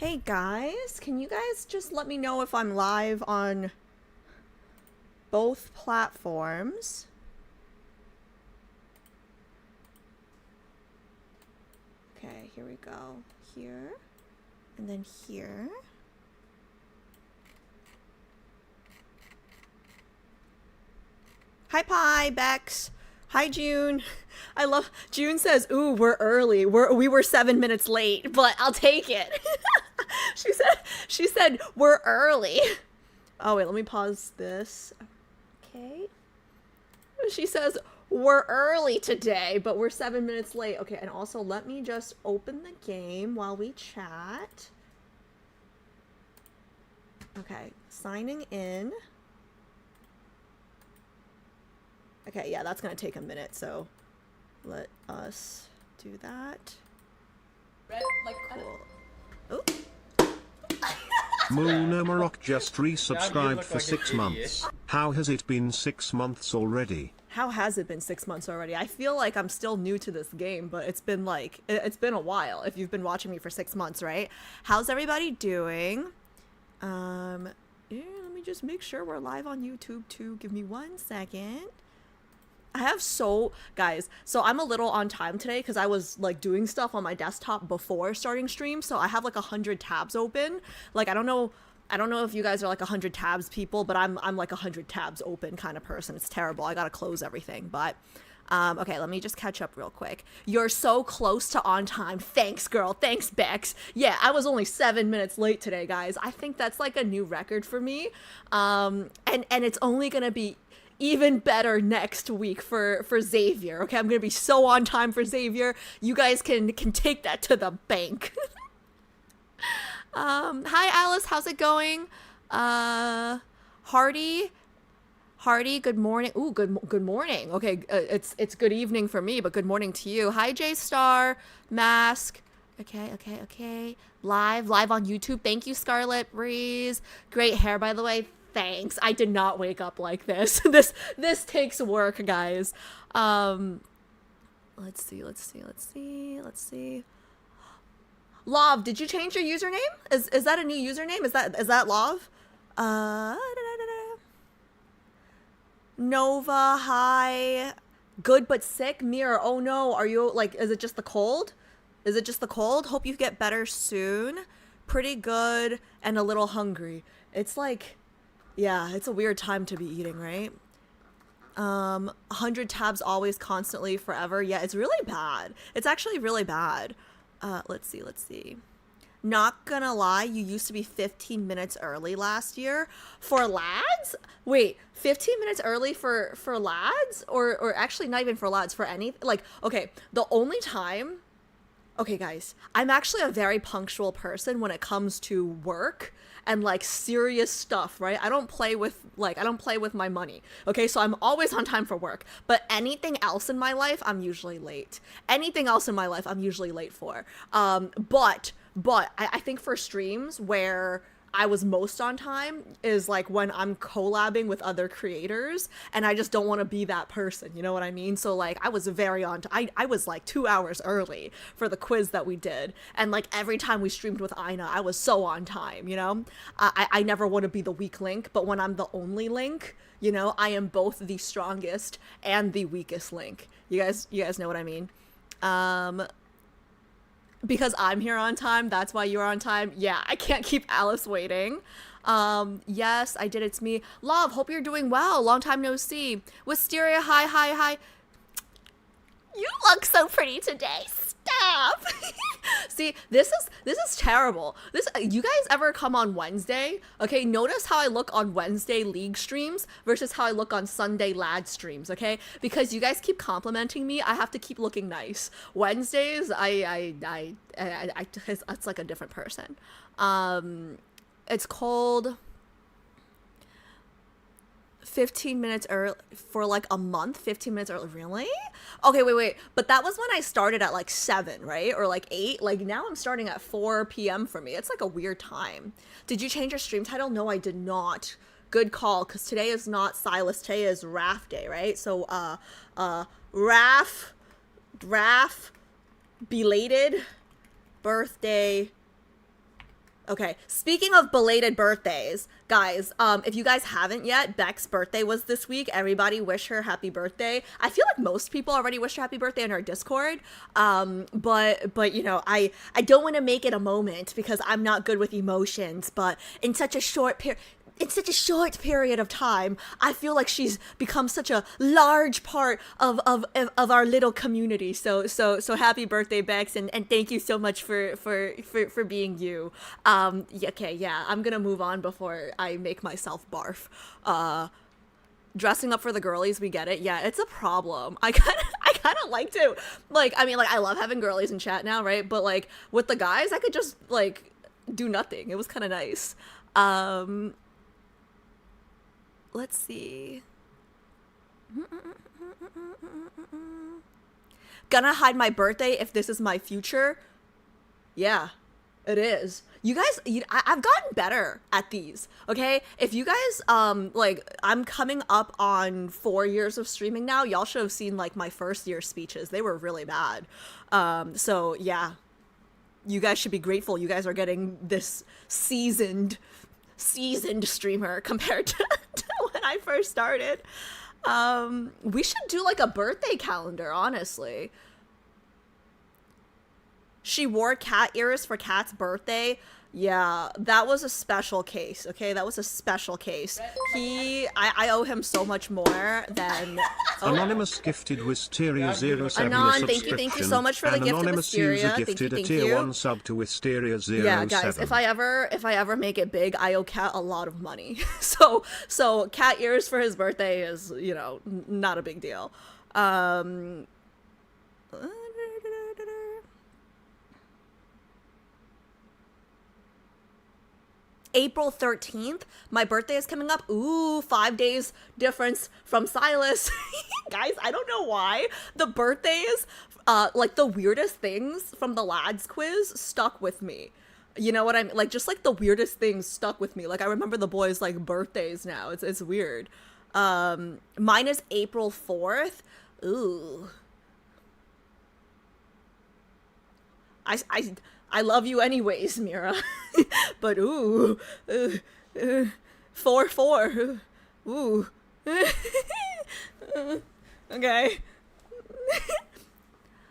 Hey guys, can you guys just let me know if I'm live on both platforms? Okay, here we go. Here, and then here. Hi Pi, Bex. Hi June. I love June says, "Ooh, we're early. We were 7 minutes late, but I'll take it." she said we're early. Oh wait, let me pause this. Okay. She says we're early today, but we're 7 minutes late. Okay, and also let me just open the game while we chat. Okay, signing in. Okay, yeah, that's gonna take a minute, so let us do that. Red, like, Cool. Ooh. Moonomarok just resubscribed for like 6 an months. How has it been 6 months already? How has it been 6 months already? I feel like I'm still new to this game, but it's been like, it's been a while if you've been watching me for 6 months, right? How's everybody doing? Yeah, let me just make sure we're live on YouTube too. Give me 1 second. Guys, so I'm a little on time today because I was like doing stuff on my desktop before starting stream, so I have like 100 tabs open. Like I don't know if you guys are like 100 tabs people, but I'm like 100 tabs open kind of person. It's terrible. I gotta close everything, but okay, let me just catch up real quick. You're so close to on time. Thanks, girl. Thanks, Bex. Yeah, I was only 7 minutes late today, guys. I think that's like a new record for me. And it's only gonna be even better next week for Xavier. Okay, I'm gonna be so on time for Xavier. You guys can take that to the bank. Hi Alice, how's it going? Hardy, good morning. Ooh, good morning. Okay, it's good evening for me, but good morning to you. Hi J Star, Mask. Okay. Live on YouTube. Thank you, Scarlet Breeze. Great hair, by the way. Thanks. I did not wake up like this. This takes work, guys. Let's see. Love, did you change your username? Is that a new username? Is that Love? Nova, hi. Good but sick. Mirror, oh no. Are you like, is it just the cold? Hope you get better soon. Pretty good and a little hungry. It's like, yeah, it's a weird time to be eating, right? 100 tabs always, constantly, forever. Yeah, it's really bad. It's actually really bad. Let's see. Not gonna lie, you used to be 15 minutes early last year. For lads? Wait, 15 minutes early for lads? Or actually not even for lads, for any, like, okay, the only time, okay guys, I'm actually a very punctual person when it comes to work and like serious stuff, right? I don't play with my money. Okay, so I'm always on time for work. But anything else in my life, I'm usually late. For. But I think for streams where I was most on time is like when I'm collabing with other creators and I just don't want to be that person, you know what I mean? So like I was very on I was like 2 hours early for the quiz that we did, and like every time we streamed with Ina I was so on time, you know? I never want to be the weak link, but when I'm the only link, you know, I am both the strongest and the weakest link. You guys know what I mean? Because I'm here on time, that's why you're on time. Yeah, I can't keep Alice waiting. Yes, I did. It's me. Love, hope you're doing well. Long time no see. Wisteria, hi. You look so pretty today. Stop. See, this is terrible. You guys ever come on Wednesday? Okay, notice how I look on Wednesday League streams versus how I look on Sunday lad streams, okay? Because you guys keep complimenting me, I have to keep looking nice. Wednesdays, it's like a different person. It's called 15 minutes early for like a month. 15 minutes early, really? Okay, wait, but that was when I started at like 7, right? Or like 8. Like now I'm starting at 4 p.m. for me. It's like a weird time. Did you change your stream title? No, I did not. Good call, because today is not Silas, today is Raf day, right? So Raf, belated birthday Okay, speaking of belated birthdays, guys, if you guys haven't yet, Beck's birthday was this week. Everybody wish her happy birthday. I feel like most people already wish her happy birthday in our Discord. But you know, I don't want to make it a moment because I'm not good with emotions, but in such a short period of time, I feel like she's become such a large part of our little community. So happy birthday, Bex, and thank you so much for being you. Okay, yeah, I'm gonna move on before I make myself barf. Dressing up for the girlies, we get it. Yeah, it's a problem. I kind of like to, like, I mean, like, I love having girlies in chat now, right? But like with the guys, I could just like do nothing. It was kind of nice. Let's see. Gonna hide my birthday if this is my future. Yeah, it is. You guys, I've gotten better at these, okay? If you guys, like, I'm coming up on 4 years of streaming now. Y'all should have seen, like, my first year speeches. They were really bad. So, yeah. You guys should be grateful. You guys are getting this seasoned streamer compared to when I first started. We should do like a birthday calendar, honestly. She wore cat ears for Cat's birthday. Yeah, that was a special case, okay? That was a special case. I owe him so much more than... Anonymous gifted Wisteria 07 Anon, thank you so much for the gift of Anonymous Wisteria. user gifted a tier 1 sub to Wisteria 07. Yeah, guys, if I ever make it big, I owe Cat a lot of money. So cat ears for his birthday is, you know, not a big deal. April 13th, my birthday is coming up. Ooh, 5 days difference from Silas. Guys, I don't know why the birthdays, like the weirdest things from the lads quiz stuck with me. You know what I mean? Like, just like the weirdest things stuck with me. Like, I remember the boys' like birthdays now. It's weird. Mine is April 4th. Ooh. I love you anyways, Mira. But ooh, 4-4. Ooh. Okay.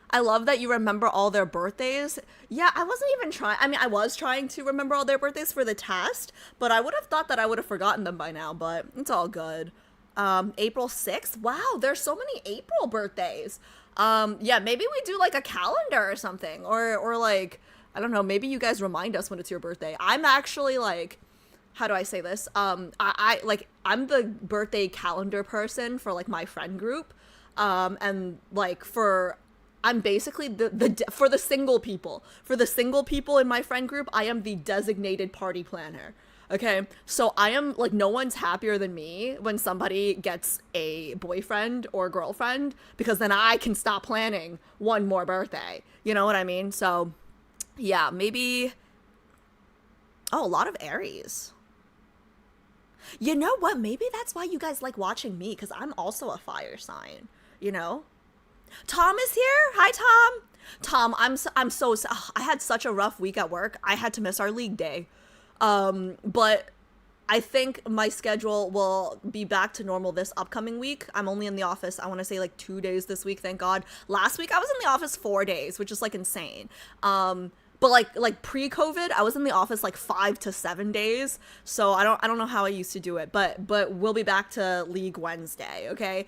I love that you remember all their birthdays. Yeah, I wasn't even trying. I mean, I was trying to remember all their birthdays for the test, but I would have thought that I would have forgotten them by now, but it's all good. April 6th. Wow, there's so many April birthdays. Yeah, maybe we do like a calendar or something, or like, I don't know, maybe you guys remind us when it's your birthday. I'm actually like, how do I say this? I like, I'm the birthday calendar person for like my friend group. And like I'm basically for the single people. For the single people in my friend group, I am the designated party planner. Okay, so I am like, no one's happier than me when somebody gets a boyfriend or girlfriend, because then I can stop planning one more birthday. You know what I mean? So yeah, maybe. Oh, a lot of Aries. You know what? Maybe that's why you guys like watching me, because I'm also a fire sign, you know? Tom is here. Hi, Tom. Tom, I had such a rough week at work. I had to miss our league day. But I think my schedule will be back to normal this upcoming week. I'm only in the office, I want to say like 2 days this week, thank God. Last week I was in the office 4 days, which is like insane. But like pre-COVID, I was in the office like 5 to 7 days. So I don't know how I used to do it, but we'll be back to League Wednesday, okay?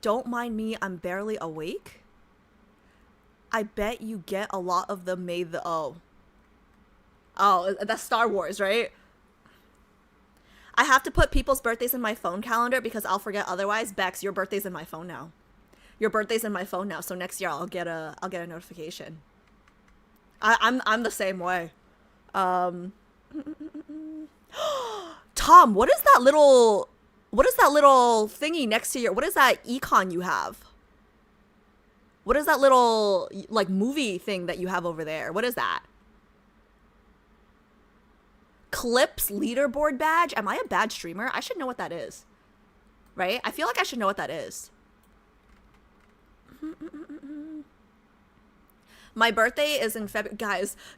Don't mind me, I'm barely awake. I bet you get a lot of the Oh, that's Star Wars, right? I have to put people's birthdays in my phone calendar because I'll forget otherwise. Bex, your birthday's in my phone now. Your birthday's in my phone now, so next year I'll get a notification. I'm the same way. Tom, what is that little thingy next to what is that econ you have? What is that little like movie thing that you have over there? What is that? Clips leaderboard badge. Am I a bad streamer? I should know what that is. Right? I feel like I should know what that is. My birthday is in February.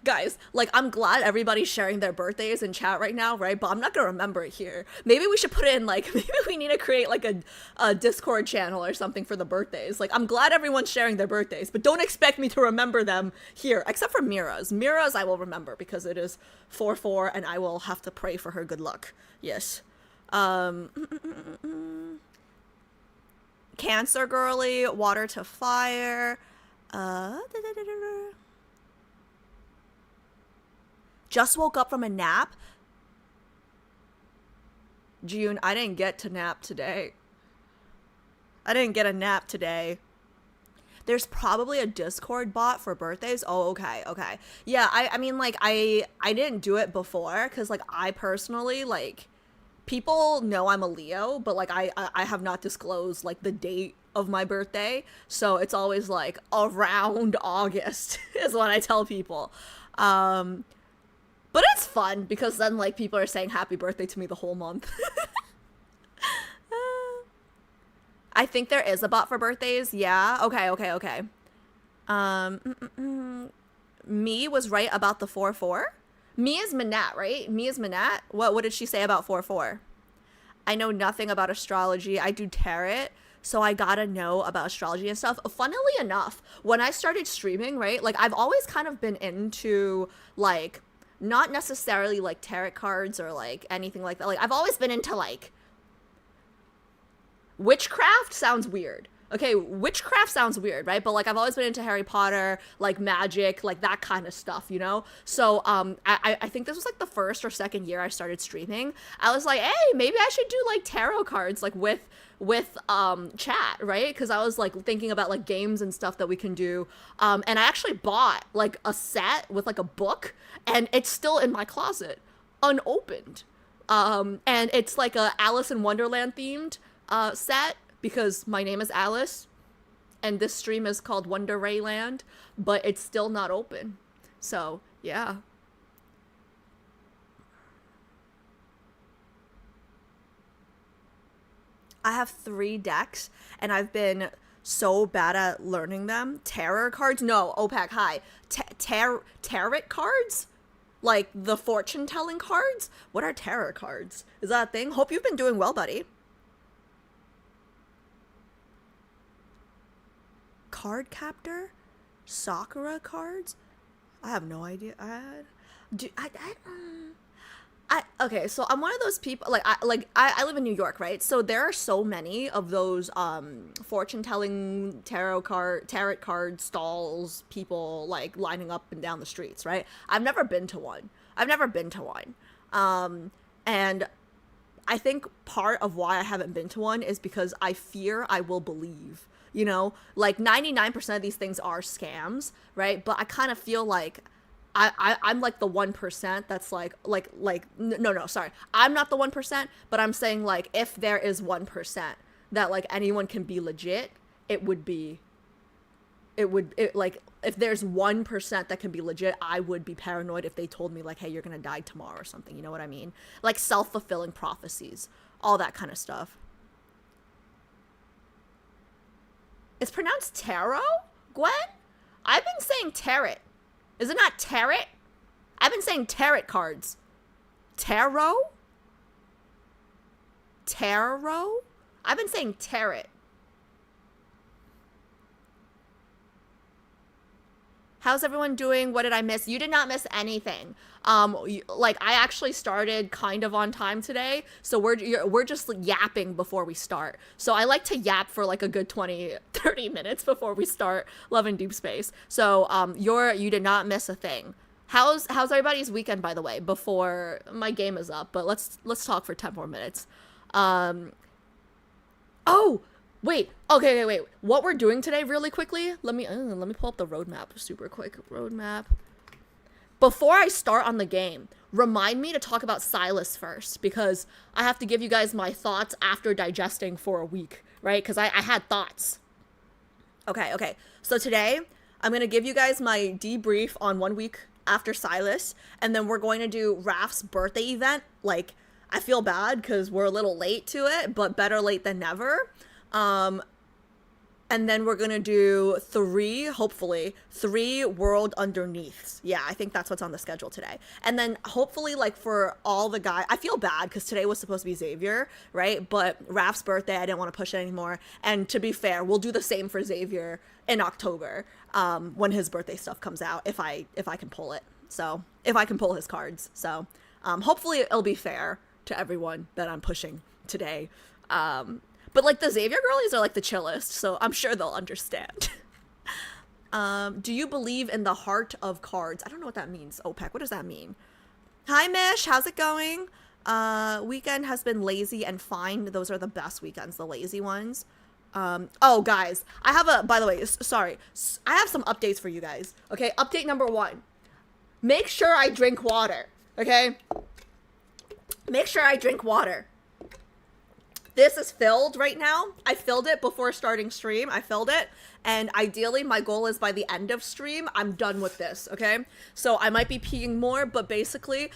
Guys, like, I'm glad everybody's sharing their birthdays in chat right now, right? But I'm not gonna remember it here. Maybe we should put it in, like, maybe we need to create, like, a Discord channel or something for the birthdays. Like, I'm glad everyone's sharing their birthdays, but don't expect me to remember them here, except for Mira's. Mira's I will remember because it is 4/4, and I will have to pray for her good luck. Yes. Cancer girly, water to fire. Just woke up from a nap. June, I didn't get to nap today. I didn't get a nap today. There's probably a Discord bot for birthdays. Oh, okay. Yeah, I mean, like, I didn't do it before because, like, I personally, like, people know I'm a Leo, but, like, I have not disclosed, like, the date of my birthday, so it's always like around August is what I tell people. But it's fun because then, like, people are saying happy birthday to me the whole month. I think there is a bot for birthdays. Yeah. Okay. Me was right about the 4/4. Me is Manat, right? Me is Manat. What did she say about 4/4? I know nothing about astrology. I do tarot. So I gotta know about astrology and stuff. Funnily enough, when I started streaming, right, like, I've always kind of been into, like, not necessarily, like, tarot cards or, like, anything like that. Like, I've always been into, like, witchcraft sounds weird. Okay, witchcraft sounds weird, right? But, like, I've always been into Harry Potter, like, magic, like, that kind of stuff, you know? So, I think this was, like, the first or second year I started streaming. I was like, hey, maybe I should do, like, tarot cards, like, with chat, right? Because I was, like, thinking about, like, games and stuff that we can do. And I actually bought, like, a set with, like, a book, and it's still in my closet, unopened. And it's, like, a Alice in Wonderland themed set, because my name is Alice, and this stream is called Wonder Rayland, but it's still not open. So, yeah. I have 3 decks, and I've been so bad at learning them. Tarot cards? No, OPAC, hi. Tarot cards? Like, the fortune-telling cards? What are tarot cards? Is that a thing? Hope you've been doing well, buddy. Card captor? Sakura cards? I have no idea. Okay, so I'm one of those people, like, I live in New York, right? So there are so many of those fortune-telling tarot card stalls, people, like, lining up and down the streets, right? I've never been to one. And I think part of why I haven't been to one is because I fear I will believe. You know, like, 99% of these things are scams, right? But I kind of feel like I'm like the 1% that's no, sorry. I'm not the 1%, but I'm saying, like, if there is 1% that, like, anyone can be legit, like, if there's 1% that can be legit, I would be paranoid if they told me, like, hey, you're gonna die tomorrow or something. You know what I mean? Like, self-fulfilling prophecies, all that kind of stuff. It's pronounced tarot, Gwen? I've been saying tarot. Is it not tarot? I've been saying tarot cards. Tarot? Tarot? I've been saying tarot. How's everyone doing? What did I miss? You did not miss anything. Like, I actually started kind of on time today, so we're just yapping before we start. So I like to yap for like a good 20-30 minutes before we start Love and Deepspace. So you did not miss a thing. How's everybody's weekend, by the way, before my game is up? But let's talk for 10 more minutes. Oh, wait. Okay, wait. What we're doing today, really quickly? Let me pull up the roadmap super quick. Roadmap. Before I start on the game, remind me to talk about Silas first, because I have to give you guys my thoughts after digesting for a week, right? Because I had thoughts. Okay. So today, I'm going to give you guys my debrief on 1 week after Silas, and then we're going to do Raf's birthday event. Like, I feel bad because we're a little late to it, but better late than never. And then we're going to do hopefully, three World Underneaths. Yeah, I think that's what's on the schedule today. And then hopefully, like, for all the guys, I feel bad because today was supposed to be Xavier, right? But Raf's birthday, I didn't want to push it anymore. And to be fair, we'll do the same for Xavier in October, when his birthday stuff comes out, if I can pull it. So, if I can pull his cards. So, hopefully it'll be fair to everyone that I'm pushing today. But, like, the Xavier girlies are, like, the chillest, so I'm sure they'll understand. Do you believe in the heart of cards? I don't know what that means. OPEC, what does that mean? Hi, Mish, how's it going? Weekend has been lazy and fine. Those are the best weekends, the lazy ones. Oh, guys, I have by the way, sorry. I have some updates for you guys, okay? Update number 1. Make sure I drink water, okay? Make sure I drink water. This is filled right now. I filled it before starting stream. I filled it. And ideally, my goal is by the end of stream, I'm done with this, okay? So I might be peeing more, but basically,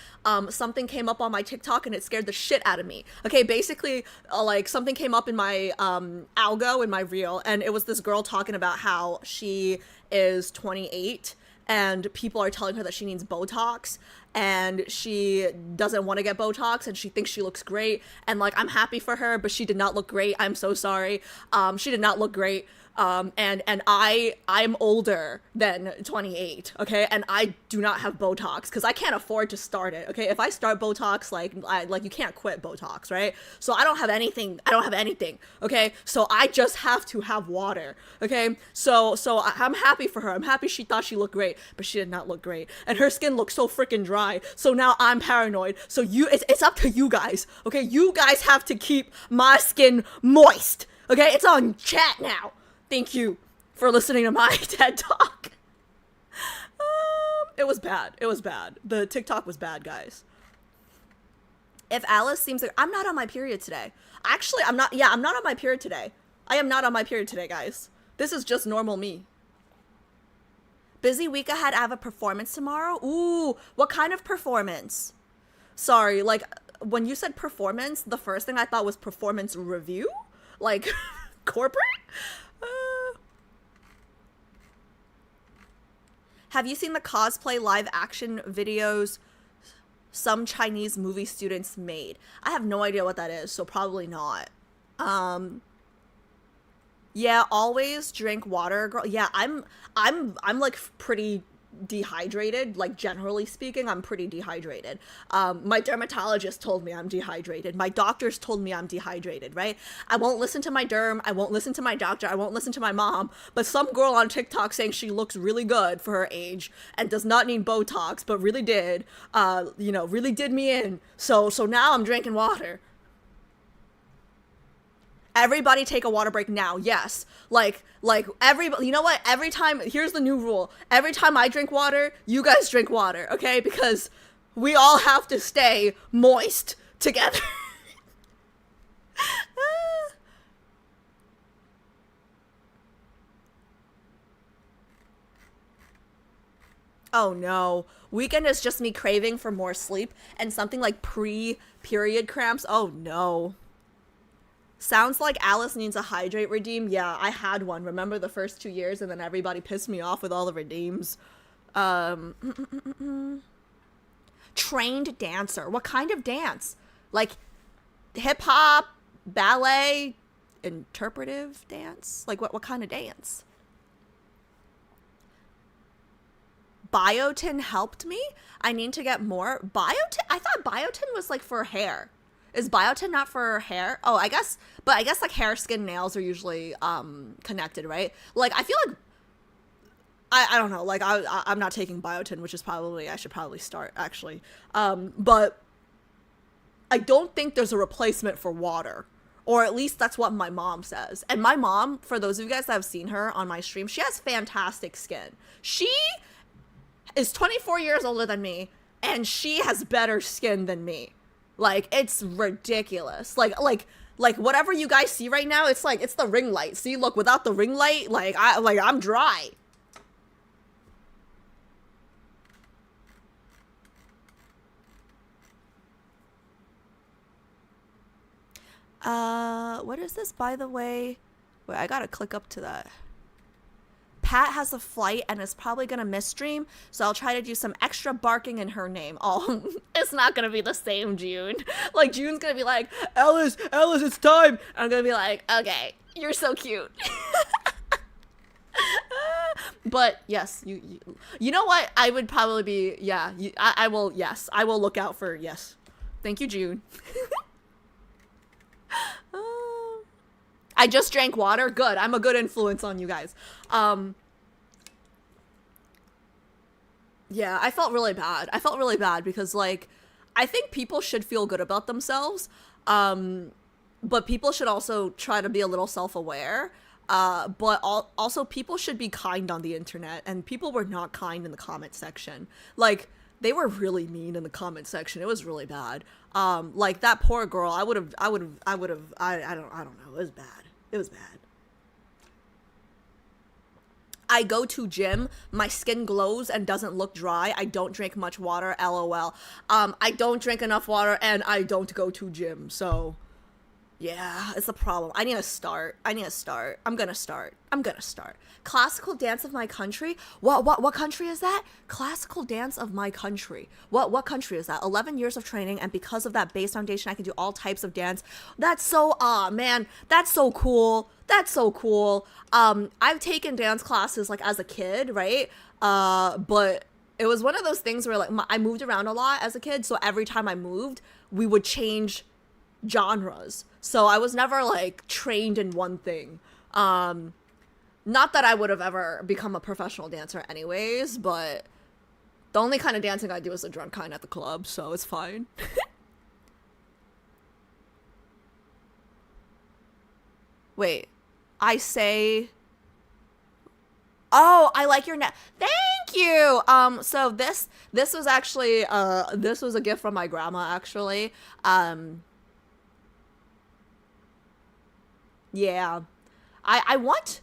something came up on my TikTok and it scared the shit out of me. Okay, basically, like, something came up in my algo, in my reel, and it was this girl talking about how she is 28 and people are telling her that she needs Botox, and she doesn't want to get Botox, and she thinks she looks great, and, like, I'm happy for her, but she did not look great. I'm so sorry. She did not look great. And I'm older than 28, okay? And I do not have Botox because I can't afford to start it, okay? If I start Botox, like you can't quit Botox, right? So I don't have anything, okay? So I just have to have water, okay? So I'm happy for her. I'm happy she thought she looked great, but she did not look great. And her skin looks so freaking dry. So now I'm paranoid. So it's up to you guys, okay? You guys have to keep my skin moist, okay? It's on chat now. Thank you for listening to my TED Talk. It was bad. It was bad. The TikTok was bad, guys. If Alice seems like... I'm not on my period today. Actually, I'm not... Yeah, I'm not on my period today. I am not on my period today, guys. This is just normal me. Busy week ahead. I have a performance tomorrow. Ooh, what kind of performance? Sorry, like, when you said performance, the first thing I thought was performance review? Like, corporate? Have you seen the cosplay live action videos some Chinese movie students made? I have no idea what that is, so probably not. Yeah, always drink water, girl. Yeah, I'm like pretty dehydrated, like, generally speaking. I'm pretty dehydrated. My dermatologist told me I'm dehydrated. My doctors told me I'm dehydrated, right? I won't listen to my derm. I won't listen to my doctor. I won't listen to my mom. But some girl on TikTok saying she looks really good for her age and does not need Botox, but really did, really did me in. So now I'm drinking water. Everybody take a water break now. Yes. Like everybody, you know what? Every time, here's the new rule. Every time I drink water, you guys drink water, okay? Because we all have to stay moist together. Oh no. Weekend is just me craving for more sleep and something like pre-period cramps. Oh no. Sounds like Alice needs a hydrate redeem. Yeah, I had one. Remember the first 2 years, and then everybody pissed me off with all the redeems. Trained dancer. What kind of dance? Like hip hop, ballet, interpretive dance? Like what kind of dance? Biotin helped me? I need to get more. Biotin? I thought biotin was like for hair. Is biotin not for hair? Oh, I guess like hair, skin, nails are usually connected, right? Like, I feel like I don't know, like I'm not taking biotin, which is probably, I should probably start actually. But I don't think there's a replacement for water, or at least that's what my mom says. And my mom, for those of you guys that have seen her on my stream, she has fantastic skin. She is 24 years older than me, and she has better skin than me. Like, it's ridiculous. Like whatever you guys see right now, it's like, it's the ring light. See, look, without the ring light, I'm dry. What is this, by the way? Wait, I gotta click up to that. Pat has a flight and is probably gonna miss stream, so I'll try to do some extra barking in her name. Oh, it's not gonna be the same, June. Like, June's gonna be like, Ellis, it's time. And I'm gonna be like, okay, you're so cute. But yes, you know what? I would probably be, yeah, I will, yes, I will look out for, yes. Thank you, June. I just drank water. Good. I'm a good influence on you guys. Yeah, I felt really bad. I felt really bad because, like, I think people should feel good about themselves. But people should also try to be a little self-aware. But also people should be kind on the internet, and people were not kind in the comment section. Like, they were really mean in the comment section. It was really bad. Like, that poor girl, I don't know. It was bad. It was bad. I go to gym, my skin glows and doesn't look dry. I don't drink much water, LOL. I don't drink enough water and I don't go to gym, so yeah, it's a problem. I need to start. I'm gonna start. Classical dance of my country? What country is that? Classical dance of my country. What country is that? 11 years of training, and because of that base foundation, I can do all types of dance. That's so, man, that's so cool. I've taken dance classes, like, as a kid, right? But it was one of those things where, like, I moved around a lot as a kid, so every time I moved, we would change genres. So I was never, like, trained in one thing. Not that I would have ever become a professional dancer anyways, but the only kind of dancing I do is the drunk kind at the club, so it's fine. Wait, I say... Oh, I like your net. Thank you. So this was actually, this was a gift from my grandma, actually. Yeah. I want...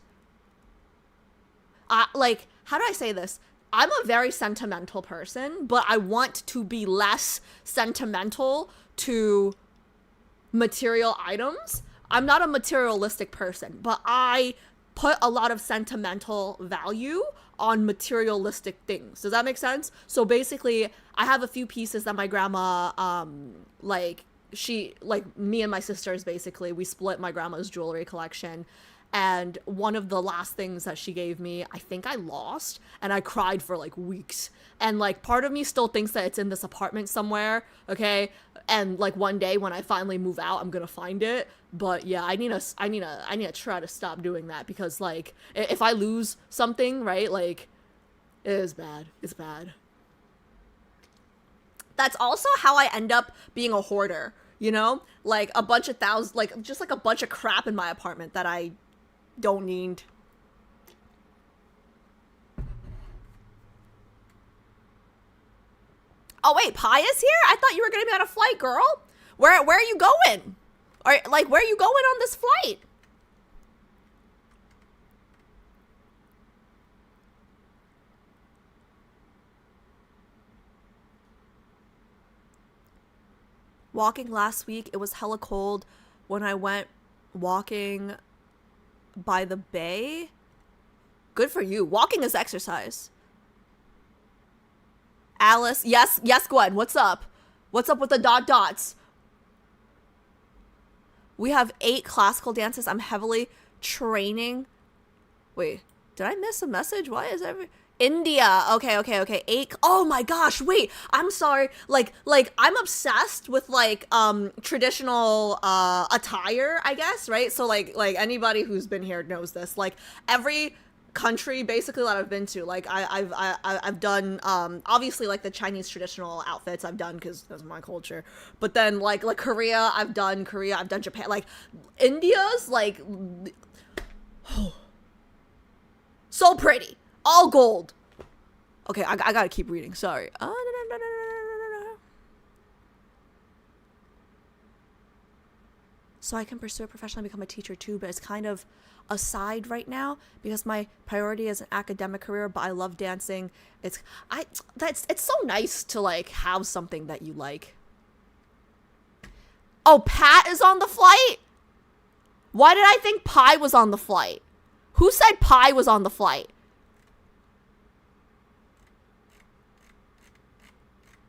like, how do I say this? I'm a very sentimental person, but I want to be less sentimental to material items. I'm not a materialistic person, but I put a lot of sentimental value on materialistic things. Does that make sense? So basically, I have a few pieces that my grandma, like, me and my sisters, basically, we split my grandma's jewelry collection. And one of the last things that she gave me, I think I lost, and I cried for, like, weeks. And, like, part of me still thinks that it's in this apartment somewhere, okay? And, like, one day when I finally move out, I'm gonna find it. But yeah, I need to try to stop doing that, because, like, if I lose something, right, like, it is bad. It's bad. That's also how I end up being a hoarder, you know? Like, a bunch of thousands, like, just, like, a bunch of crap in my apartment that I don't need. Oh wait, Pi is here? I thought you were gonna be on a flight, girl. Where are you going? Or, like, where are you going on this flight? Walking last week, it was hella cold when I went walking by the bay. Good for you. Walking is exercise. Alice, yes, Gwen, what's up? What's up with the dots? We have 8 classical dances. I'm heavily training. Wait, did I miss a message? Why is India. Okay. 8. Oh my gosh, wait. I'm sorry. Like I'm obsessed with, like, traditional attire, I guess, right? So like anybody who's been here knows this. Like, every country basically that I've been to, like, I've done obviously, like, the Chinese traditional outfits I've done because that's my culture. But then like Korea, I've done Japan. Like, India's, like, so pretty. All gold. Okay, I gotta keep reading. Sorry. So I can pursue it professionally, become a teacher too, but it's kind of aside right now because my priority is an academic career. But I love dancing. It's so nice to, like, have something that you like. Oh, Pat is on the flight. Why did I think Pi was on the flight? Who said Pi was on the flight?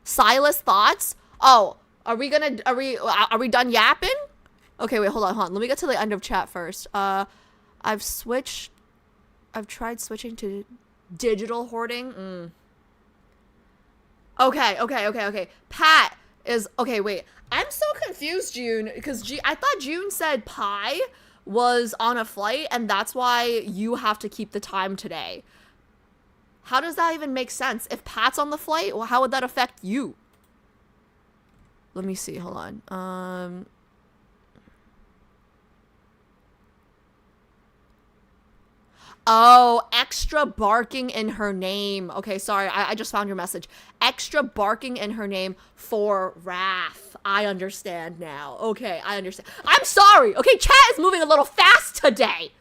Silas, thoughts? Oh, are we done yapping? Okay, wait, hold on. Let me get to the end of chat first. I've tried switching to digital hoarding. Okay. Pat is, okay, wait. I'm so confused, June, because I thought June said Pi was on a flight, and that's why you have to keep the time today. How does that even make sense? If Pat's on the flight, well, how would that affect you? Let me see, hold on. Oh, extra barking in her name. Okay, sorry, I just found your message. Extra barking in her name for Raph. I understand now. Okay, I understand. I'm sorry. Okay, chat is moving a little fast today.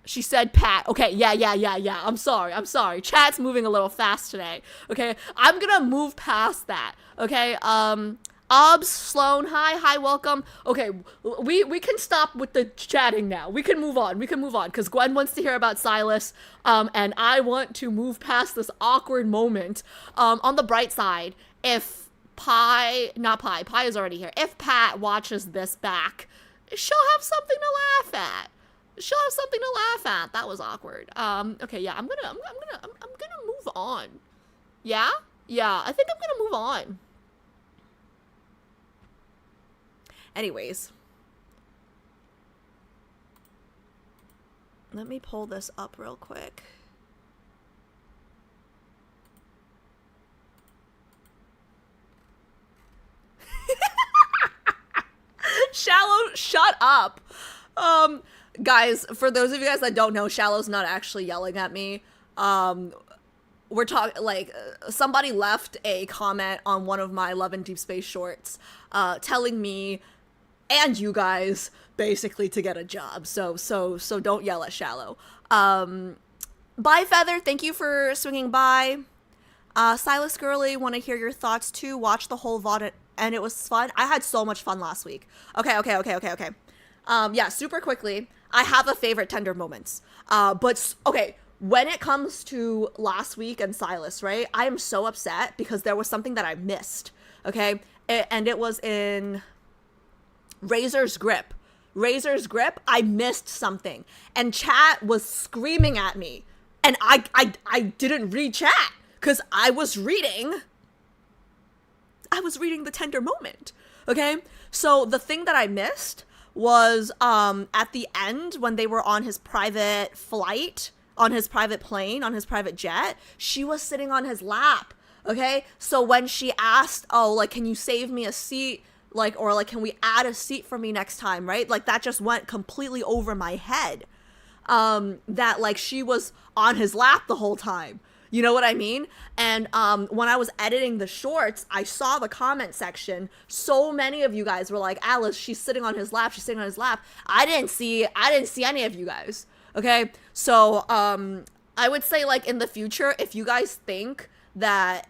She said Pat. Okay, yeah. I'm sorry. Chat's moving a little fast today. Okay, I'm gonna move past that. Okay, Obs, Sloan, hi, welcome. Okay, we can stop with the chatting now. We can move on, because Gwen wants to hear about Silas, and I want to move past this awkward moment. On the bright side, if Pi is already here. If Pat watches this back, she'll have something to laugh at. That was awkward. Okay, yeah, I'm gonna move on. Yeah, I think I'm gonna move on. Anyways, let me pull this up real quick. Shallow, shut up. Guys, for those of you guys that don't know, Shallow's not actually yelling at me. We're talking, like, somebody left a comment on one of my Love and Deepspace shorts, telling me and you guys basically to get a job. So don't yell at Shallow. Bye, Feather. Thank you for swinging by. Silas Gurley, want to hear your thoughts too. Watch the whole VOD and it was fun. I had so much fun last week. Okay. Yeah, super quickly. I have a favorite tender moments. But okay, when it comes to last week and Silas, right? I am so upset because there was something that I missed. Okay, and it was in Razor's Grip. I missed something, and chat was screaming at me, and I didn't read chat because I was reading the tender moment. Okay, so the thing that I missed was at the end when they were on his private flight, on his private plane, on his private jet, she was sitting on his lap. Okay, so when she asked, oh, like, can you save me a seat, like, or like, can we add a seat for me next time, right? Like, that just went completely over my head, that like she was on his lap the whole time. You know what I mean? And when I was editing the shorts, I saw the comment section. So many of you guys were like, Alice, she's sitting on his lap. I didn't see any of you guys. Okay, so I would say, like, in the future, if you guys think that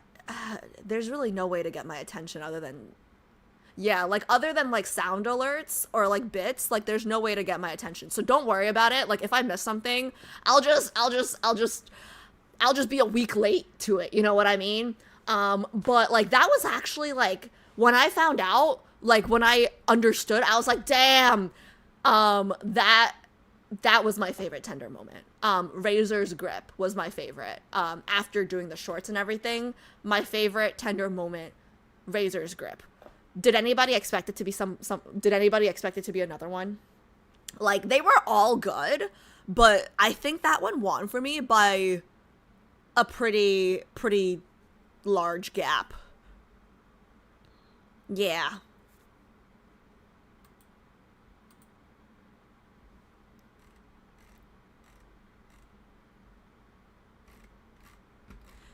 there's really no way to get my attention other than like sound alerts or like bits, like there's no way to get my attention. So don't worry about it. Like, if I miss something, I'll just be a week late to it. You know what I mean? But like, that was actually, like, when I found out, like, when I understood, I was like, damn, that was my favorite tender moment. Razor's Grip was my favorite. After doing the shorts and everything, my favorite tender moment, Razor's Grip. Did anybody expect it to be did anybody expect it to be another one? Like, they were all good, but I think that one won for me by a pretty large gap. Yeah.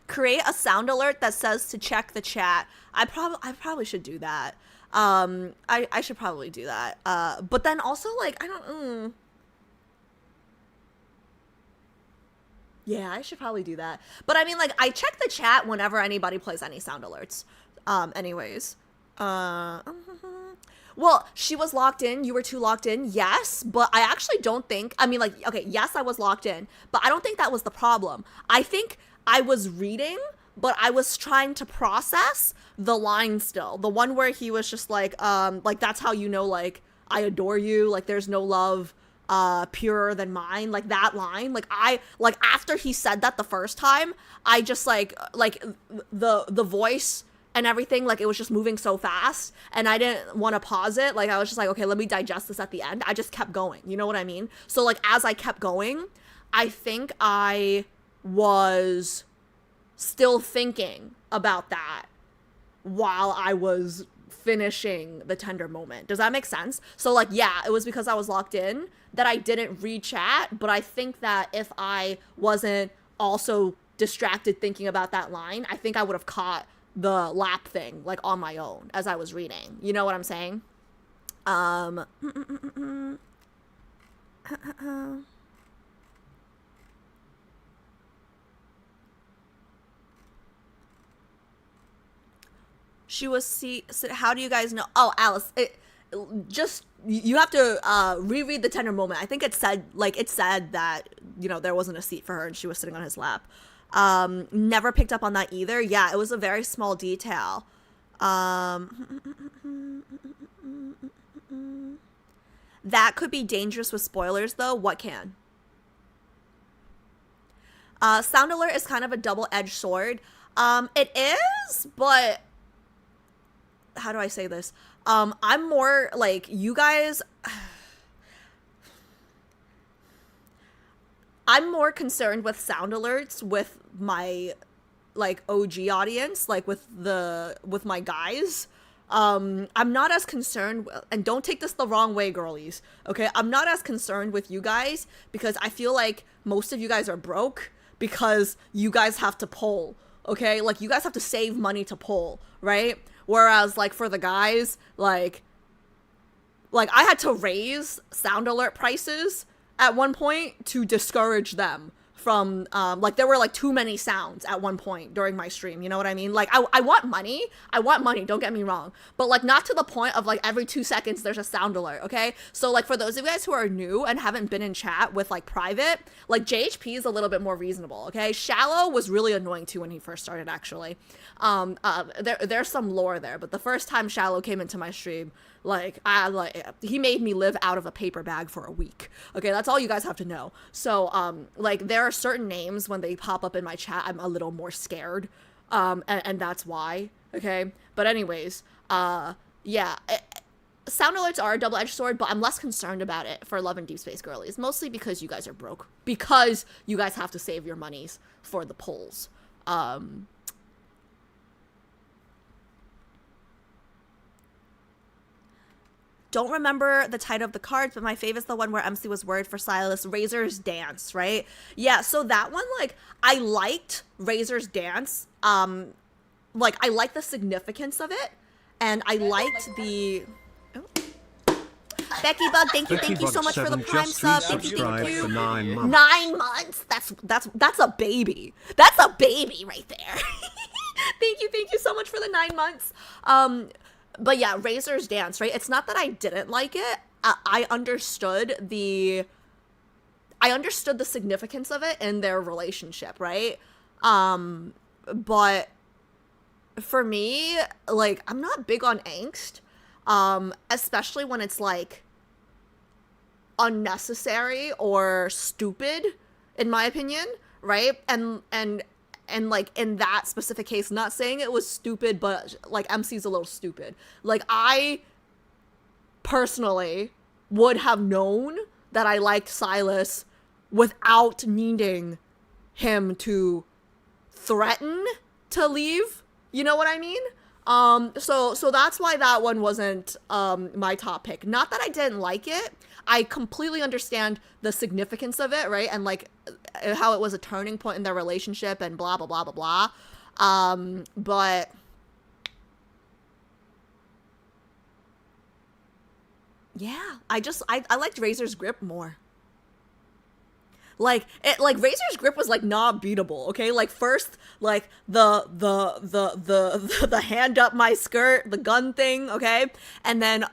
Create a sound alert that says to check the chat. I probably should do that. I should probably do that. But then also, like, I don't. Yeah, I should probably do that. But I mean, like, I check the chat whenever anybody plays any sound alerts. Anyways. Well, she was locked in. You were too locked in. Yes, but I actually don't think. I mean, like, okay, yes, I was locked in, but I don't think that was the problem. I think I was reading, but I was trying to process the line still. The one where he was just like that's how you know, like, I adore you. Like, there's no love purer than mine. Like that line. Like after he said that the first time, I just like the voice and everything, like it was just moving so fast and I didn't want to pause it. Like I was just like, okay, let me digest this at the end. I just kept going. You know what I mean? So like as I kept going, I think I was still thinking about that while I was finishing the tender moment. Does that make sense? So like, yeah, it was because I was locked in that I didn't read chat, but I think that if I wasn't also distracted thinking about that line, I think I would have caught the lap thing like on my own as I was reading. You know what I'm saying? She was how do you guys know? Oh, Alice, just you have to reread the tender moment. I think it said that, you know, there wasn't a seat for her and she was sitting on his lap. Never picked up on that either. Yeah, it was a very small detail. That could be dangerous with spoilers though. What can? Sound alert is kind of a double-edged sword. It is, but how do I say this? I'm more like you guys. I'm more concerned with sound alerts with my like OG audience, like with my guys. I'm not as concerned, and don't take this the wrong way, girlies. Okay, I'm not as concerned with you guys because I feel like most of you guys are broke because you guys have to poll. Okay, like you guys have to save money to poll, right? Whereas like for the guys, like I had to raise sound alert prices at one point to discourage them from like there were like too many sounds at one point during my stream. You know what I mean? Like I want money. Don't get me wrong. But like not to the point of like every 2 seconds there's a sound alert. Okay. So like for those of you guys who are new and haven't been in chat with like private, like JHP is a little bit more reasonable. Okay. Shallow was really annoying too when he first started actually. There's some lore there, but the first time Shallow came into my stream, he made me live out of a paper bag for a week. Okay, that's all you guys have to know. So like there are certain names when they pop up in my chat, I'm a little more scared, and that's why. Okay, but anyways, yeah. Sound alerts are a double-edged sword, but I'm less concerned about it for Love and Deepspace girlies, mostly because you guys are broke, because you guys have to save your monies for the polls. Don't remember the title of the cards, but my favorite's the one where MC was worried for Silas. Razor's Dance, right? Yeah, so that one, like, I liked Razor's Dance. Like, I liked the significance of it, and I liked the... Oh. Becky Bug, thank you so much for the Prime sub. Thank you. 9 months. 9 months. That's a baby. That's a baby right there. Thank you so much for the 9 months. But yeah, Razor's Dance, right? It's not that I didn't like it. I understood the significance of it in their relationship, right? But for me, like, I'm not big on angst, especially when it's like unnecessary or stupid, in my opinion, right? And like in that specific case, not saying it was stupid, but like MC's a little stupid. Like I personally would have known that I liked Silas without needing him to threaten to leave. You know what I mean? So that's why that one wasn't my top pick. Not that I didn't like it. I completely understand the significance of it, right? And like how it was a turning point in their relationship and blah blah blah blah blah. But yeah, I liked Razor's Grip more. Like Razor's grip was like not beatable, okay? Like first like the hand up my skirt, the gun thing, okay? And then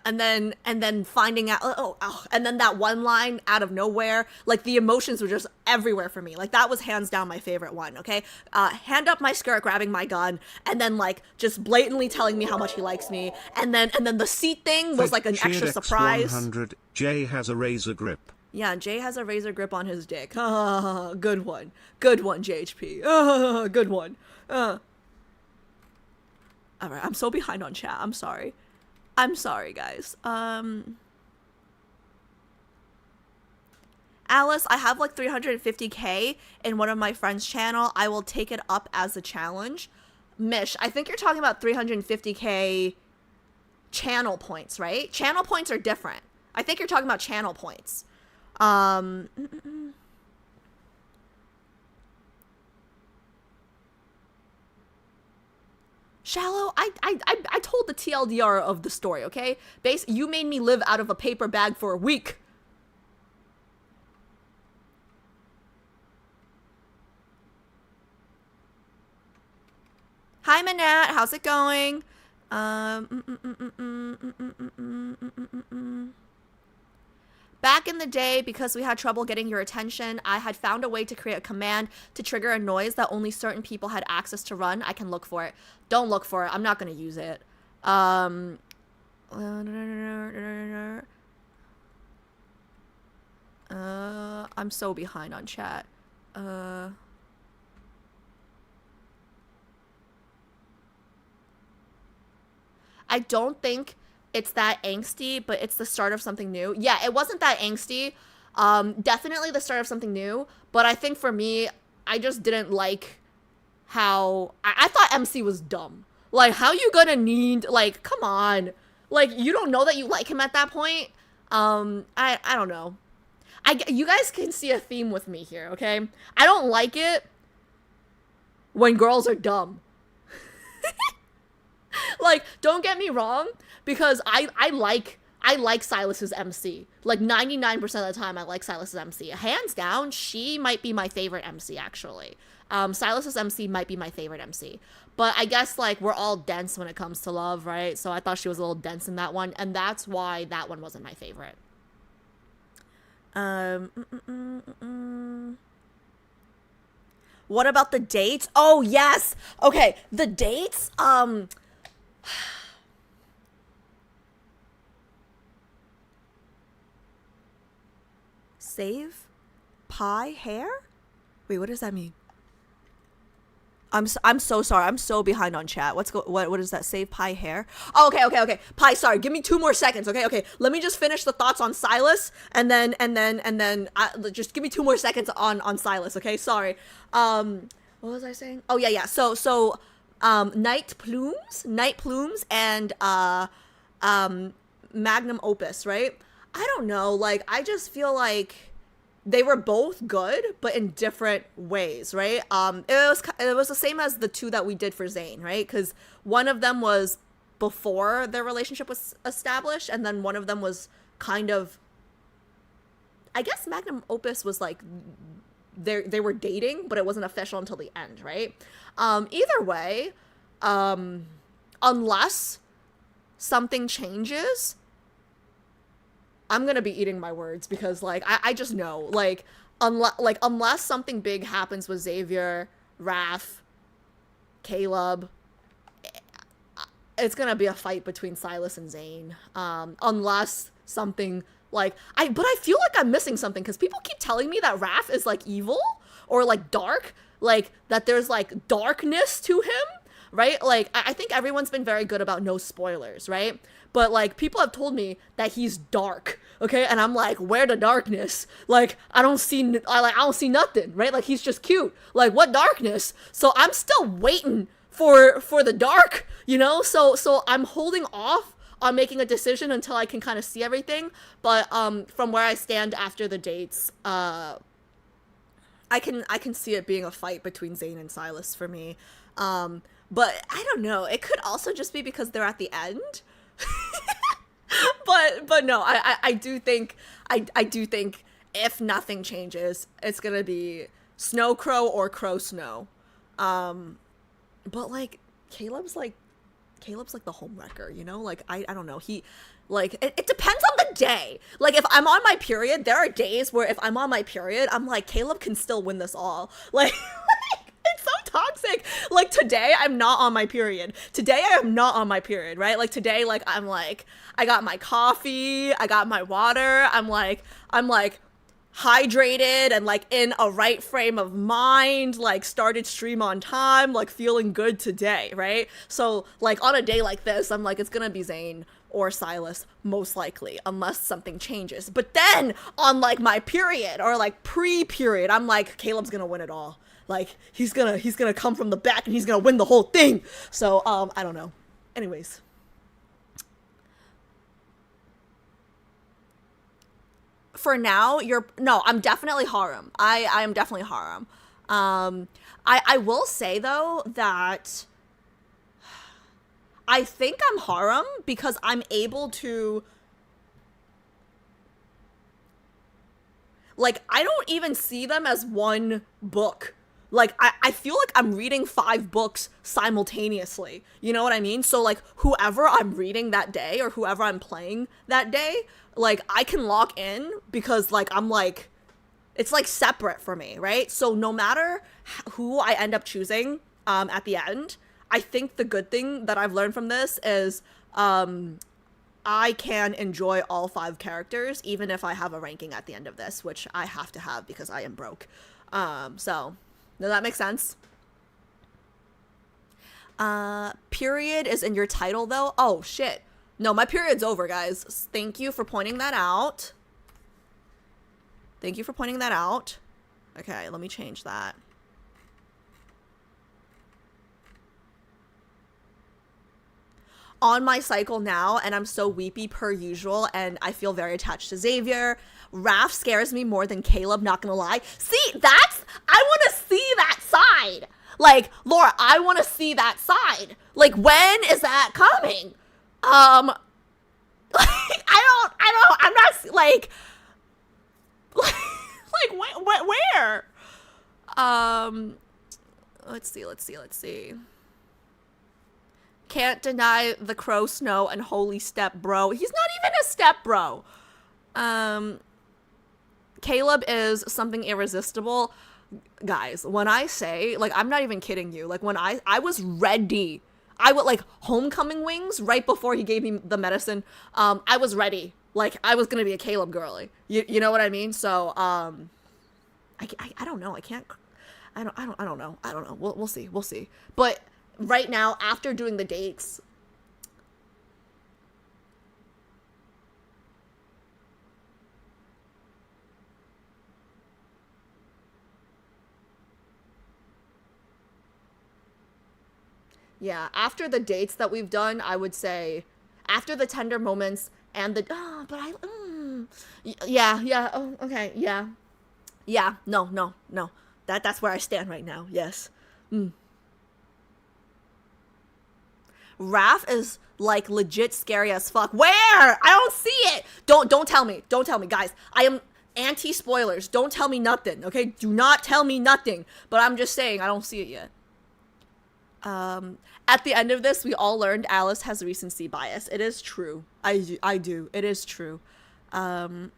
finding out and then that one line out of nowhere, like the emotions were just everywhere for me. Like that was hands down my favorite one, okay? Hand up my skirt, grabbing my gun, and then like just blatantly telling me how much he likes me. And then the seat thing was like an extra surprise. 100. Jay has a razor grip. Yeah, Jay has a razor grip on his dick. Good one. Good one, JHP. Good one. Alright, I'm so behind on chat. I'm sorry. I'm sorry, guys. Alice, I have like 350k in one of my friends' channel. I will take it up as a challenge. Mish, I think you're talking about 350k channel points, right? Channel points are different. I think you're talking about channel points. Shallow, I told the TLDR of the story, okay? You made me live out of a paper bag for a week. Hi, Manette, how's it going? Back in the day, because we had trouble getting your attention, I had found a way to create a command to trigger a noise that only certain people had access to run. I can look for it. Don't look for it. I'm not going to use it. I'm so behind on chat. I don't think it's that angsty, but it's the start of something new. Yeah, it wasn't that angsty. Definitely the start of something new. But I think for me, I just didn't like how... I thought MC was dumb. Like, how you gonna need... Like, come on. Like, you don't know that you like him at that point? I don't know. You guys can see a theme with me here, okay? I don't like it when girls are dumb. Like, don't get me wrong, because I like Silas's MC. Like 99% of the time I like Silas's MC. Hands down, she might be my favorite MC actually. Silas's MC might be my favorite MC. But I guess like we're all dense when it comes to love, right? So I thought she was a little dense in that one, and that's why that one wasn't my favorite. What about the dates? Oh yes. Okay, the dates. Save pie hair? Wait, what does that mean? I'm so sorry. I'm so behind on chat. What is that? Save pie hair? Oh, okay. Pie, sorry. Give me 2 more seconds. Okay. Let me just finish the thoughts on Silas, and then just give me 2 more seconds on Silas. Okay, sorry. What was I saying? Oh yeah. So Night Plumes, and Magnum Opus, right? I don't know. Like, I just feel like they were both good, but in different ways, right? It was the same as the 2 that we did for Zayn, right? Because one of them was before their relationship was established, and then one of them was kind of, I guess Magnum Opus was like they were dating, but it wasn't official until the end, right? Either way, unless something changes, I'm gonna be eating my words, because like I just know, like unless something big happens with Xavier, Raph, Caleb, it's gonna be a fight between Silas and Zayn. Unless something like but I feel like I'm missing something, because people keep telling me that Raph is like evil or like dark, like that there's like darkness to him, right? Like I think everyone's been very good about no spoilers, right? But like people have told me that he's dark, okay? And I'm like, where the darkness? Like I don't see nothing, right? Like he's just cute. Like what darkness? So I'm still waiting for the dark, you know? So I'm holding off on making a decision until I can kind of see everything. But from where I stand after the dates, I can see it being a fight between Zayn and Silas for me. But I don't know. It could also just be because they're at the end. but no, I do think if nothing changes, it's gonna be Snow Crow or Crow Snow. But like Caleb's like the homewrecker, you know? Like I don't know. He like it depends on the day. Like if I'm on my period, there are days where if I'm on my period, I'm like Caleb can still win this all. Like it's so toxic. Like today I'm not on my period. Today I am not on my period, right? Like today like I'm like I got my coffee, I got my water. I'm like hydrated and like in a right frame of mind, like started stream on time, like feeling good today, right? So like on a day like this, I'm like it's gonna be Zane or Silas most likely, unless something changes. But then on like my period or like pre-period, I'm like Caleb's gonna win it all. Like he's gonna come from the back and he's gonna win the whole thing. So I don't know. Anyways. For now, I'm definitely harem. I am definitely harem. I will say though that I think I'm harem because I'm able to, like, I don't even see them as one book. Like, I feel like I'm reading 5 books simultaneously. You know what I mean? So, like, whoever I'm reading that day or whoever I'm playing that day, like, I can lock in because, like, I'm, like, it's, like, separate for me, right? So no matter who I end up choosing at the end, I think the good thing that I've learned from this is I can enjoy all 5 characters, even if I have a ranking at the end of this, which I have to have because I am broke. So... does that make sense? Period is in your title, though. Oh, shit. No, my period's over, guys. Thank you for pointing that out. Thank you for pointing that out. Okay, let me change that. On my cycle now, and I'm so weepy per usual, and I feel very attached to Xavier. Raph scares me more than Caleb, not gonna lie. See, I want to see that side. Like, Laura, I want to see that side. Like, when is that coming? I'm not, like where? Let's see. Can't deny the Crow Snow and Holy Step Bro. He's not even a step bro. Caleb is something irresistible. Guys, when I say, like, I'm not even kidding you. Like, when I was ready. I would, like, homecoming wings right before he gave me the medicine. I was ready. Like, I was gonna be a Caleb girly. You know what I mean? So, I don't know. I don't know. We'll see. But right now, after doing the dates, yeah, after the dates that we've done, I would say after the tender moments and the yeah, oh, okay, yeah, no, that's where I stand right now. Yes. Raph is like legit scary as fuck. Where? I don't see it. Don't tell me, guys. I am anti spoilers. Don't tell me nothing, okay? Do not tell me nothing. But I'm just saying I don't see it yet. At the end of this, we all learned Alice has recency bias. It is true. I do. It is true. On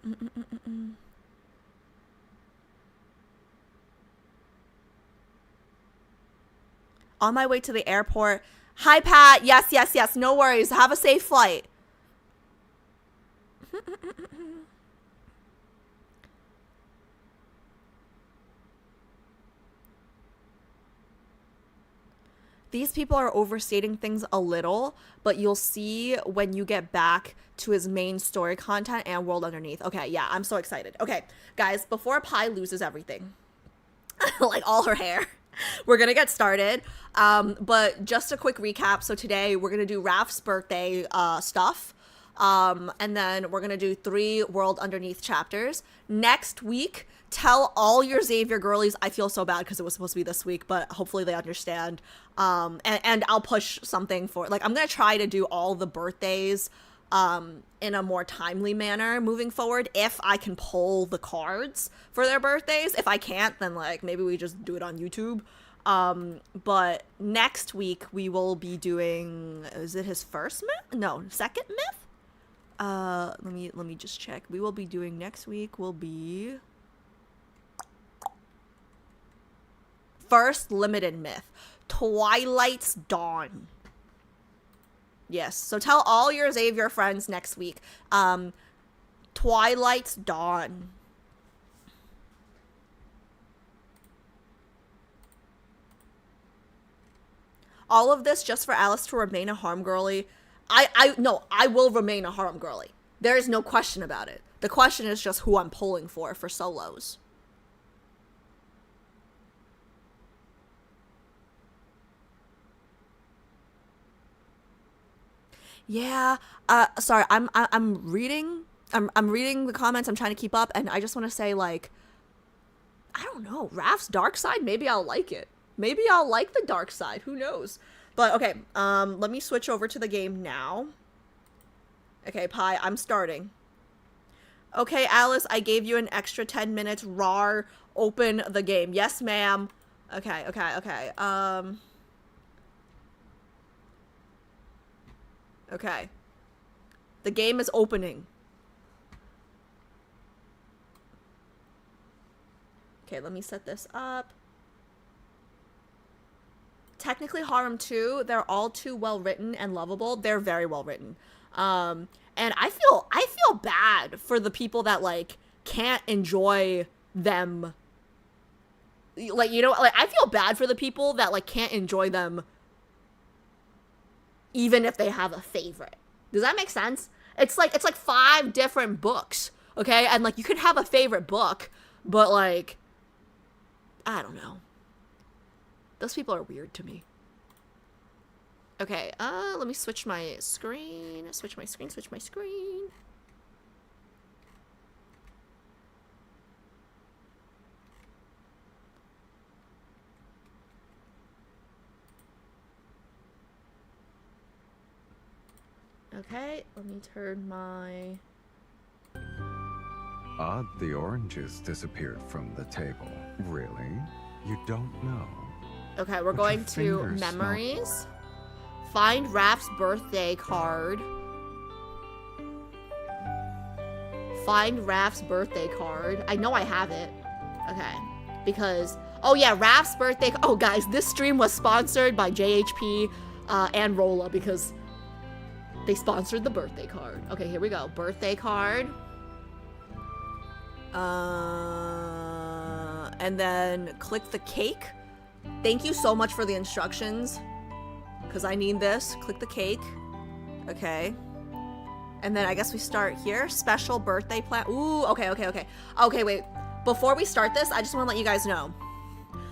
my way to the airport. Hi, Pat. Yes. No worries. Have a safe flight. These people are overstating things a little, but you'll see when you get back to his main story content and World Underneath. Okay, yeah, I'm so excited. Okay, guys, before Pi loses everything, like all her hair, we're gonna get started. But just a quick recap. So today we're gonna do Raph's birthday stuff. And then we're gonna do 3 World Underneath chapters. Next week, tell all your Xavier girlies, I feel so bad because it was supposed to be this week, but hopefully they understand. And I'll push something for, like, I'm gonna try to do all the birthdays in a more timely manner moving forward if I can pull the cards for their birthdays. If I can't, then like maybe we just do it on YouTube. But next week we will be doing, is it his first myth? No, second myth? Let me just check. We will be doing next week will be first limited myth, Twilight's Dawn. Yes, so tell all your Xavier friends next week. Twilight's Dawn. All of this just for Alice to remain a harm girly. No, I will remain a harm girly. There is no question about it. The question is just who I'm pulling for solos. Yeah, sorry, I'm reading the comments, I'm trying to keep up, and I just want to say, like, I don't know, Raph's dark side, maybe I'll like it. Maybe I'll like the dark side, who knows? But, okay, let me switch over to the game now. Okay, Pi, I'm starting. Okay, Alice, I gave you an extra 10 minutes, rar, open the game. Yes, ma'am. Okay, Okay. The game is opening. Okay, let me set this up. Technically, Harem 2, they're all too well written and lovable. They're very well written. And I feel bad for the people that, like, can't enjoy them. Like, you know, like, I feel bad for the people that, like, can't enjoy them even if they have a favorite. Does that make sense? It's like 5 different books, okay? And like you could have a favorite book, but like I don't know. Those people are weird to me. Okay, let me switch my screen. Switch my screen. Okay, let me turn my... Odd the oranges disappeared from the table. Really? You don't know? Okay, we're going to memories. Find Raph's birthday card. Find Raph's birthday card. I know I have it. Okay, because... Oh yeah, Raph's birthday... Oh guys, this stream was sponsored by JHP and Rolla because... they sponsored the birthday card. Okay, here we go. Birthday card. And then click the cake. Thank you so much for the instructions. Because I need this. Click the cake. Okay. And then I guess we start here. Special birthday plan. Ooh, okay. Okay, wait. Before we start this, I just want to let you guys know.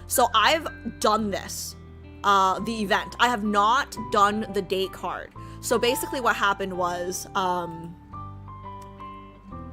So I've done this. The event. I have not done the date card. So basically what happened was,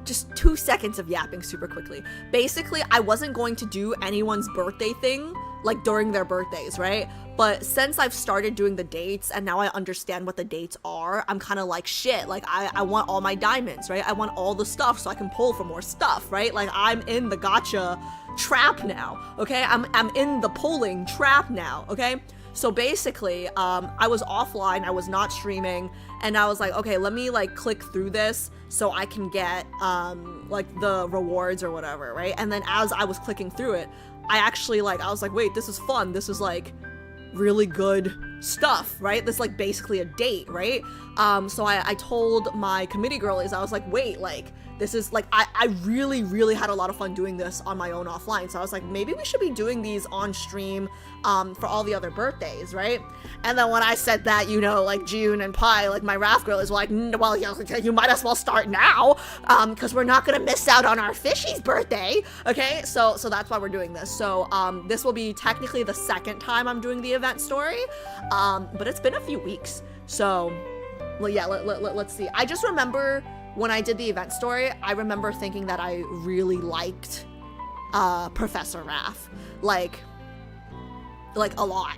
just 2 seconds of yapping super quickly. Basically, I wasn't going to do anyone's birthday thing, like, during their birthdays, right? But since I've started doing the dates, and now I understand what the dates are, I'm kind of like, shit, like, I want all my diamonds, right? I want all the stuff so I can pull for more stuff, right? Like, I'm in the gacha trap now, okay? I'm in the pulling trap now, okay? So basically, I was offline, I was not streaming, and I was like, okay, let me like click through this so I can get like the rewards or whatever, right? And then as I was clicking through it, I actually like, I was like, wait, this is fun. This is like really good stuff, right? This is like basically a date, right? So I told my committee girlies, I was like, wait, like, this is like, I really had a lot of fun doing this on my own offline. So I was like, maybe we should be doing these on stream for all the other birthdays, right? And then when I said that, you know, like June and Pi, like my Raph girlies were like, well, you might as well start now because we're not gonna miss out on our fishy's birthday, okay? So that's why we're doing this. So this will be technically the second time I'm doing the event story, but it's been a few weeks. So, well, yeah, let's see. I just remember when I did the event story, I remember thinking that I really liked Professor Raph, like a lot.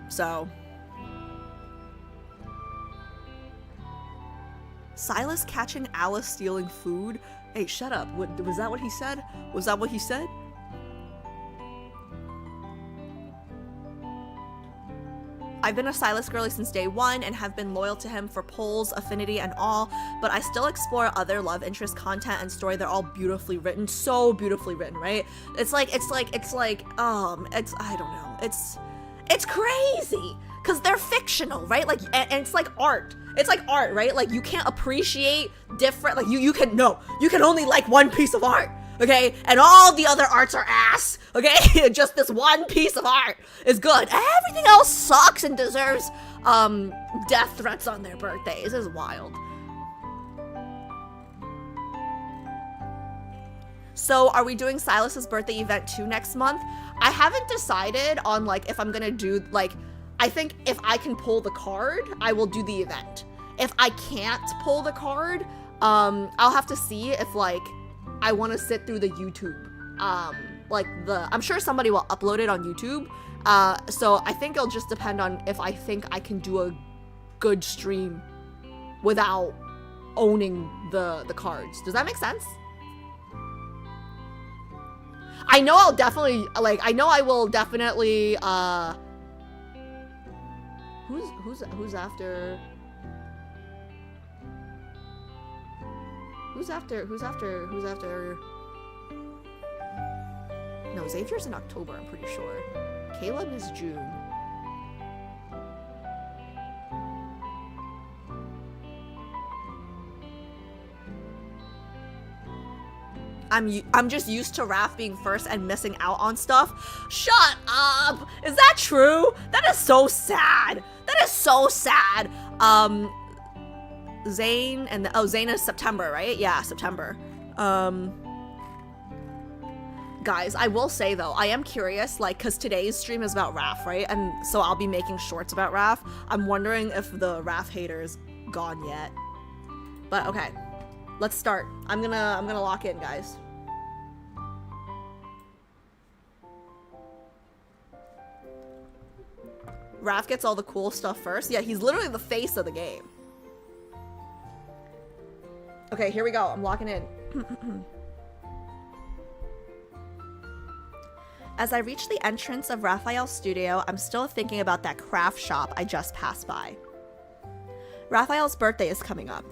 So Silas catching Alice stealing food. Hey, shut up. Was that what he said? Was that what he said? I've been a Silas girly since day one and have been loyal to him for polls, affinity, and all, but I still explore other love interest content and story. They're all beautifully written, so beautifully written, right? I don't know. It's crazy because they're fictional, right? Like, and it's like art. It's like art, right? Like, you can't appreciate different, like, you can only like one piece of art, okay? And all the other arts are ass, okay? Just this one piece of art is good. Everything else sucks and deserves, death threats on their birthdays. This is wild. So, are we doing Silas's birthday event too next month? I haven't decided on, like, if I'm gonna do, like, I think if I can pull the card, I will do the event. If I can't pull the card, I'll have to see if, like, I want to sit through the YouTube. I'm sure somebody will upload it on YouTube. So I think it'll just depend on if I think I can do a good stream without owning the cards. Does that make sense? I know I'll definitely, like, I know I will definitely, Who's after? No, Xavier's in October, I'm pretty sure. Caleb is June. I'm just used to Raph being first and missing out on stuff. Shut up! Is that true? That is so sad. That is so sad. Zane and Zane is September, right? Yeah, September. Guys, I will say though, I am curious, like, cause today's stream is about Raph, right? And so I'll be making shorts about Raph. I'm wondering if the Raph hater's gone yet. But okay. Let's start. I'm gonna lock in, guys. Raph gets all the cool stuff first. Yeah, he's literally the face of the game. Okay, here we go. I'm locking in. As I reach the entrance of Rafayel's studio, I'm still thinking about that craft shop I just passed by. Rafayel's birthday is coming up.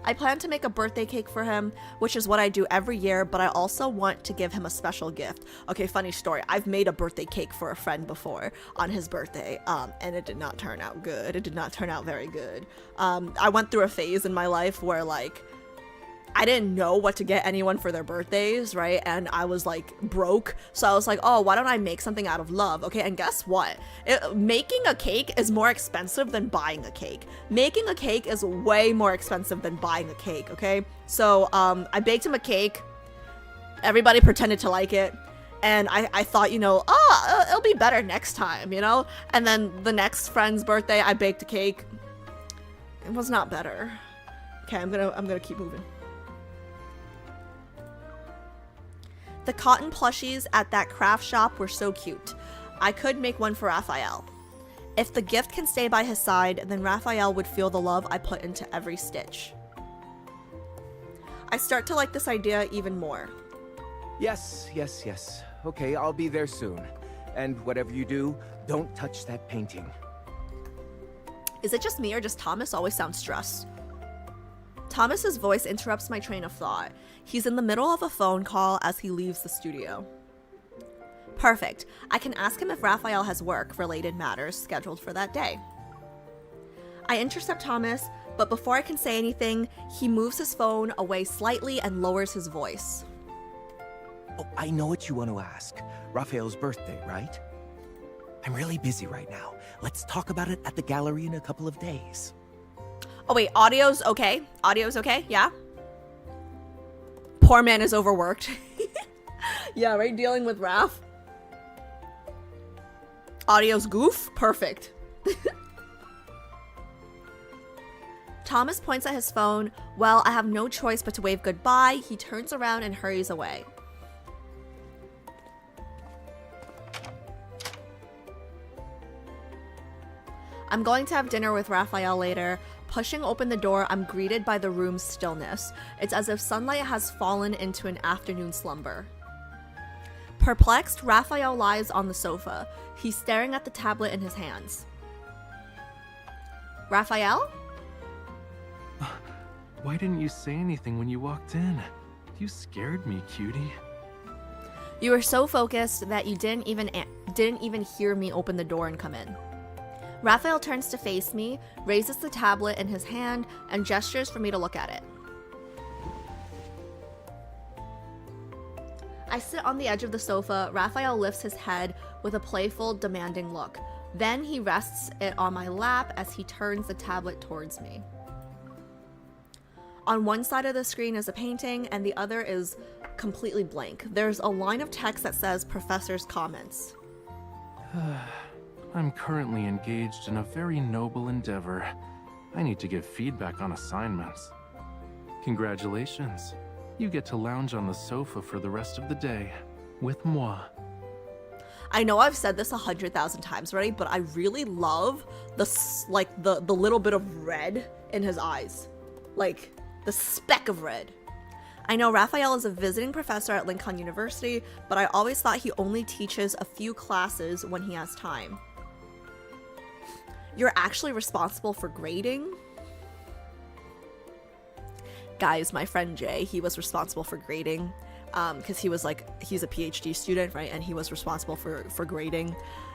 I plan to make a birthday cake for him, which is what I do every year, but I also want to give him a special gift. Okay, funny story. I've made a birthday cake for a friend before on his birthday, and it did not turn out good. It did not turn out very good. I went through a phase in my life where, like, I didn't know what to get anyone for their birthdays, right? And I was like broke. So I was like, oh, why don't I make something out of love? Okay, and guess what? Making a cake is more expensive than buying a cake. Making a cake is way more expensive than buying a cake, okay? So I baked him a cake. Everybody pretended to like it. And I thought, you know, oh, it'll be better next time, you know? And then the next friend's birthday, I baked a cake. It was not better. Okay, I'm gonna keep moving. The cotton plushies at that craft shop were so cute. I could make one for Rafayel. If the gift can stay by his side, then Rafayel would feel the love I put into every stitch. I start to like this idea even more. Yes. Okay, I'll be there soon. And whatever you do, don't touch that painting. Is it just me or does Thomas always sound stressed? Thomas's voice interrupts my train of thought. He's in the middle of a phone call as he leaves the studio. Perfect. I can ask him if Rafayel has work-related matters scheduled for that day. I intercept Thomas, but before I can say anything, he moves his phone away slightly and lowers his voice. Oh, I know what you want to ask. Raphael's birthday, right? I'm really busy right now. Let's talk about it at the gallery in a couple of days. Oh wait, audio's okay? Audio's okay? Yeah? Poor man is overworked. Yeah, right? Dealing with Raph. Audio's goof? Perfect. Thomas points at his phone. Well, I have no choice but to wave goodbye. He turns around and hurries away. I'm going to have dinner with Rafayel later. Pushing open the door, I'm greeted by the room's stillness. It's as if sunlight has fallen into an afternoon slumber. Perplexed, Raphael lies on the sofa. He's staring at the tablet in his hands. Raphael? Why didn't you say anything when you walked in? You scared me, cutie. You were so focused that you didn't even hear me open the door and come in. Raphael turns to face me, raises the tablet in his hand, and gestures for me to look at it. I sit on the edge of the sofa. Raphael lifts his head with a playful, demanding look. Then he rests it on my lap as he turns the tablet towards me. On one side of the screen is a painting, and the other is completely blank. There's a line of text that says Professor's Comments. I'm currently engaged in a very noble endeavor. I need to give feedback on assignments. Congratulations. You get to lounge on the sofa for the rest of the day. With moi. I know I've said this 100,000 times already, but I really love the little bit of red in his eyes. Like, the speck of red. I know Raphael is a visiting professor at Lincoln University, but I always thought he only teaches a few classes when he has time. You're actually responsible for grading? Guys, my friend Jay, he was responsible for grading because he's a PhD student, right? And he was responsible for grading.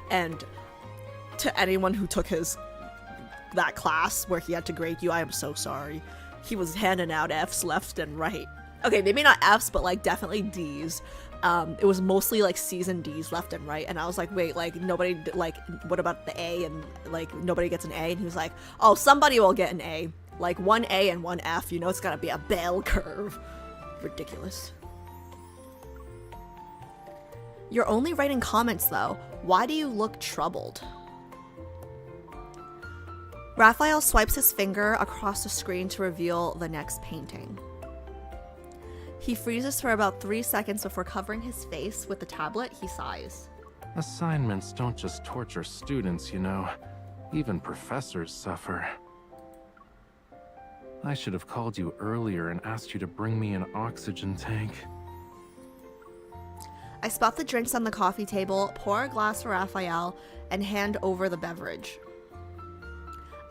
And to anyone who took that class where he had to grade you, I am so sorry. He was handing out F's left and right. Okay, maybe not F's, but like definitely D's. It was mostly like C's and D's left and right. And I was like, wait, like nobody, like, what about the A? And like nobody gets an A. And he was like, oh, somebody will get an A. Like one A and one F, you know, it's gotta be a bell curve. Ridiculous. You're only writing comments though. Why do you look troubled? Raphael swipes his finger across the screen to reveal the next painting. He freezes for about 3 seconds before covering his face with the tablet. He sighs. Assignments don't just torture students, you know. Even professors suffer. I should have called you earlier and asked you to bring me an oxygen tank. I spot the drinks on the coffee table, pour a glass for Raphael, and hand over the beverage.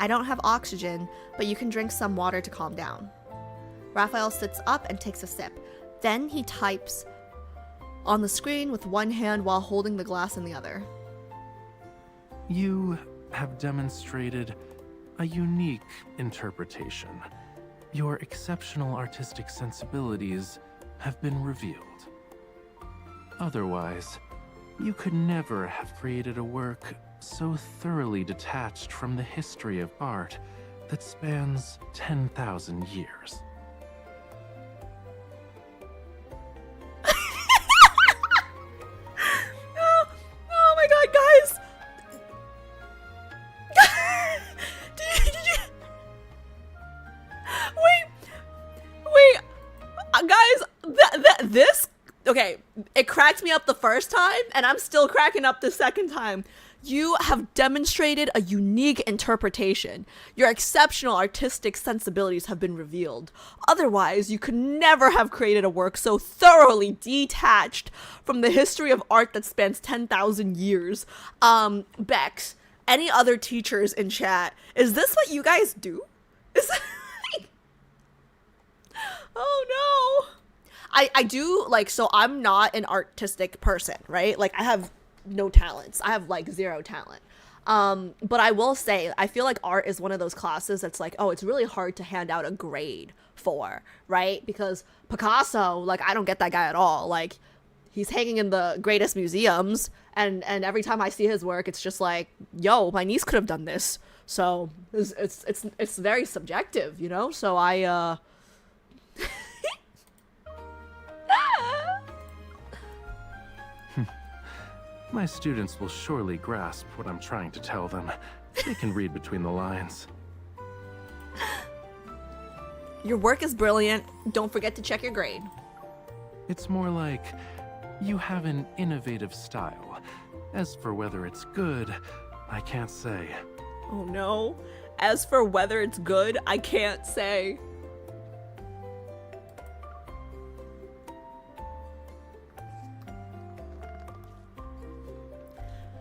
I don't have oxygen, but you can drink some water to calm down. Raphael sits up and takes a sip. Then he types on the screen with one hand while holding the glass in the other. You have demonstrated a unique interpretation. Your exceptional artistic sensibilities have been revealed. Otherwise, you could never have created a work so thoroughly detached from the history of art that spans 10,000 years. Oh my god, guys! Wait, guys, this, okay, it cracked me up the first time, and I'm still cracking up the second time. You have demonstrated a unique interpretation. Your exceptional artistic sensibilities have been revealed. Otherwise, you could never have created a work so thoroughly detached from the history of art that spans 10,000 years. Bex, any other teachers in chat, is this what you guys do? Is like, oh no. I do, like, so I'm not an artistic person, right? Like, I have no talents. I have like 0 talent. But I will say, I feel like art is one of those classes that's like, oh, it's really hard to hand out a grade for, right? Because Picasso, like, I don't get that guy at all. Like, he's hanging in the greatest museums, and every time I see his work, it's just like, yo, my niece could have done this. So it's very subjective, you know? So I My students will surely grasp what I'm trying to tell them. They can read between the lines. Your work is brilliant. Don't forget to check your grade. It's more like you have an innovative style. As for whether it's good, I can't say. Oh no. As for whether it's good, I can't say.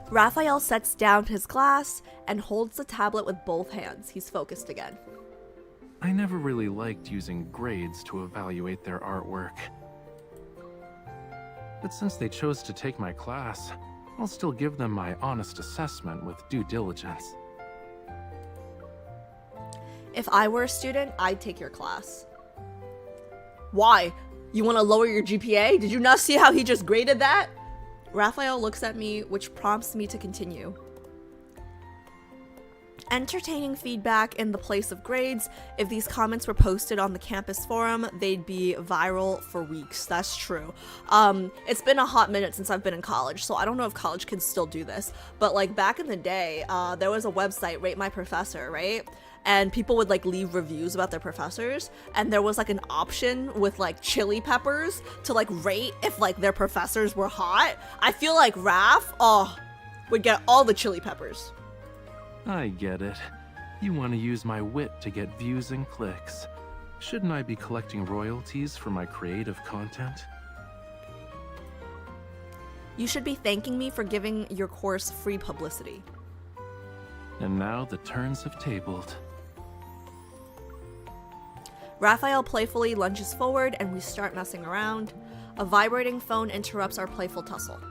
Raphael sets down his glass and holds the tablet with both hands. He's focused again. I never really liked using grades to evaluate their artwork. But since they chose to take my class, I'll still give them my honest assessment with due diligence. If I were a student, I'd take your class. Why? You want to lower your GPA? Did you not see how he just graded that? Raphael looks at me, which prompts me to continue. Entertaining feedback in the place of grades. If these comments were posted on the campus forum, they'd be viral for weeks. That's true. It's been a hot minute since I've been in college, so I don't know if college kids still do this. But like back in the day, there was a website, Rate My Professor, right? And people would like leave reviews about their professors, and there was like an option with like chili peppers to like rate if like their professors were hot. I feel like Raph, would get all the chili peppers. I get it. You want to use my wit to get views and clicks. Shouldn't I be collecting royalties for my creative content? You should be thanking me for giving your course free publicity. And now the turns have tabled. Raphael playfully lunges forward and we start messing around. A vibrating phone interrupts our playful tussle.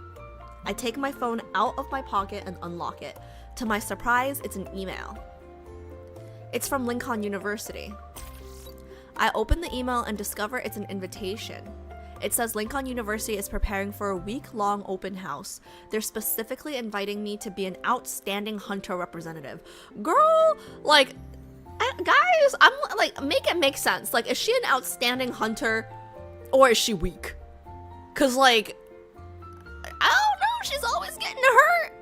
I take my phone out of my pocket and unlock it. To my surprise, it's an email. It's from Lincoln University. I open the email and discover it's an invitation. It says Lincoln University is preparing for a week-long open house. They're specifically inviting me to be an outstanding hunter representative. Girl, like, guys, I'm like, make it make sense. Like, is she an outstanding hunter or is she weak? Cause like, I don't know, she's always getting hurt.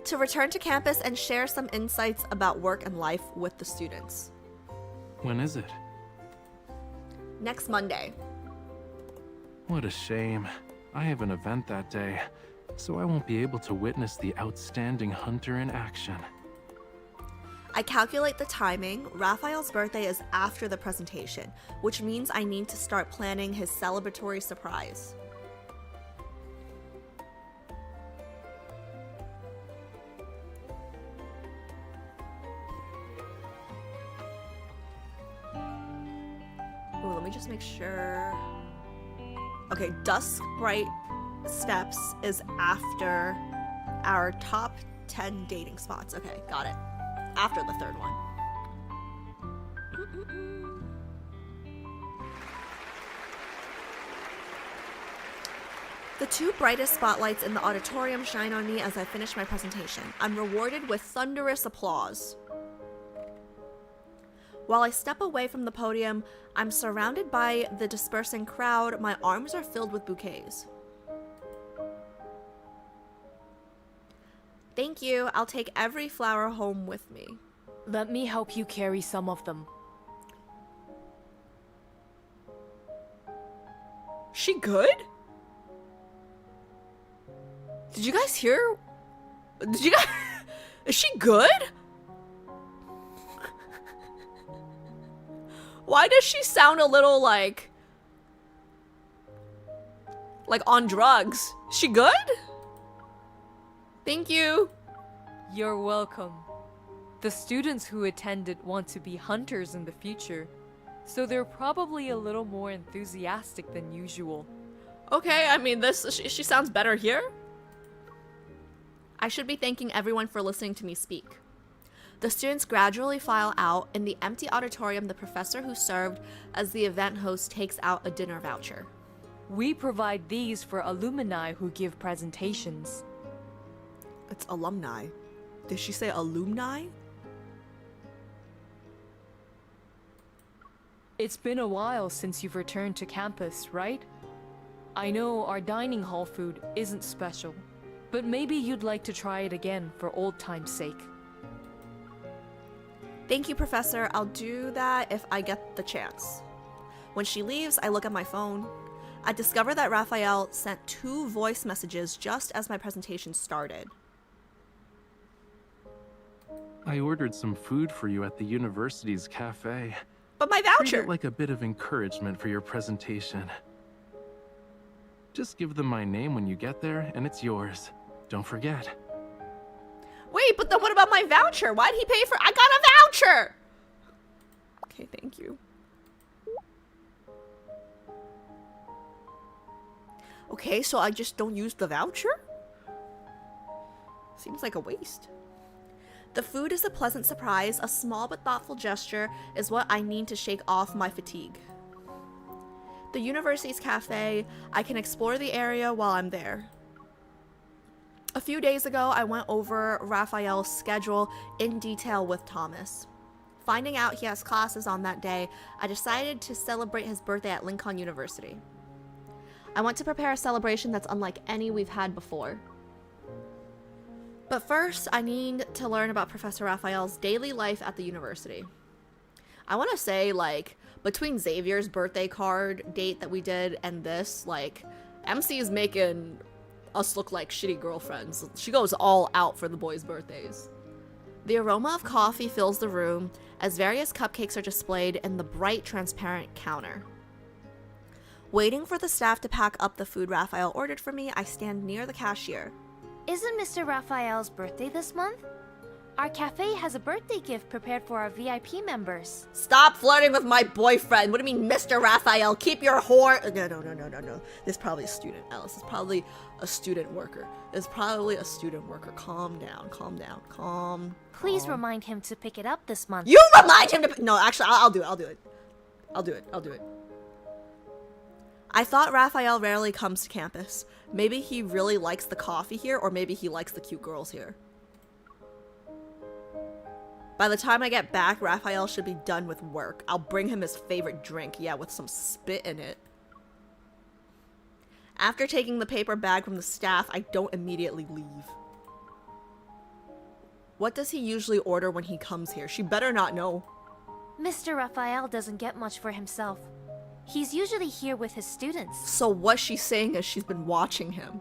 To return to campus and share some insights about work and life with the students. When is it? Next Monday. What a shame. I have an event that day, so I won't be able to witness the outstanding hunter in action. I calculate the timing. Raphael's birthday is after the presentation, which means I need to start planning his celebratory surprise. Ooh, let me just make sure. Okay, Duskbright Steps is after our top 10 dating spots. Okay, got it. After the third one. The two brightest spotlights in the auditorium shine on me as I finish my presentation. I'm rewarded with thunderous applause. While I step away from the podium, I'm surrounded by the dispersing crowd. My arms are filled with bouquets. Thank you. I'll take every flower home with me. Let me help you carry some of them. She good? Did you guys hear? Did you guys? Is she good? Why does she sound a little like on drugs? Is she good? Thank you. You're welcome. The students who attended want to be hunters in the future, so they're probably a little more enthusiastic than usual. Okay, I mean, she sounds better here. I should be thanking everyone for listening to me speak. The students gradually file out. In the empty auditorium, the professor who served as the event host takes out a dinner voucher. We provide these for alumni who give presentations. It's alumni. Did she say alumni? It's been a while since you've returned to campus, right? I know our dining hall food isn't special, but maybe you'd like to try it again for old time's sake. Thank you, Professor. I'll do that if I get the chance. When she leaves, I look at my phone. I discover that Raphael sent 2 voice messages just as my presentation started. I ordered some food for you at the university's cafe. But my Treat voucher. it like a bit of encouragement for your presentation. Just give them my name when you get there, and it's yours. Don't forget. Wait, but then what about my voucher? Why'd he pay for? I got a voucher. Okay, thank you. Okay, so I just don't use the voucher? Seems like a waste. The food is a pleasant surprise. A small but thoughtful gesture is what I need to shake off my fatigue. The university's cafe. I can explore the area while I'm there. A few days ago, I went over Rafayel's schedule in detail with Thomas. Finding out he has classes on that day, I decided to celebrate his birthday at Lincoln University. I want to prepare a celebration that's unlike any we've had before. But first, I need to learn about Professor Rafayel's daily life at the university. I want to say, like, between Xavier's birthday card date that we did and this, like, MC is making us look like shitty girlfriends. She goes all out for the boys' birthdays. The aroma of coffee fills the room as various cupcakes are displayed in the bright, transparent counter. Waiting for the staff to pack up the food Raphael ordered for me, I stand near the cashier. Isn't Mr. Raphael's birthday this month? Our cafe has a birthday gift prepared for our VIP members. Stop flirting with my boyfriend. What do you mean, Mr. Raphael? Keep your whore. No. This is probably a student, Alice. It's probably a student worker. It's probably a student worker. Calm down. Please remind him to pick it up this month. You remind him to. No, actually, I'll do it. I thought Raphael rarely comes to campus. Maybe he really likes the coffee here, or maybe he likes the cute girls here. By the time I get back, Raphael should be done with work. I'll bring him his favorite drink, yeah, with some spit in it. After taking the paper bag from the staff, I don't immediately leave. What does he usually order when he comes here? She better not know. Mr. Raphael doesn't get much for himself. He's usually here with his students. So what she's saying is she's been watching him.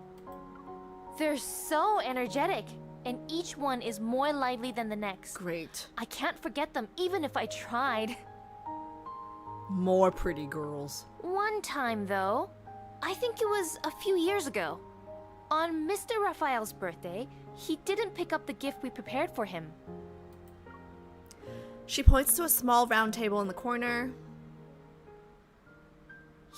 They're so energetic, and each one is more lively than the next. Great. I can't forget them even if I tried. More pretty girls. One time, though, I think it was a few years ago, on Mr. Raphael's birthday, he didn't pick up the gift we prepared for him. She points to a small round table in the corner.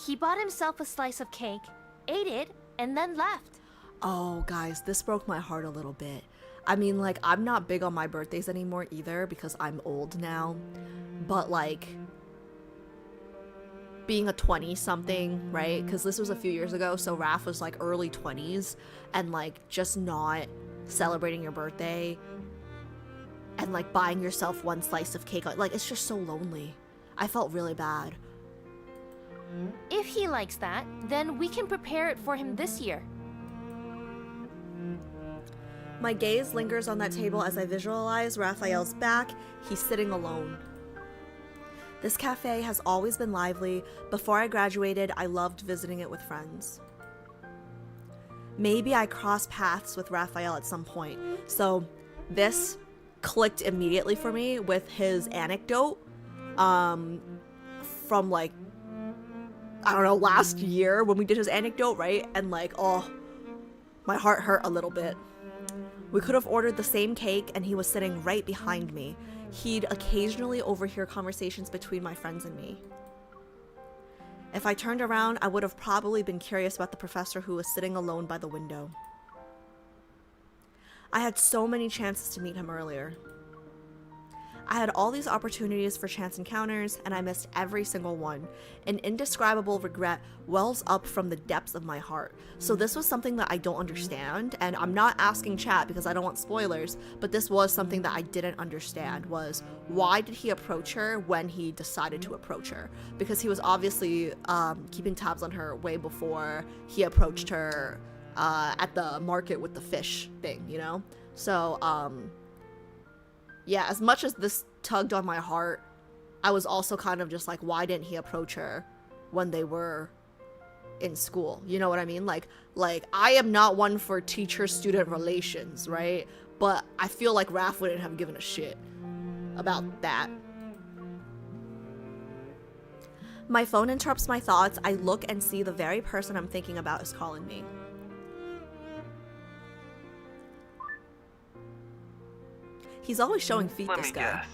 He bought himself a slice of cake, ate it, and then left. Oh, guys, this broke my heart a little bit. I mean, like, I'm not big on my birthdays anymore either because I'm old now. But, like, being a 20-something, right? Because this was a few years ago, so Raph was, like, early 20s. And, like, just not celebrating your birthday and, like, buying yourself one slice of cake. Like, it's just so lonely. I felt really bad. If he likes that, then we can prepare it for him this year. My gaze lingers on that table as I visualize Raphael's back. He's sitting alone. This cafe has always been lively. Before I graduated, I loved visiting it with friends. Maybe I crossed paths with Raphael at some point. So this clicked immediately for me with his anecdote from, like, I don't know, last year when we did his anecdote, right? And, like, oh, my heart hurt a little bit. We could have ordered the same cake and he was sitting right behind me. He'd occasionally overhear conversations between my friends and me. If I turned around, I would have probably been curious about the professor who was sitting alone by the window. I had so many chances to meet him earlier. I had all these opportunities for chance encounters, and I missed every single one. An indescribable regret wells up from the depths of my heart. So this was something that I don't understand, and I'm not asking chat because I don't want spoilers, but this was something that I didn't understand, was why did he approach her when he decided to approach her? Because he was obviously keeping tabs on her way before he approached her at the market with the fish thing, you know? So, yeah, as much as this tugged on my heart, I was also kind of just like, why didn't he approach her when they were in school? You know what I mean? Like I am not one for teacher-student relations, right? but I feel like Raph wouldn't have given a shit about that. My phone interrupts my thoughts. I look and see the very person I'm thinking about is calling me. He's always showing feet, Let this me guy. guess.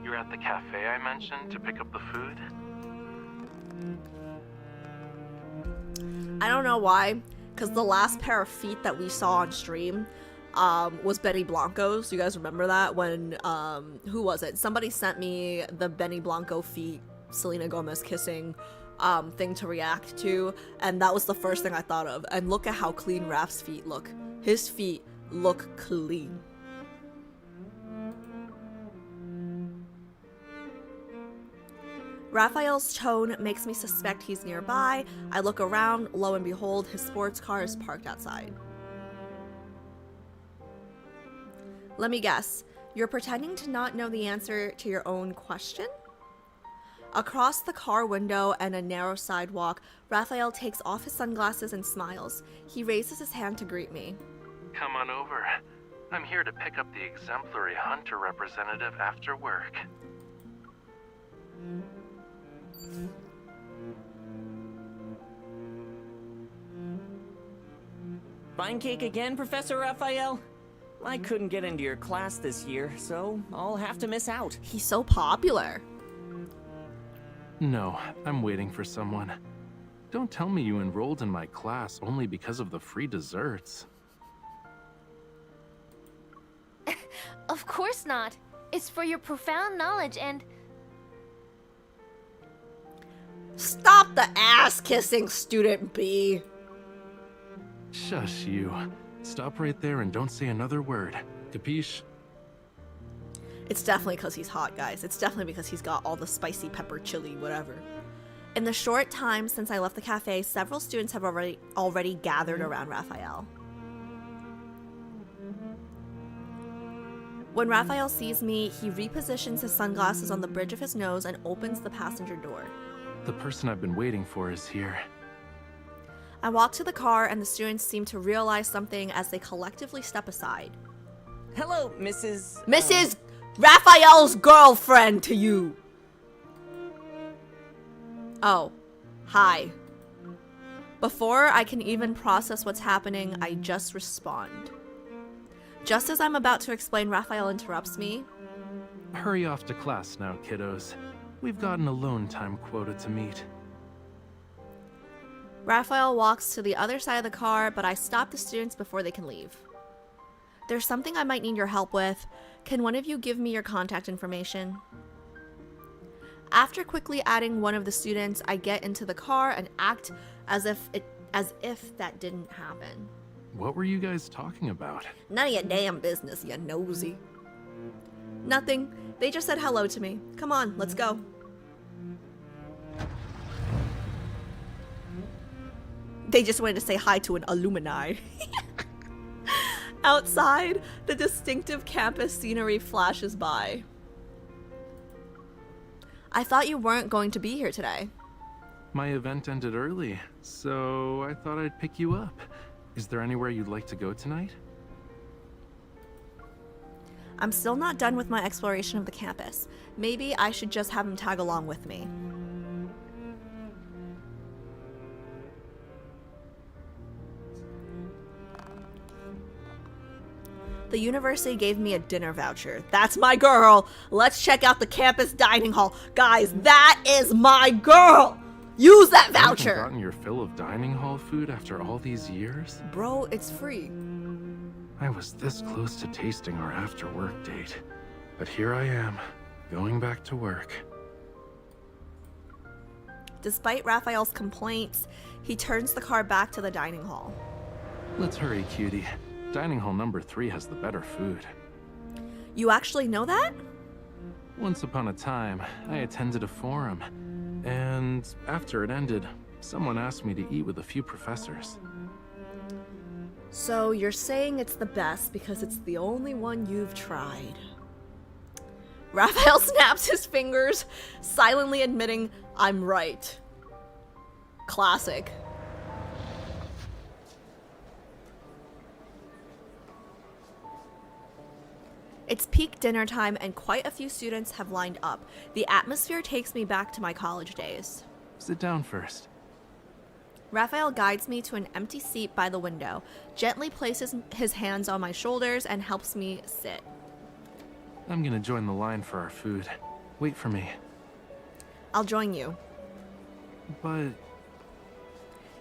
You're at the cafe I mentioned to pick up the food? I don't know why, because the last pair of feet that we saw on stream was Benny Blanco's. You guys remember that? When, who was it? Somebody sent me the Benny Blanco feet, Selena Gomez kissing thing to react to, and that was the first thing I thought of. And look at how clean Raph's feet look. His feet look clean. Raphael's tone makes me suspect he's nearby. I look around, lo and behold, his sports car is parked outside. Let me guess, you're pretending to not know the answer to your own question? Across the car window and a narrow sidewalk, Raphael takes off his sunglasses and smiles. He raises his hand to greet me. Come on over. I'm here to pick up the exemplary hunter representative after work. Fine cake again, Professor Raphael? I couldn't get into your class this year, so I'll have to miss out. He's so popular. No, I'm waiting for someone. Don't tell me you enrolled in my class only because of the free desserts. Of course not. It's for your profound knowledge and... Stop the ass kissing, Student B. Shush you. Stop right there and don't say another word. Capiche? It's definitely because he's hot, guys. It's definitely because he's got all the spicy pepper chili, whatever. In the short time since I left the cafe, several students have already gathered around Raphael. When Raphael sees me, he repositions his sunglasses on the bridge of his nose and opens the passenger door. The person I've been waiting for is here. I walk to the car and the students seem to realize something as they collectively step aside. Hello, Mrs. Mrs. Raphael's girlfriend to you! Oh, hi. Before I can even process what's happening, I just respond. Just as I'm about to explain, Raphael interrupts me. Hurry off to class now, kiddos. We've got an alone time quota to meet. Raphael walks to the other side of the car, but I stop the students before they can leave. There's something I might need your help with. Can one of you give me your contact information? After quickly adding one of the students, I get into the car and act as if that didn't happen. What were you guys talking about? None of your damn business, you nosy. Nothing. They just said hello to me. Come on, let's go. They just wanted to say hi to an alumni. Outside, the distinctive campus scenery flashes by. I thought you weren't going to be here today. My event ended early, so I thought I'd pick you up. Is there anywhere you'd like to go tonight? I'm still not done with my exploration of the campus. Maybe I should just have him tag along with me. The university gave me a dinner voucher. That's my girl. Let's check out the campus dining hall. Guys, that is my girl. Use that You haven't voucher. gotten your fill of dining hall food after all these years? Bro, it's free. I was this close to tasting our after-work date. But here I am, going back to work. Despite Raphael's complaints, he turns the car back to the dining hall. Let's hurry, cutie. Dining hall number 3 has the better food. You actually know that? Once upon a time, I attended a forum. And after it ended, someone asked me to eat with a few professors. So you're saying it's the best because it's the only one you've tried. Raphael snaps his fingers, silently admitting, I'm right. Classic. It's peak dinner time and quite a few students have lined up. The atmosphere takes me back to my college days. Sit down first. Raphael guides me to an empty seat by the window, gently places his hands on my shoulders, and helps me sit. I'm gonna join the line for our food. Wait for me. I'll join you. But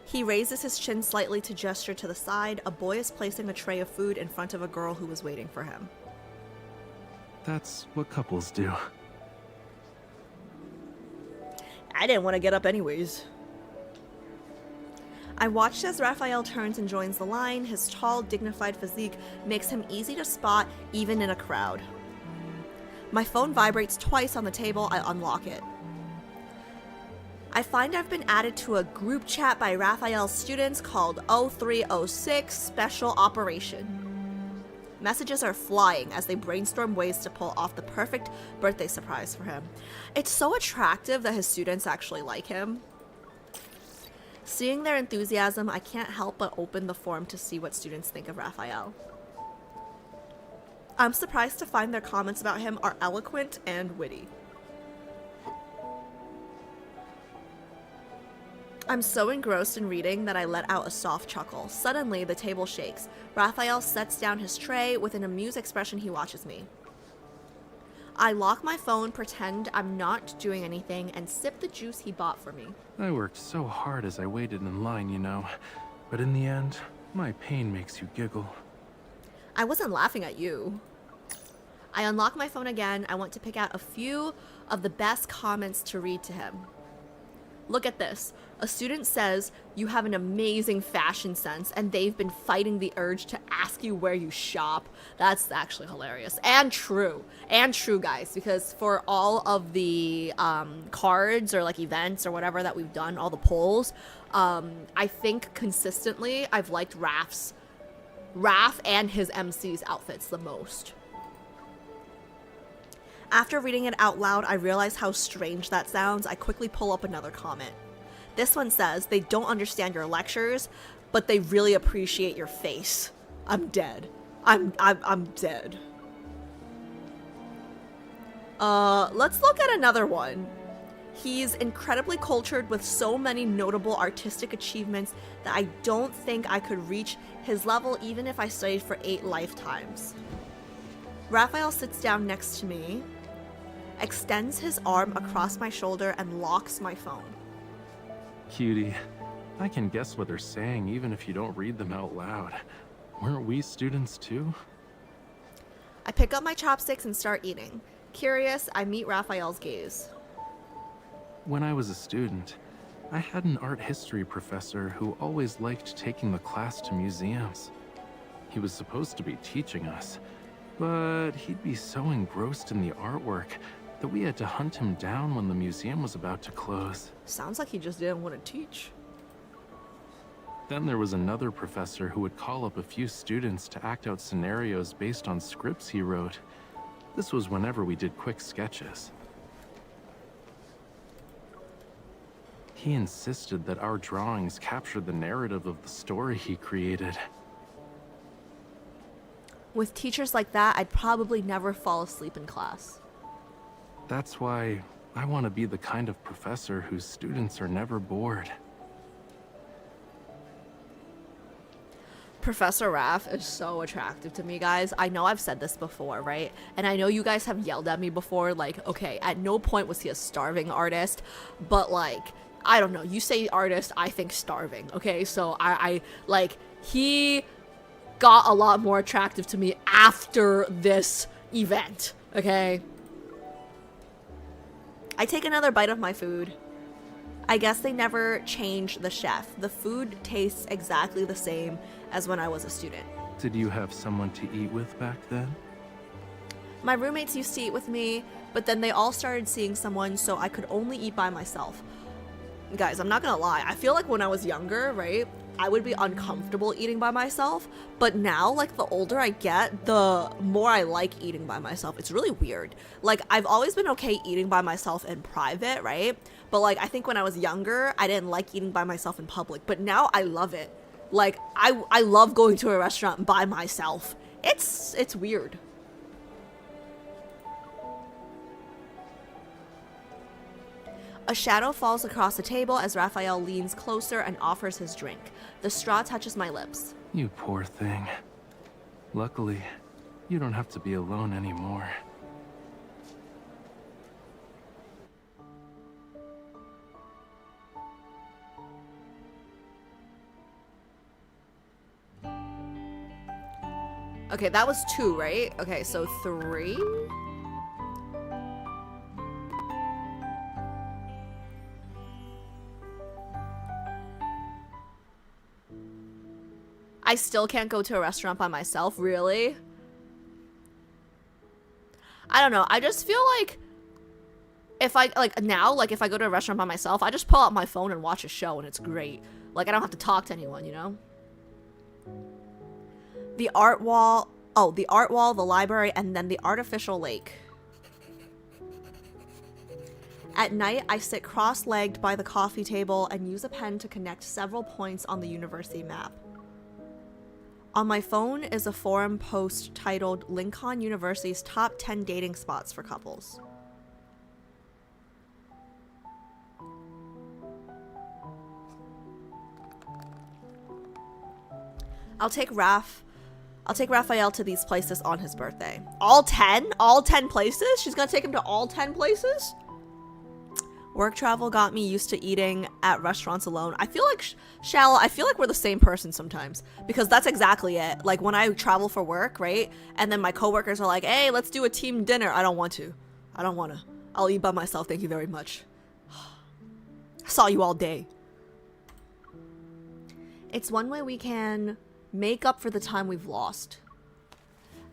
He raises his chin slightly to gesture to the side. A boy is placing a tray of food in front of a girl who was waiting for him. that's what couples do. I didn't want to get up anyways. I watched as Raphael turns and joins the line. His tall, dignified physique makes him easy to spot even in a crowd. My phone vibrates twice on the table. I unlock it. I find I've been added to a group chat by Raphael's students called 0306 Special Operation. Messages are flying as they brainstorm ways to pull off the perfect birthday surprise for him. It's so attractive that his students actually like him. Seeing their enthusiasm, I can't help but open the form to see what students think of Raphael. I'm surprised to find their comments about him are eloquent and witty. I'm so engrossed in reading that I let out a soft chuckle. Suddenly, the table shakes. Raphael sets down his tray. With an amused expression, he watches me. I lock my phone, pretend I'm not doing anything, and sip the juice he bought for me. I worked so hard as I waited in line, you know. But in the end, my pain makes you giggle. I wasn't laughing at you. I unlock my phone again. I want to pick out a few of the best comments to read to him. Look at this. A student says, "You have an amazing fashion sense," and they've been fighting the urge to ask you where you shop. That's actually hilarious. And true. And true, guys, because for all of the cards or like events or whatever that we've done, all the polls, I think consistently I've liked Raph and his MC's outfits the most. After reading it out loud, I realize how strange that sounds. I quickly pull up another comment. This one says, "They don't understand your lectures, but they really appreciate your face." I'm dead. I'm dead. Let's look at another one. He's incredibly cultured with so many notable artistic achievements that I don't think I could reach his level even if I studied for 8 lifetimes. Raphael sits down next to me, extends his arm across my shoulder, and locks my phone. Cutie, I can guess what they're saying even if you don't read them out loud. Weren't we students too? I pick up my chopsticks and start eating. Curious, I meet Raphael's gaze. When I was a student, I had an art history professor who always liked taking the class to museums. He was supposed to be teaching us, but he'd be so engrossed in the artwork that we had to hunt him down when the museum was about to close. Sounds like he just didn't want to teach. Then there was another professor who would call up a few students to act out scenarios based on scripts he wrote. This was whenever we did quick sketches. He insisted that our drawings captured the narrative of the story he created. With teachers like that, I'd probably never fall asleep in class. That's why I want to be the kind of professor whose students are never bored. Professor Raph is so attractive to me, guys. I know I've said this before, right? And I know you guys have yelled at me before, like, okay, at no point was he a starving artist, but like, I don't know, you say artist, I think starving, okay? So I like, he got a lot more attractive to me after this event, okay? I take another bite of my food. I guess they never changed the chef. The food tastes exactly the same as when I was a student. Did you have someone to eat with back then? My roommates used to eat with me, but then they all started seeing someone, so I could only eat by myself. Guys, I'm not gonna lie, I feel like when I was younger, right, I would be uncomfortable eating by myself, but now, like, the older I get, the more I like eating by myself. It's really weird. Like, I've always been okay eating by myself in private, right? But, like, I think when I was younger, I didn't like eating by myself in public, but now I love it. Like, I love going to a restaurant by myself. It's weird. A shadow falls across the table as Raphael leans closer and offers his drink. The straw touches my lips. You poor thing. Luckily, you don't have to be alone anymore. Okay, that was 2, right? Okay, so 3? I still can't go to a restaurant by myself, really? I don't know. I just feel like if I if I go to a restaurant by myself, I just pull out my phone and watch a show and it's great. Like, I don't have to talk to anyone, you know? The art wall, the library, and then the artificial lake. At night, I sit cross-legged by the coffee table and use a pen to connect several points on the university map. On my phone is a forum post titled Lincoln University's Top 10 Dating Spots for Couples. I'll take Raphael to these places on his birthday. All 10? All 10 places? She's gonna take him to all 10 places? Work travel got me used to eating at restaurants alone. I feel like, I feel like we're the same person sometimes. Because that's exactly it. Like, when I travel for work, right? And then my coworkers are like, hey, let's do a team dinner. I don't want to. I'll eat by myself, thank you very much. I saw you all day. It's one way we can make up for the time we've lost.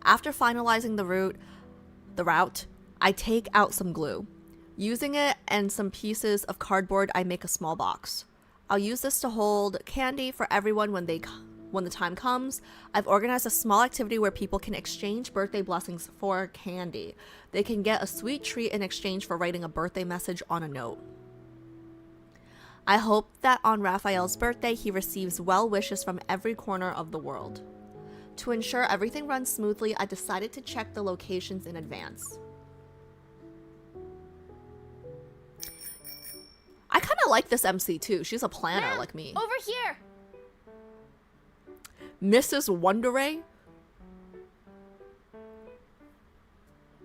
After finalizing the route, I take out some glue. Using it and some pieces of cardboard, I make a small box. I'll use this to hold candy for everyone when the time comes. I've organized a small activity where people can exchange birthday blessings for candy. They can get a sweet treat in exchange for writing a birthday message on a note. I hope that on Raphael's birthday, he receives well wishes from every corner of the world. To ensure everything runs smoothly, I decided to check the locations in advance. I kind of like this MC too. She's a planner Ma'am, like me. Over here. Mrs. Wonderay?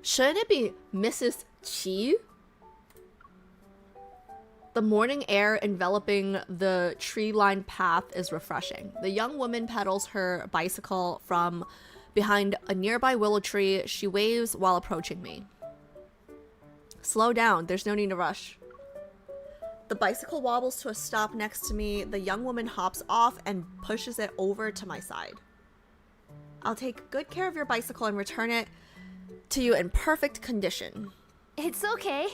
Shouldn't it be Mrs. Chi? The morning air enveloping the tree-lined path is refreshing. The young woman pedals her bicycle from behind a nearby willow tree. She waves while approaching me. Slow down. There's no need to rush. The bicycle wobbles to a stop next to me. The young woman hops off and pushes it over to my side. I'll take good care of your bicycle and return it to you in perfect condition. It's okay.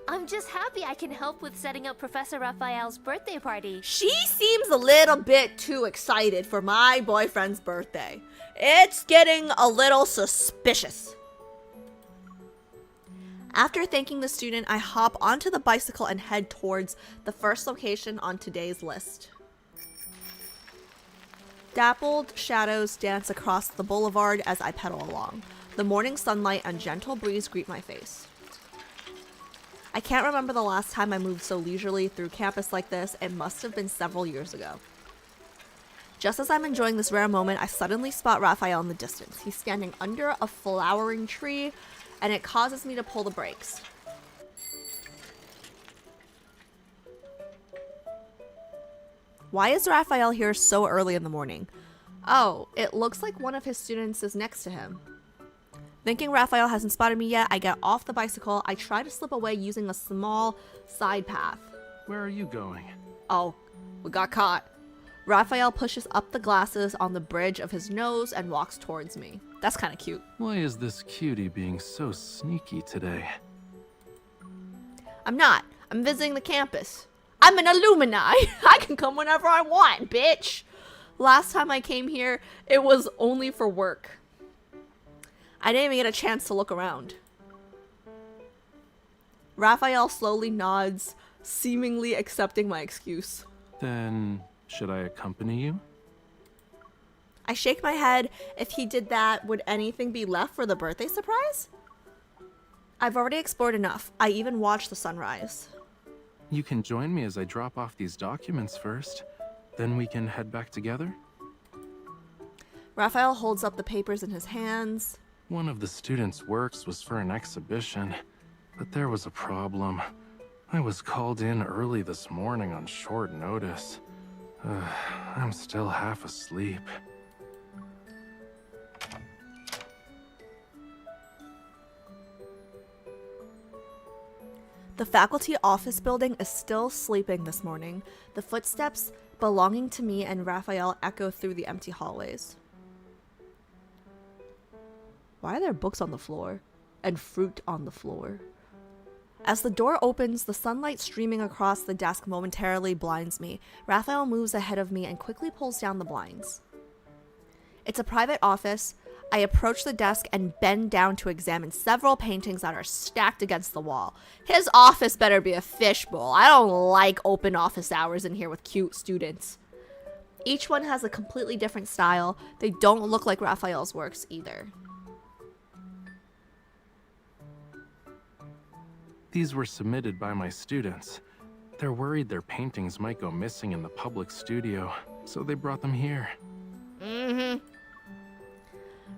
I'm just happy I can help with setting up Professor Raphael's birthday party. She seems a little bit too excited for my boyfriend's birthday. It's getting a little suspicious. After thanking the student, I hop onto the bicycle and head towards the first location on today's list. Dappled shadows dance across the boulevard as I pedal along. The morning sunlight and gentle breeze greet my face. I can't remember the last time I moved so leisurely through campus like this. It must have been several years ago. Just as I'm enjoying this rare moment, I suddenly spot Raphael in the distance. He's standing under a flowering tree, and it causes me to pull the brakes. Why is Raphael here so early in the morning? Oh, it looks like one of his students is next to him. Thinking Raphael hasn't spotted me yet, I get off the bicycle. I try to slip away using a small side path. Where are you going? Oh, we got caught. Raphael pushes up the glasses on the bridge of his nose and walks towards me. That's kind of cute. Why is this cutie being so sneaky today? I'm not. I'm visiting the campus. I'm an alumni. I can come whenever I want, bitch. Last time I came here, it was only for work. I didn't even get a chance to look around. Raphael slowly nods, seemingly accepting my excuse. Then, should I accompany you? I shake my head. If he did that, would anything be left for the birthday surprise? I've already explored enough. I even watched the sunrise. You can join me as I drop off these documents first. Then we can head back together. Raphael holds up the papers in his hands. One of the students' works was for an exhibition, but there was a problem. I was called in early this morning on short notice. I'm still half asleep. The faculty office building is still sleeping this morning. The footsteps belonging to me and Raphael echo through the empty hallways. Why are there books on the floor? And fruit on the floor? As the door opens, the sunlight streaming across the desk momentarily blinds me. Raphael moves ahead of me and quickly pulls down the blinds. It's a private office. I approach the desk and bend down to examine several paintings that are stacked against the wall. His office better be a fishbowl. I don't like open office hours in here with cute students. Each one has a completely different style. They don't look like Raphael's works either. These were submitted by my students. They're worried their paintings might go missing in the public studio, so they brought them here.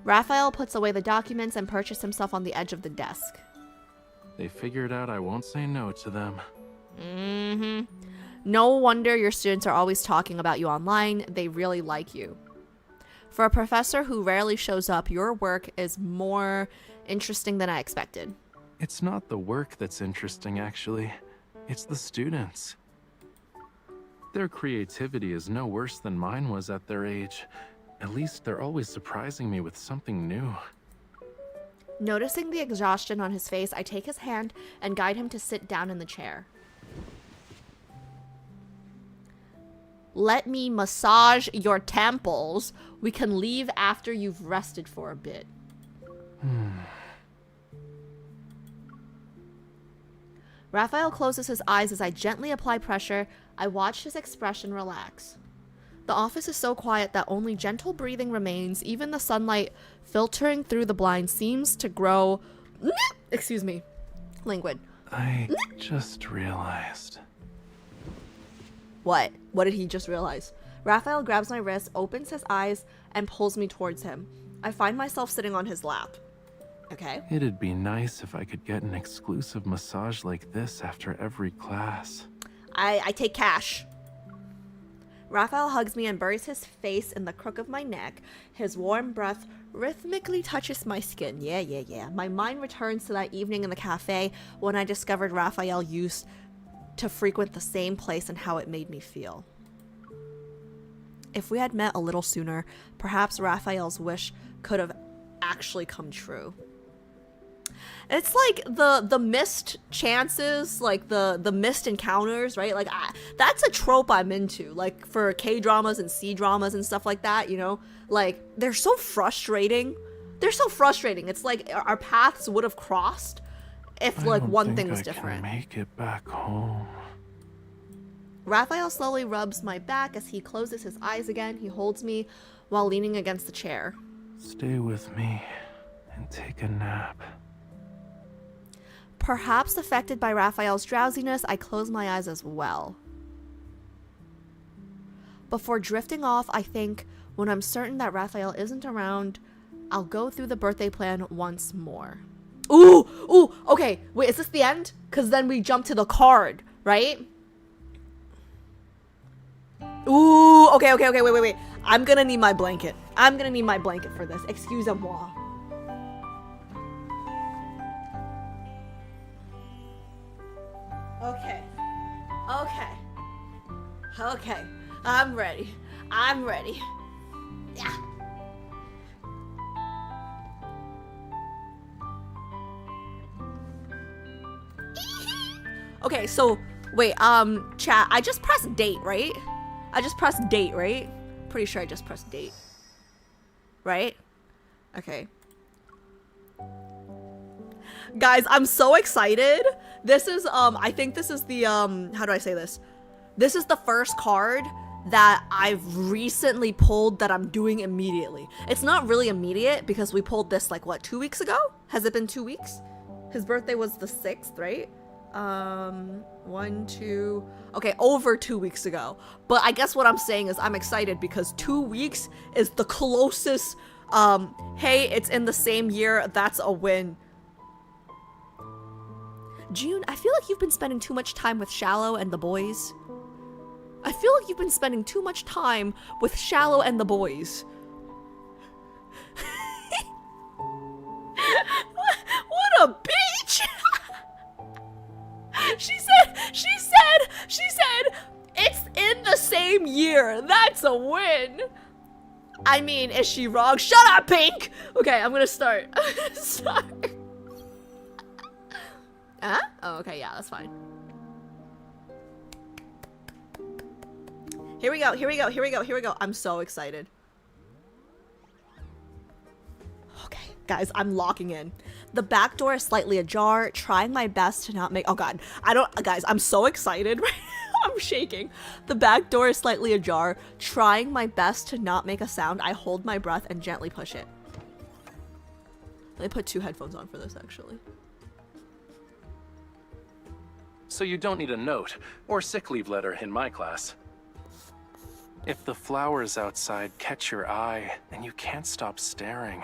Raphael puts away the documents and perches himself on the edge of the desk. They figured out I won't say no to them. No wonder your students are always talking about you online. They really like you. For a professor who rarely shows up, your work is more interesting than I expected. It's not the work that's interesting, actually. It's the students. Their creativity is no worse than mine was at their age. At least they're always surprising me with something new. Noticing the exhaustion on his face, I take his hand and guide him to sit down in the chair. Let me massage your temples. We can leave after you've rested for a bit. Raphael closes his eyes as I gently apply pressure. I watch his expression relax. The office is so quiet that only gentle breathing remains. Even the sunlight filtering through the blinds seems to grow... Excuse me. Languid. I just realized. What? What did he just realize? Raphael grabs my wrist, opens his eyes, and pulls me towards him. I find myself sitting on his lap. Okay. It'd be nice if I could get an exclusive massage like this after every class. I take cash. Raphael hugs me and buries his face in the crook of my neck. His warm breath rhythmically touches my skin. Yeah. My mind returns to that evening in the cafe when I discovered Raphael used to frequent the same place and how it made me feel. If we had met a little sooner, perhaps Raphael's wish could have actually come true. It's like the missed chances, like the missed encounters, right? Like that's a trope I'm into, like for K-dramas and C-dramas and stuff like that, you know? Like they're so frustrating. It's like our paths would have crossed if like one thing was different. I make it back home. Raphael slowly rubs my back as he closes his eyes again. He holds me while leaning against the chair. Stay with me and take a nap. Perhaps affected by Raphael's drowsiness, I close my eyes as well. Before drifting off, I think, when I'm certain that Raphael isn't around, I'll go through the birthday plan once more. Ooh, okay, wait, is this the end? Because then we jump to the card, right? Ooh, okay, wait. I'm gonna need my blanket. For this. Excusez-moi. Okay. I'm ready. Yeah. Okay, so wait, chat, I just pressed date, right? Pretty sure I just pressed date. Right? Okay. Guys, I'm so excited. This is, I think this is the, how do I say this? This is the first card that I've recently pulled that I'm doing immediately. It's not really immediate because we pulled this like, what, 2 weeks ago? Has it been 2 weeks? His birthday was the 6th, right? 1, 2, okay, over 2 weeks ago. But I guess what I'm saying is I'm excited because 2 weeks is the closest, hey, it's in the same year, that's a win. June, I feel like you've been spending too much time with Shallow and the boys. I feel like you've been spending too much time with Shallow and the boys. What a bitch! She said, it's in the same year. That's a win. I mean, is she wrong? Shut up, Pink! Okay, I'm gonna start. Huh? Oh, okay, yeah, that's fine. Here we go. I'm so excited. Okay, guys, I'm locking in. The back door is slightly ajar, trying my best to not make— oh god, guys, I'm so excited right now. I'm shaking. The back door is slightly ajar, trying my best to not make a sound. I hold my breath and gently push it. Let me put 2 headphones on for this, actually. So you don't need a note or sick leave letter in my class. If the flowers outside catch your eye and you can't stop staring,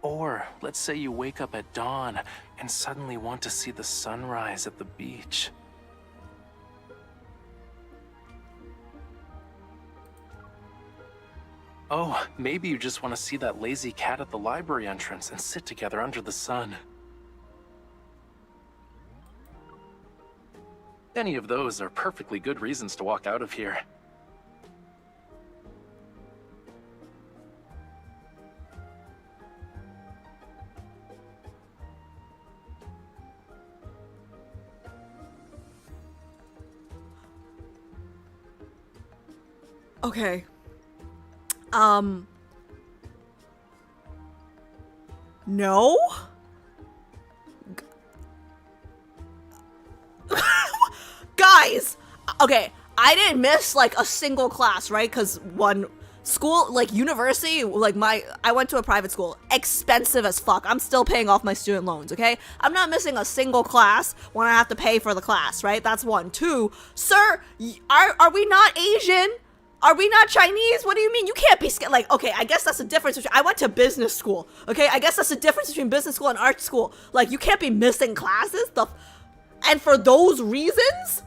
or let's say you wake up at dawn and suddenly want to see the sunrise at the beach. Oh, maybe you just want to see that lazy cat at the library entrance and sit together under the sun. Any of those are perfectly good reasons to walk out of here. Okay. No? Guys! Okay, I didn't miss, like, a single class, right? Because one school, like, university, like, I went to a private school. Expensive as fuck. I'm still paying off my student loans, okay? I'm not missing a single class when I have to pay for the class, right? That's 1. 2, sir, are we not Asian? Are we not Chinese? What do you mean? You can't be scared. Like, okay, I guess that's the difference between— I went to business school, okay? I guess that's the difference between business school and art school. Like, you can't be missing classes. And for those reasons?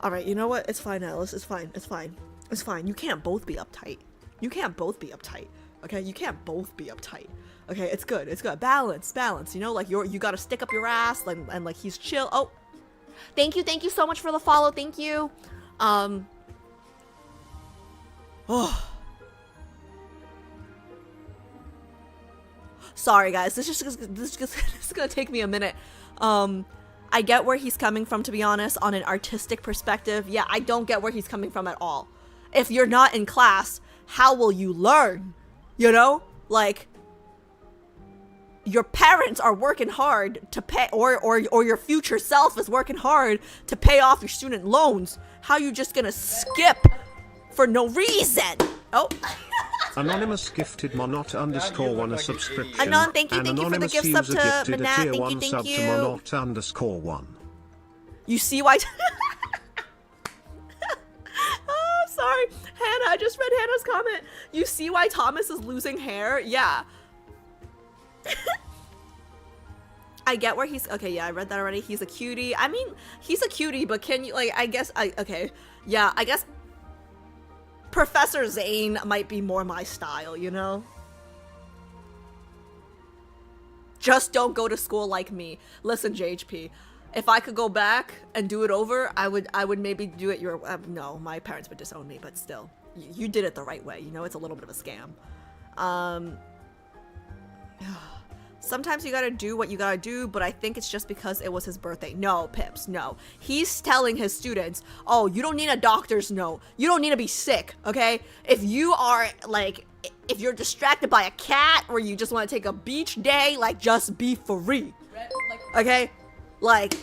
Alright, you know what? It's fine, Alice. It's fine. It's fine. It's fine. You can't both be uptight. You can't both be uptight. Okay? You can't both be uptight. Okay? It's good. It's good. Balance. Balance. You know, like, you gotta stick up your ass and like, he's chill. Oh. Thank you so much for the follow. Thank you. Oh. Sorry, guys. This is gonna take me a minute. I get where he's coming from, to be honest, on an artistic perspective. Yeah, I don't get where he's coming from at all. If you're not in class, how will you learn? You know? Like, your parents are working hard to pay, or your future self is working hard to pay off your student loans. How you just gonna skip for no reason? Oh. Anonymous gifted Monot_1 a subscription. Anon, thank you for the Anonymous gift sub user to gifted Manat. a tier Thank 1 you, sub thank to you. Monot_1. You see why? Oh, sorry, Hannah. I just read Hannah's comment. You see why Thomas is losing hair? Yeah. I get where he's— okay, yeah, I read that already. He's a cutie. I mean, he's a cutie, but can you, like, I guess, okay. Yeah, I guess Professor Zane might be more my style, you know? Just don't go to school like me. Listen, JHP, if I could go back and do it over, I would maybe do it your— no, my parents would disown me, but still. You did it the right way, you know? It's a little bit of a scam. Sometimes you gotta do what you gotta do, but I think it's just because it was his birthday. No, Pips, no. He's telling his students, oh, you don't need a doctor's note. You don't need to be sick, okay? If you are, like, if you're distracted by a cat or you just want to take a beach day, like, just be free, okay? Like,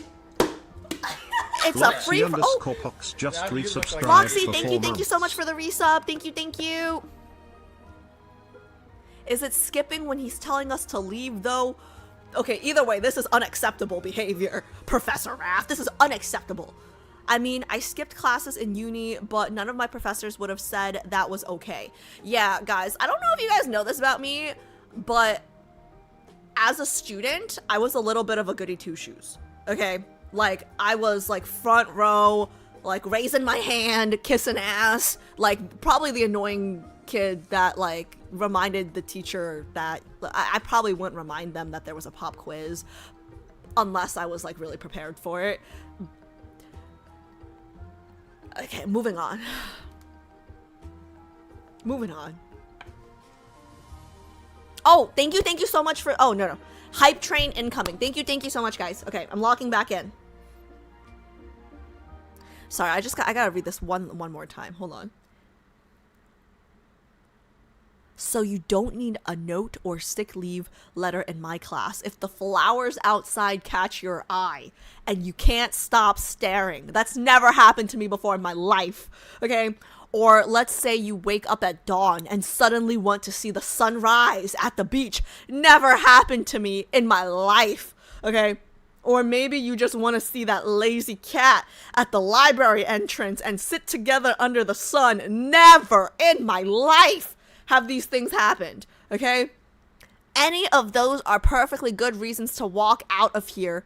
it's a free— Loxy Pox just resubscribed Roxy, for thank 4 you so much for the resub. Thank you. Is it skipping when he's telling us to leave, though? Okay, either way, this is unacceptable behavior, Professor Raff. This is unacceptable. I mean, I skipped classes in uni, but none of my professors would have said that was okay. Yeah, guys, I don't know if you guys know this about me, but as a student, I was a little bit of a goody two-shoes, okay? Like, I was, like, front row, like, raising my hand, kissing ass, like, probably the annoying kid that, like, reminded the teacher that, I probably wouldn't remind them that there was a pop quiz, unless I was, like, really prepared for it. Okay, moving on. Moving on. Oh, thank you so much for, oh, no. Hype train incoming. Thank you so much, guys. Okay, I'm locking back in. Sorry, I gotta read this one more time. Hold on. So you don't need a note or sick leave letter in my class if the flowers outside catch your eye and you can't stop staring. That's never happened to me before in my life, okay? Or let's say you wake up at dawn and suddenly want to see the sunrise at the beach. Never happened to me in my life, okay? Or maybe you just want to see that lazy cat at the library entrance and sit together under the sun. Never in my life have these things happened, okay? Any of those are perfectly good reasons to walk out of here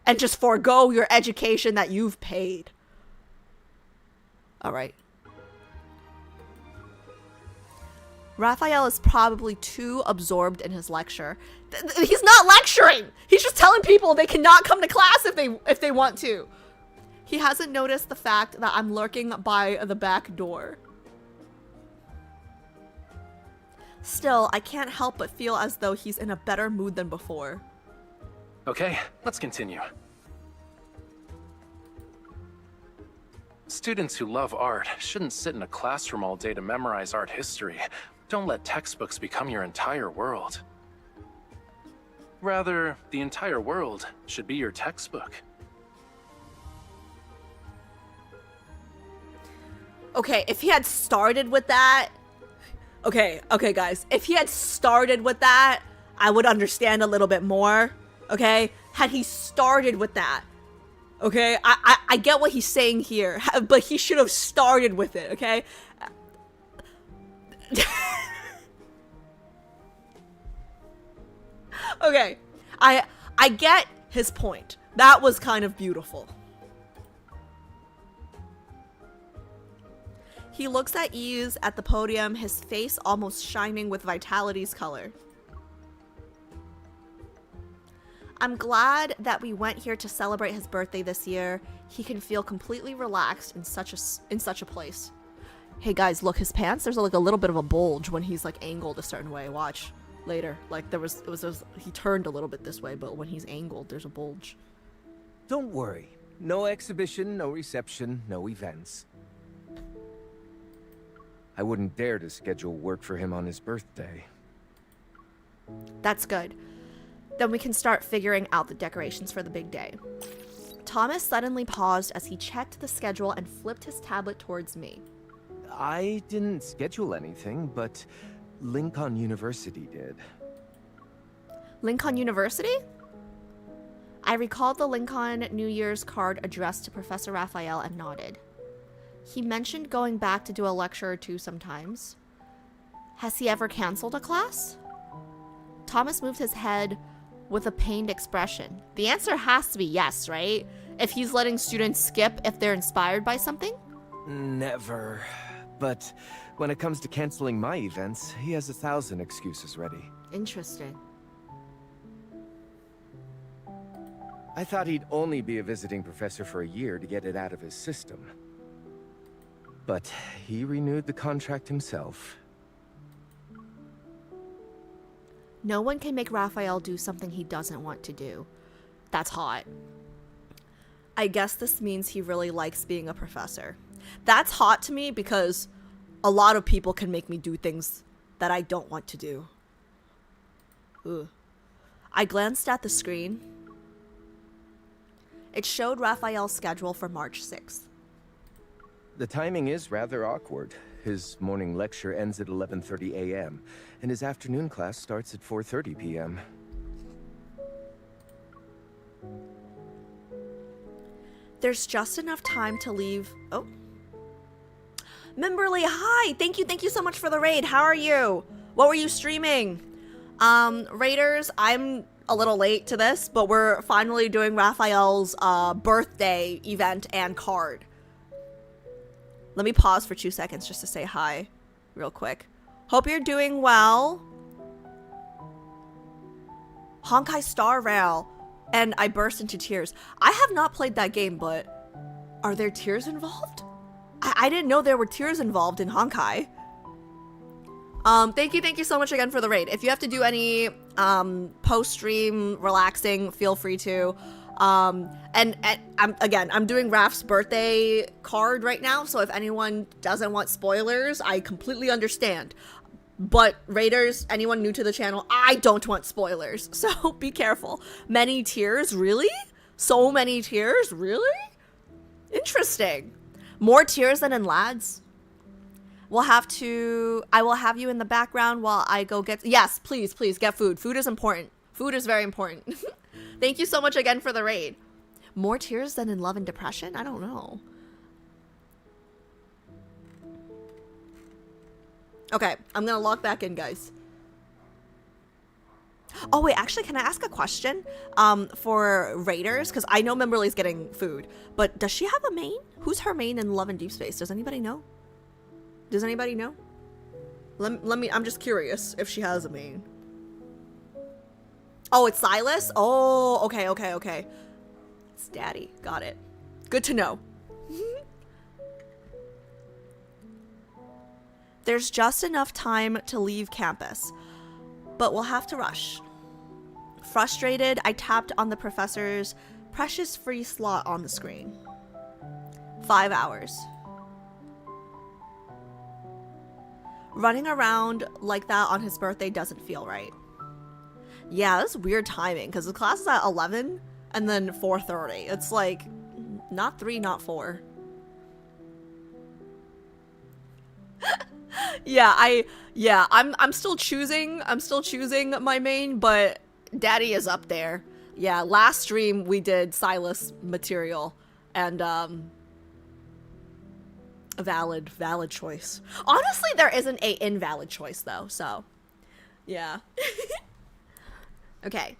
and just forego your education that you've paid. All right. Raphael is probably too absorbed in his lecture. He's not lecturing. He's just telling people they cannot come to class if they want to. He hasn't noticed the fact that I'm lurking by the back door. Still, I can't help but feel as though he's in a better mood than before. Okay, let's continue. Students who love art shouldn't sit in a classroom all day to memorize art history. Don't let textbooks become your entire world. Rather, the entire world should be your textbook. Okay, if he had started with that... Okay, guys. If he had started with that, I would understand a little bit more, okay? Had he started with that, okay? I get what he's saying here, but he should have started with it, okay? Okay, I get his point. That was kind of beautiful. He looks at ease at the podium, his face almost shining with Vitality's color. I'm glad that we went here to celebrate his birthday this year. He can feel completely relaxed in such a place. Hey guys, look, his pants, there's like a little bit of a bulge when he's like angled a certain way. Watch later. Like he turned a little bit this way, but when he's angled, there's a bulge. Don't worry. No exhibition, no reception, no events. I wouldn't dare to schedule work for him on his birthday. That's good. Then we can start figuring out the decorations for the big day. Thomas suddenly paused as he checked the schedule and flipped his tablet towards me. I didn't schedule anything, but Lincoln University did. Lincoln University? I recalled the Lincoln New Year's card addressed to Professor Raphael and nodded. He mentioned going back to do a lecture or two sometimes. Has he ever canceled a class? Thomas moved his head with a pained expression. The answer has to be yes, right? If he's letting students skip if they're inspired by something? Never. But when it comes to canceling my events, he has 1,000 excuses ready. Interesting. I thought he'd only be a visiting professor for a year to get it out of his system. But he renewed the contract himself. No one can make Raphael do something he doesn't want to do. That's hot. I guess this means he really likes being a professor. That's hot to me because a lot of people can make me do things that I don't want to do. Ugh. I glanced at the screen. It showed Raphael's schedule for March 6th. The timing is rather awkward. His morning lecture ends at 11:30 a.m., and his afternoon class starts at 4:30 p.m. There's just enough time to leave. Oh. Memberly, hi! Thank you so much for the raid. How are you? What were you streaming? Raiders, I'm a little late to this, but we're finally doing Raphael's birthday event and card. Let me pause for 2 seconds just to say hi real quick. Hope you're doing well. Honkai Star Rail. And I burst into tears. I have not played that game, but are there tears involved? I didn't know there were tears involved in Honkai. Thank you so much again for the raid. If you have to do any post-stream relaxing, feel free to. And I'm doing Raf's birthday card right now, so if anyone doesn't want spoilers, I completely understand. But Raiders, anyone new to the channel, I don't want spoilers, so be careful. Many tears, really? So many tears, really? Interesting. More tears than in Lads? I will have you in the background while I go get, yes, please, get food. Food is important. Food is very important. Thank you so much again for the raid. More tears than in Love and Depression? I don't know. Okay, I'm gonna log back in, guys. Oh wait, actually, can I ask a question for Raiders? Because I know Memberly's getting food, but does she have a main? Who's her main in Love and Deepspace? Does anybody know? Does anybody know? Let me, I'm just curious if she has a main. Oh, it's Silas? Oh, okay. It's Daddy, got it. Good to know. There's just enough time to leave campus, but we'll have to rush. Frustrated, I tapped on the professor's precious free slot on the screen. 5 hours. Running around like that on his birthday doesn't feel right. Yeah, that's weird timing, because the class is at 11 and then 4:30. It's like, not 3, not 4. I'm still choosing my main, but Daddy is up there. Yeah, last stream we did Silas material, and a valid choice. Honestly, there isn't a invalid choice though, so yeah. Okay.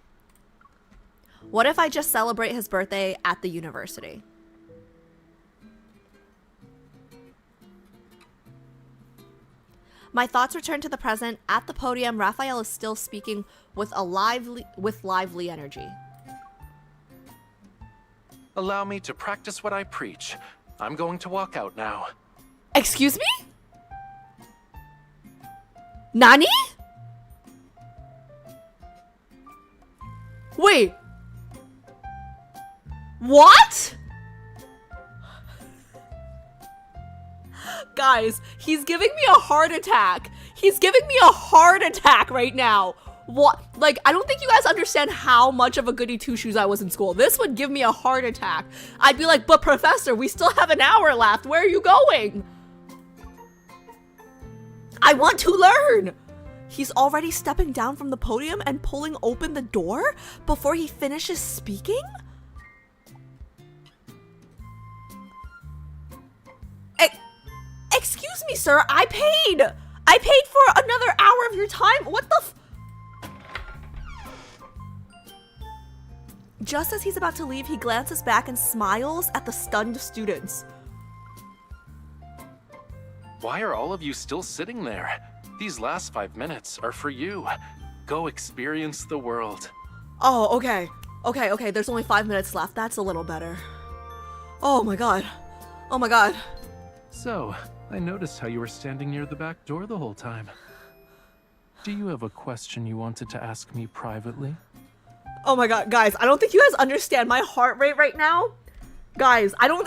What if I just celebrate his birthday at the university? My thoughts return to the present. At the podium, Rafayel is still speaking with lively energy. Allow me to practice what I preach. I'm going to walk out now. Excuse me? Nani? Wait. What? Guys, he's giving me a heart attack. He's giving me a heart attack right now. What? Like, I don't think you guys understand how much of a goody two-shoes I was in school. This would give me a heart attack. I'd be like, but professor, we still have an hour left. Where are you going? I want to learn. He's already stepping down from the podium and pulling open the door before he finishes speaking? Excuse me, sir. I paid for another hour of your time. What the Just as he's about to leave, he glances back and smiles at the stunned students. Why are all of you still sitting there? These last 5 minutes are for you. Go experience the world. Oh, okay. Okay, there's only 5 minutes left. That's a little better. Oh my god. Oh my god. So, I noticed how you were standing near the back door the whole time. Do you have a question you wanted to ask me privately? Oh my god, guys, I don't think you guys understand my heart rate right now. Guys, I don't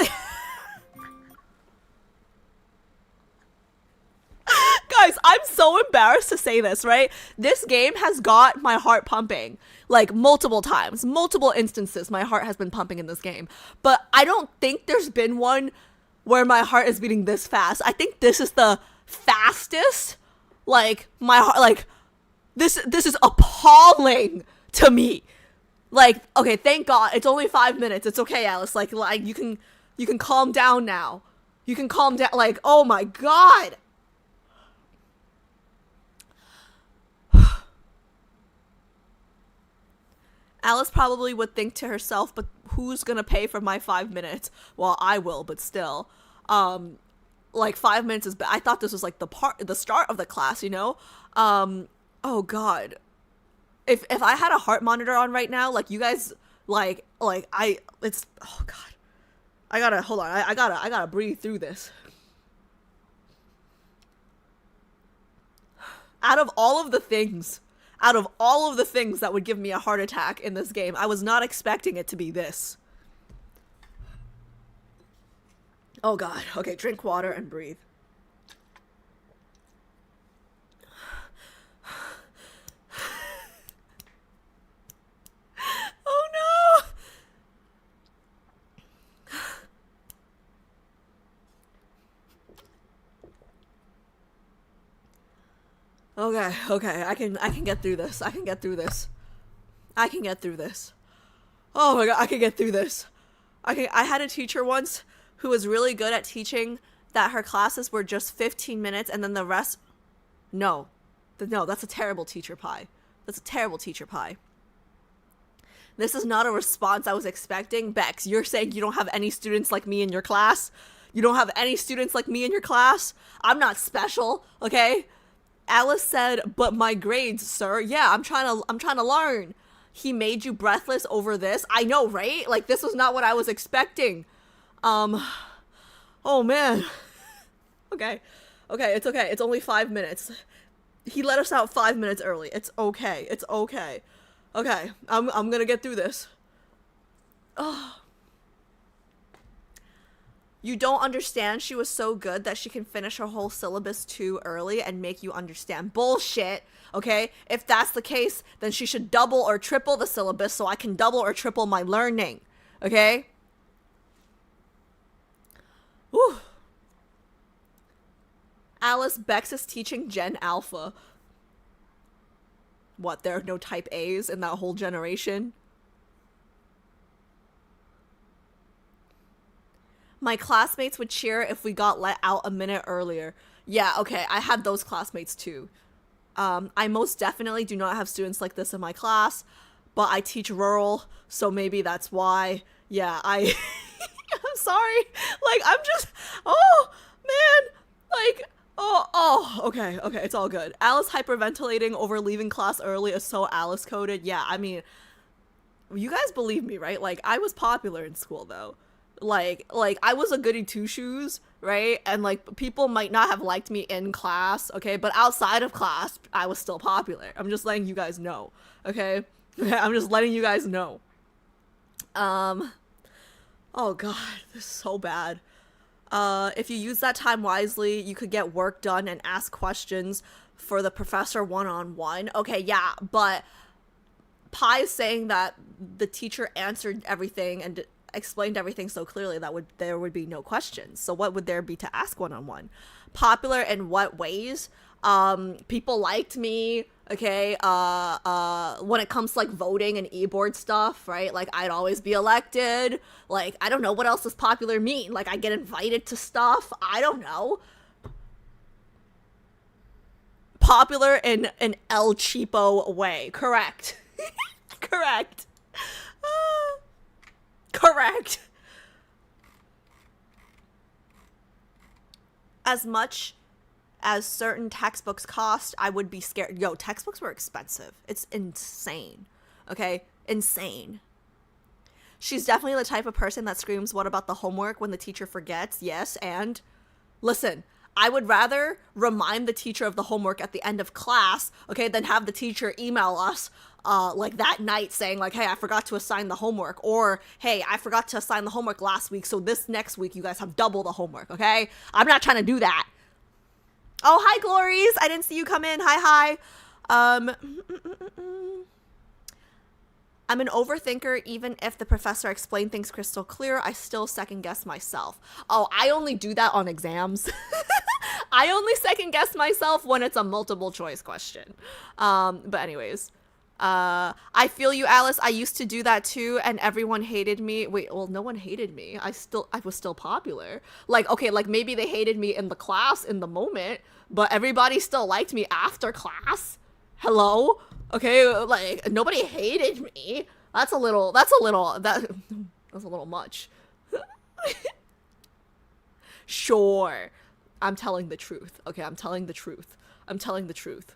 Guys, I'm so embarrassed to say this, right? This game has got my heart pumping. Like, multiple times. Multiple instances my heart has been pumping in this game. But I don't think there's been one where my heart is beating this fast. I think this is the fastest, like my heart, like this is appalling to me. Like, okay, thank God it's only 5 minutes. It's okay, Alice. Like you can calm down now. You can calm down. Like, oh my God. Alice probably would think to herself, but who's gonna pay for my 5 minutes? Well, I will, but still. Like 5 minutes is I thought this was like the start of the class, you know? Oh God. If I had a heart monitor on right now, like you guys, it's, oh God. I gotta, hold on, I gotta breathe through this. Out of all of the things that would give me a heart attack in this game, I was not expecting it to be this. Oh God. Okay, drink water and breathe. Oh no! Okay, I can get through this. I can get through this. Oh my God, I can get through this. I had a teacher once who was really good at teaching that her classes were just 15 minutes and then the rest. No, that's a terrible teacher pie. This is not a response I was expecting. Bex, you're saying you don't have any students like me in your class? You don't have any students like me in your class? I'm not special, okay? Alice said, but my grades, sir. Yeah, I'm trying to learn. He made you breathless over this? I know, right? Like, this was not what I was expecting. Oh man. Okay, it's okay. It's only 5 minutes. He let us out 5 minutes early. It's okay. Okay, I'm gonna get through this. Oh. You don't understand she was so good that she can finish her whole syllabus too early and make you understand. Bullshit, okay? If that's the case, then she should double or triple the syllabus so I can double or triple my learning, okay? Whew. Alice, Bex is teaching Gen Alpha. What, there are no type A's in that whole generation? My classmates would cheer if we got let out a minute earlier. Yeah, okay, I had those classmates too. I most definitely do not have students like this in my class, but I teach rural, so maybe that's why. Yeah, I'm sorry. Like, I'm just, oh, man. Like, okay, it's all good. Alice hyperventilating over leaving class early is so Alice coded. Yeah, I mean, you guys believe me, right? Like, I was popular in school, though. Like I was a goody two-shoes, right? And like people might not have liked me in class, okay, but outside of class I was still popular. I'm just letting you guys know, okay? I'm just letting you guys know. Oh God, this is so bad. If you use that time wisely, you could get work done and ask questions for the professor one-on-one. Okay, yeah, but Pi is saying that the teacher answered everything and explained everything so clearly that there would be no questions. So what would there be to ask one-on-one? Popular in what ways? People liked me, okay? When it comes to like voting and e-board stuff, right? Like I'd always be elected. Like I don't know what else does popular mean. Like I get invited to stuff. I don't know. Popular in an El Cheapo way. Correct. Correct. Correct. As much as certain textbooks cost, I would be scared. Yo, textbooks were expensive. It's insane. Okay? Insane. She's definitely the type of person that screams, "What about the homework?" when the teacher forgets. Yes, and listen, I would rather remind the teacher of the homework at the end of class, okay, than have the teacher email us like that night saying like, "Hey, I forgot to assign the homework," or "Hey, I forgot to assign the homework last week, so this next week you guys have double the homework," okay? I'm not trying to do that. Oh, hi, Glories. I didn't see you come in. Hi. I'm an overthinker. Even if the professor explained things crystal clear, I still second guess myself. Oh, I only do that on exams. I only second guess myself when it's a multiple choice question. But anyways, I feel you, Alice. I used to do that too, and everyone hated me. Wait, well, no one hated me. I was still popular. Like, okay, like maybe they hated me in the class in the moment, but everybody still liked me after class. Hello? Okay, like nobody hated me. That's a little much. Sure. I'm telling the truth. Okay, I'm telling the truth. I'm telling the truth.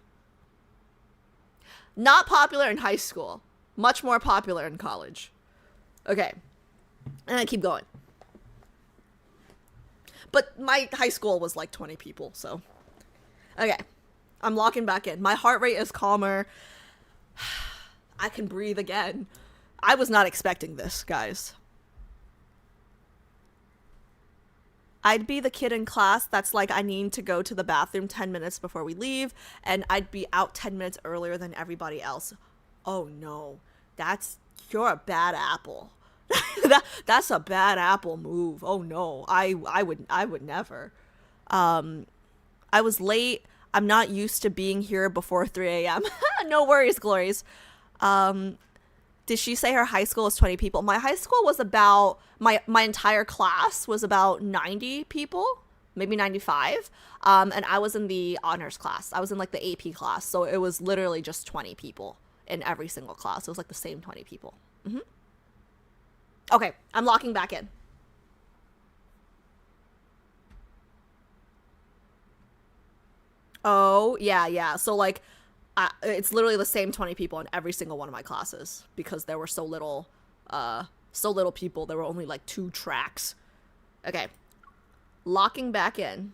Not popular in high school. Much more popular in college. Okay. And I keep going. But my high school was like 20 people, so. Okay. I'm locking back in. My heart rate is calmer. I can breathe again. I was not expecting this, guys. I'd be the kid in class that's like, I need to go to the bathroom 10 minutes before we leave, and I'd be out 10 minutes earlier than everybody else. Oh no, you're a bad apple. That's a bad apple move. Oh no, I would never. I was late. I'm not used to being here before 3 a.m. No worries, Glories. Did she say her high school was 20 people? My high school was about, my entire class was about 90 people, maybe 95. And I was in the honors class. I was in like the AP class. So it was literally just 20 people in every single class. It was like the same 20 people. Okay, I'm locking back in. Oh, yeah. So like, it's literally the same 20 people in every single one of my classes because there were so little people. There were only like 2 tracks. Okay. Locking back in.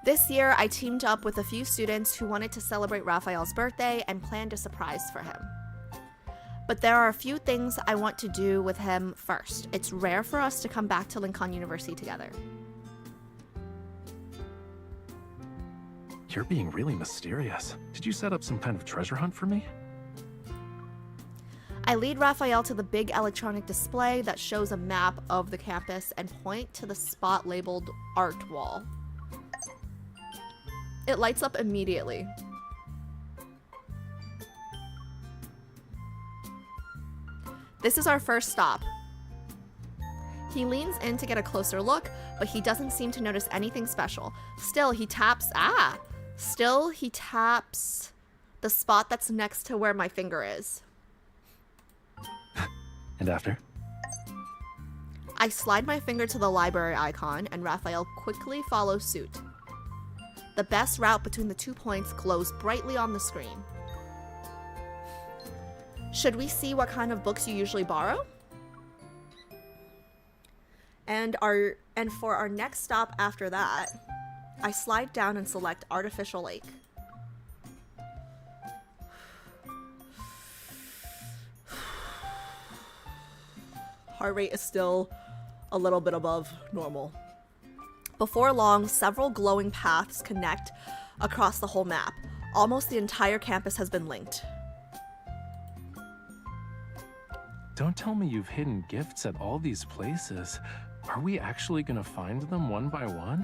This year, I teamed up with a few students who wanted to celebrate Raphael's birthday and planned a surprise for him. But there are a few things I want to do with him first. It's rare for us to come back to Lincoln University together. You're being really mysterious. Did you set up some kind of treasure hunt for me? I lead Raphael to the big electronic display that shows a map of the campus and point to the spot labeled Art Wall. It lights up immediately. This is our first stop. He leans in to get a closer look, but he doesn't seem to notice anything special. Still, he taps the spot that's next to where my finger is. And after? I slide my finger to the library icon, and Raphael quickly follows suit. The best route between the 2 points glows brightly on the screen. Should we see what kind of books you usually borrow? And for our next stop after that, I slide down and select Artificial Lake. Heart rate is still a little bit above normal. Before long, several glowing paths connect across the whole map. Almost the entire campus has been linked. Don't tell me you've hidden gifts at all these places. Are we actually gonna find them one by one?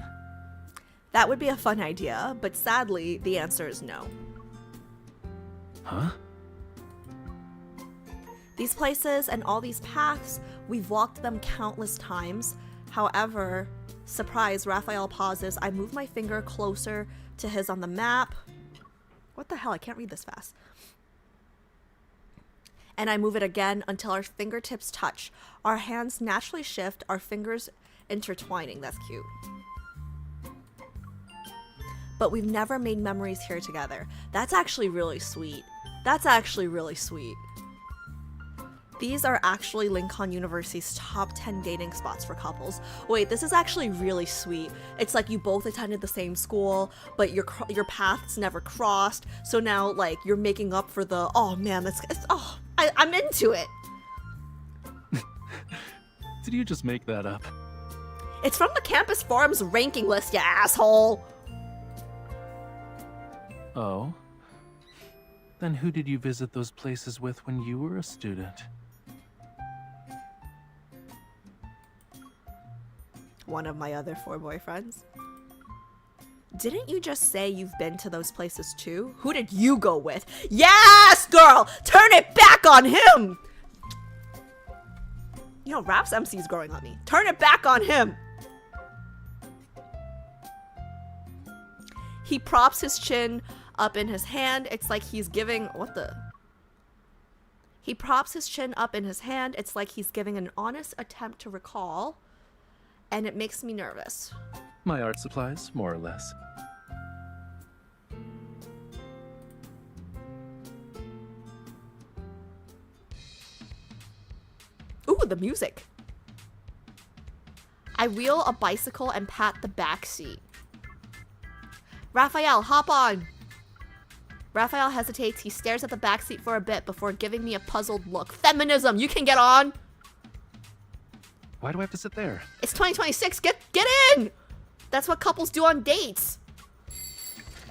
That would be a fun idea, but sadly, the answer is no. Huh? These places and all these paths, we've walked them countless times. However, surprise, Raphael pauses. I move my finger closer to his on the map. What the hell? I can't read this fast. And I move it again until our fingertips touch. Our hands naturally shift, our fingers intertwining. That's cute. But we've never made memories here together. That's actually really sweet. That's actually really sweet. These are actually Lincoln University's top 10 dating spots for couples. Wait, this is actually really sweet. It's like you both attended the same school, but your paths never crossed. So now, like, you're making up for the, oh man, I'm into it. Did you just make that up? It's from the campus forums ranking list, you asshole. Oh? Then who did you visit those places with when you were a student? One of my other 4 boyfriends. Didn't you just say you've been to those places too? Who did you go with? Yes, girl! Turn it back on him! You know, Raps MC's growing on me. Turn it back on him! He props his chin up in his hand. It's like he's giving... What the... He props his chin up in his hand. It's like he's giving an honest attempt to recall. And it makes me nervous. My art supplies, more or less. Ooh, the music. I wheel a bicycle and pat the back seat. Raphael, hop on. Raphael hesitates. He stares at the back seat for a bit before giving me a puzzled look. Feminism, you can get on. Why do I have to sit there? It's 2026. Get in. That's what couples do on dates.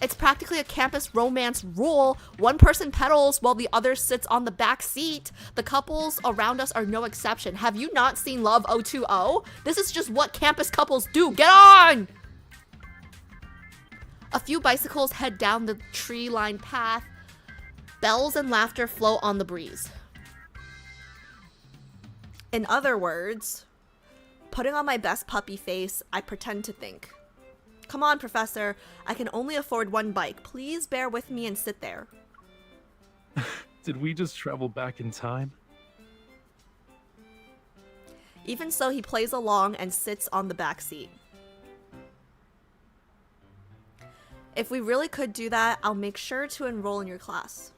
It's practically a campus romance rule. One person pedals while the other sits on the back seat. The couples around us are no exception. Have you not seen Love 020? This is just what campus couples do. Get on! A few bicycles head down the tree-lined path. Bells and laughter float on the breeze. In other words, putting on my best puppy face, I pretend to think. Come on, Professor. I can only afford 1 bike. Please bear with me and sit there. Did we just travel back in time? Even so, he plays along and sits on the back seat. If we really could do that, I'll make sure to enroll in your class.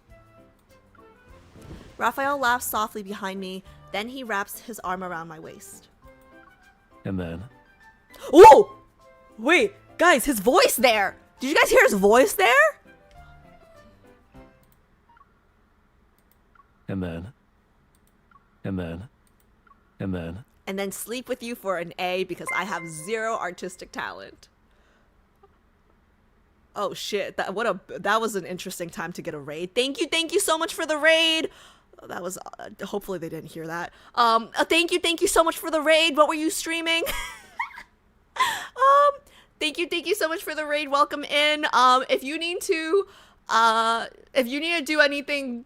Raphael laughs softly behind me, then he wraps his arm around my waist. And then? Oh! Wait, guys, his voice there! Did you guys hear his voice there? And then? And then? And then? And then sleep with you for an A because I have 0 artistic talent. Oh shit, that was an interesting time to get a raid. Thank you so much for the raid. That was hopefully they didn't hear that. Thank you so much for the raid. What were you streaming? Thank you so much for the raid. Welcome in. If you need to do anything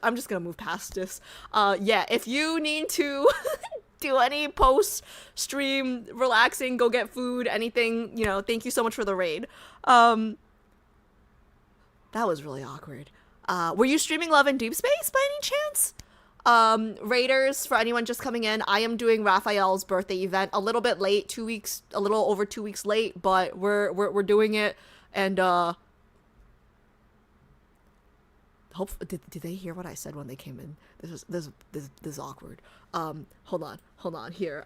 I'm just gonna move past this. Yeah, if you need to do any post-stream relaxing, go get food, anything, you know, thank you so much for the raid. That was really awkward. Were you streaming Love in Deepspace by any chance? Raiders, for anyone just coming in, I am doing Raphael's birthday event a little bit late, a little over 2 weeks late, but we're doing it, and did they hear what I said when they came in? This is awkward. Hold on here.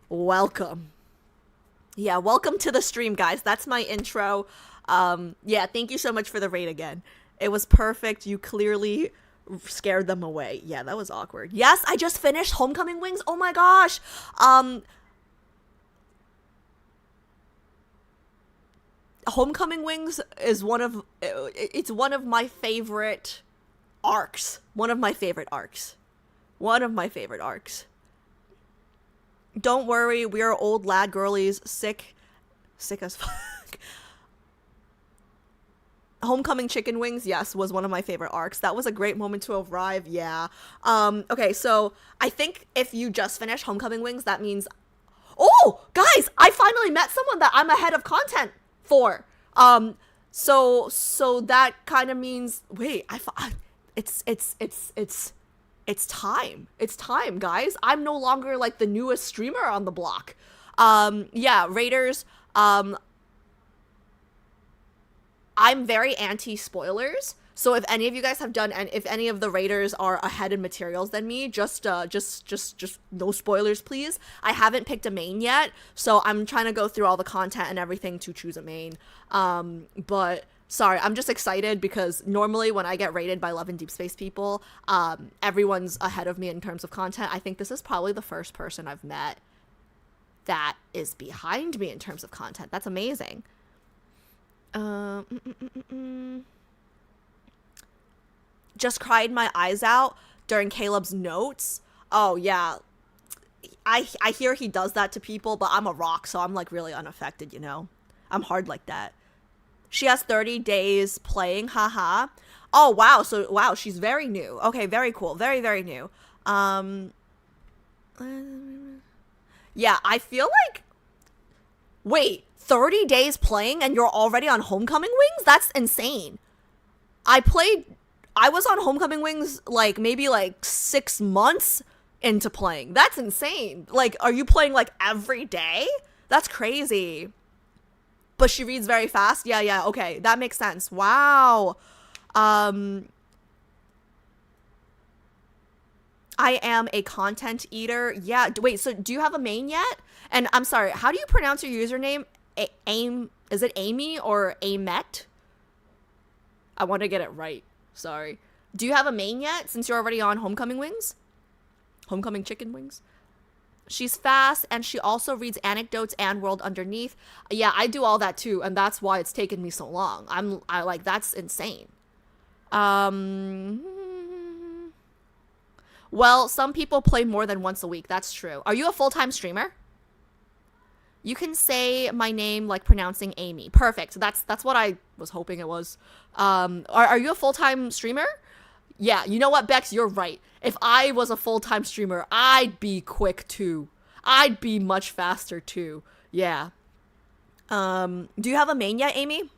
Welcome. Yeah, welcome to the stream, guys. That's my intro. Yeah, thank you so much for the raid again. It was perfect. You clearly scared them away. Yeah, that was awkward. Yes, I just finished Homecoming Wings. Oh my gosh. Homecoming Wings is one of my favorite arcs. One of my favorite arcs. Don't worry, we are old lad girlies, sick as fuck. Homecoming Chicken Wings, yes, was one of my favorite arcs. That was a great moment to arrive, yeah. Okay, so I think if you just finished Homecoming Wings, that means... Oh, guys, I finally met someone that I'm ahead of content for. So that kind of means... Wait, it's time. It's time, guys. I'm no longer, like, the newest streamer on the block. Yeah, Raiders, I'm very anti-spoilers, so if any of you guys have done, and if any of the raiders are ahead in materials than me, just no spoilers, please. I haven't picked a main yet, so I'm trying to go through all the content and everything to choose a main. But Sorry, I'm just excited because normally when I get rated by Love and Deepspace people, everyone's ahead of me in terms of content. I think this is probably the first person I've met that is behind me in terms of content. That's amazing. Just cried my eyes out during Caleb's notes. Oh, yeah. I hear he does that to people, but I'm a rock, so I'm like really unaffected, you know? I'm hard like that. She has 30 days playing, haha. Oh, wow. So, wow, she's very new. Okay, very cool. Very, very new. Yeah, I feel like... Wait, 30 days playing and you're already on Homecoming Wings? That's insane. I was on Homecoming Wings, like, maybe, like, 6 months into playing. That's insane. Like, are you playing, like, every day? That's crazy. But she reads very fast? Yeah, okay. That makes sense. Wow. I am a content eater. Yeah, wait, so do you have a main yet? And I'm sorry, how do you pronounce your username? Is it Amy or Amet? I want to get it right. Sorry. Do you have a main yet since you're already on Homecoming Wings? Homecoming Chicken Wings? She's fast, and she also reads anecdotes and World Underneath. Yeah, I do all that too, and that's why it's taken me so long. I like, that's insane. Well, some people play more than once a week. That's true. Are you a full-time streamer? You can say my name like pronouncing Amy. Perfect. That's what I was hoping it was. Are you a full-time streamer? Yeah, you know what, Bex? You're right. If I was a full-time streamer, I'd be quick too. I'd be much faster too. Yeah. Do you have a main yet, Amy?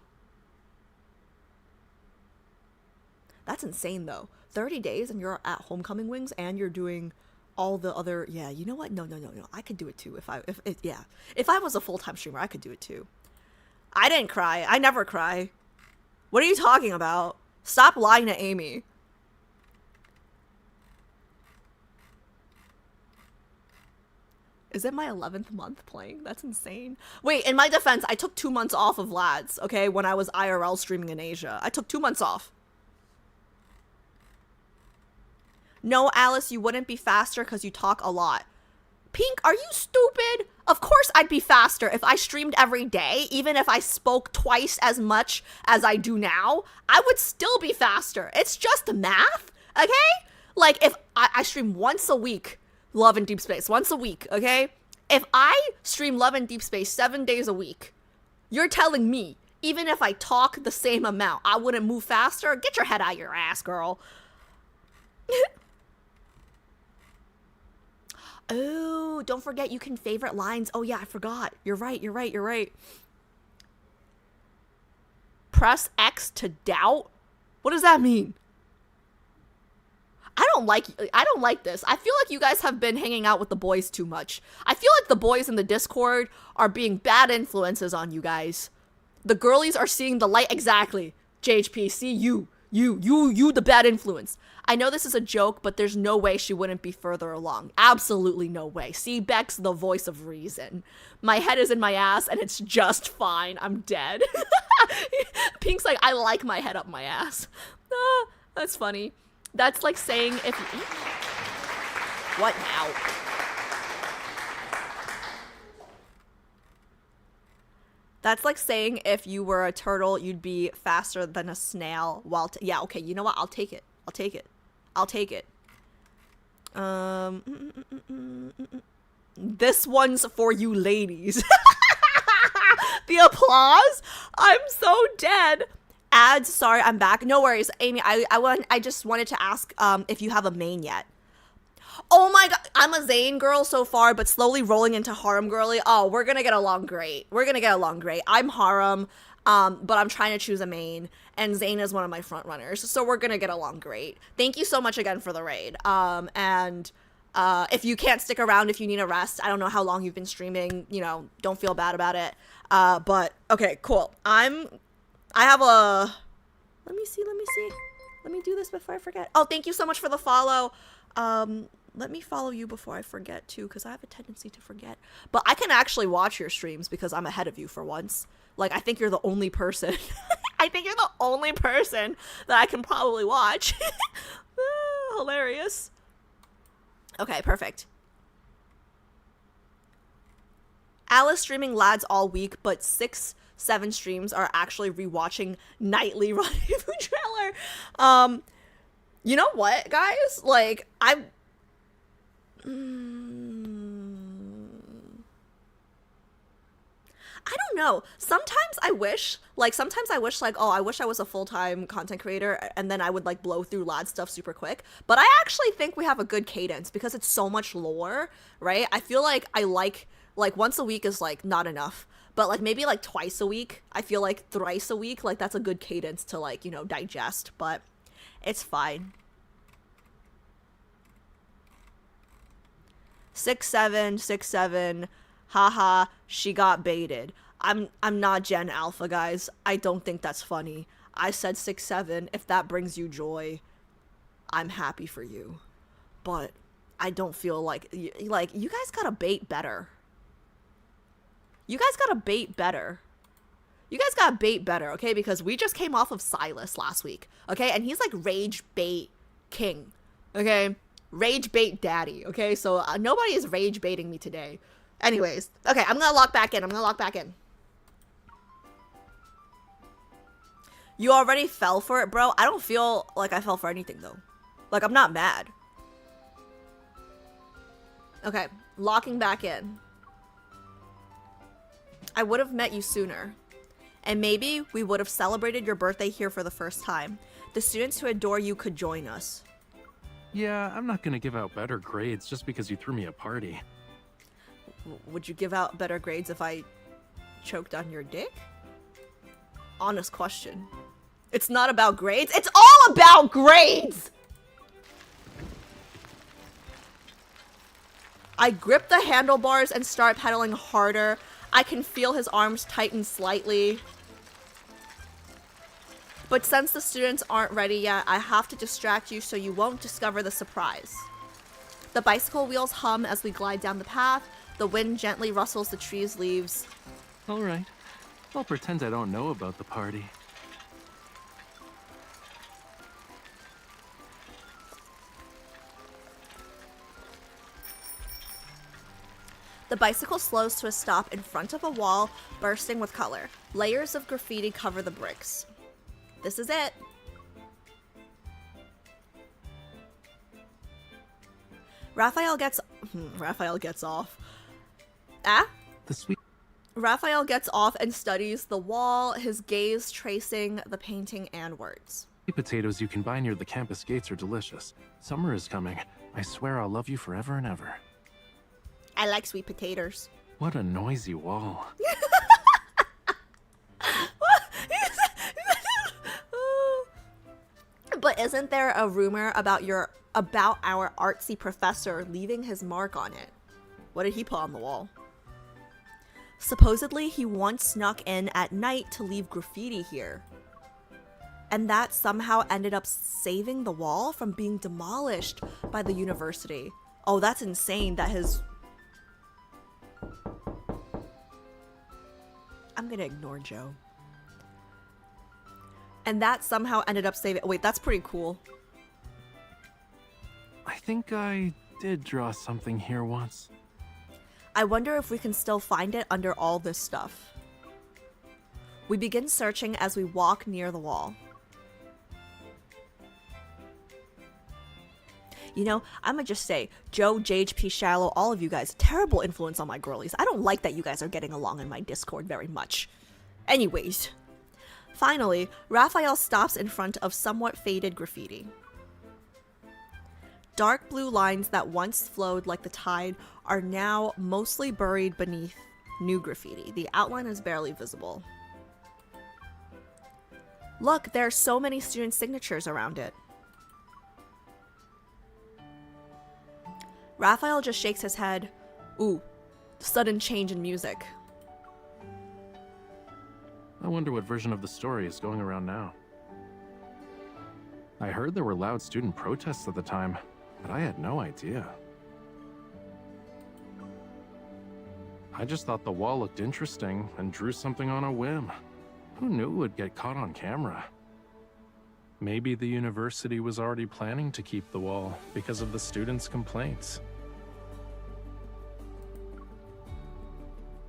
That's insane though. 30 days and you're at Homecoming Wings and you're doing all the other, yeah, you know what? No. I could do it too if I was a full-time streamer, I could do it too. I didn't cry. I never cry. What are you talking about? Stop lying to Amy. Is it my 11th month playing? That's insane. Wait, in my defense, I took 2 months off of lads, okay, when I was IRL streaming in Asia. I took 2 months off. No, Alice, you wouldn't be faster because you talk a lot. Pink, are you stupid? Of course I'd be faster if I streamed every day. Even if I spoke twice as much as I do now, I would still be faster. It's just math, okay? Like, if I stream once a week, Love and Deepspace, once a week, okay? If I stream Love and Deepspace 7 days a week, you're telling me, even if I talk the same amount, I wouldn't move faster? Get your head out of your ass, girl. Oh, don't forget you can favorite lines. Oh yeah, I forgot. You're right. Press X to doubt? What does that mean? I don't like this. I feel like you guys have been hanging out with the boys too much. I feel like the boys in the Discord are being bad influences on you guys. The girlies are seeing the light. Exactly. JHP, see you the bad influence. I know this is a joke, but there's no way she wouldn't be further along. Absolutely no way. See, Beck's the voice of reason. My head is in my ass and it's just fine. I'm dead. Pink's like, I like my head up my ass. Ah, that's funny. That's like saying if... What now? That's like saying if you were a turtle, you'd be faster than a snail while... yeah, okay, you know what? I'll take it. This one's for you ladies. The applause? I'm so dead. Ads, sorry, I'm back. No worries, Amy. I just wanted to ask if you have a main yet. Oh my god, I'm a Zane girl so far, but slowly rolling into harem girly. Oh, we're gonna get along great. I'm harem, but I'm trying to choose a main, and Zane is one of my front runners, so we're gonna get along great. Thank you so much again for the raid. And if you can't stick around, if you need a rest, I don't know how long you've been streaming, you know, don't feel bad about it. But okay, cool. I have a, let me see. Let me do this before I forget. Oh, thank you so much for the follow. Let me follow you before I forget too, because I have a tendency to forget. But I can actually watch your streams because I'm ahead of you for once. Like, I think you're the only person I think you're the only person that I can probably watch. Hilarious. Okay, perfect. Alice streaming lads all week, but 6-7 streams are actually rewatching nightly Rendezvous trailer. You know what, guys? Like, I don't know. Sometimes I wish, like, oh, I wish I was a full-time content creator, and then I would, like, blow through lad stuff super quick. But I actually think we have a good cadence, because it's so much lore, right? I feel like like, once a week is, like, not enough. But, like, maybe, like, twice a week. I feel like thrice a week, like, that's a good cadence to, like, you know, digest. But it's fine. 6-7, 6-7. Haha, she got baited. I'm not Gen Alpha, guys. I don't think that's funny. I said 6-7. If that brings you joy, I'm happy for you. But I don't feel like you guys gotta bait better. You guys gotta bait better. You guys gotta bait better, okay? Because we just came off of Silas last week, okay? And he's like rage bait king, okay? Rage bait daddy, okay? So nobody is rage baiting me today. Anyways, okay, I'm gonna lock back in. You already fell for it, bro? I don't feel like I fell for anything, though. Like, I'm not mad. Okay, locking back in. I would have met you sooner. And maybe we would have celebrated your birthday here for the first time. The students who adore you could join us. Yeah, I'm not gonna give out better grades just because you threw me a party. Would you give out better grades if I choked on your dick? Honest question. It's not about grades. It's all about grades! I grip the handlebars and start pedaling harder. I can feel his arms tighten slightly. But since the students aren't ready yet, I have to distract you so you won't discover the surprise. The bicycle wheels hum as we glide down the path. The wind gently rustles the tree's leaves. All right. I'll pretend I don't know about the party. The bicycle slows to a stop in front of a wall, bursting with color. Layers of graffiti cover the bricks. This is it. Raphael gets off. Raphael gets off and studies the wall, his gaze tracing the painting and words. The potatoes you can buy near the campus gates are delicious. Summer is coming. I swear I'll love you forever and ever. I like sweet potatoes. What a noisy wall. But isn't there a rumor about our artsy professor leaving his mark on it? What did he put on the wall? Supposedly, he once snuck in at night to leave graffiti here. And that somehow ended up saving the wall from being demolished by the university. Oh, that's insane that his... I'm gonna ignore Joe. And that somehow ended up saving... Wait, that's pretty cool. I think I did draw something here once. I wonder if we can still find it under all this stuff. We begin searching as we walk near the wall. You know, I'm gonna just say, Joe, JHP, Shallow, all of you guys, terrible influence on my girlies. I don't like that you guys are getting along in my Discord very much. Anyways. Finally, Raphael stops in front of somewhat faded graffiti. Dark blue lines that once flowed like the tide are now mostly buried beneath new graffiti. The outline is barely visible. Look, there are so many student signatures around it. Raphael just shakes his head. Ooh, sudden change in music. I wonder what version of the story is going around now. I heard there were loud student protests at the time, but I had no idea. I just thought the wall looked interesting and drew something on a whim. Who knew it would get caught on camera? Maybe the university was already planning to keep the wall because of the students' complaints.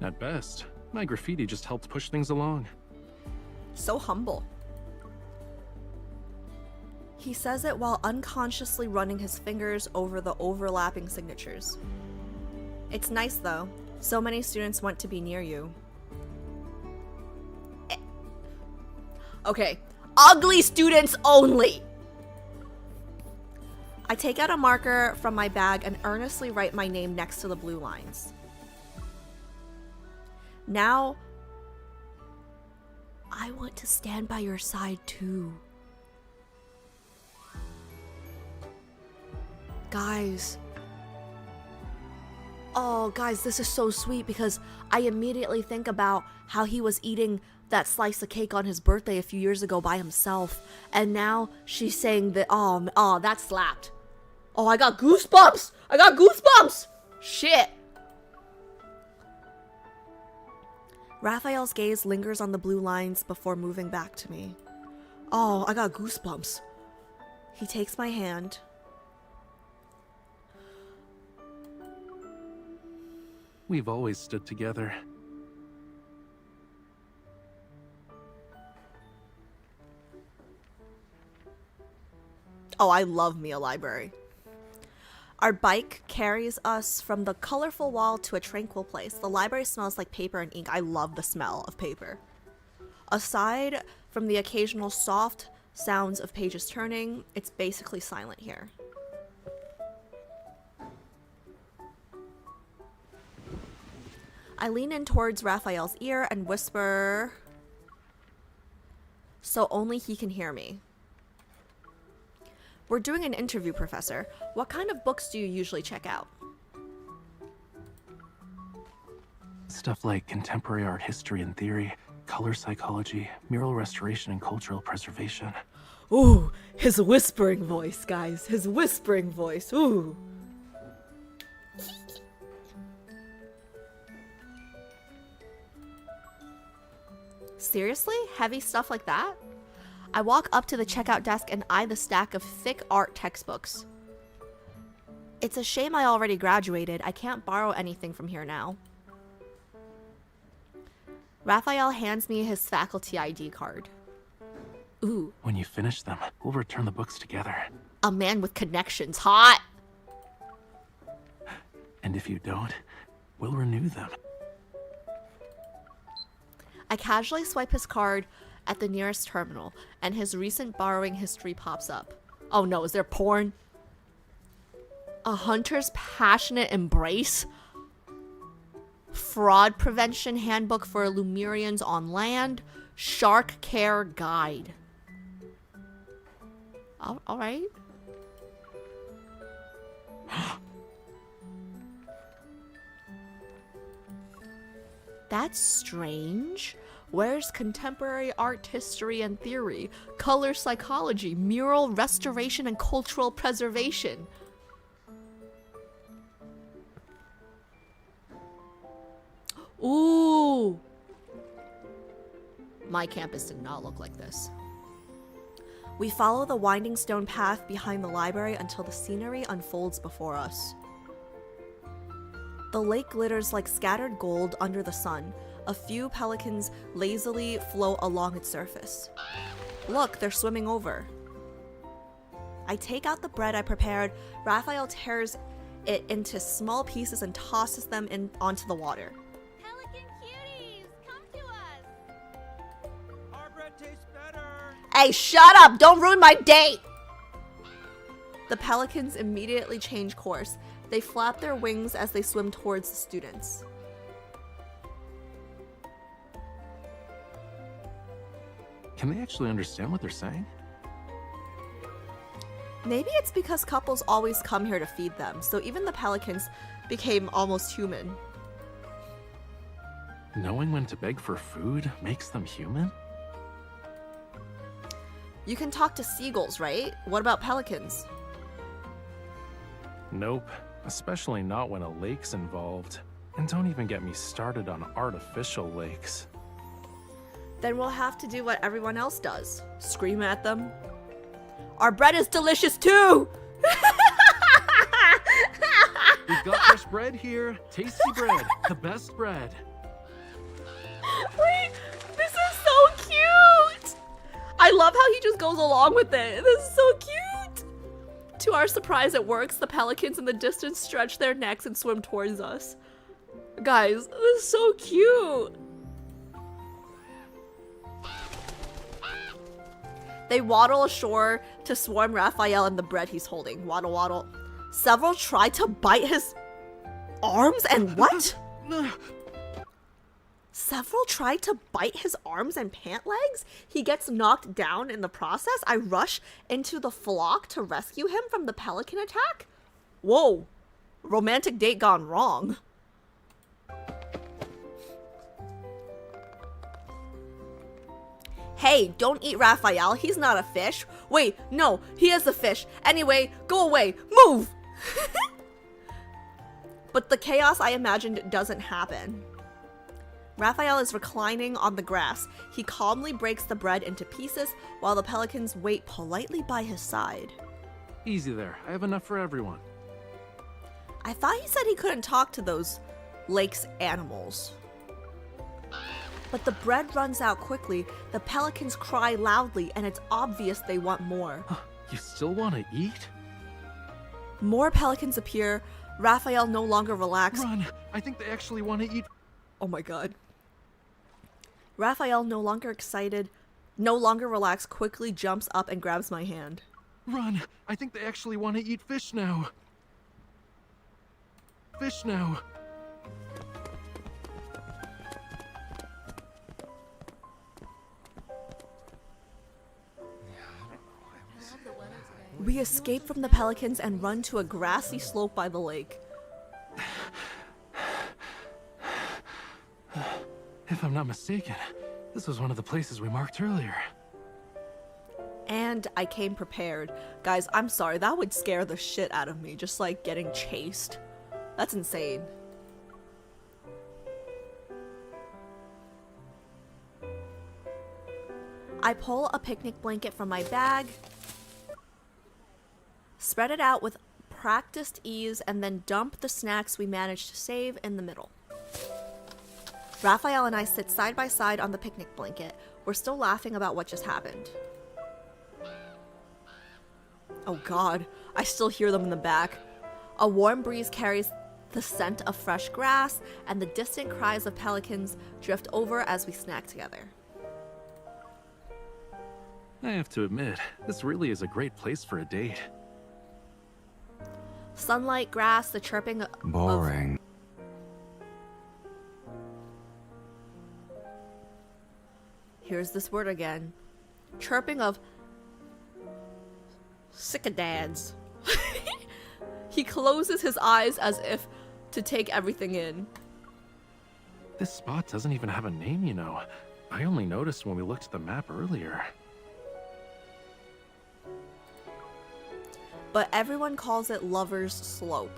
At best, my graffiti just helped push things along. So humble. He says it while unconsciously running his fingers over the overlapping signatures. It's nice though. So many students want to be near you. Okay. Ugly students only! I take out a marker from my bag and earnestly write my name next to the blue lines. Now, I want to stand by your side too. Guys. Oh, guys, this is so sweet because I immediately think about how he was eating that slice of cake on his birthday a few years ago by himself. And now she's saying that, oh, that slapped. Oh, I got goosebumps! I got goosebumps! Shit! Raphael's gaze lingers on the blue lines before moving back to me. Oh, I got goosebumps. He takes my hand. We've always stood together. Oh, I love me a library. Our bike carries us from the colorful wall to a tranquil place. The library smells like paper and ink. I love the smell of paper. Aside from the occasional soft sounds of pages turning, it's basically silent here. I lean in towards Raphael's ear and whisper, so only he can hear me. We're doing an interview, Professor. What kind of books do you usually check out? Stuff like contemporary art history and theory, color psychology, mural restoration and cultural preservation. Ooh, his whispering voice, guys. His whispering voice. Ooh. Seriously? Heavy stuff like that? I walk up to the checkout desk and eye the stack of thick art textbooks. It's a shame I already graduated. I can't borrow anything from here now. Raphael hands me his faculty ID card. Ooh. When you finish them, we'll return the books together. A man with connections. Hot! And if you don't, we'll renew them. I casually swipe his card at the nearest terminal, and his recent borrowing history pops up. Oh no, is there porn? A hunter's passionate embrace? Fraud prevention handbook for Lemurians on land? Shark care guide. All right. That's strange. Where's contemporary art history and theory, color psychology, mural restoration and cultural preservation? Ooh. My campus did not look like this. We follow the winding stone path behind the library until the scenery unfolds before us. The lake glitters like scattered gold under the sun. A few pelicans lazily float along its surface. Look, they're swimming over. I take out the bread I prepared. Raphael tears it into small pieces and tosses them onto the water. Pelican cuties, come to us. Our bread tastes better. Hey, shut up! Don't ruin my date! The pelicans immediately change course. They flap their wings as they swim towards the students. Can they actually understand what they're saying? Maybe it's because couples always come here to feed them, so even the pelicans became almost human. Knowing when to beg for food makes them human? You can talk to seagulls, right? What about pelicans? Nope, especially not when a lake's involved. And don't even get me started on artificial lakes. Then we'll have to do what everyone else does. Scream at them. Our bread is delicious too! We've got fresh bread here. Tasty bread. The best bread. Wait, this is so cute! I love how he just goes along with it. This is so cute! To our surprise, it works. The pelicans in the distance stretch their necks and swim towards us. Guys, this is so cute! They waddle ashore to swarm Raphael and the bread he's holding. Waddle, waddle. Several try to bite his arms and what? Several try to bite his arms and pant legs? He gets knocked down in the process. I rush into the flock to rescue him from the pelican attack? Whoa. Romantic date gone wrong. Hey, don't eat Raphael. He's not a fish. Wait, no, he is a fish. Anyway, go away. Move! But the chaos I imagined doesn't happen. Raphael is reclining on the grass. He calmly breaks the bread into pieces while the pelicans wait politely by his side. Easy there. I have enough for everyone. I thought he said he couldn't talk to those lake's animals. But the bread runs out quickly, the pelicans cry loudly, and it's obvious they want more. You still want to eat? More pelicans appear. Raphael no longer relaxed. Run! I think they actually want to eat. Oh my god. Raphael, no longer excited, no longer relaxed, quickly jumps up and grabs my hand. Run! I think they actually want to eat fish now. Fish now. We escape from the pelicans and run to a grassy slope by the lake. If I'm not mistaken, this was one of the places we marked earlier. And I came prepared. Guys, I'm sorry, that would scare the shit out of me, just like getting chased. That's insane. I pull a picnic blanket from my bag, spread it out with practiced ease, and then dump the snacks we managed to save in the middle. Raphael and I sit side by side on the picnic blanket. We're still laughing about what just happened. Oh god, I still hear them in the back. A warm breeze carries the scent of fresh grass, and the distant cries of pelicans drift over as we snack together. I have to admit, this really is a great place for a date. Sunlight, grass, the chirping Boring. Here's this word again. Chirping of cicadas. He closes his eyes as if to take everything in. This spot doesn't even have a name, you know. I only noticed when we looked at the map earlier. But everyone calls it Lover's Slope.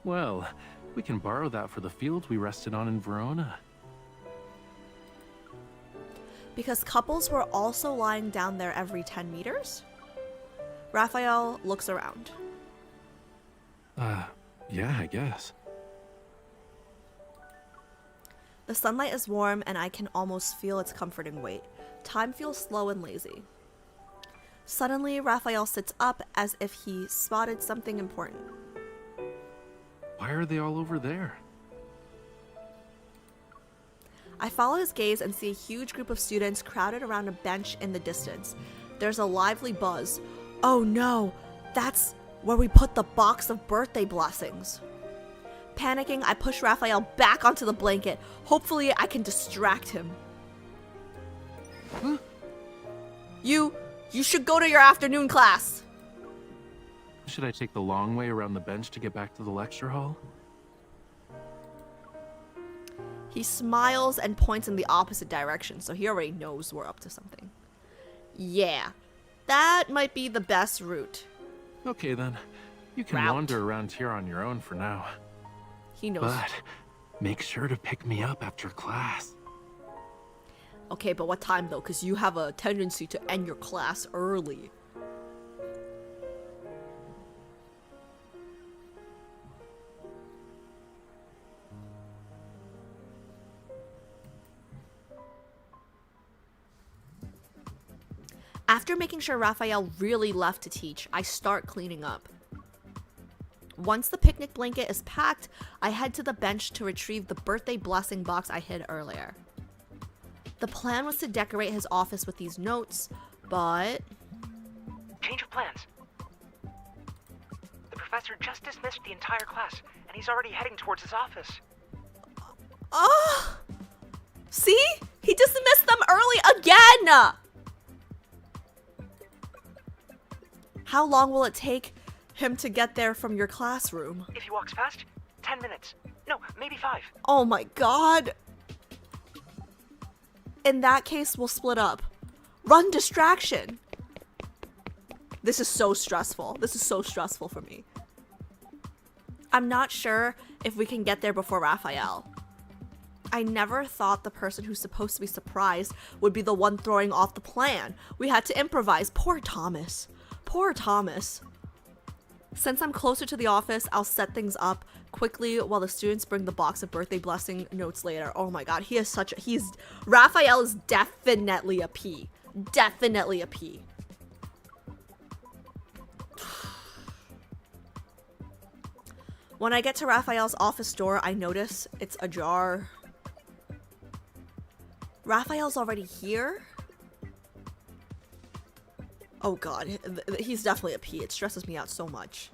Well, we can borrow that for the field we rested on in Verona. Because couples were also lying down there every 10 meters? Raphael looks around. Yeah, I guess. The sunlight is warm and I can almost feel its comforting weight. Time feels slow and lazy. Suddenly, Raphael sits up as if he spotted something important. Why are they all over there? I follow his gaze and see a huge group of students crowded around a bench in the distance. There's a lively buzz. Oh no, that's where we put the box of birthday blessings. Panicking, I push Raphael back onto the blanket. Hopefully, I can distract him. Huh? You should go to your afternoon class. Should I take the long way around the bench to get back to the lecture hall? He smiles and points in the opposite direction, so he already knows we're up to something. Yeah, that might be the best route. Okay then. You can wander around here on your own for now. He knows. But make sure to pick me up after class. Okay, but what time though? Because you have a tendency to end your class early. After making sure Raphael really left to teach, I start cleaning up. Once the picnic blanket is packed, I head to the bench to retrieve the birthday blessing box I hid earlier. The plan was to decorate his office with these notes, but... Change of plans. The professor just dismissed the entire class, and he's already heading towards his office. Oh! See? He dismissed them early again! How long will it take him to get there from your classroom? If he walks fast, 10 minutes. No, maybe 5. Oh my god. In that case, we'll split up. Run distraction. This is so stressful. This is so stressful for me. I'm not sure if we can get there before Raphael. I never thought the person who's supposed to be surprised would be the one throwing off the plan. We had to improvise. Poor Thomas. Poor Thomas. Since I'm closer to the office, I'll set things up quickly while the students bring the box of birthday blessing notes later. Oh my god, Raphael is definitely a P. Definitely a P. When I get to Raphael's office door, I notice it's ajar. Raphael's already here? Oh god, he's definitely a P. It stresses me out so much.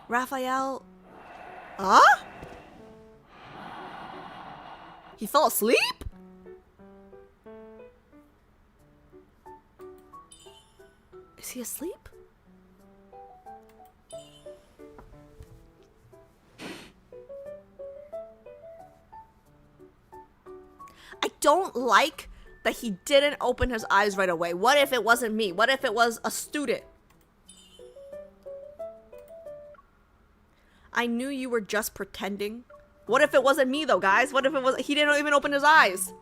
Raphael... Huh? He fell asleep? Is he asleep? I don't like that he didn't open his eyes right away. What if it wasn't me? What if it was a student? I knew you were just pretending. What if it wasn't me though, guys? What if it was he didn't even open his eyes?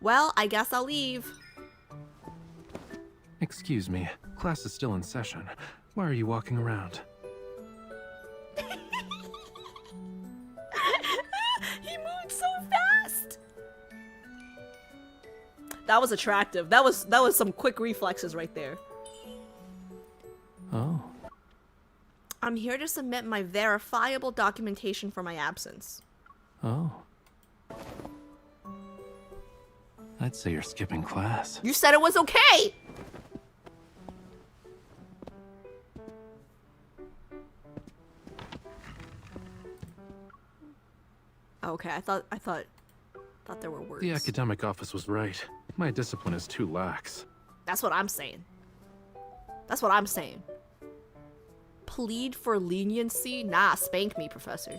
Well, I guess I'll leave. Excuse me, class is still in session. Why are you walking around? He moved so fast. That was attractive. That was some quick reflexes right there. Oh. I'm here to submit my verifiable documentation for my absence. Oh. I'd say you're skipping class. You said it was okay. Okay, I thought there were words. The academic office was right. My discipline is too lax. That's what I'm saying. That's what I'm saying. Plead for leniency? Nah, spank me, professor.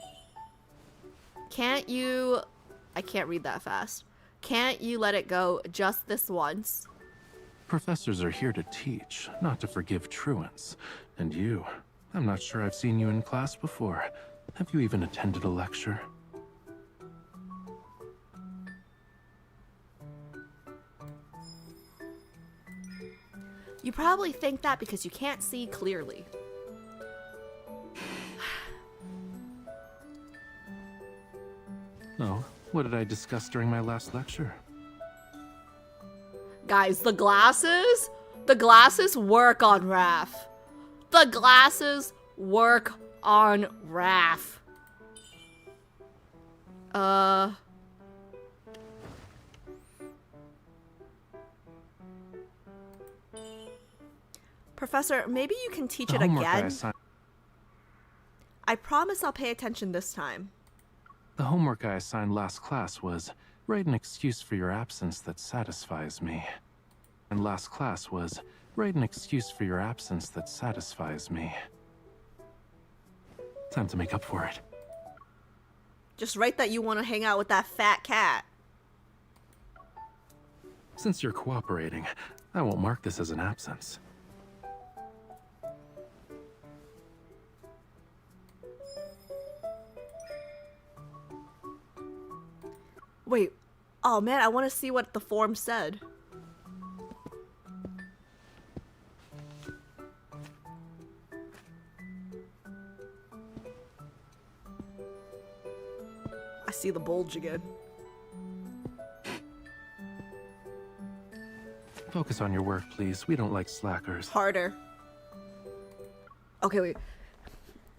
Can't you... I can't read that fast. Can't you let it go just this once? Professors are here to teach, not to forgive truants. And you, I'm not sure I've seen you in class before. Have you even attended a lecture? You probably think that because you can't see clearly. Oh, what did I discuss during my last lecture? Guys, the glasses? The glasses work on Raph. The glasses work on Raph. Professor, maybe you can teach it again. I promise I'll pay attention this time. The homework I assigned last class was, write an excuse for your absence that satisfies me. And last class was, write an excuse for your absence that satisfies me. Time to make up for it. Just write that you want to hang out with that fat cat. Since you're cooperating, I won't mark this as an absence. Wait. Oh man, I want to see what the form said. I see the bulge again. Focus on your work, please. We don't like slackers. Harder. Okay, wait.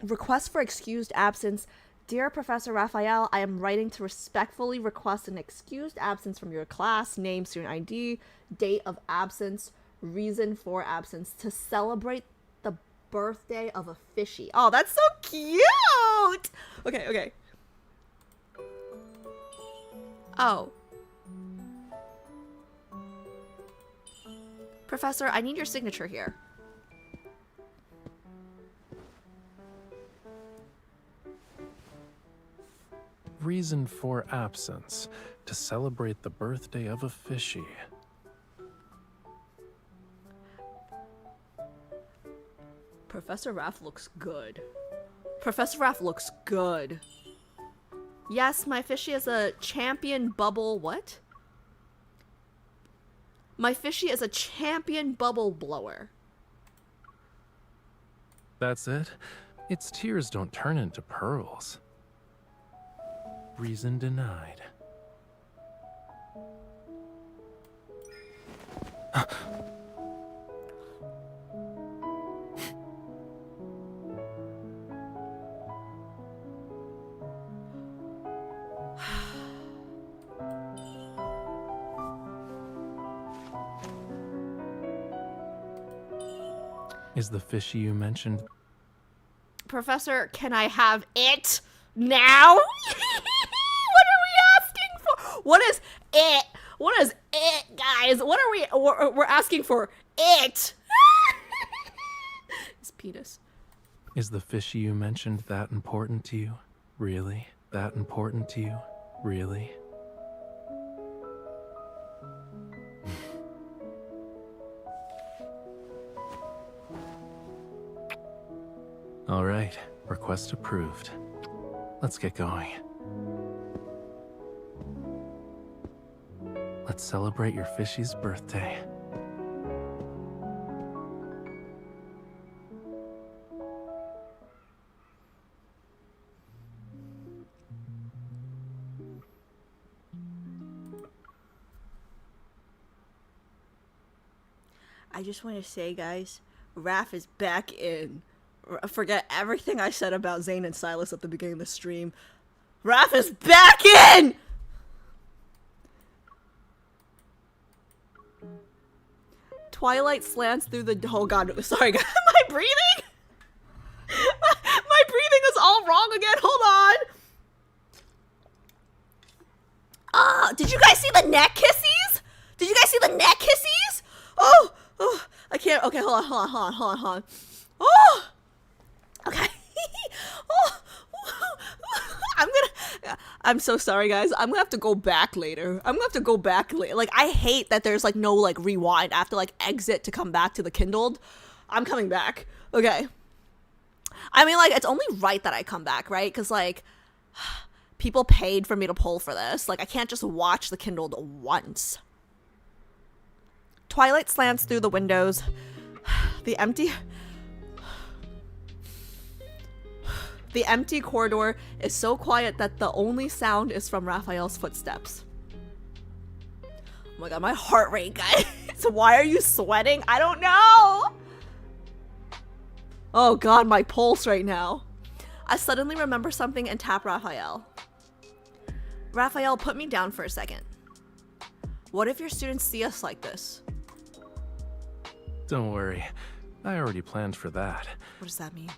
Request for excused absence. Dear Professor Raphael, I am writing to respectfully request an excused absence from your class, name, student ID, date of absence, reason for absence, to celebrate the birthday of a fishy. Oh, that's so cute! Okay, okay. Oh. Professor, I need your signature here. Reason for absence. To celebrate the birthday of a fishy. Professor Raff looks good. Professor Raff looks good. Yes, my fishy is a champion bubble... What? My fishy is a champion bubble blower. That's it? Its tears don't turn into pearls. Reason denied. Is the fishy you mentioned? Professor, can I have it now? What are we asking for? What is it? What is it, guys? What are we? We're asking for it. His penis. Is the fishy you mentioned that important to you? Really? That important to you? Really? All right, request approved. Let's get going. Let's celebrate your fishy's birthday. I just want to say, guys, Raph is back in. Forget everything I said about Zane and Silas at the beginning of the stream. Raph is back in! Twilight slants through the... Oh god, sorry guys. Am I breathing? My breathing is all wrong again. Hold on. Did you guys see the neck kissies? Did you guys see the neck kissies? Oh, I can't. Okay, hold on. Oh! Okay. I'm so sorry, guys. I'm gonna have to go back later. Like, I hate that there's, like, no, like, rewind. I have to, like, exit to come back to the Kindled. I'm coming back. Okay. I mean, like, it's only right that I come back, right? Because, like, people paid for me to pull for this. Like, I can't just watch the Kindled once. Twilight slants through the windows. The empty corridor is so quiet that the only sound is from Raphael's footsteps. Oh my god, my heart rate, guys. Why are you sweating? I don't know. Oh god, my pulse right now. I suddenly remember something and tap Raphael. Raphael, put me down for a second. What if your students see us like this? Don't worry. I already planned for that. What does that mean?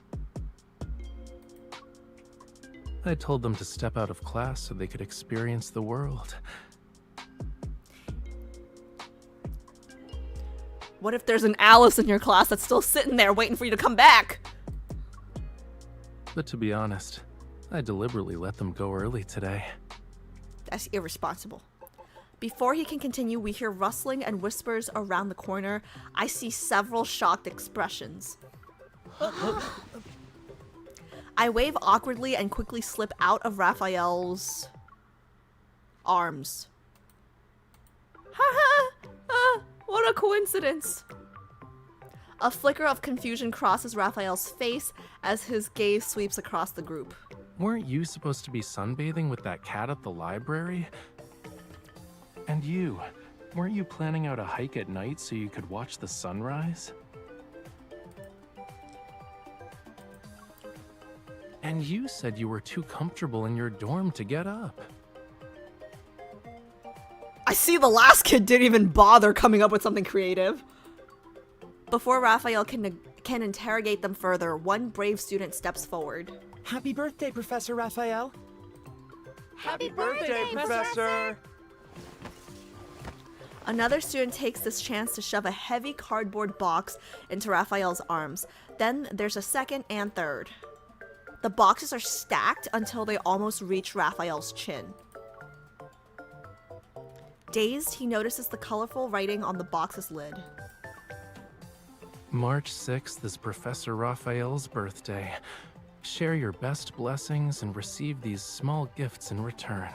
I told them to step out of class so they could experience the world. What if there's an Alice in your class that's still sitting there waiting for you to come back? But to be honest, I deliberately let them go early today. That's irresponsible. Before he can continue, we hear rustling and whispers around the corner. I see several shocked expressions. I wave awkwardly and quickly slip out of Raphael's... arms. Haha! What a coincidence. A flicker of confusion crosses Raphael's face as his gaze sweeps across the group. Weren't you supposed to be sunbathing with that cat at the library? And you, weren't you planning out a hike at night so you could watch the sunrise? And you said you were too comfortable in your dorm to get up. I see the last kid didn't even bother coming up with something creative. Before Raphael can interrogate them further, one brave student steps forward. Happy birthday, Professor Raphael. Happy birthday, Professor! Another student takes this chance to shove a heavy cardboard box into Raphael's arms. Then there's a second and third. The boxes are stacked until they almost reach Raphael's chin. Dazed, he notices the colorful writing on the box's lid. March 6th is Professor Raphael's birthday. Share your best blessings and receive these small gifts in return.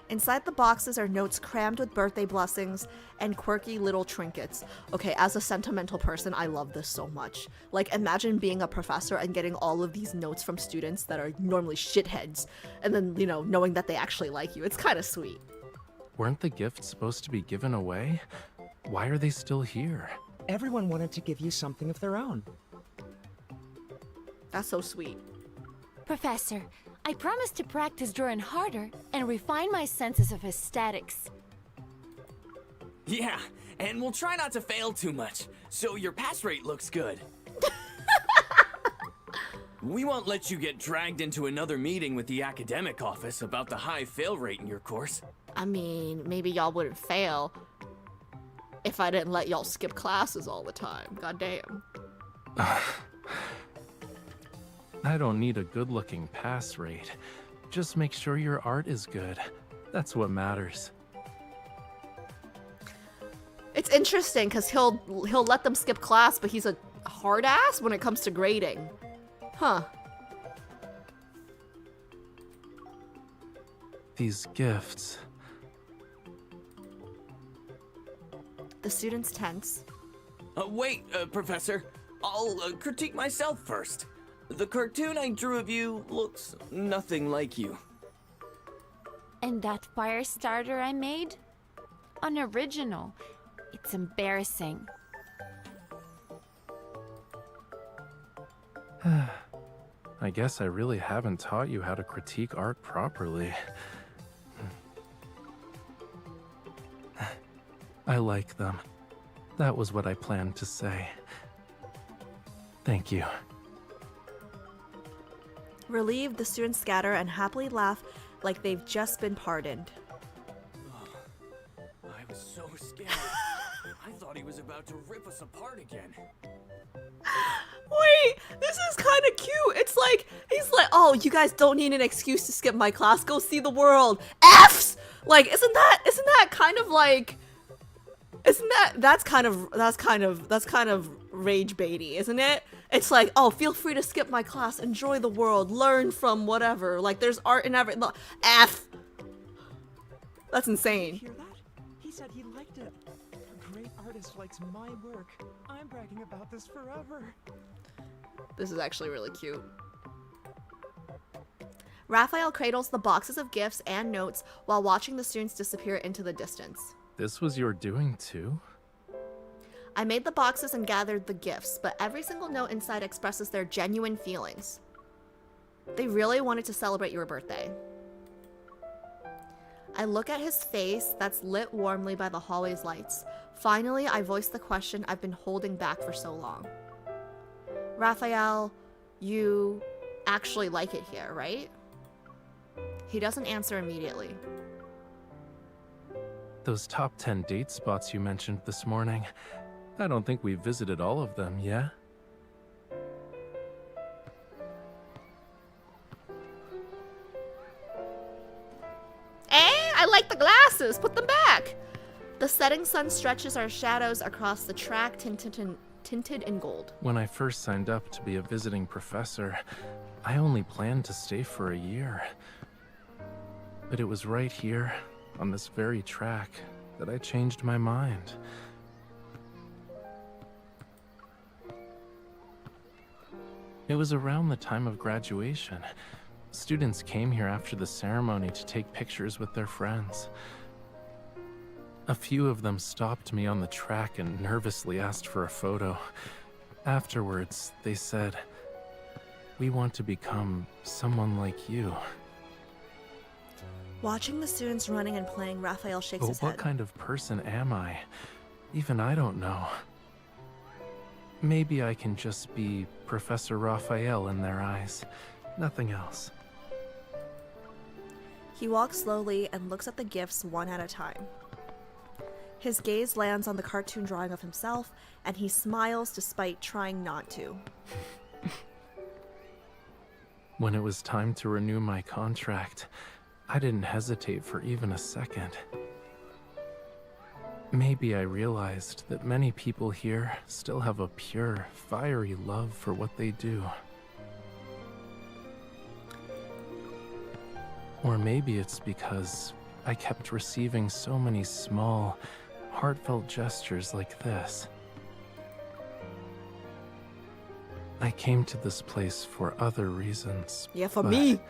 Inside the boxes are notes crammed with birthday blessings and quirky little trinkets. Okay, as a sentimental person, I love this so much. Like, imagine being a professor and getting all of these notes from students that are normally shitheads, and then, you know, knowing that they actually like you. It's kind of sweet. Weren't the gifts supposed to be given away? Why are they still here? Everyone wanted to give you something of their own. That's so sweet. Professor, I promise to practice drawing harder and refine my senses of aesthetics. Yeah, and we'll try not to fail too much, so your pass rate looks good. We won't let you get dragged into another meeting with the academic office about the high fail rate in your course. I mean, maybe y'all wouldn't fail if I didn't let y'all skip classes all the time. Goddamn. I don't need a good-looking pass rate. Just make sure your art is good. That's what matters. It's interesting because he'll let them skip class, but he's a hard ass when it comes to grading. Huh. These gifts. The students tense. Wait, Professor. I'll critique myself first. The cartoon I drew of you looks nothing like you. And that fire starter I made? Unoriginal. It's embarrassing. I guess I really haven't taught you how to critique art properly. I like them. That was what I planned to say. Thank you. Relieved, the students scatter and happily laugh like they've just been pardoned. I was so scared. I thought he was about to rip us apart again. Wait, this is kind of cute. It's like, he's like, oh, you guys don't need an excuse to skip my class. Go see the world. F's! Like, isn't that kind of like, that's kind of rage baity, isn't it? It's like, oh, feel free to skip my class, enjoy the world, learn from whatever. Like, there's art in every, F. That's insane. Hear that? He said he liked it. A great artist likes my work. I'm bragging about this forever. This is actually really cute. Raphael cradles the boxes of gifts and notes while watching the students disappear into the distance. This was your doing too? I made the boxes and gathered the gifts, but every single note inside expresses their genuine feelings. They really wanted to celebrate your birthday. I look at his face that's lit warmly by the hallway's lights. Finally, I voice the question I've been holding back for so long. Raphael, you actually like it here, right? He doesn't answer immediately. Those top 10 date spots you mentioned this morning, I don't think we've visited all of them, yeah? I like the glasses! Put them back! The setting sun stretches our shadows across the track tinted in gold. When I first signed up to be a visiting professor, I only planned to stay for a year. But it was right here, on this very track, that I changed my mind. It was around the time of graduation. Students came here after the ceremony to take pictures with their friends. A few of them stopped me on the track and nervously asked for a photo. Afterwards, they said, "We want to become someone like you." Watching the students running and playing, Raphael shakes But his what head. kind of person am I? Even I don't know. Maybe I can just be Professor Rafayel in their eyes. Nothing else. He walks slowly and looks at the gifts one at a time. His gaze lands on the cartoon drawing of himself, and he smiles despite trying not to. When it was time to renew my contract, I didn't hesitate for even a second. Maybe I realized that many people here still have a pure, fiery love for what they do. Or maybe it's because I kept receiving so many small, heartfelt gestures like this. I came to this place for other reasons. Yeah, for but me.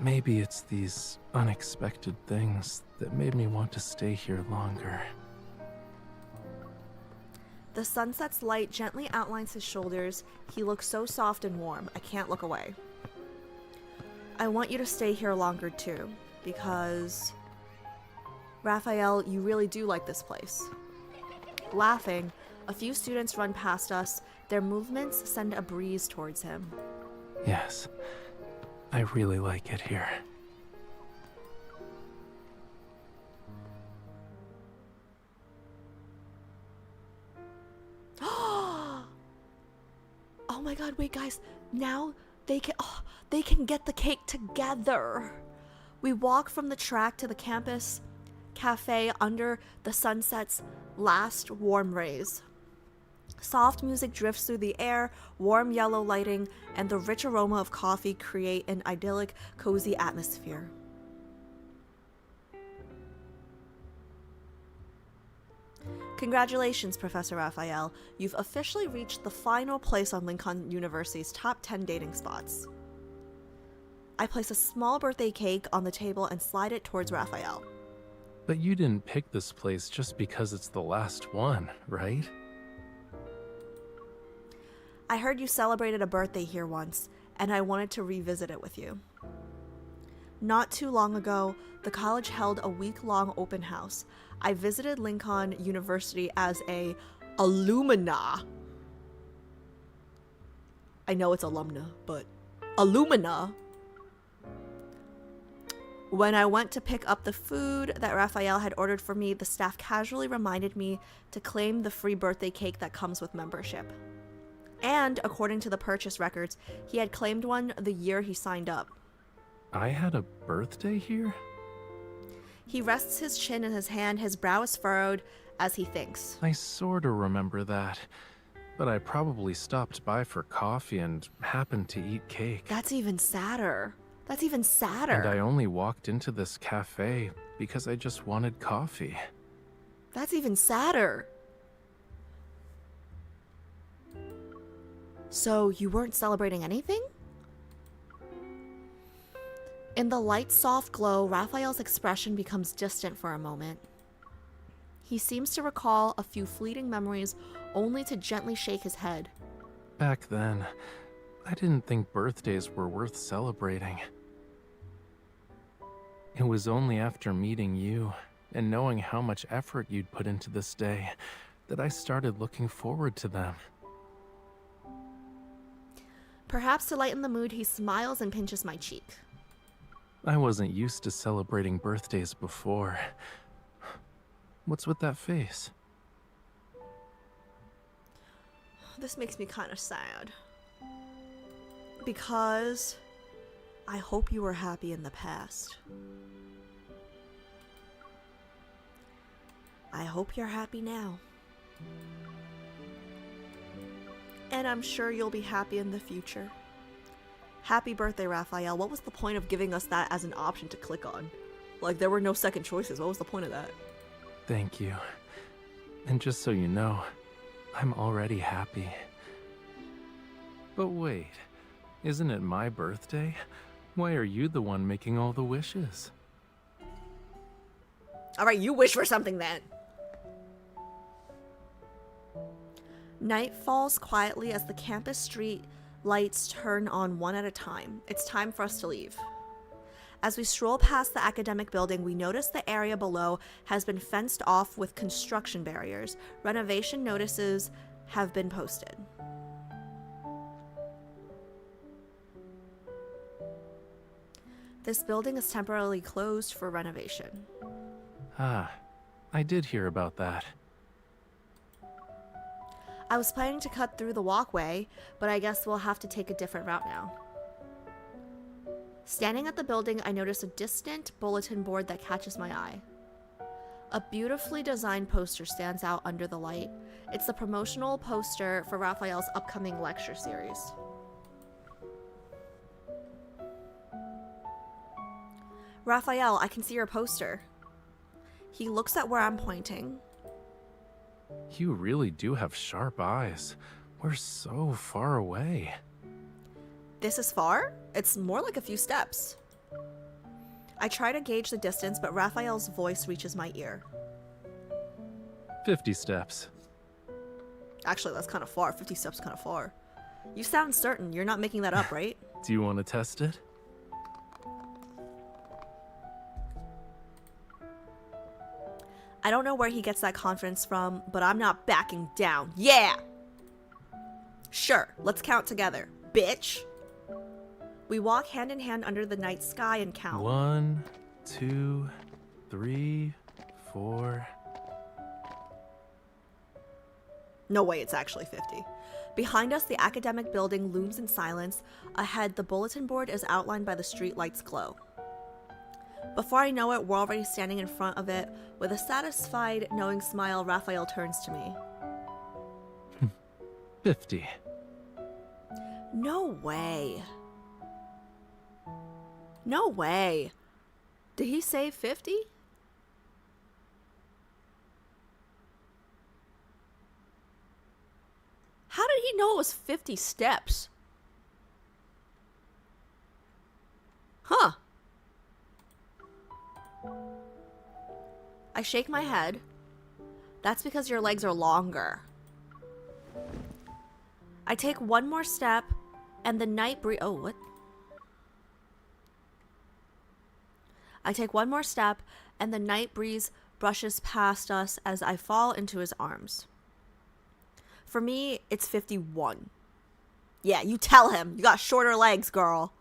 Maybe it's these unexpected things that made me want to stay here longer. The sunset's light gently outlines his shoulders. He looks so soft and warm. I can't look away. I want you to stay here longer too, because Raphael, you really do like this place. Laughing, a few students run past us. Their movements send a breeze towards him. Yes, I really like it here. Oh my god, wait guys, now they can get the cake together. We walk from the track to the campus cafe under the sunset's last warm rays. Soft music drifts through the air, warm yellow lighting, and the rich aroma of coffee create an idyllic, cozy atmosphere. Congratulations, Professor Raphael. You've officially reached the final place on Lincoln University's top 10 dating spots. I place a small birthday cake on the table and slide it towards Raphael. But you didn't pick this place just because it's the last one, right? I heard you celebrated a birthday here once, and I wanted to revisit it with you. Not too long ago, the college held a week-long open house. I visited Lincoln University as a alumna. I know it's alumna, but alumna. When I went to pick up the food that Raphael had ordered for me, the staff casually reminded me to claim the free birthday cake that comes with membership. And, according to the purchase records, he had claimed one the year he signed up. I had a birthday here? He rests his chin in his hand, his brow is furrowed as he thinks. I sorta remember that, but I probably stopped by for coffee and happened to eat cake. That's even sadder. That's even sadder. And I only walked into this cafe because I just wanted coffee. That's even sadder. So, you weren't celebrating anything? In the light, soft glow, Raphael's expression becomes distant for a moment. He seems to recall a few fleeting memories, only to gently shake his head. Back then, I didn't think birthdays were worth celebrating. It was only after meeting you and knowing how much effort you'd put into this day that I started looking forward to them. Perhaps to lighten the mood, he smiles and pinches my cheek. I wasn't used to celebrating birthdays before. What's with that face? This makes me kind of sad. Because I hope you were happy in the past. I hope you're happy now. And I'm sure you'll be happy in the future. Happy birthday, Raphael. What was the point of giving us that as an option to click on? Like, there were no second choices. What was the point of that? Thank you. And just so you know, I'm already happy. But wait, isn't it my birthday? Why are you the one making all the wishes? Alright, you wish for something then. Night falls quietly as the campus street lights turn on one at a time. It's time for us to leave. As we stroll past the academic building, we notice the area below has been fenced off with construction barriers. Renovation notices have been posted. This building is temporarily closed for renovation. Ah, I did hear about that. I was planning to cut through the walkway, but I guess we'll have to take a different route now. Standing at the building, I notice a distant bulletin board that catches my eye. A beautifully designed poster stands out under the light. It's the promotional poster for Raphael's upcoming lecture series. Raphael, I can see your poster. He looks at where I'm pointing. You really do have sharp eyes. We're so far away. This is far? It's more like a few steps. I try to gauge the distance, but Raphael's voice reaches my ear. 50 steps. Actually, that's kind of far. 50 steps kind of far. You sound certain. You're not making that up, right? Do you want to test it? I don't know where he gets that confidence from, but I'm not backing down. Yeah! Sure, let's count together, bitch. We walk hand in hand under the night sky and count. 1, 2, 3, 4. No way, it's actually 50. Behind us, the academic building looms in silence. Ahead, the bulletin board is outlined by the street lights' glow. Before I know it, we're already standing in front of it. With a satisfied, knowing smile, Raphael turns to me. 50. No way. No way. Did he say 50? How did he know it was 50 steps? Huh. I shake my head. That's because your legs are longer. I take one more step, and the night breeze. Oh, what? I take one more step, and the night breeze brushes past us as I fall into his arms. For me, it's 51. Yeah, you tell him. You got shorter legs, girl.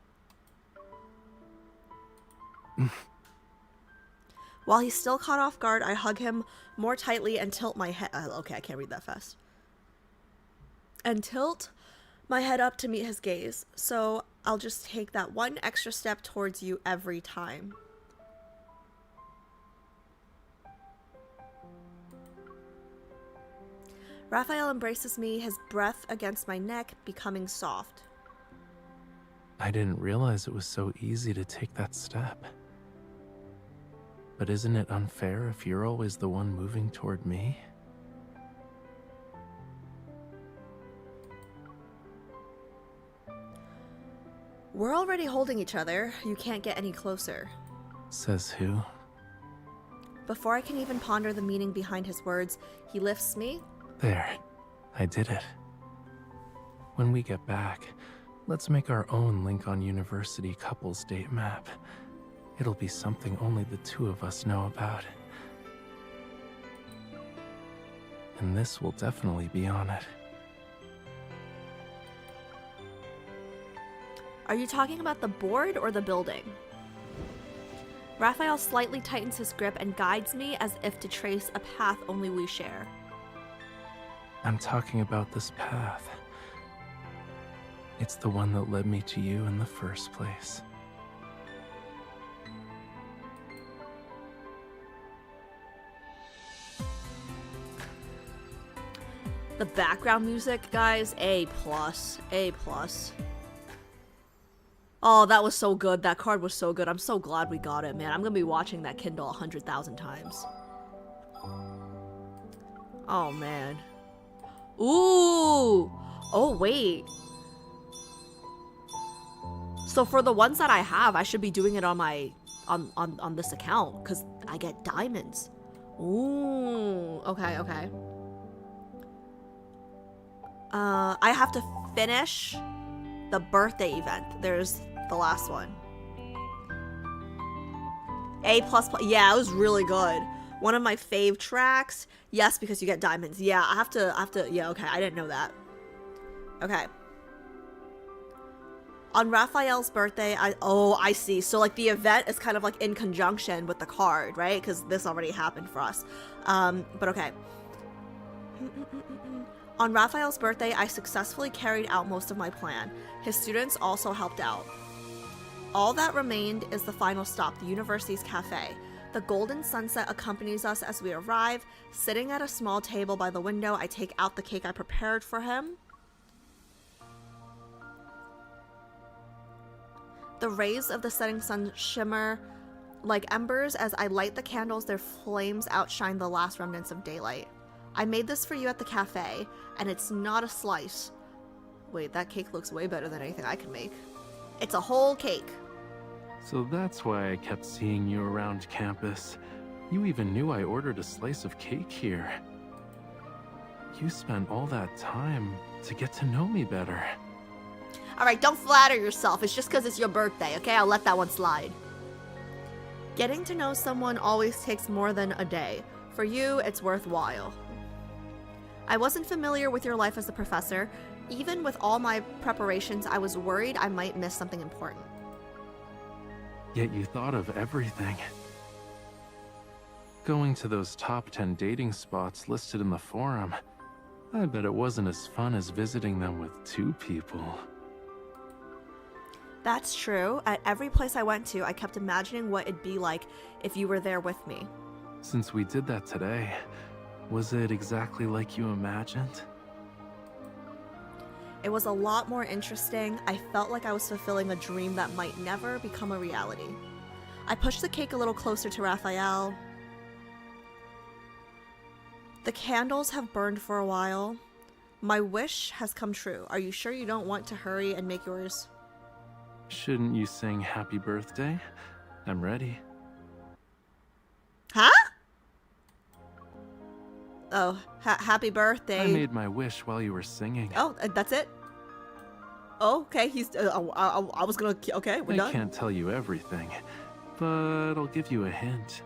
While he's still caught off guard, I hug him more tightly and tilt my head. Okay, I can't read that fast. And tilt my head up to meet his gaze. So I'll just take that one extra step towards you every time. Raphael embraces me, his breath against my neck becoming soft. I didn't realize it was so easy to take that step. But isn't it unfair if you're always the one moving toward me? We're already holding each other. You can't get any closer. Says who? Before I can even ponder the meaning behind his words, he lifts me. There. I did it. When we get back, let's make our own Lincoln University couples date map. It'll be something only the two of us know about. And this will definitely be on it. Are you talking about the board or the building? Raphael slightly tightens his grip and guides me as if to trace a path only we share. I'm talking about this path. It's the one that led me to you in the first place. The background music, guys, A+. A+. Oh, that was so good. That card was so good. I'm so glad we got it, man. I'm gonna be watching that Kindle 100,000 times. Oh, man. Ooh! Oh, wait. So for the ones that I have, I should be doing it on my... on this account, because I get diamonds. Ooh. Okay, okay. I have to finish the birthday event. There's the last one. A++. Yeah, it was really good. One of my fave tracks. Yes, because you get diamonds. Yeah, I have to, yeah, okay, I didn't know that. Okay. On Raphael's birthday, I see. So, like, the event is kind of, like, in conjunction with the card, right? Because this already happened for us. But okay. On Raphael's birthday, I successfully carried out most of my plan. His students also helped out. All that remained is the final stop, the university's cafe. The golden sunset accompanies us as we arrive. Sitting at a small table by the window, I take out the cake I prepared for him. The rays of the setting sun shimmer like embers as I light the candles. Their flames outshine the last remnants of daylight. I made this for you at the cafe, and it's not a slice. Wait, that cake looks way better than anything I can make. It's a whole cake. So that's why I kept seeing you around campus. You even knew I ordered a slice of cake here. You spent all that time to get to know me better. Alright, don't flatter yourself. It's just because it's your birthday, okay? I'll let that one slide. Getting to know someone always takes more than a day. For you, it's worthwhile. I wasn't familiar with your life as a professor. Even with all my preparations, I was worried I might miss something important. Yet you thought of everything. Going to those top 10 dating spots listed in the forum, I bet it wasn't as fun as visiting them with 2 people. That's true. At every place I went to, I kept imagining what it'd be like if you were there with me. Since we did that today, was it exactly like you imagined? It was a lot more interesting. I felt like I was fulfilling a dream that might never become a reality. I pushed the cake a little closer to Rafayel. The candles have burned for a while. My wish has come true. Are you sure you don't want to hurry and make yours? Shouldn't you sing happy birthday? I'm ready. Huh? Oh, happy birthday. I made my wish while you were singing. Oh, that's it? Oh, okay, he's, I was gonna, okay, we're done. I can't tell you everything, but I'll give you a hint.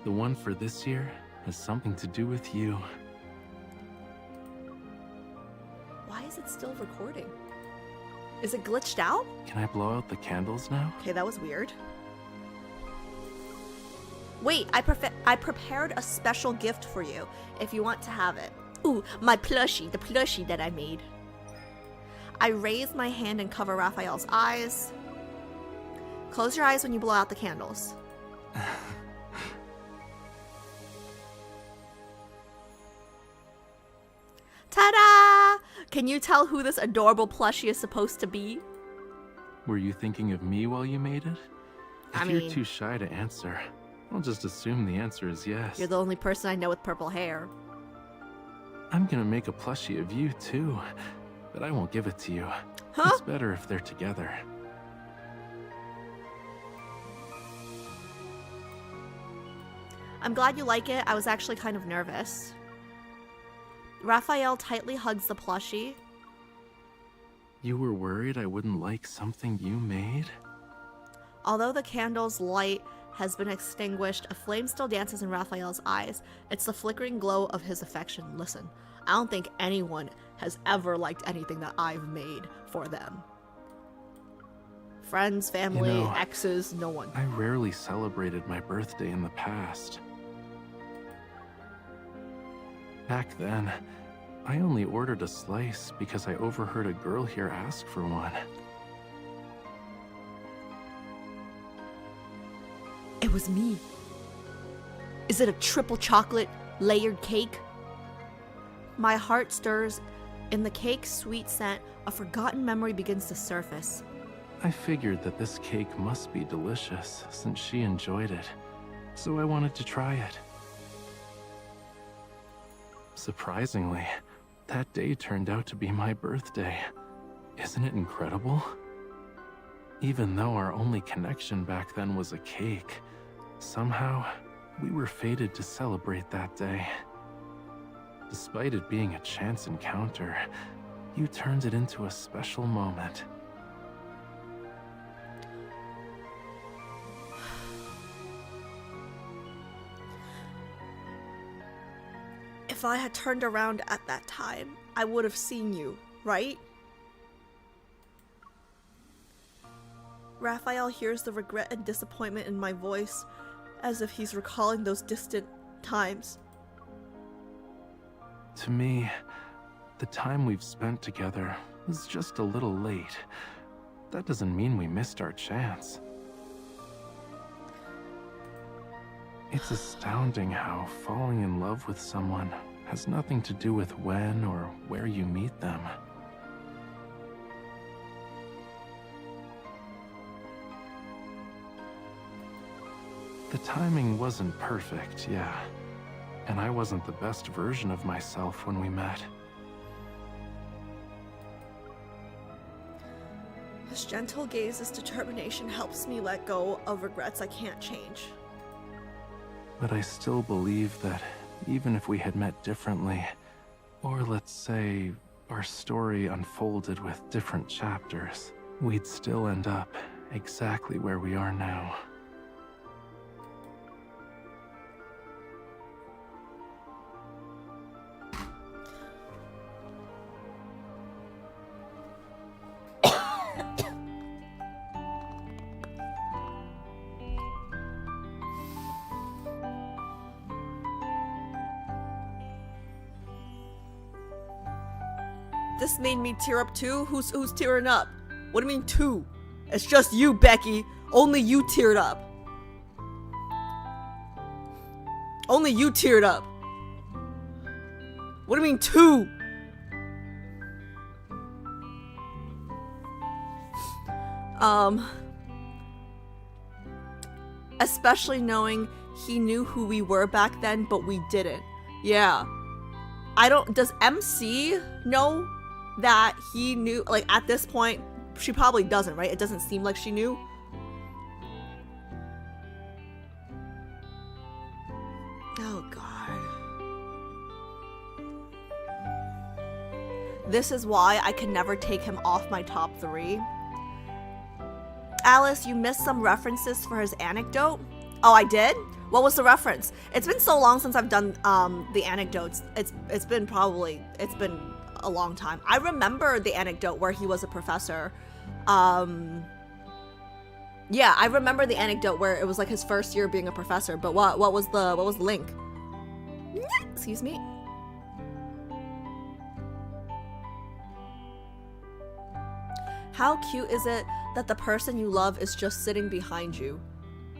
The one for this year has something to do with you. Why is it still recording? Is it glitched out? Can I blow out the candles now? Okay, that was weird. Wait, I prepared a special gift for you, if you want to have it. Ooh, my plushie, the plushie that I made. I raise my hand and cover Raphael's eyes. Close your eyes when you blow out the candles. Ta-da! Can you tell who this adorable plushie is supposed to be? Were you thinking of me while you made it? If you're too shy to answer, I'll just assume the answer is yes. You're the only person I know with purple hair. I'm gonna make a plushie of you too, but I won't give it to you. Huh? It's better if they're together. I'm glad you like it. I was actually kind of nervous. Raphael tightly hugs the plushie. You were worried I wouldn't like something you made? Although the candle's light has been extinguished, a flame still dances in Raphael's eyes. It's the flickering glow of his affection. Listen, I don't think anyone has ever liked anything that I've made for them. Friends, family, exes, no one. I rarely celebrated my birthday in the past. Back then, I only ordered a slice because I overheard a girl here ask for one. It was me. Is it a triple chocolate layered cake? My heart stirs. In the cake's sweet scent, a forgotten memory begins to surface. I figured that this cake must be delicious since she enjoyed it, so I wanted to try it. Surprisingly, that day turned out to be my birthday. Isn't it incredible? Even though our only connection back then was a cake, somehow we were fated to celebrate that day. Despite it being a chance encounter, you turned it into a special moment. If I had turned around at that time, I would have seen you, right? Raphael hears the regret and disappointment in my voice, as if he's recalling those distant times. To me, the time we've spent together was just a little late. That doesn't mean we missed our chance. It's astounding how falling in love with someone has nothing to do with when or where you meet them. The timing wasn't perfect, yeah. And I wasn't the best version of myself when we met. His gentle gaze, his determination helps me let go of regrets I can't change. But I still believe that even if we had met differently, or let's say our story unfolded with different chapters, we'd still end up exactly where we are now. This made me tear up too? Who's tearing up? What do you mean two? It's just you, Becky. Only you teared up. Only you teared up. What do you mean two? Especially knowing he knew who we were back then, but we didn't. Yeah. Does MC know that he knew, like, at this point? She probably doesn't, right? It doesn't seem like she knew. Oh, God. This is why I can never take him off my top 3. Alice, you missed some references for his anecdote. Oh, I did? What was the reference? It's been so long since I've done the anecdotes. It's been a long time. I remember the anecdote where he was a professor. Yeah, I remember the anecdote where it was like his first year being a professor. But what was the link? Excuse me. How cute is it that the person you love is just sitting behind you?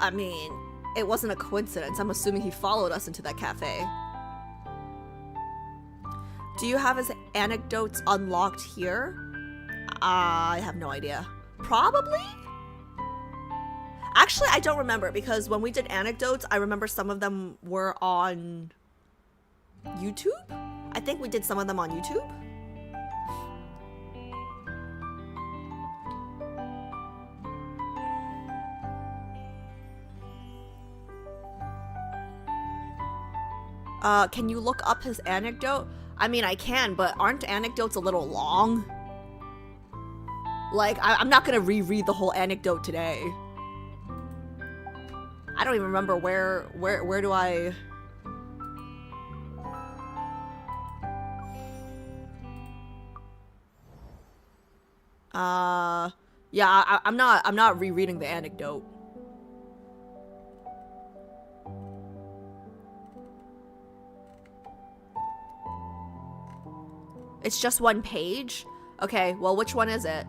I mean, it wasn't a coincidence. I'm assuming he followed us into that cafe. Do you have his anecdotes unlocked here? I have no idea. Probably? Actually, I don't remember, because when we did anecdotes, I remember some of them were on YouTube? I think we did some of them on YouTube. Can you look up his anecdote? I mean, I can, but aren't anecdotes a little long? Like, I'm not gonna reread the whole anecdote today. I don't even remember where do I... Yeah, I'm not rereading the anecdote. It's just one page? Okay, well, which one is it?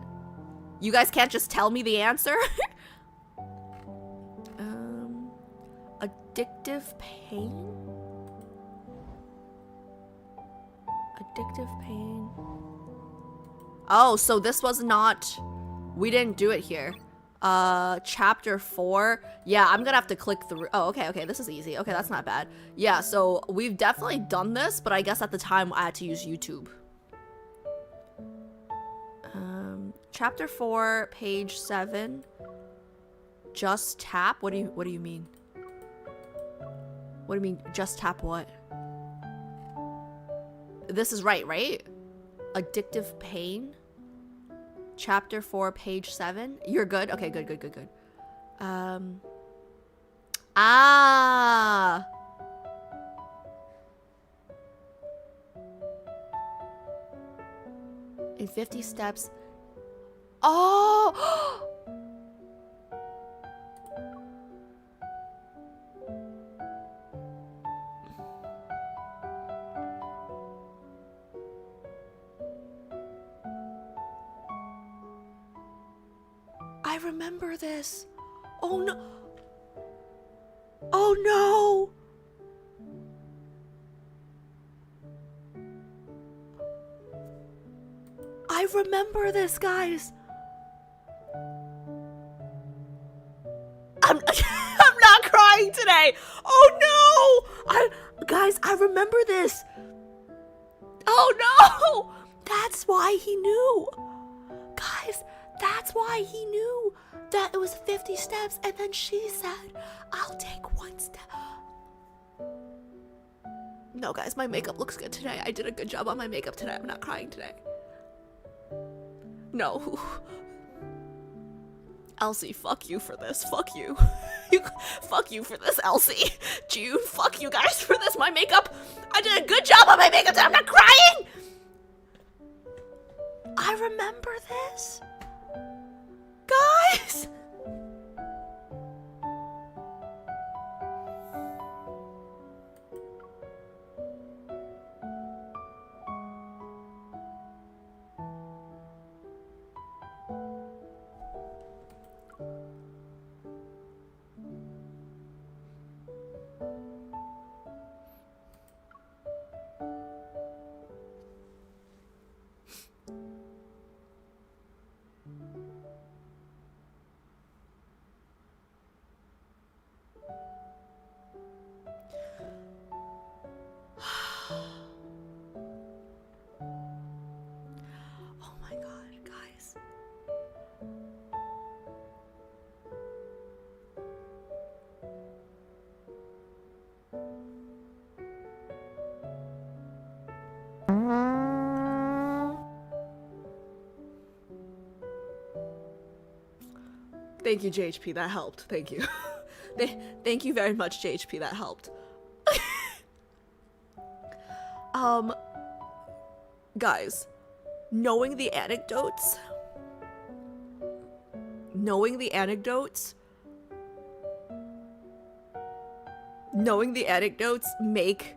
You guys can't just tell me the answer? Addictive pain? Addictive pain. Oh, so this was not We didn't do it here. Chapter 4. Yeah, I'm gonna have to click through. Oh, okay, this is easy. Okay, that's not bad. Yeah, so we've definitely done this, but I guess at the time I had to use YouTube. Chapter 4, page 7. Just tap? What do you mean? What do you mean, just tap what? This is right? Addictive pain? Chapter 4, page 7. You're good? Okay, good. Ah! In 50 steps. Oh! I remember this. Oh no. Oh no. I remember this, guys. I'm not crying today. Oh no. Guys, I remember this. Oh no. That's why he knew. Guys, that's why he knew that it was 50 steps, and then she said, I'll take 1 step. No, guys, my makeup looks good today. I did a good job on my makeup today. I'm not crying today. No. Elsie, fuck you for this. Fuck you. Fuck you for this, Elsie. June, fuck you guys for this. My makeup, I did a good job on my makeup today. I'm not crying. I remember this. Guys! Oh my god, guys. Thank you, JHP, that helped. Thank you. Thank you very much, JHP, that helped. Guys, knowing the anecdotes make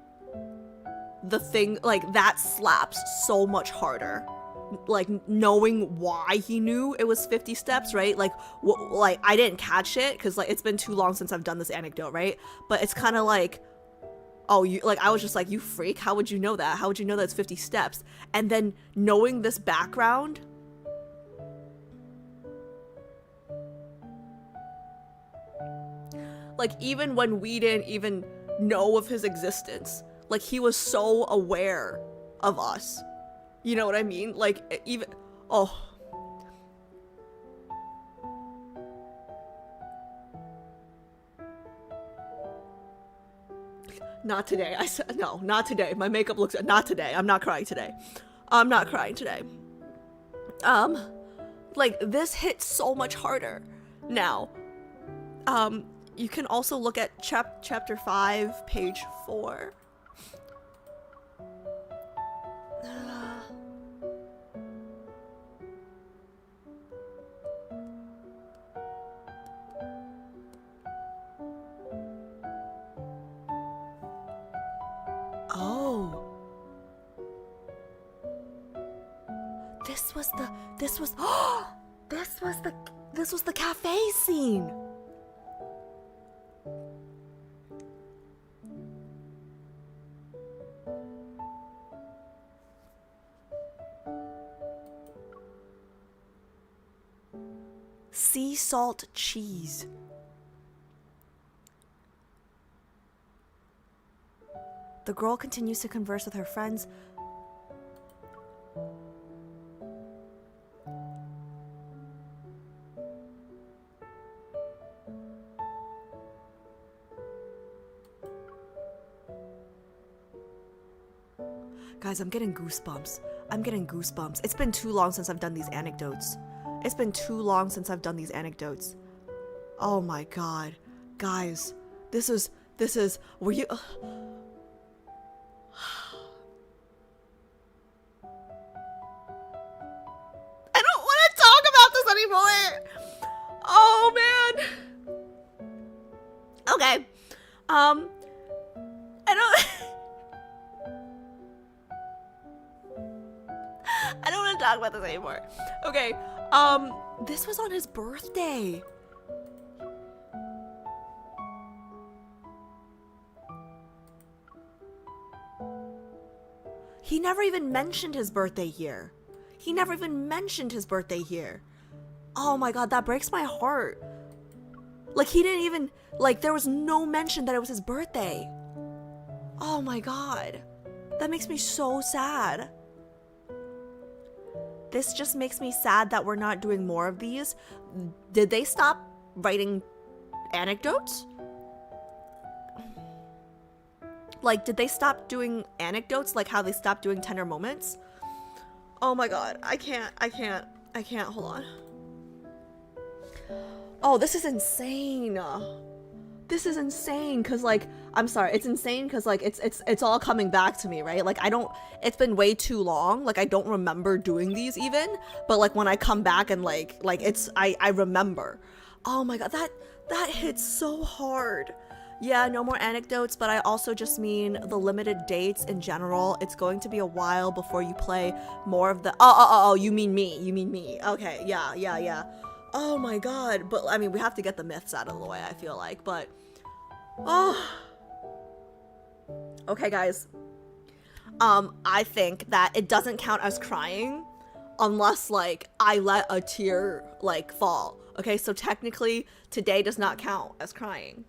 the thing, like, that slaps so much harder. Like, knowing why he knew it was 50 steps, right? Like, like, I didn't catch it because, like, it's been too long since I've done this anecdote, right? But it's kind of like, oh, you, like, I was just like, you freak, how would you know that? How would you know that it's 50 steps? And then knowing this background, like, even when we didn't even know of his existence, like, he was so aware of us. You know what I mean? Like, even, oh. Not today. I said, no, not today. My makeup looks, not today. I'm not crying today. I'm not crying today. Like, this hits so much harder. Now, you can also look at chapter 5, page 4. Oh. This was the cafe scene. Sea salt cheese. The girl continues to converse with her friends. Guys, I'm getting goosebumps. I'm getting goosebumps. It's been too long since I've done these anecdotes. It's been too long since I've done these anecdotes. Oh my god. Guys, this is, were you... I don't want to talk about this anymore. Oh man. Okay. I don't... I don't want to talk about this anymore. Okay, this was on his birthday. He never even mentioned his birthday here. He never even mentioned his birthday here. Oh my god, that breaks my heart. Like, he didn't even, like, there was no mention that it was his birthday. Oh my god. That makes me so sad. This just makes me sad that we're not doing more of these. Did they stop writing anecdotes? Like, did they stop doing anecdotes like how they stopped doing tender moments? Oh my god, I can't, hold on. Oh, this is insane. This is insane, cause like, I'm sorry, it's insane cause like it's all coming back to me, right? Like it's been way too long, like I don't remember doing these even, but like when I come back and like I remember. Oh my god, that hits so hard. Yeah, no more anecdotes, but I also just mean the limited dates in general. It's going to be a while before you play more of the, oh, you mean me. Okay, yeah. Oh my god, but I mean, we have to get the myths out of the way, I feel like, but oh. Okay, guys. I think that it doesn't count as crying unless, like, I let a tear, like, fall. Okay, so technically, today does not count as crying.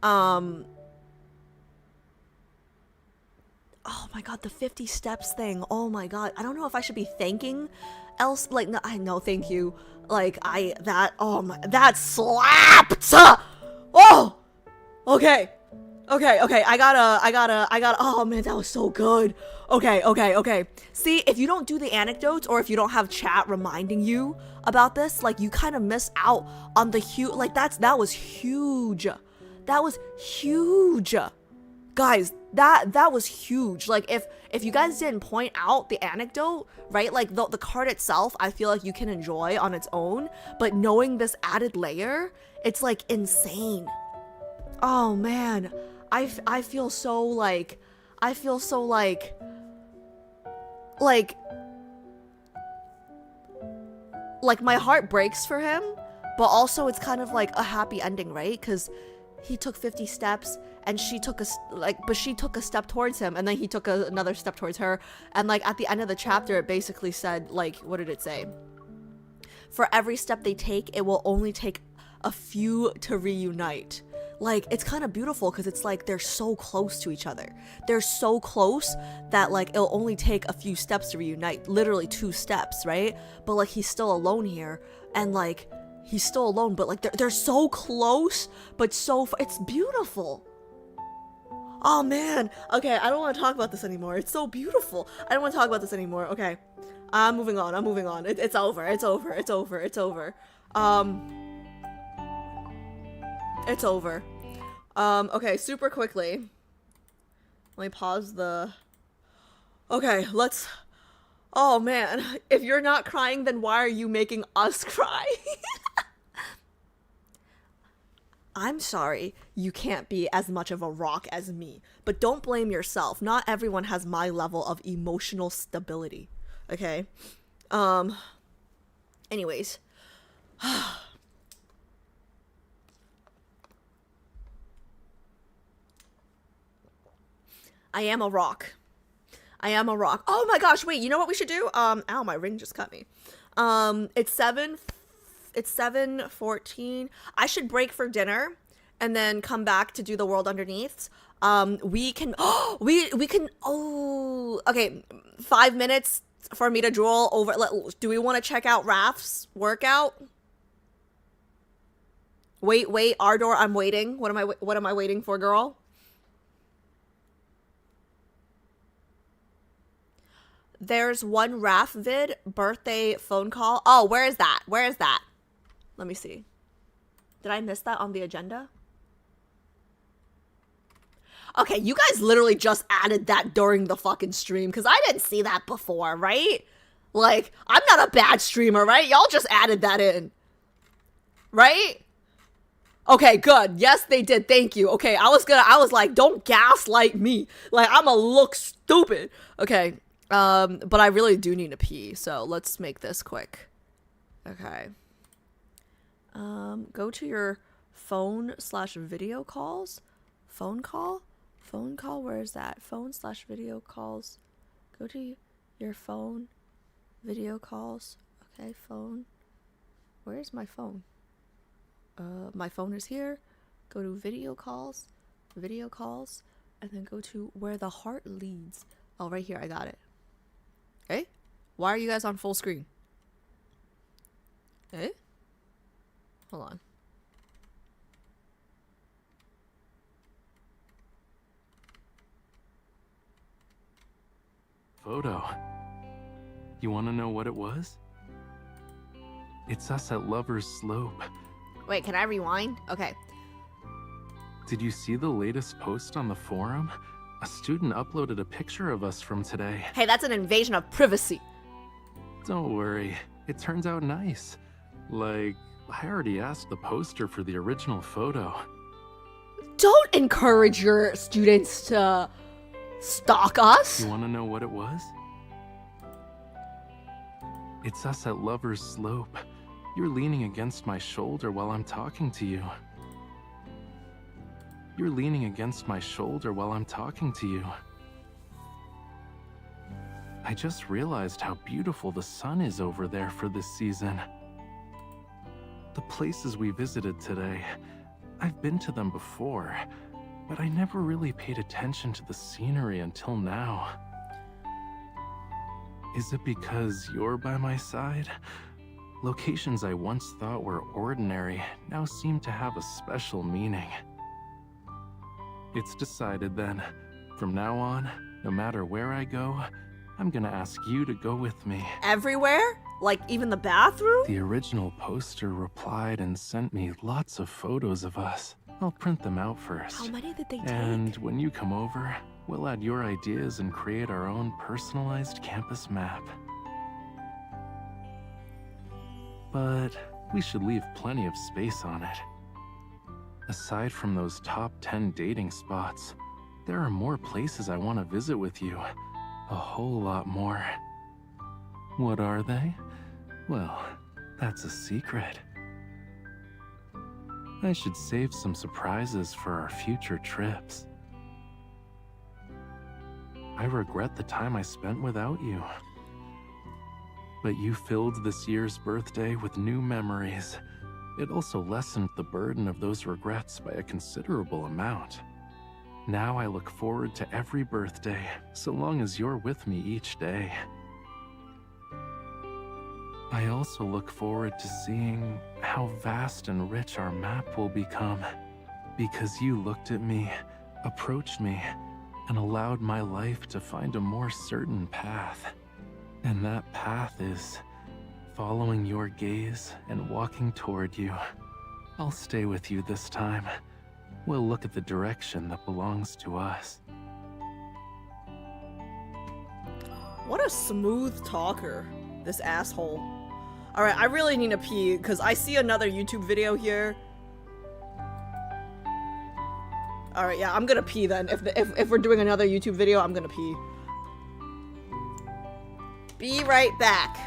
Oh my god, the 50 steps thing. Oh my god. I don't know if I should be thanking else, like, no, I know, thank you. Like, that slapped! Oh! Okay. I gotta, oh man, that was so good. Okay. See, if you don't do the anecdotes, or if you don't have chat reminding you about this, like, you kind of miss out on the huge, like, that was huge. That was huge. Guys, that was huge. Like, if you guys didn't point out the anecdote, right, like the card itself, I feel like you can enjoy on its own, but knowing this added layer, it's like insane. Oh man, I feel so like my heart breaks for him, but also it's kind of like a happy ending, right? Because he took 50 steps and she took a step towards him, and then he took another step towards her, and like at the end of the chapter it basically said, like, what did it say? For every step they take, it will only take a few to reunite. Like, it's kind of beautiful because it's like they're so close to each other. They're so close that like it'll only take a few steps to reunite, literally 2 steps, right? But like he's still alone here, and like he's still alone, but like they're so close, but so far. It's beautiful. Oh man. Okay, I don't want to talk about this anymore. It's so beautiful. I don't want to talk about this anymore. Okay, I'm moving on. It's over. It's over. Okay, super quickly. Let me pause the... Okay, let's... Oh man, if you're not crying, then why are you making us cry? I'm sorry, you can't be as much of a rock as me, but don't blame yourself. Not everyone has my level of emotional stability, okay? Anyways. I am a rock. Oh my gosh, wait, you know what we should do? Ow, my ring just cut me. It's It's 7:14. I should break for dinner and then come back to do the world underneath. We can we can okay, 5 minutes for me to drool over. Do we want to check out Raf's workout? Wait, Ardor, I'm waiting. What am I waiting for, girl? There's one Raf vid, birthday phone call. Oh, where is that? Where is that? Let me see. Did I miss that on the agenda? Okay, you guys literally just added that during the fucking stream because I didn't see that before, right? Like, I'm not a bad streamer, right? Y'all just added that in. Right? Okay, good. Yes, they did. Thank you. Okay, I was like, don't gaslight me. Like, I'ma look stupid. Okay. But I really do need to pee, so let's make this quick. Okay. Go to your phone/video calls. Phone call? Phone call, where is that? Phone/video calls. Go to your phone, video calls. Okay, phone. Where is my phone? My phone is here. Go to video calls, and then go to where the heart leads. Oh, right here, I got it. Hey, why are you guys on full screen? Hey, hold on. Photo. You want to know what it was? It's us at Lover's Slope. Wait, can I rewind? Okay. Did you see the latest post on the forum? A student uploaded a picture of us from today. Hey, that's an invasion of privacy. Don't worry, it turns out nice. Like, I already asked the poster for the original photo. Don't encourage your students to stalk us. You want to know what it was? It's us at Lover's Slope. You're leaning against my shoulder while I'm talking to you. You're leaning against my shoulder while I'm talking to you. I just realized how beautiful the sun is over there for this season. The places we visited today, I've been to them before, but I never really paid attention to the scenery until now. Is it because you're by my side? Locations I once thought were ordinary now seem to have a special meaning. It's decided then. From now on, no matter where I go, I'm gonna ask you to go with me. Everywhere? Like even the bathroom? The original poster replied and sent me lots of photos of us. I'll print them out first. How many did they take? And when you come over, we'll add your ideas and create our own personalized campus map. But we should leave plenty of space on it. Aside from those top 10 dating spots, there are more places I want to visit with you. A whole lot more. What are they? Well, that's a secret. I should save some surprises for our future trips. I regret the time I spent without you. But you filled this year's birthday with new memories. It also lessened the burden of those regrets by a considerable amount. Now I look forward to every birthday, so long as you're with me each day. I also look forward to seeing how vast and rich our map will become, because you looked at me, approached me, and allowed my life to find a more certain path. And that path is following your gaze and walking toward you. I'll stay with you this time. We'll look at the direction that belongs to us. What a smooth talker, this asshole. Alright, I really need to pee because I see another YouTube video here. Alright, yeah, I'm gonna pee then. If we're doing another YouTube video, I'm gonna pee. Be right back.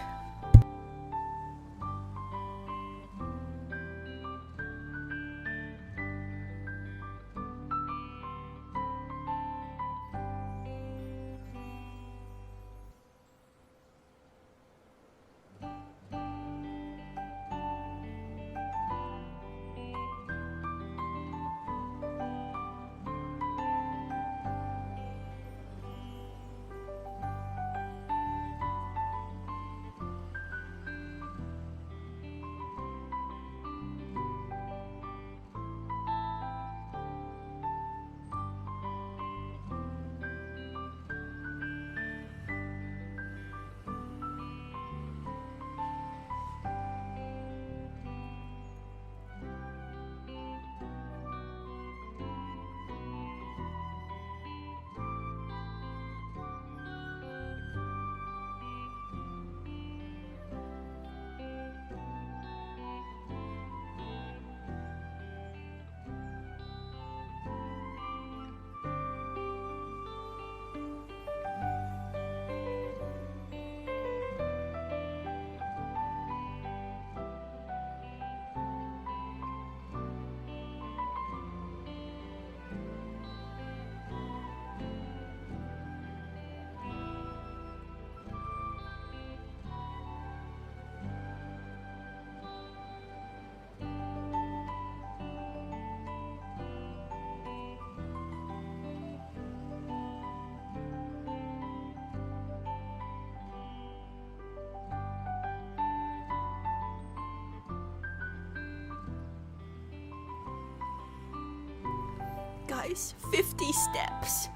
guys. 50 steps.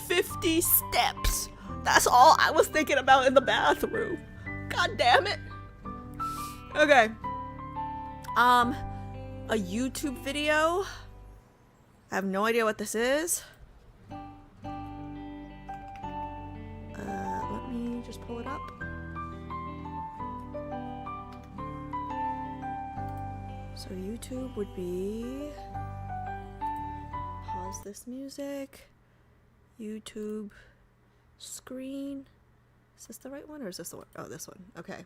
50 steps. That's all I was thinking about in the bathroom. God damn it. Okay. A YouTube video. I have no idea what this is. Let me just pull it up. So YouTube would be, pause this music, YouTube screen. Is this the right one or is this the one? Oh, this one. Okay.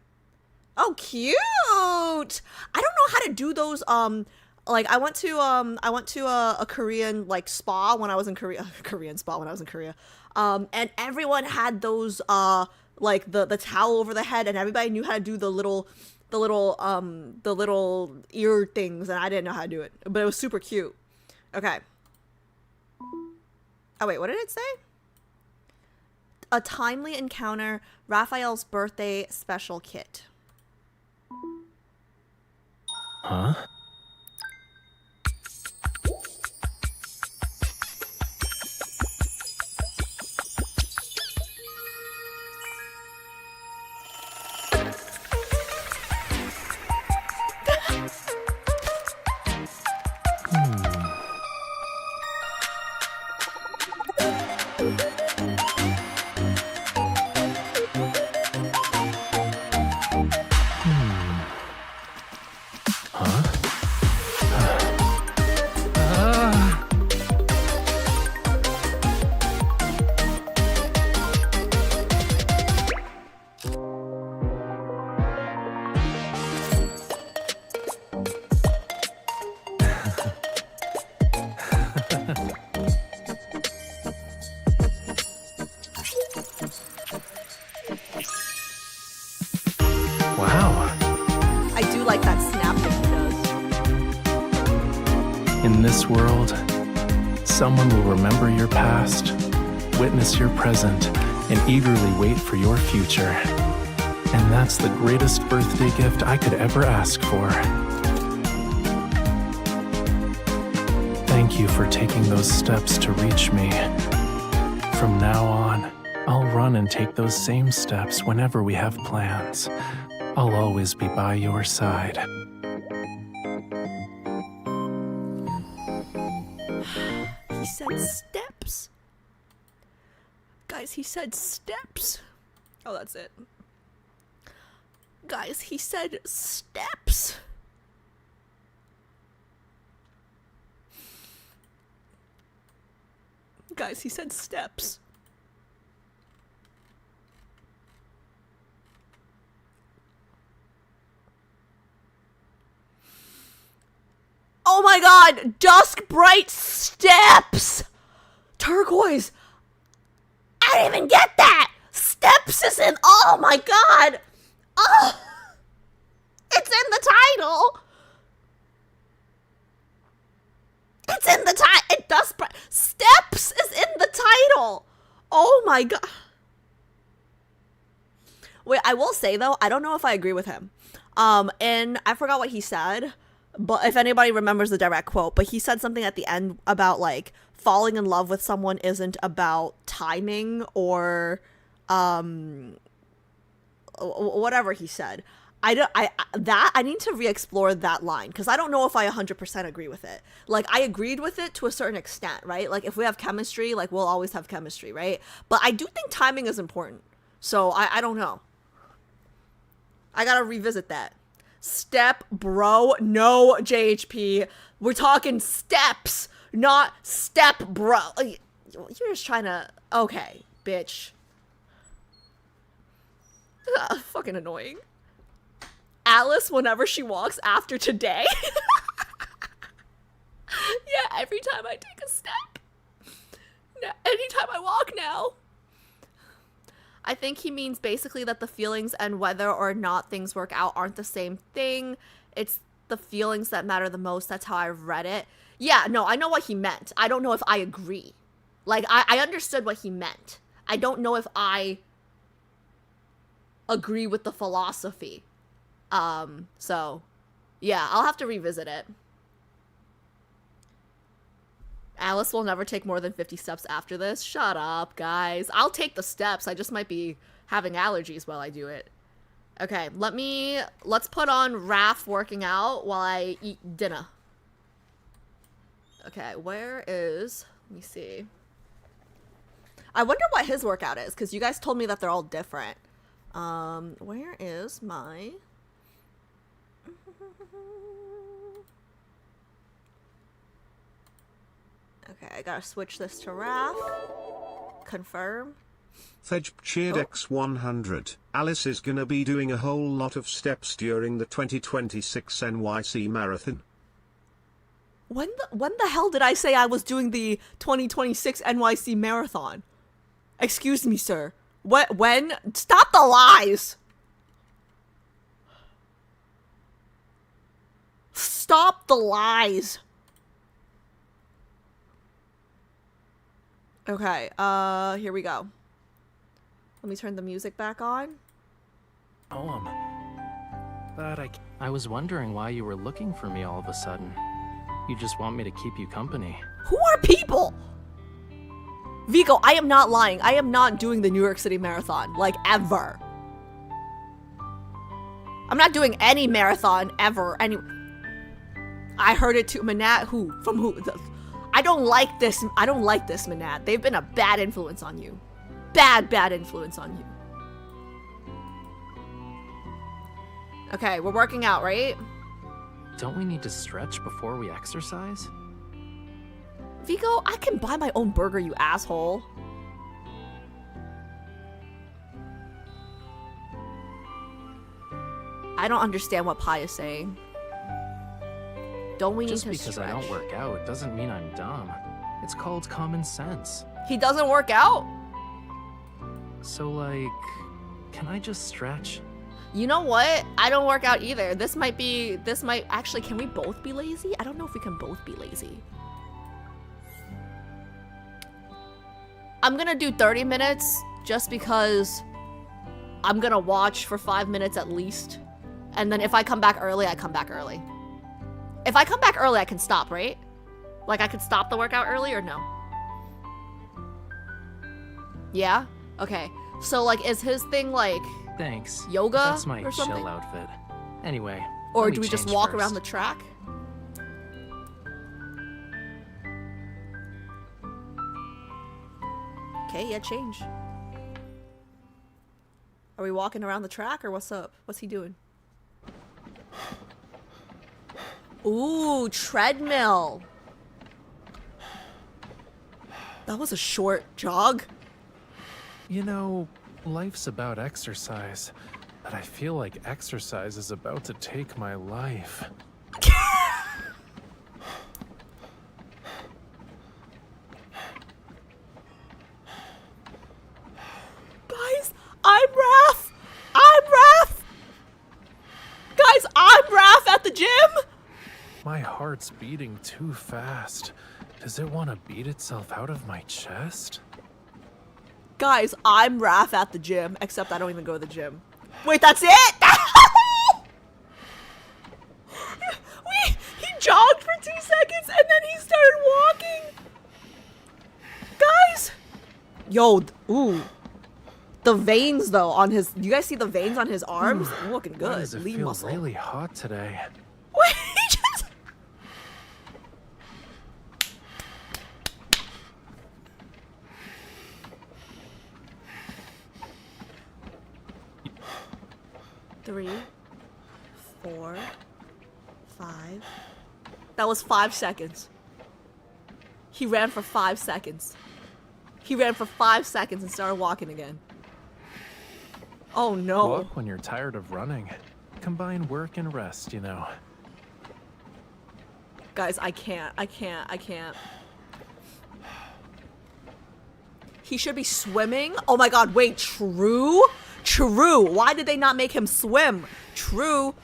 Oh, cute! I don't know how to do those. Like I went to a Korean like spa when I was in Korea. Korean spa when I was in Korea. And everyone had those like the towel over the head, and everybody knew how to do the little ear things, and I didn't know how to do it, but it was super cute. Okay. Oh wait, what did it say? A timely encounter, Raphael's birthday special kit. Huh? In this world, someone will remember your past, witness your present, and eagerly wait for your future. And that's the greatest birthday gift I could ever ask for. Thank you for taking those steps to reach me. From now on, I'll run and take those same steps whenever we have plans. I'll always be by your side. He said steps. Guys, he said steps. Oh, that's it. Guys, he said steps. Guys, he said steps. Oh my god! Duskbright steps! Turquoise! I didn't even get that! Steps is in. Oh my god! Oh! It's in the title! It's in the title! It does. Steps is in the title! Oh my god. Wait, I will say though, I don't know if I agree with him. And I forgot what he said. But if anybody remembers the direct quote, but he said something at the end about like falling in love with someone isn't about timing or whatever he said. I need to re-explore that line because I don't know if I 100% agree with it. Like I agreed with it to a certain extent, right? Like if we have chemistry, like we'll always have chemistry, right? But I do think timing is important. So I don't know. I gotta revisit that. Step, bro. No, JHP. We're talking steps, not step, bro. You're just trying to. Okay, bitch. Fucking annoying. Alice, whenever she walks after today. Yeah, every time I take a step. Anytime I walk now. I think he means basically that the feelings and whether or not things work out aren't the same thing. It's the feelings that matter the most. That's how I read it. Yeah, no, I know what he meant. I don't know if I agree. Like, I understood what he meant. I don't know if I agree with the philosophy. So, yeah, I'll have to revisit it. Alice will never take more than 50 steps after this. Shut up, guys. I'll take the steps. I just might be having allergies while I do it. Okay, let's put on Raph working out while I eat dinner. Okay, where is, let me see. I wonder what his workout is, because you guys told me that they're all different. Where is my... Okay, I gotta switch this to Raph. Confirm. Fedge cheered X100. Alice is gonna be doing a whole lot of steps during the 2026 NYC marathon. When the hell did I say I was doing the 2026 NYC marathon? Excuse me, sir. When? Stop the lies! Stop the lies! Okay, here we go. Let me turn the music back on. Poem. But I was wondering why you were looking for me all of a sudden. You just want me to keep you company. Who are people? Vigo, I am not lying. I am not doing the New York City Marathon, like, ever. I'm not doing any marathon, ever. I heard it too. Manat, who? From who? I don't like this. I don't like this, Manat. They've been a bad influence on you. Bad influence on you. Okay, we're working out, right? Don't we need to stretch before we exercise? Vigo, I can buy my own burger, you asshole. I don't understand what Pi is saying. Don't we need to stretch? Just because I don't work out doesn't mean I'm dumb. It's called common sense. He doesn't work out? So, like, can I just stretch? You know what? I don't work out either. This might actually, can we both be lazy? I don't know if we can both be lazy. I'm gonna do 30 minutes just because I'm gonna watch for 5 minutes at least. And then if I come back early, I come back early. If I come back early, I can stop, right? Like, I could stop the workout early or no? Yeah? Okay. So, like, is his thing, like... Thanks. Yoga That's my or something? chill outfit. Anyway, or do we just walk around the track? Okay, yeah, change. Are we walking around the track or what's up? What's he doing? Ooh, treadmill. That was a short jog. You know, life's about exercise, but I feel like exercise is about to take my life. Guys, I'm Raph! I'm Raph! Guys, I'm Raph at the gym! My heart's beating too fast. Does it want to beat itself out of my chest? Guys, I'm Raph at the gym, except I don't even go to the gym. Wait, that's it? He jogged for 2 seconds and then he started walking. Guys. Yo, ooh. The veins though on his, you guys see the veins on his arms? Looking good. Why does it Lean feel muscle. really hot today? Wait, he just... Three, 4, 5. That was 5 seconds. He ran for 5 seconds. He ran for 5 seconds and started walking again. Oh no. Walk when you're tired of running. Combine work and rest, you know. Guys, I can't. He should be swimming. Oh my god, wait, true? True. Why did they not make him swim? True.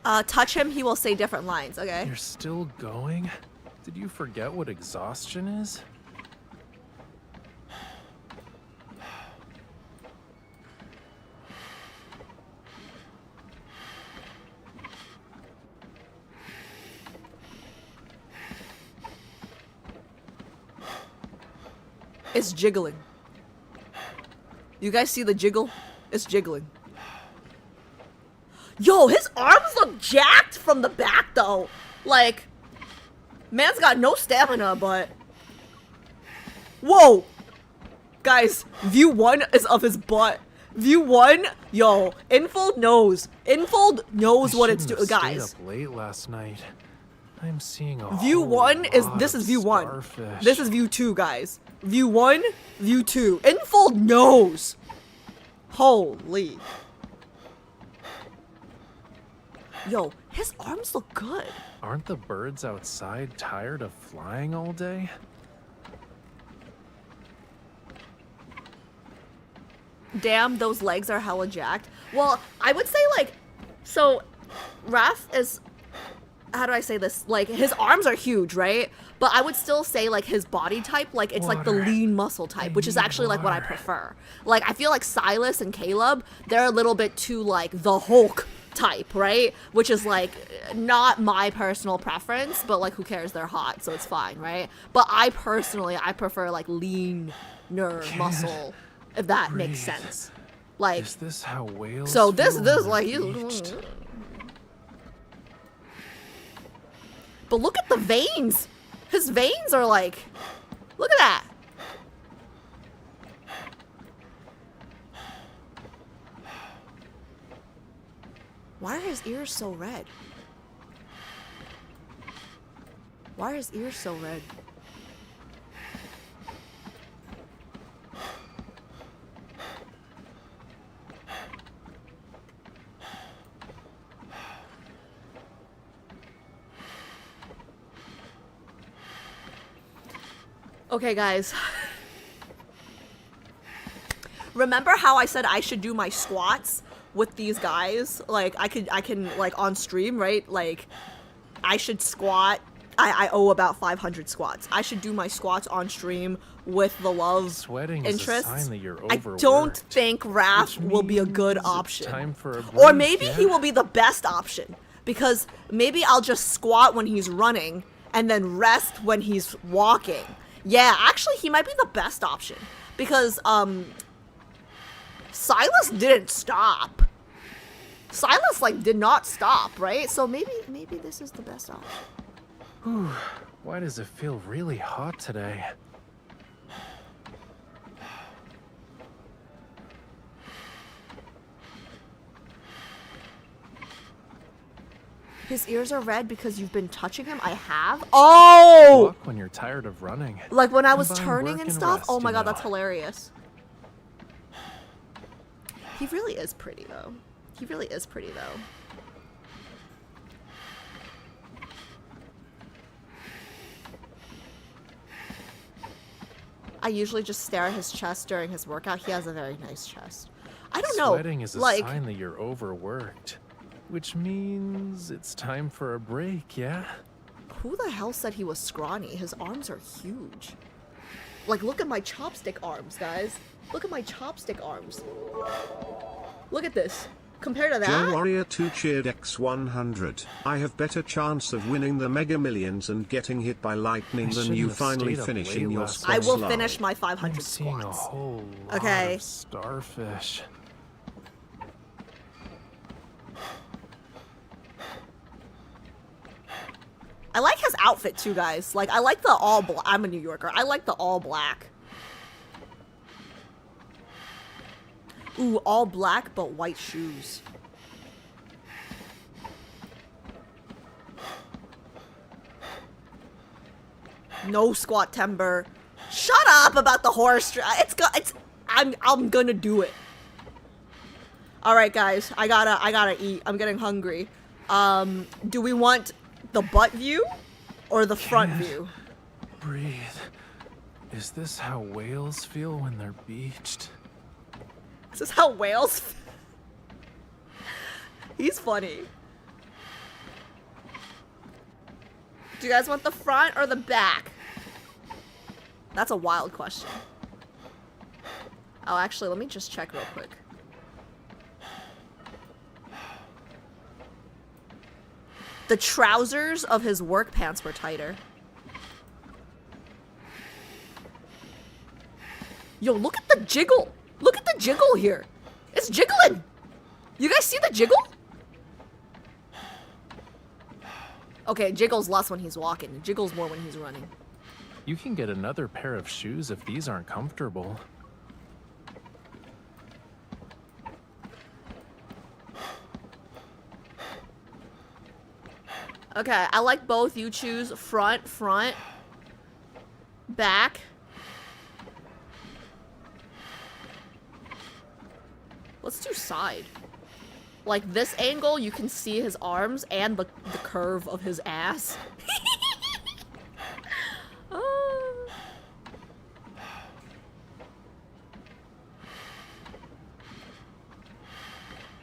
Touch him, he will say different lines, okay? You're still going? Did you forget what exhaustion is? It's jiggling. You guys see the jiggle? It's jiggling. Yo, his arms look jacked from the back though. Like, man's got no stamina, but... Whoa! Guys, view 1 is of his butt. View 1, yo, Infold knows. Infold knows what it's doing, guys. Stayed up late last night. I'm seeing a View whole 1 is, lot this of is view 1. starfish. This is view 2, guys. View 1, view 2. Infold knows. Holy. Yo, his arms look good. Aren't the birds outside tired of flying all day? Damn, those legs are hella jacked. Well, I would say, like, so, Raph is, how do I say this? Like, his arms are huge, right? But I would still say, like, his body type, like, it's like the Water. lean muscle type, which is need actually, like, what I water. prefer. Like, I feel like Silas and Caleb, they're a little bit too, like, the Hulk type, right? Which is, like, not my personal preference, but, like, who cares? They're hot, so it's fine, right? But I personally, I prefer, like, leaner muscle, if that makes breathe. sense. Like, Is this how whales so this feel this when like they're you. beached? But look at the veins. His veins are like, look at that. Why are his ears so red? Why are his ears so red? Okay, guys. Remember how I said I should do my squats with these guys? Like, I can, like, on stream, right? Like, I should squat. I owe about 500 squats. I should do my squats on stream with the love Sweating is a interests. sign that you're I overworked. don't think Raph which will be a good means it's option. time for a Or break, maybe yeah? he will be the best option. Because maybe I'll just squat when he's running and then rest when he's walking. Yeah, actually, he might be the best option. Because, Silas didn't stop. Silas, like, did not stop, right? So maybe this is the best option. Whew, why does it feel really hot today? His ears are red because you've been touching him? I have? Oh! Walk when you're tired of running. Like when I was Combine turning work and and stuff? rest, Oh my you god, know. that's hilarious. He really is pretty, though. He really is pretty, though. I usually just stare at his chest during his workout. He has a very nice chest. I don't know. Sweating is a like, sign that you're overworked. Which means it's time for a break, yeah? who the hell said he was scrawny? His arms are huge. Like, look at my chopstick arms, guys. Look at my chopstick arms. Look at this. Compared to Joe that, Warrior 2 cheered X100. I have better chance of winning the Mega Millions and getting hit by lightning I than shouldn't you have finally stayed up finishing late your last squats. I will live. finish my I'm 500 seeing a squats. whole lot Okay. of starfish. I like his outfit too, guys. Like, I like the all black. I'm a New Yorker. I like the all black. Ooh, all black but white shoes. No squat timber. Shut up about the horse. I'm gonna do it. All right, guys. I gotta eat. I'm getting hungry. Do we want the butt view or the front view? Breathe. Is this how whales feel when they're beached? This is how whales. He's funny. Do you guys want the front or the back? That's a wild question. Oh, actually, let me just check real quick. The trousers of his work pants were tighter. Yo, look at the jiggle. Look at the jiggle here. It's jiggling. You guys see the jiggle? Okay, jiggles less when he's walking. It jiggles more when he's running. You can get another pair of shoes if these aren't comfortable. Okay, I like both. You choose front, back. Let's do side. Like this angle, you can see his arms and the curve of his ass.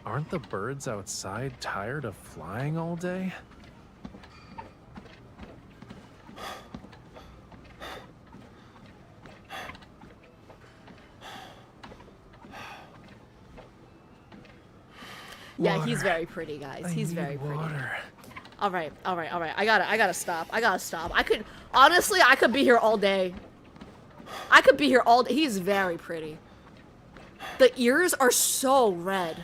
Aren't the birds outside tired of flying all day? Yeah, he's very pretty, guys. He's very pretty. Water. All right. I gotta stop. I could, honestly, I could be here all day. I could be here all day. He's very pretty. The ears are so red.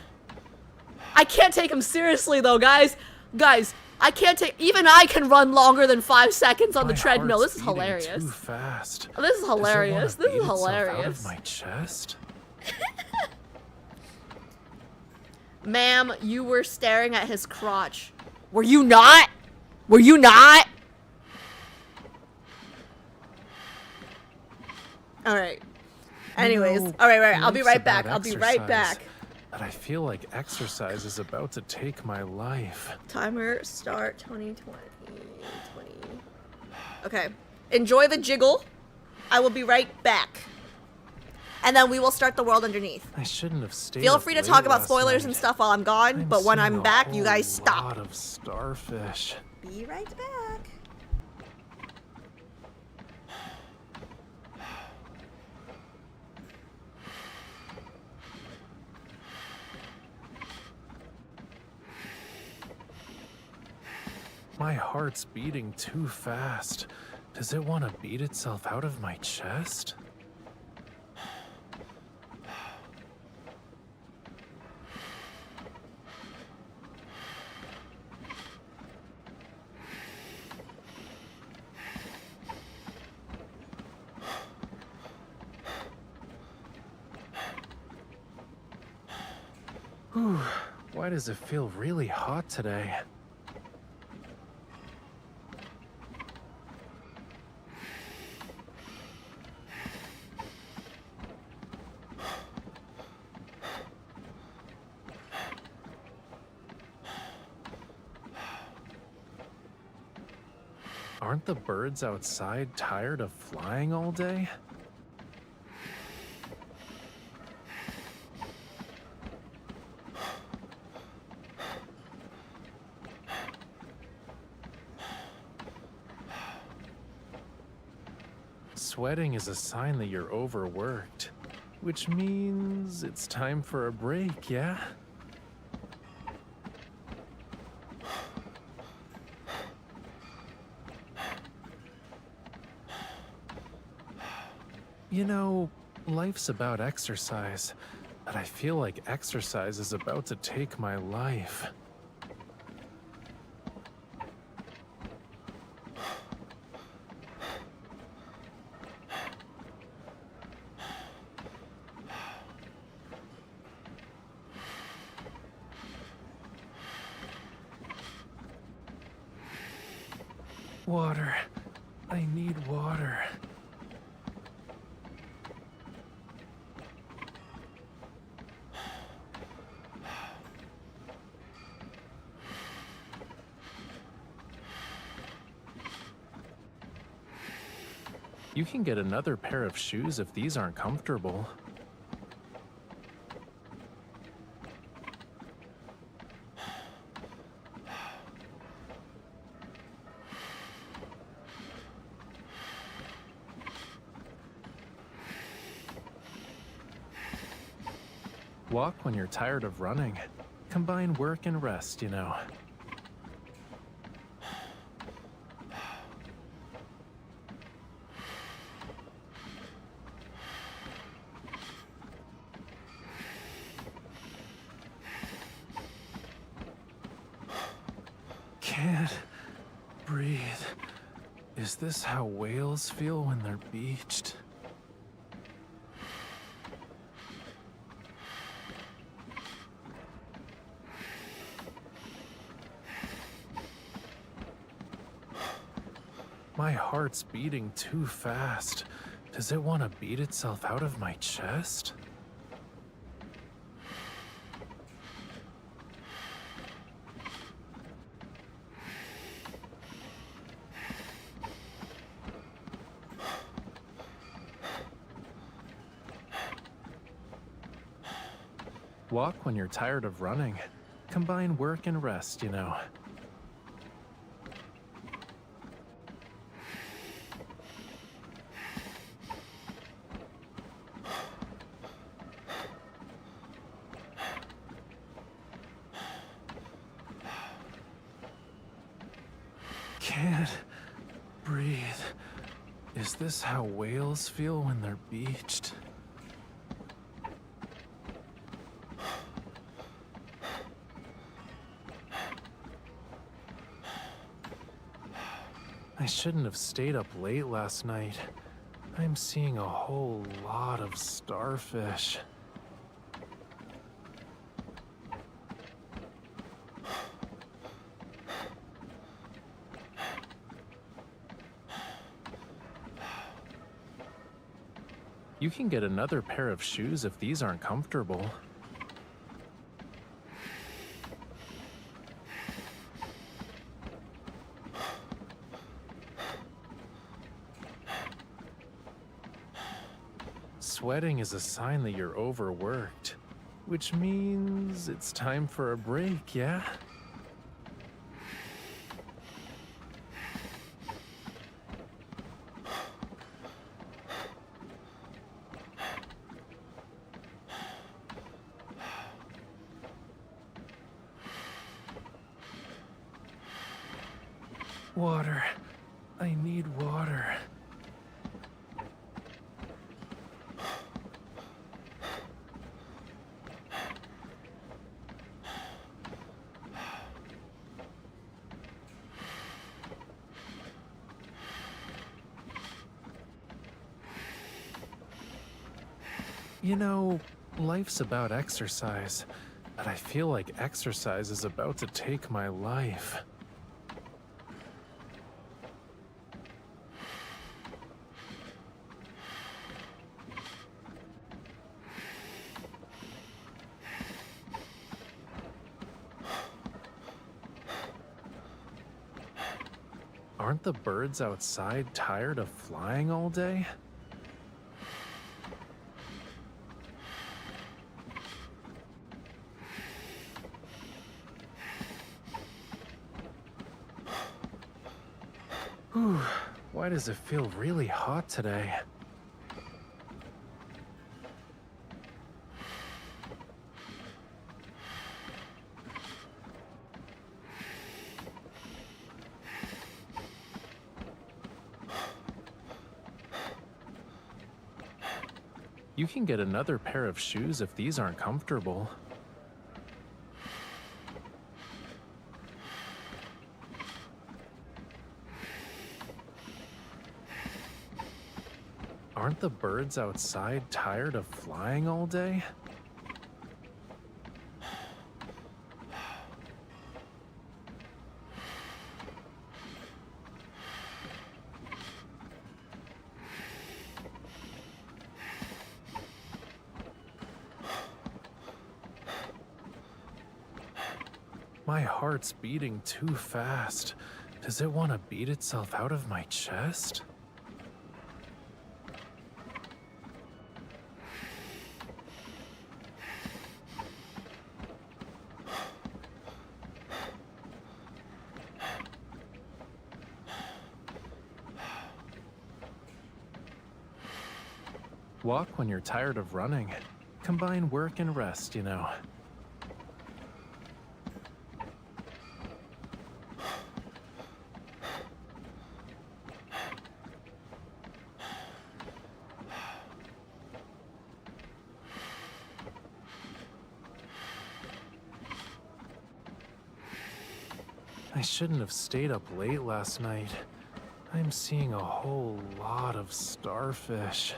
I can't take him seriously though, guys. Guys, I can't take, even I can run longer than 5 seconds on the treadmill. This is hilarious. Too fast. This is hilarious. This is Out hilarious. of my chest? Ma'am, you were staring at his crotch. Were you not? Were you not? Alright. Anyways, alright, I'll be right back. I'll be right back. But I feel like exercise is about to take my life. Timer start 2020. Okay. Enjoy the jiggle. I will be right back. And then we will start the world underneath. I shouldn't have stayed. Feel free to up talk late about last spoilers night. and stuff while I'm gone, but when seeing I'm a back, you guys whole stop. lot of starfish. Be right back. My heart's beating too fast. Does it want to beat itself out of my chest? Whew, why does it feel really hot today? Aren't the birds outside tired of flying all day? Sweating is a sign that you're overworked, which means it's time for a break, yeah? You know, life's about exercise, but I feel like exercise is about to take my life. Water. I need water. You can get another pair of shoes if these aren't comfortable. Walk when you're tired of running. Combine work and rest, you know. Is this how whales feel when they're beached? My heart's beating too fast. Does it want to beat itself out of my chest? Walk when you're tired of running. Combine work and rest, you know. Can't breathe. Is this how whales feel when they're beached? I shouldn't have stayed up late last night. I'm seeing a whole lot of starfish. You can get another pair of shoes if these aren't comfortable. Sweating is a sign that you're overworked, which means it's time for a break, yeah? Water. I need water. You know, life's about exercise, but I feel like exercise is about to take my life. Aren't the birds outside tired of flying all day? Whew, why does it feel really hot today? You can get another pair of shoes if these aren't comfortable. Aren't the birds outside tired of flying all day? My heart's beating too fast. Does it want to beat itself out of my chest? Walk when you're tired of running. Combine work and rest, you know. I shouldn't have stayed up late last night. I'm seeing a whole lot of starfish.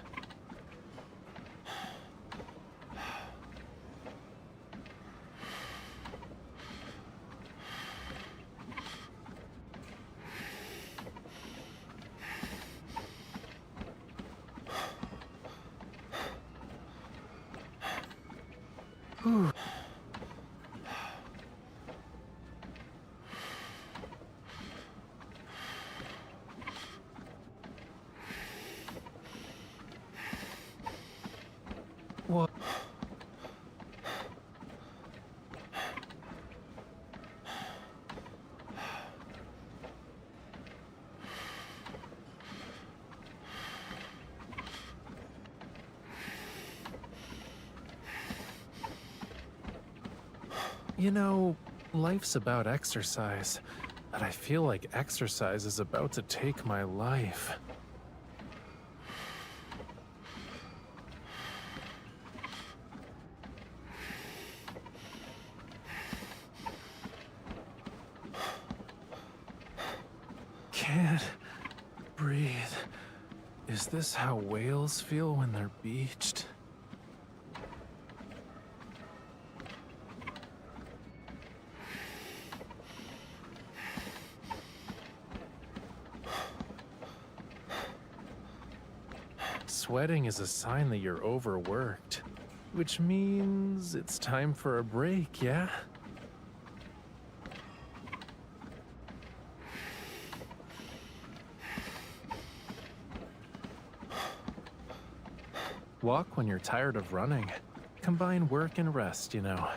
Whew. What? You know, life's about exercise, but I feel like exercise is about to take my life. Can't breathe. Is this how whales feel when they're beached? Sweating is a sign that you're overworked, which means it's time for a break, yeah? Walk when you're tired of running. Combine work and rest, you know.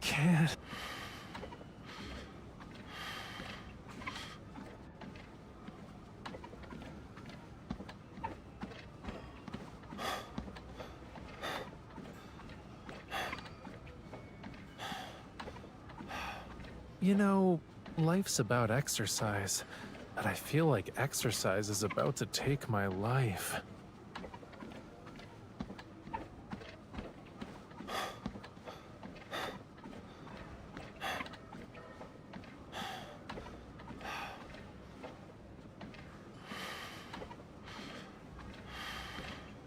Can't. You know, life's about exercise, but I feel like exercise is about to take my life.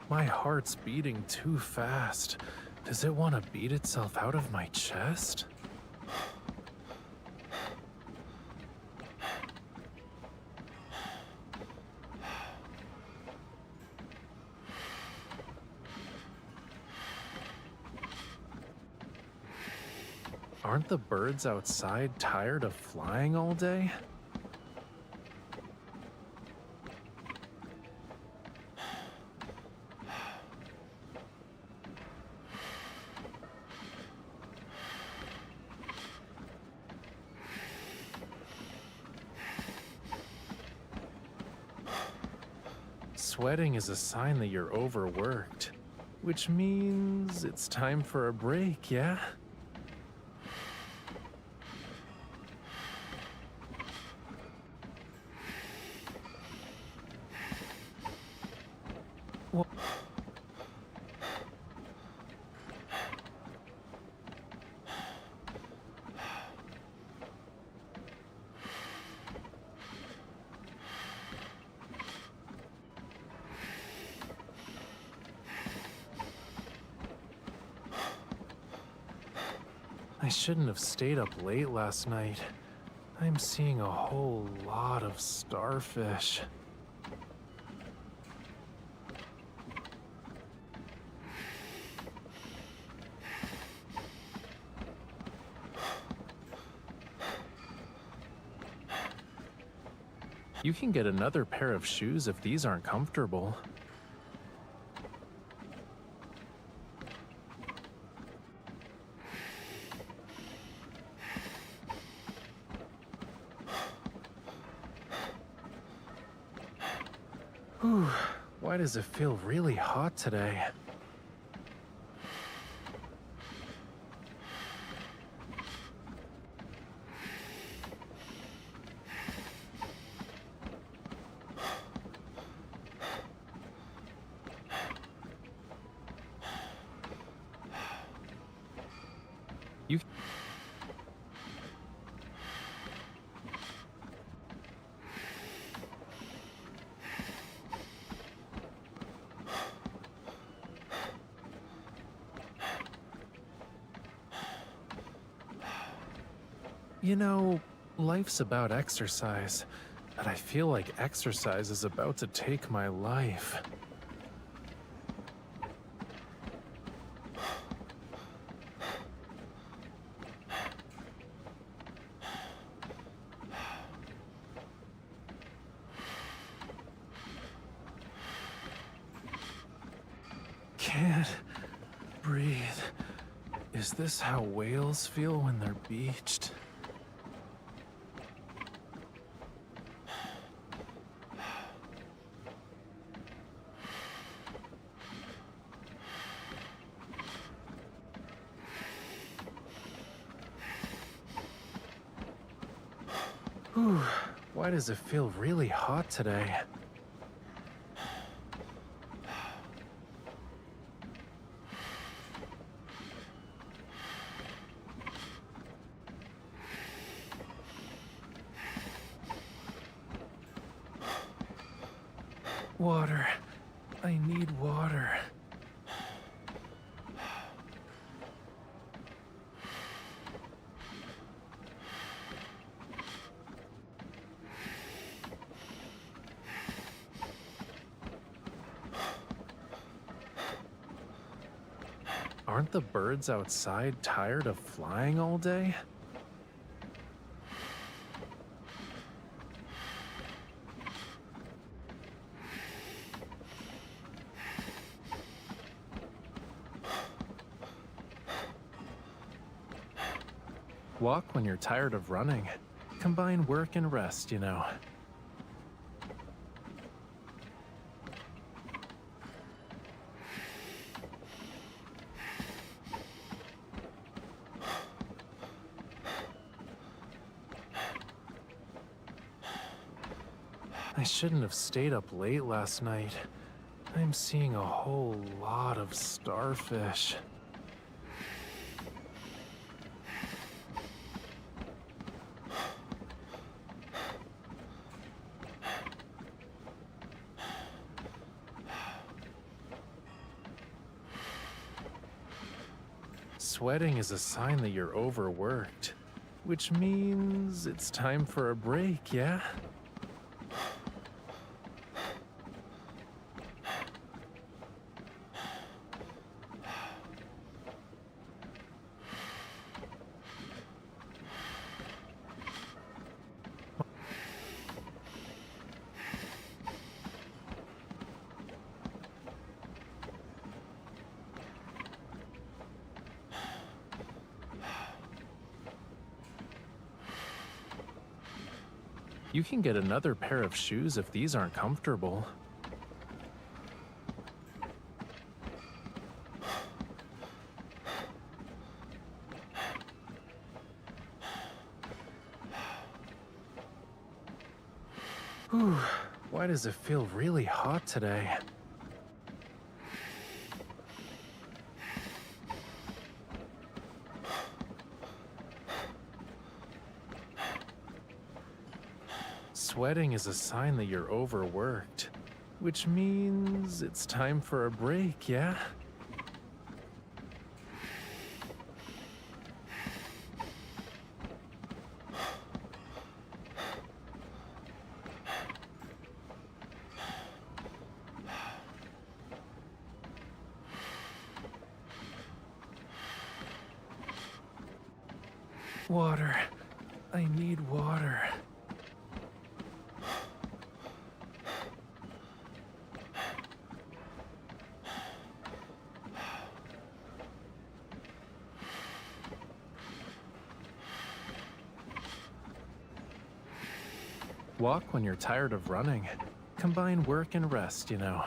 My heart's beating too fast. Does it want to beat itself out of my chest? Aren't the birds outside tired of flying all day? Sweating is a sign that you're overworked, which means it's time for a break, yeah? Well, I shouldn't have stayed up late last night. I'm seeing a whole lot of starfish. You can get another pair of shoes if these aren't comfortable. Whew, why does it feel really hot today? You You know, life's about exercise, but I feel like exercise is about to take my life. Can't breathe. Is this how whales feel when they're beached? Whew, why does it feel really hot today? Water. I need water. Aren't the birds outside tired of flying all day? Walk when you're tired of running. Combine work and rest, you know. I shouldn't have stayed up late last night. I'm seeing a whole lot of starfish. Sweating is a sign that you're overworked, which means it's time for a break, yeah? You can get another pair of shoes if these aren't comfortable. Whew, why does it feel really hot today? Sweating is a sign that you're overworked, which means it's time for a break, yeah? Water. I need water. Walk when you're tired of running. Combine work and rest, you know.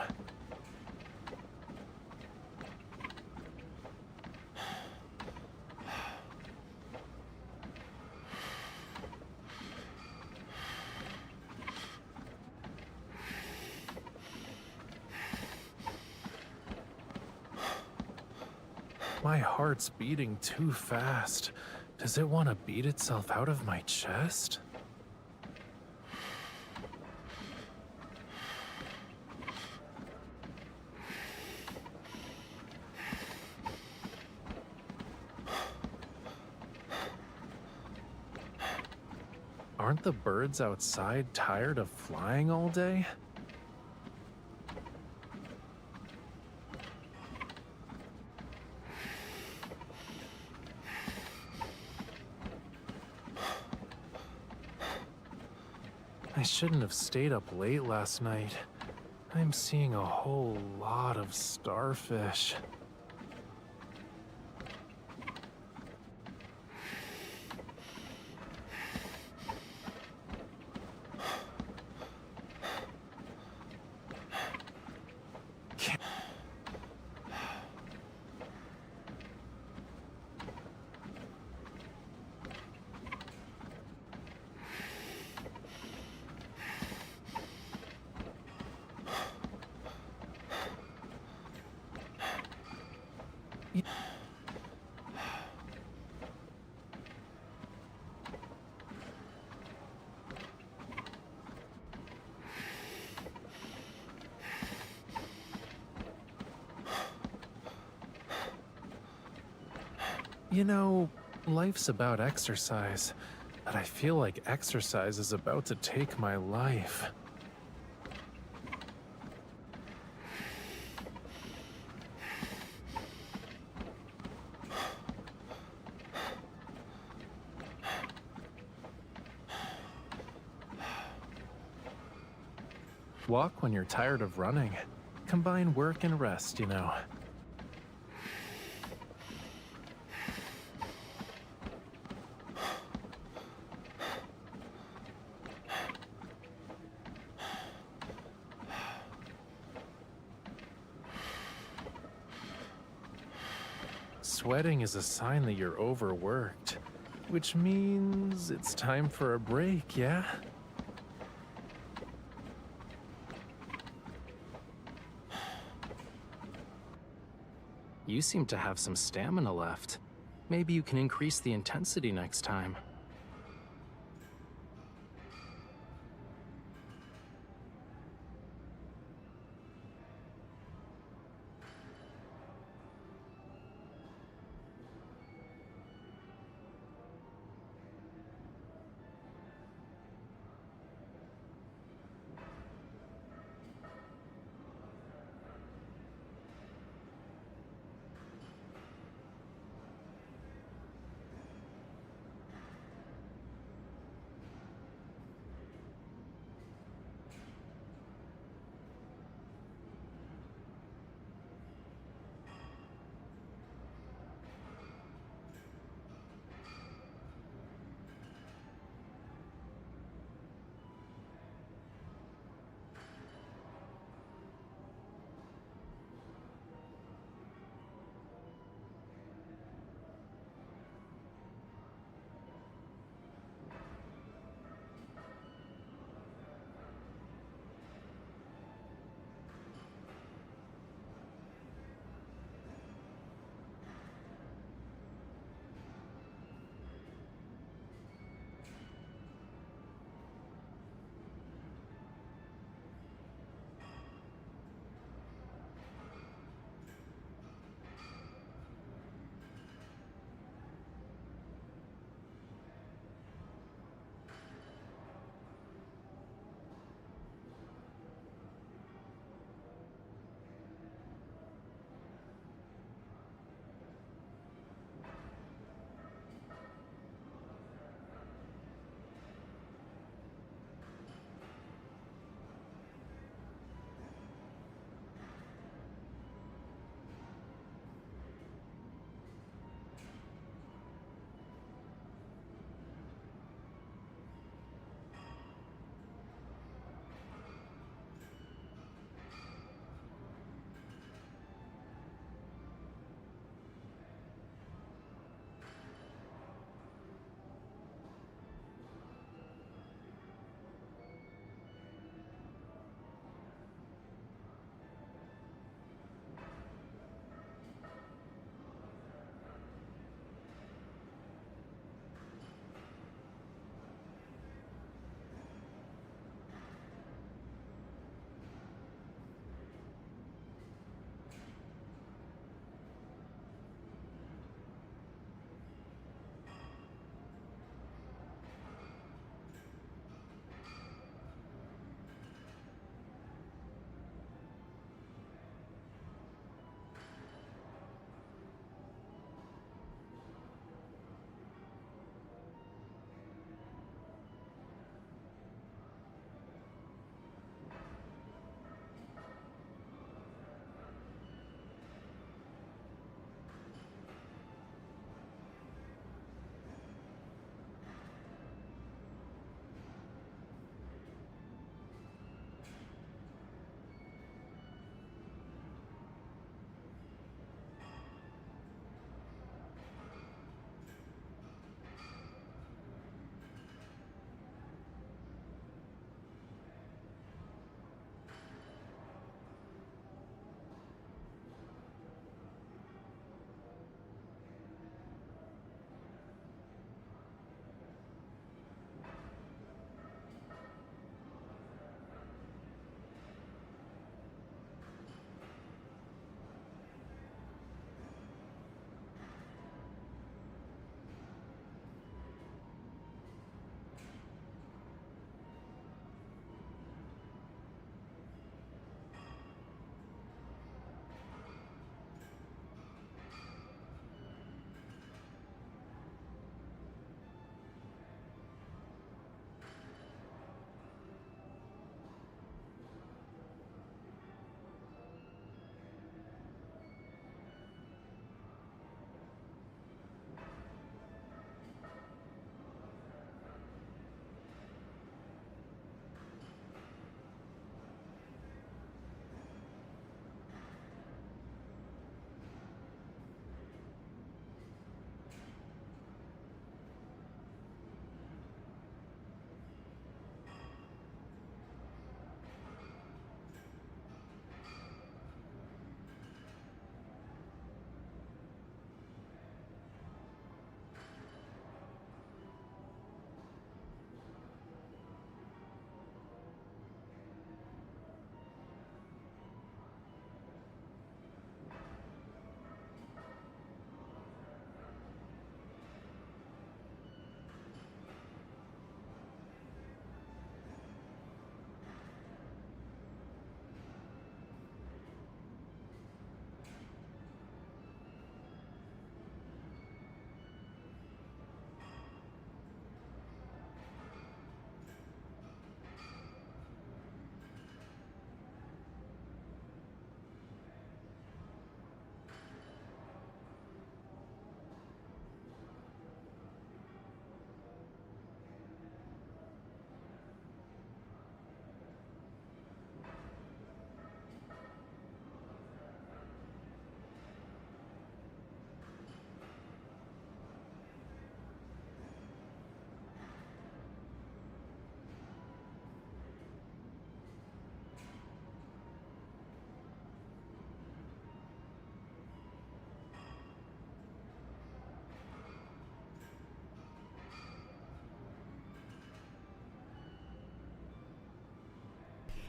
My heart's beating too fast. Does it want to beat itself out of my chest? Aren't the birds outside tired of flying all day? I shouldn't have stayed up late last night. I'm seeing a whole lot of starfish. You know, life's about exercise, but I feel like exercise is about to take my life. Walk when you're tired of running. Combine work and rest, you know. Sweating is a sign that you're overworked, which means it's time for a break, yeah? You seem to have some stamina left. Maybe you can increase the intensity next time.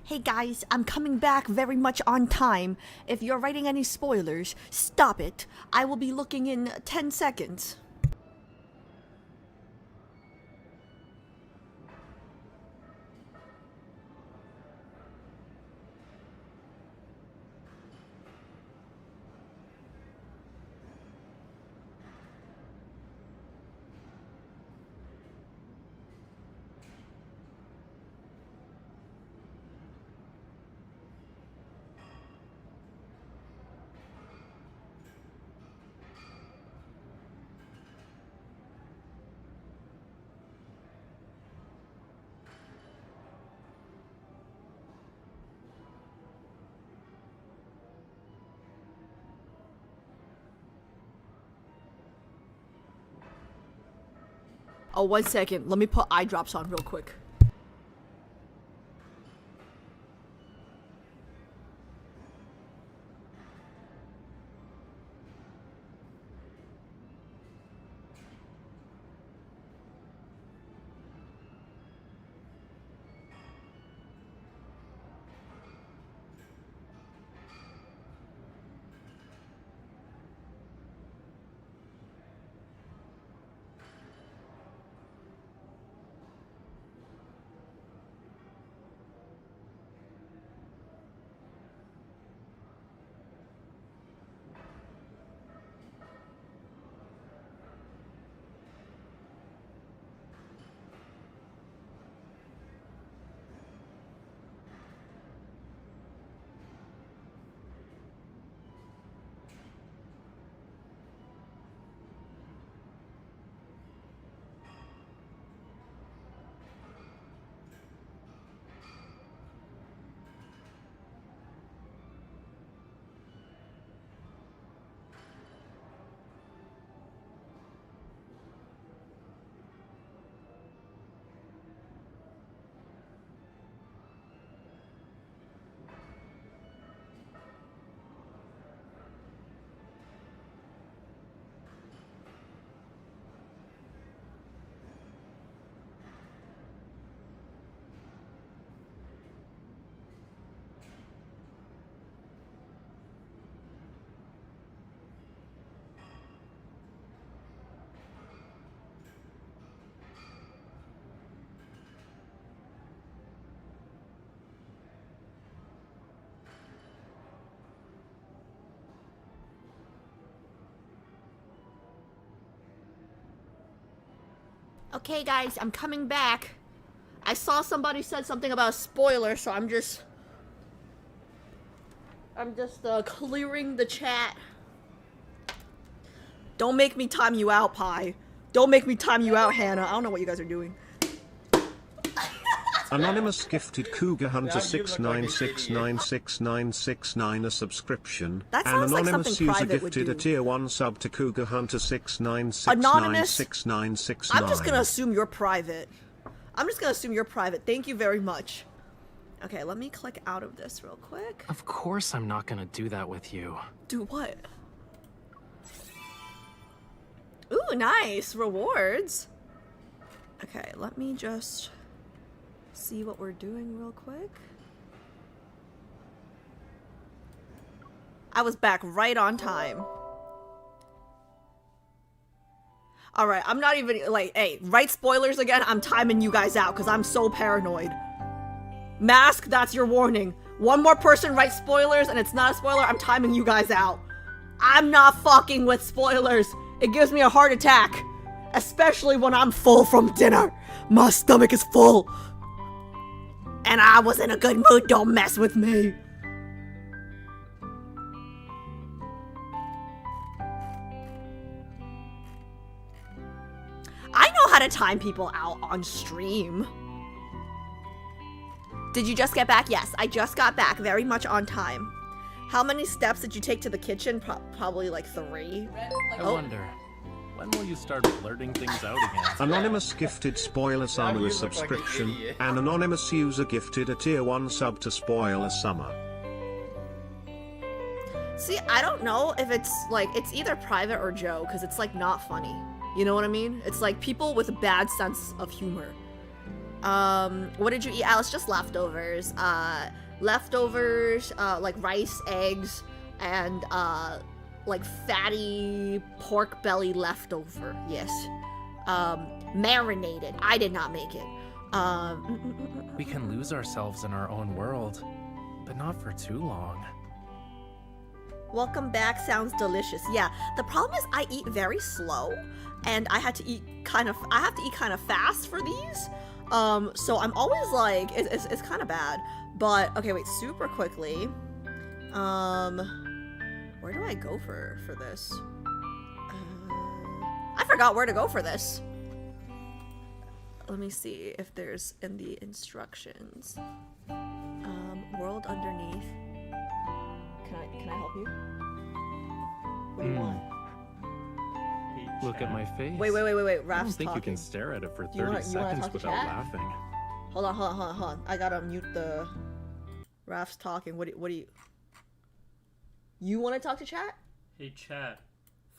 Hey guys, I'm coming back very much on time. If you're writing any spoilers, stop it. I will be looking in 10 seconds. Oh, 1 second. Let me put eye drops on real quick. Okay, guys, I'm coming back. I saw somebody said something about a spoiler, so I'm just clearing the chat. Don't make me time you out, Pi. Don't make me time you out, Hannah. I don't know what you guys are doing. Anonymous gifted Cougar Hunter 696966969 a subscription. That An sounds like anonymous something user Private would gifted a do. tier 1 sub to Cougar Hunter Anonymous. 696966969. I'm just gonna assume you're private. Thank you very much. Okay, let me click out of this real quick. Of course I'm not gonna do that with you. Do what? Ooh, nice. Rewards. Okay, let me just see what we're doing real quick. I was back right on time. Alright, I'm not even, like, hey, write spoilers again, I'm timing you guys out, because I'm so paranoid. Mask, that's your warning. One more person writes spoilers, and it's not a spoiler, I'm timing you guys out. I'm not fucking with spoilers. It gives me a heart attack. Especially when I'm full from dinner. My stomach is full. And I was in a good mood, don't mess with me. I know how to time people out on stream. Did you just get back? Yes, I just got back, very much on time. How many steps did you take to the kitchen? Probably like 3. I wonder, when will you start blurting things out again? Anonymous gifted Spoiler Summer a subscription. An anonymous user gifted a tier 1 sub to Spoiler Summer. See, I don't know if it's like, it's either private or Joe, because it's like not funny. You know what I mean? It's like people with a bad sense of humor. What did you eat, Alice? Just leftovers. Leftovers, like rice, eggs, and like fatty pork belly leftover. Yes. Marinated. I did not make it. We can lose ourselves in our own world, but not for too long. Welcome back. Sounds delicious. Yeah. The problem is I eat very slow, and I have to eat kind of fast for these. So I'm always like, it's kind of bad. But okay, wait. Super quickly. Where do I go for this? I forgot where to go for this. Let me see if there's in the instructions. World underneath. Can I help you? What do you want? Look at my face. Wait. I Raph's don't think talking. you can stare at it for Do you 30 wanna seconds talk to without chat? laughing. Hold on. I gotta mute the. Raph's talking. What do you? You want to talk to chat? Hey chat,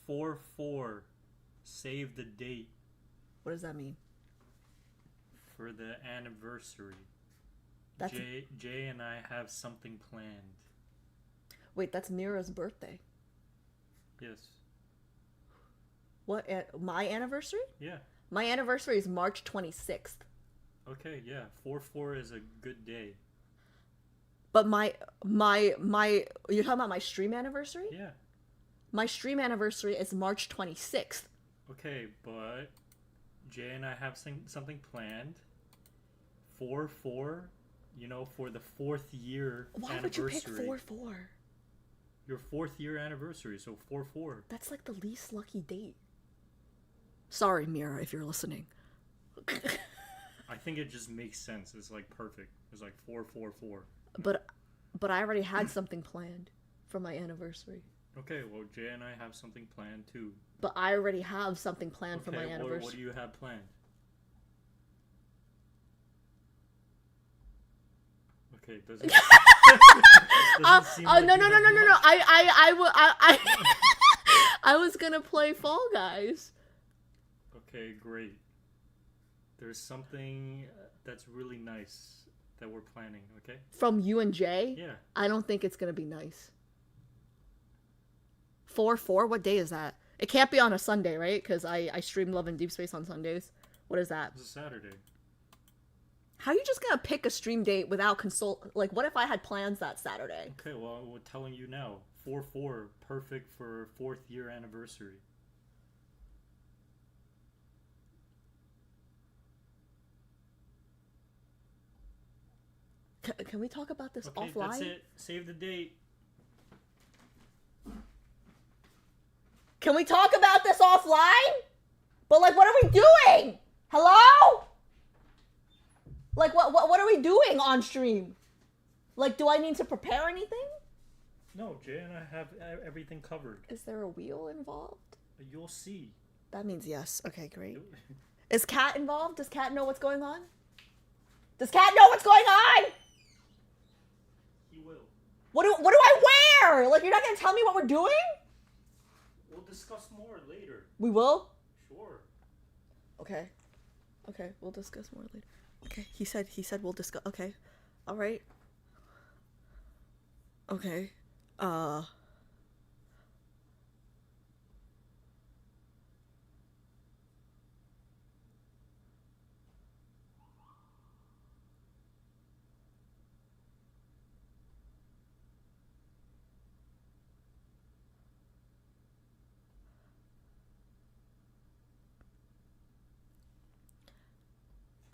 4/4, save the date What does that mean? for the anniversary. That's Jay and I have something planned. wait. That's Mira's birthday. Yes. What? My anniversary? Yeah. My anniversary is March 26th. Okay, yeah. 4/4 is a good day. But my you're talking about my stream anniversary? Yeah. My stream anniversary is March 26th. Okay, but Jay and I have something planned. 4/4, you know, for the 4th year Why anniversary. would you pick 4/4? Your 4th year anniversary, so 4/4. That's like the least lucky date. Sorry, Mira, if you're listening. I think it just makes sense. It's like perfect. It's like 4/4/4. But I already had something planned for my anniversary. Okay, well, Jay and I have something planned too. But I already have something planned for my anniversary. What do you have planned? Okay, doesn't. No. I was gonna play Fall Guys. Okay, great. There's something that's really nice that we're planning, okay? From you and Jay? Yeah. I don't think it's gonna be nice. 4/4? What day is that? It can't be on a Sunday, right? Because I stream Love and Deepspace on Sundays. What is that? It's a Saturday. How are you just gonna pick a stream date without like, what if I had plans that Saturday? Okay, well, we're telling you now. 4/4, perfect for 4th year anniversary. Can we talk about this Okay, offline? that's it. Save the date. Can we talk about this offline? But like, what are we doing? Hello? Like, what are we doing on stream? Like, do I need to prepare anything? No, Jay and I have everything covered. Is there a wheel involved? You'll see. That means yes. Okay, great. Is Kat involved? Does Kat know what's going on? Does Kat know what's going on? He will. What do I wear? Like, you're not gonna tell me what we're doing? We'll discuss more later. We will? Sure. Okay. Okay, we'll discuss more later. Okay, he said we'll discuss. Okay. All right. Okay.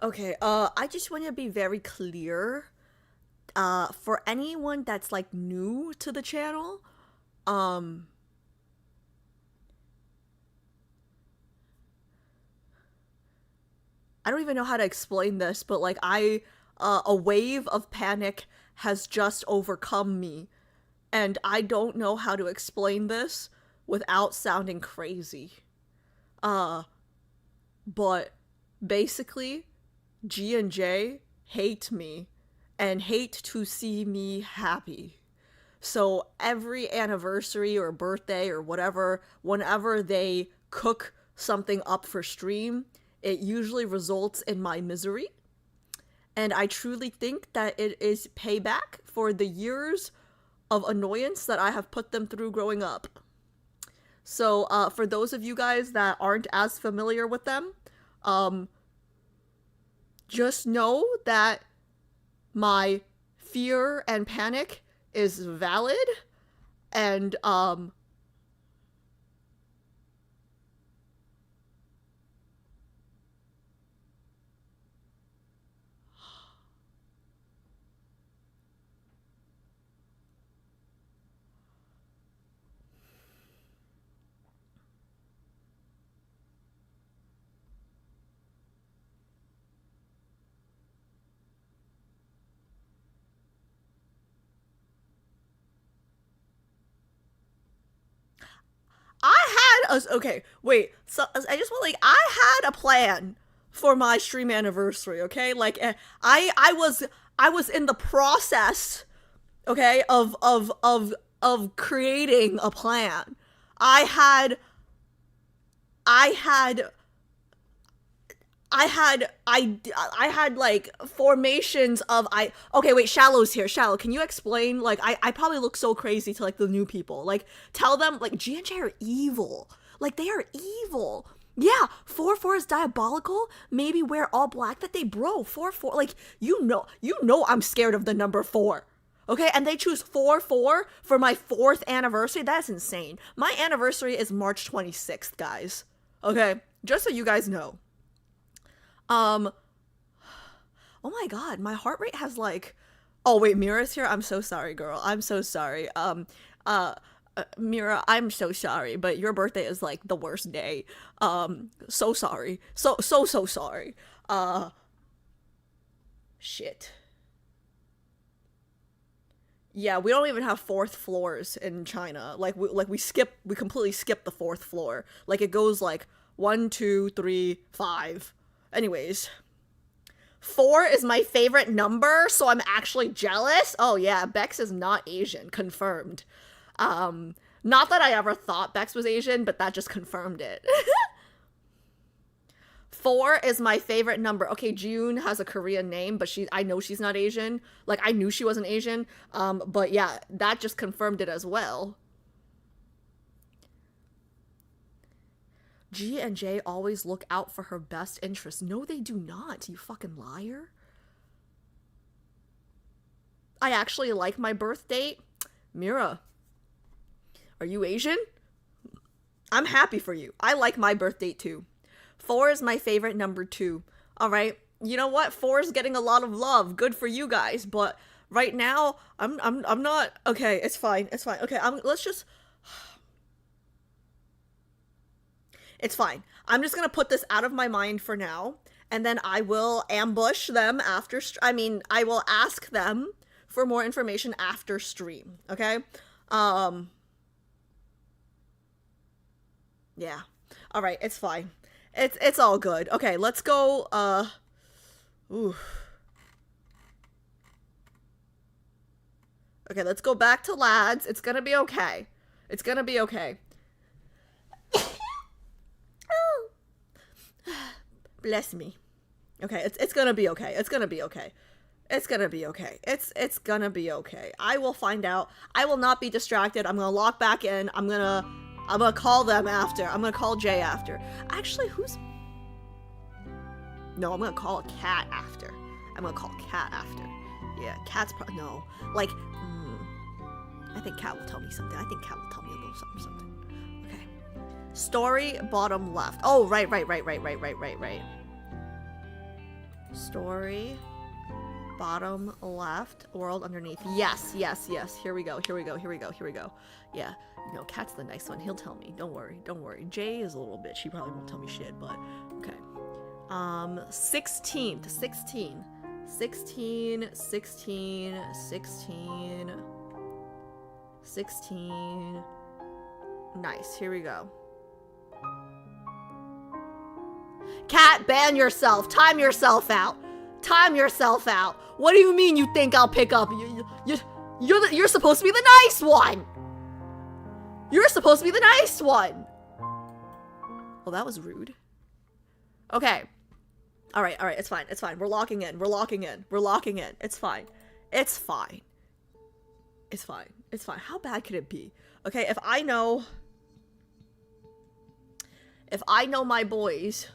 Okay, I just want to be very clear. For anyone that's like new to the channel, I don't even know how to explain this, but like a wave of panic has just overcome me, and I don't know how to explain this without sounding crazy. But basically, G and J hate me and hate to see me happy. So every anniversary or birthday or whatever, whenever they cook something up for stream, it usually results in my misery. And I truly think that it is payback for the years of annoyance that I have put them through growing up. So, for those of you guys that aren't as familiar with them, just know that my fear and panic is valid, and, okay, wait. So I just want, like, I had a plan for my stream anniversary. Okay, like I was in the process, okay, of creating a plan. I had like formations of okay, wait, Shallow's here. Shallow, can you explain? Like, I probably look so crazy to like the new people. Like, tell them like G and J are evil. Like, they are evil. Yeah, 4-4 is diabolical. Maybe wear all black. That they, bro, 4-4. Like, you know I'm scared of the number 4. Okay, and they choose 4-4 for my 4th anniversary. That's insane. My anniversary is March 26th, guys. Okay, just so you guys know. Oh my god, my heart rate has like, oh wait, Mira's here. I'm so sorry, girl. I'm so sorry. Mira, I'm so sorry, but your birthday is like the worst day. So sorry. So sorry. Shit. Yeah, we don't even have 4th floors in China. Like we completely skip the 4th floor. Like, it goes like 1, 2, 3, 5. Anyways. 4 is my favorite number, so I'm actually jealous. Oh yeah, Bex is not Asian. Confirmed. Not that I ever thought Bex was Asian, but that just confirmed it. 4 is my favorite number. Okay, June has a Korean name, but I know she's not Asian. Like, I knew she wasn't Asian. But yeah, that just confirmed it as well. G and J always look out for her best interests. No, they do not, you fucking liar. I actually like my birth date. Mira, are you Asian? I'm happy for you. I like my birth date too. 4 is my favorite number too. Alright, you know what? 4 is getting a lot of love. Good for you guys. But right now, I'm not. Okay, it's fine. It's fine. Okay, let's just. It's fine. I'm just gonna put this out of my mind for now, and then I will ambush them after. I will ask them for more information after stream. Okay. Yeah. All right. It's fine. It's all good. Okay. Let's go. Ooh. Okay. Let's go back to lads. It's gonna be okay. It's gonna be okay. Bless me. Okay, it's gonna be okay. It's gonna be okay. It's gonna be okay. It's gonna be okay. I will find out. I will not be distracted. I'm gonna lock back in. I'm gonna call them after. I'm gonna call Jay after. Actually, No, I'm gonna call a cat after. Yeah, cat's no. Like, I think cat will tell me something. I think cat will tell me a little something. Okay. Story bottom left. Oh, right. Story bottom left, world underneath. Yes. Here we go. Yeah, no, cat's the nice one. He'll tell me. Don't worry. Jay is a little bitch. He probably won't tell me shit, but okay. 16. Nice, here we go. Cat, ban yourself. Time yourself out. What do you mean you think I'll pick up? You're supposed to be the nice one. Well, that was rude. Okay. All right, it's fine. It's fine. We're locking in. We're locking in. We're locking in. It's fine. It's fine. It's fine. It's fine. How bad could it be? Okay, if I know my boys,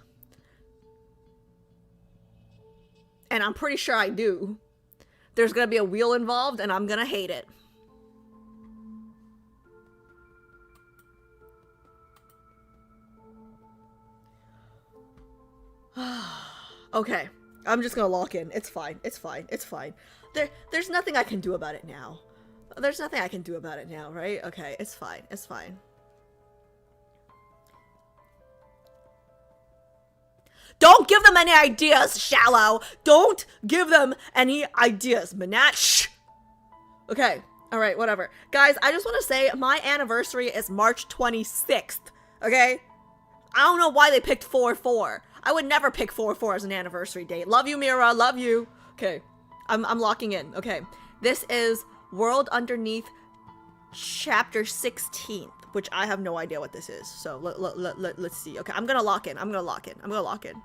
and I'm pretty sure I do, there's gonna be a wheel involved and I'm gonna hate it. Okay, I'm just gonna lock in. It's fine. It's fine. It's fine. There's nothing I can do about it now. There's nothing I can do about it now, right? Okay, it's fine. It's fine. Don't give them any ideas, Shallow. Don't give them any ideas, Manat. Shh. Okay. All right, whatever. Guys, I just want to say my anniversary is March 26th. Okay? I don't know why they picked 4-4. I would never pick 4-4 as an anniversary date. Love you, Mira. Love you. Okay. I'm locking in. Okay. This is World Underneath Chapter 16th, which I have no idea what this is. So let's see. Okay, I'm gonna lock in. I'm gonna lock in. I'm gonna lock in.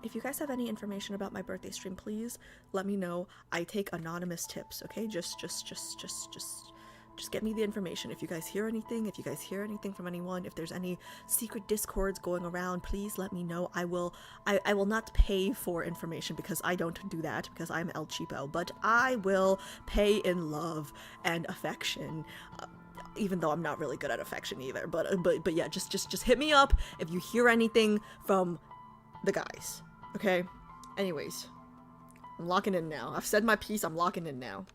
If you guys have any information about my birthday stream, please let me know. I take anonymous tips, okay? Just get me the information. If you guys hear anything, from anyone, if there's any secret discords going around, please let me know. I will not pay for information because I don't do that because I'm El Cheapo, but I will pay in love and affection. Even though I'm not really good at affection either, but yeah, just hit me up if you hear anything from the guys. Okay? Anyways, I'm locking in now. I've said my piece, I'm locking in now.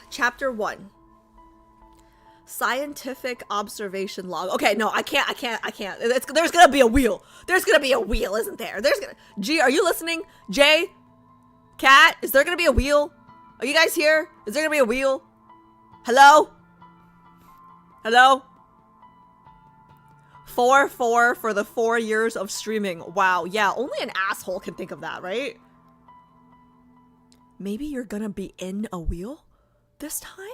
Chapter 1. Scientific observation log. Okay, no, I can't. There's gonna be a wheel. There's gonna be a wheel, isn't there? G, are you listening? J? Cat? Is there gonna be a wheel? Are you guys here? Is there gonna be a wheel? Hello? Hello? 4-4 for the 4 years of streaming. Wow, yeah, only an asshole can think of that, right? Maybe you're gonna be in a wheel this time?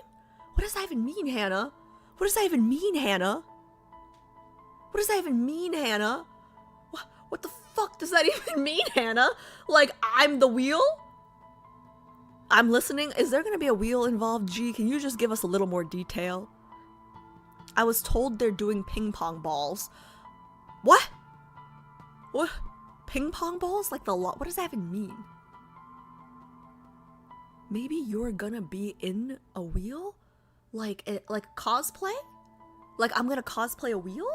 What does that even mean, Hannah? What does that even mean, Hannah? What does that even mean, Hannah? What the fuck does that even mean, Hannah? Like, I'm the wheel? I'm listening. Is there gonna be a wheel involved? G, can you just give us a little more detail? I was told they're doing ping pong balls. What? What? Ping pong balls? Like what does that even mean? Maybe you're gonna be in a wheel? Like cosplay? Like I'm gonna cosplay a wheel?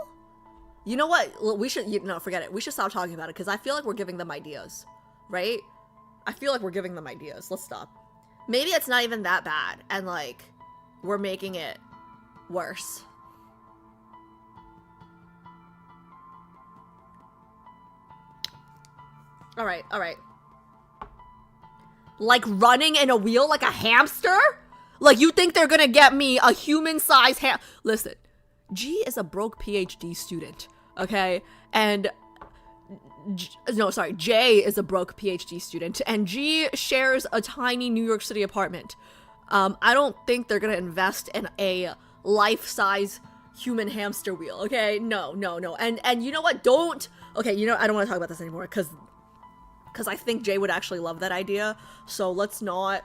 You know what? We should, no, forget it. We should stop talking about it because I feel like we're giving them ideas, right? I feel like we're giving them ideas. Let's stop. Maybe it's not even that bad and like we're making it worse. All right. Like running in a wheel like a hamster? Like you think they're gonna get me a human-sized Listen, G is a broke PhD student, okay? And Jay is a broke PhD student, and G shares a tiny New York City apartment. I don't think they're gonna invest in a life-size human hamster wheel, okay? No. And you know what? Okay, you know, I don't want to talk about this anymore, because I think Jay would actually love that idea. So let's not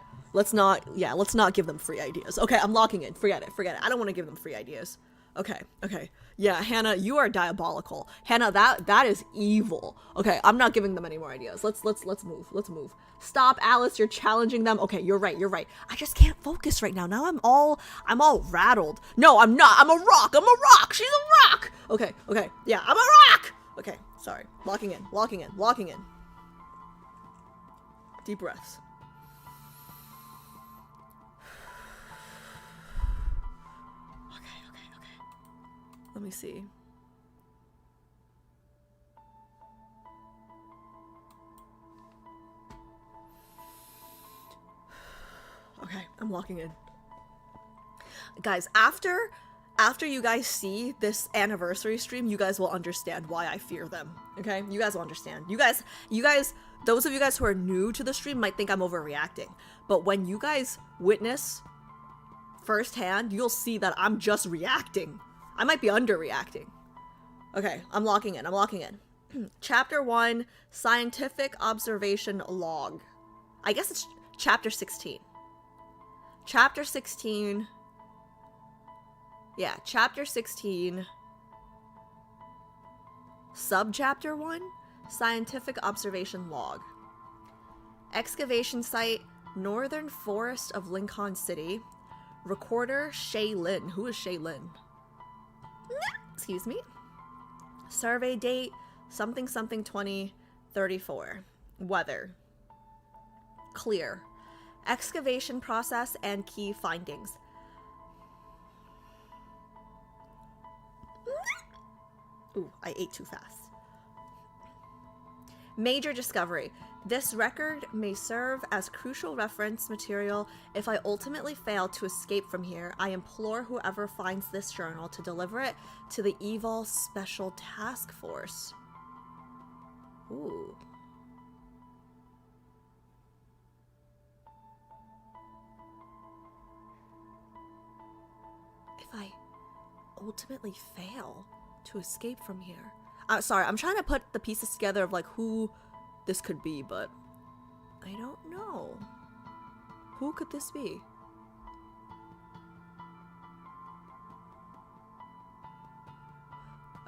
give them free ideas. Okay, I'm locking in. Forget it. I don't want to give them free ideas. Okay. Yeah, Hannah, you are diabolical. Hannah, that is evil. Okay, I'm not giving them any more ideas. Let's move. Stop, Alice, you're challenging them. Okay, you're right. I just can't focus right now. Now I'm all rattled. No, I'm not. I'm a rock. She's a rock. Okay. Yeah, I'm a rock. Okay, sorry. Locking in. Deep breaths. Okay. Let me see. Okay, I'm locking in. Guys, after you guys see this anniversary stream, you guys will understand why I fear them. Okay? You guys will understand. You guys, those of you guys who are new to the stream might think I'm overreacting. But when you guys witness firsthand, you'll see that I'm just reacting. I might be underreacting. Okay, I'm locking in. Chapter 1, Scientific Observation Log. I guess it's Chapter 16. Chapter 16. Yeah, Chapter 16. Subchapter 1, Scientific Observation Log. Excavation site, Northern Forest of Lincoln City. Recorder, Shaylin. Who is Shaylin? Excuse me. Survey date, something 2034. Weather. Clear. Excavation process and key findings. Ooh, I ate too fast. Major discovery. This record may serve as crucial reference material if I ultimately fail to escape from here. I implore whoever finds this journal to deliver it to the Evil Special Task Force. Ooh. If I ultimately fail to escape from here. Sorry, I'm trying to put the pieces together of like who this could be, but I don't know. Who could this be?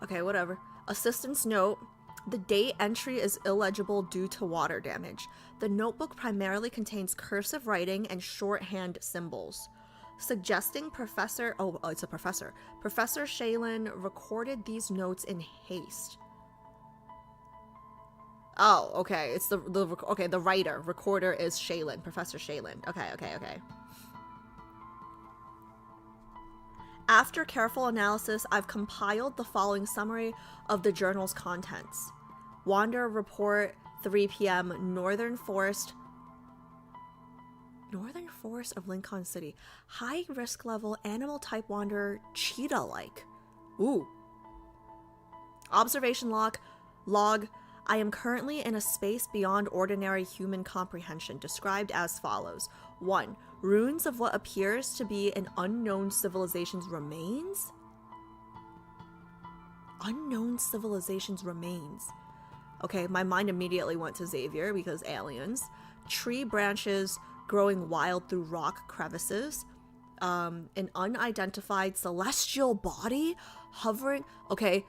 Okay, whatever. Assistant's note. The date entry is illegible due to water damage. The notebook primarily contains cursive writing and shorthand symbols, suggesting Professor Shaylin recorded these notes in haste. Oh, okay. It's the writer. Recorder is Shaylin. Professor Shaylin. Okay. After careful analysis, I've compiled the following summary of the journal's contents. Wander report, 3 p.m., Northern Forest of Lincoln City. High risk level, animal type wanderer, cheetah-like. Ooh. Observation log. I am currently in a space beyond ordinary human comprehension, described as follows. 1. Ruins of what appears to be an unknown civilization's remains? Unknown civilization's remains. Okay, my mind immediately went to Xavier because aliens. Tree branches growing wild through rock crevices. An unidentified celestial body hovering. Okay,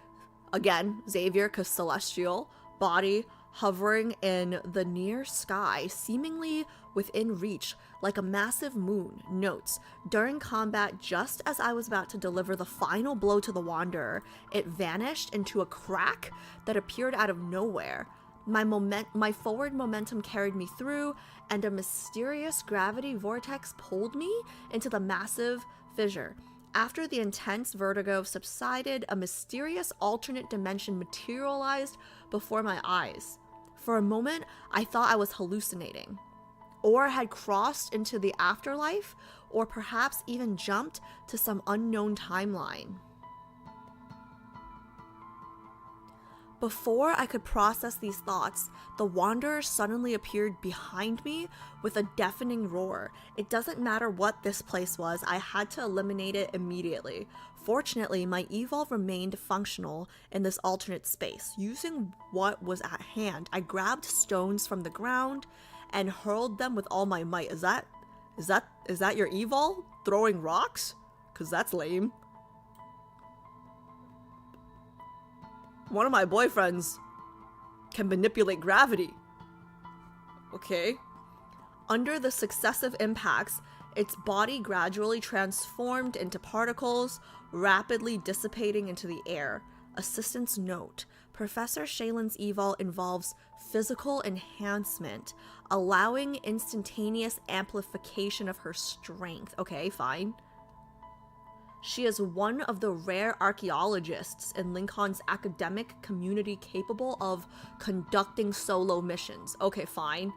again, Xavier, because celestial. Body hovering in the near sky, seemingly within reach, like a massive moon. Notes, during combat, just as I was about to deliver the final blow to the Wanderer, it vanished into a crack that appeared out of nowhere. My forward momentum carried me through, and a mysterious gravity vortex pulled me into the massive fissure. After the intense vertigo subsided, a mysterious alternate dimension materialized before my eyes. For a moment, I thought I was hallucinating, or had crossed into the afterlife, or perhaps even jumped to some unknown timeline. Before I could process these thoughts, the Wanderer suddenly appeared behind me with a deafening roar. It doesn't matter what this place was, I had to eliminate it immediately. Fortunately, my evolve remained functional in this alternate space. Using what was at hand, I grabbed stones from the ground and hurled them with all my might. Is that your evolve? Throwing rocks? 'Cause that's lame. One of my boyfriends can manipulate gravity. Okay. Under the successive impacts, its body gradually transformed into particles, rapidly dissipating into the air. Assistant's note. Professor Shaylin's evol involves physical enhancement, allowing instantaneous amplification of her strength. Okay, fine. She is one of the rare archaeologists in Lincoln's academic community capable of conducting solo missions. Okay, fine.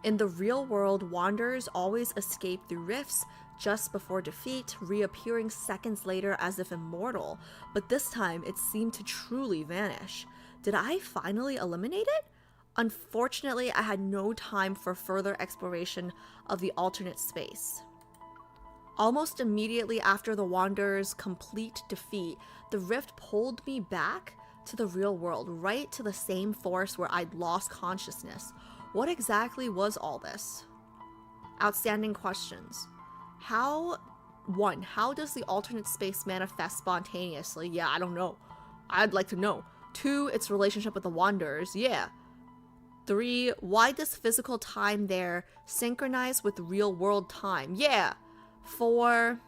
In the real world, wanderers always escape through rifts just before defeat, reappearing seconds later as if immortal, but this time it seemed to truly vanish. Did I finally eliminate it? Unfortunately, I had no time for further exploration of the alternate space. Almost immediately after the Wanderer's complete defeat, the rift pulled me back to the real world, right to the same forest where I'd lost consciousness. What exactly was all this? Outstanding questions. How does the alternate space manifest spontaneously? Yeah, I don't know. I'd like to know. 2, its relationship with the Wanderers. Yeah. 3, why does physical time there synchronize with real world time? Yeah. 4,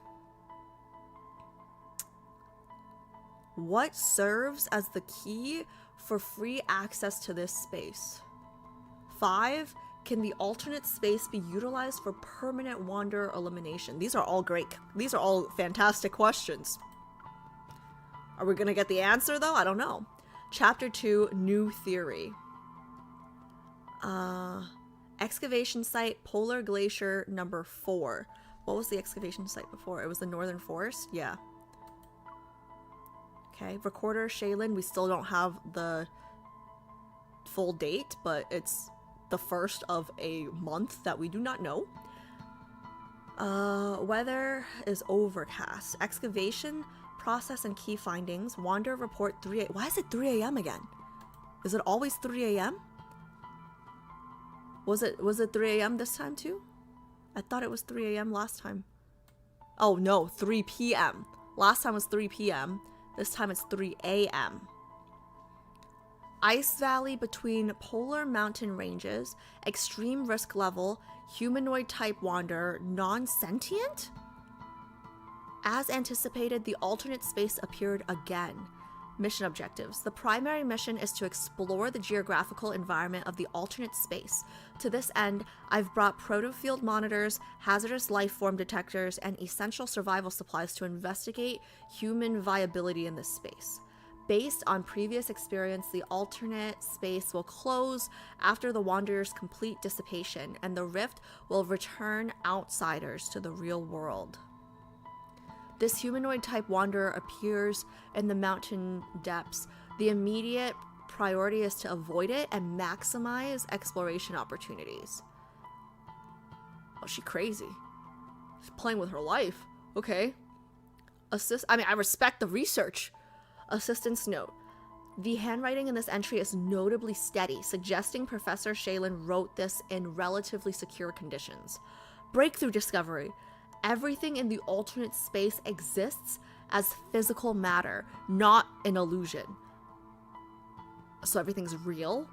what serves as the key for free access to this space? 5, can the alternate space be utilized for permanent Wanderer elimination? These are all great. These are all fantastic questions. Are we gonna get the answer though? I don't know. Chapter 2, New Theory. Excavation site, Polar Glacier number 4. What was the excavation site before? It was the Northern Forest? Yeah. Okay, recorder Shaylin. We still don't have the full date, but it's the first of a month that we do not know. Weather is overcast. Excavation, process and key findings. Wander report 3 a.m. Why is it 3 a.m. again? Is it always 3 a.m.? Was it 3 a.m. this time too? I thought it was 3 a.m. last time. Oh no, 3 p.m. Last time was 3 p.m. This time it's 3 a.m. Ice valley between polar mountain ranges, extreme risk level, humanoid type wanderer, non-sentient? As anticipated, the alternate space appeared again. Mission objectives. The primary mission is to explore the geographical environment of the alternate space. To this end, I've brought protofield monitors, hazardous life form detectors, and essential survival supplies to investigate human viability in this space. Based on previous experience, the alternate space will close after the Wanderer's complete dissipation, and the rift will return outsiders to the real world. This humanoid-type wanderer appears in the mountain depths. The immediate priority is to avoid it and maximize exploration opportunities. Oh, she's crazy. She's playing with her life. Okay. I respect the research. Assistant's note. The handwriting in this entry is notably steady, suggesting Professor Shaylin wrote this in relatively secure conditions. Breakthrough discovery. Everything in the alternate space exists as physical matter, not an illusion. So everything's real?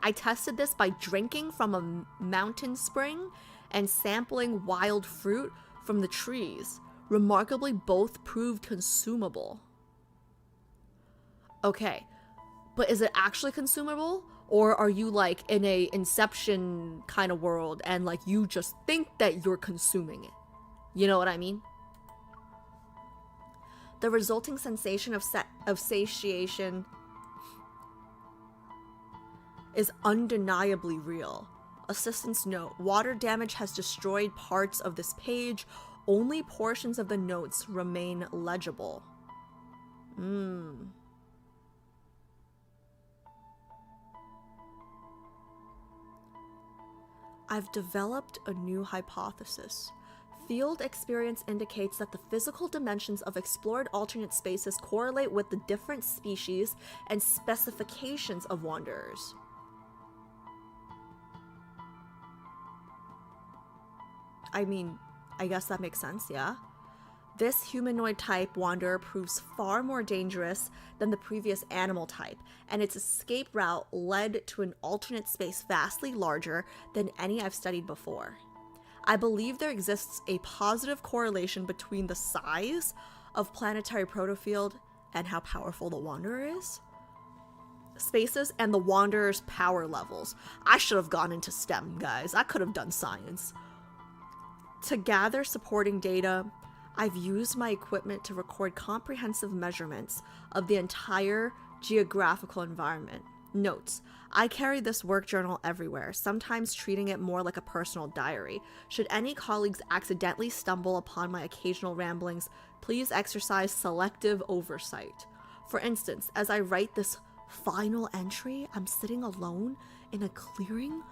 I tested this by drinking from a mountain spring and sampling wild fruit from the trees. Remarkably, both proved consumable. Okay, but is it actually consumable? Or are you like in a Inception kind of world and like you just think that you're consuming it? You know what I mean? The resulting sensation of satiation is undeniably real. Assistant's note. Water damage has destroyed parts of this page. Only portions of the notes remain legible. I've developed a new hypothesis. Field experience indicates that the physical dimensions of explored alternate spaces correlate with the different species and specifications of wanderers. I mean, I guess that makes sense, yeah? This humanoid type wanderer proves far more dangerous than the previous animal type, and its escape route led to an alternate space vastly larger than any I've studied before. I believe there exists a positive correlation between the size of planetary protofield and how powerful the wanderer is. Spaces and the wanderer's power levels. I should have gone into STEM, guys. I could have done science. To gather supporting data, I've used my equipment to record comprehensive measurements of the entire geographical environment. Notes. I carry this work journal everywhere, sometimes treating it more like a personal diary. Should any colleagues accidentally stumble upon my occasional ramblings, please exercise selective oversight. For instance, as I write this final entry, I'm sitting alone in a clearing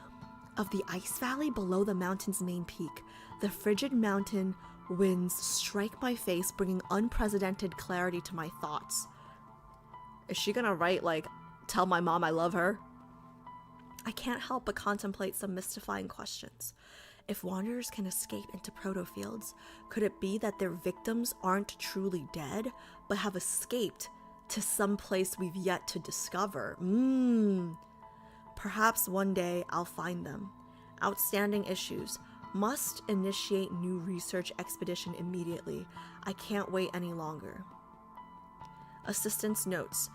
of the ice valley below the mountain's main peak. The frigid mountain winds strike my face, bringing unprecedented clarity to my thoughts. Is she gonna write, like, tell my mom I love her? I can't help but contemplate some mystifying questions. If wanderers can escape into protofields, could it be that their victims aren't truly dead, but have escaped to some place we've yet to discover? Perhaps one day I'll find them. Outstanding issues. Must initiate new research expedition immediately. I can't wait any longer. Assistant's notes.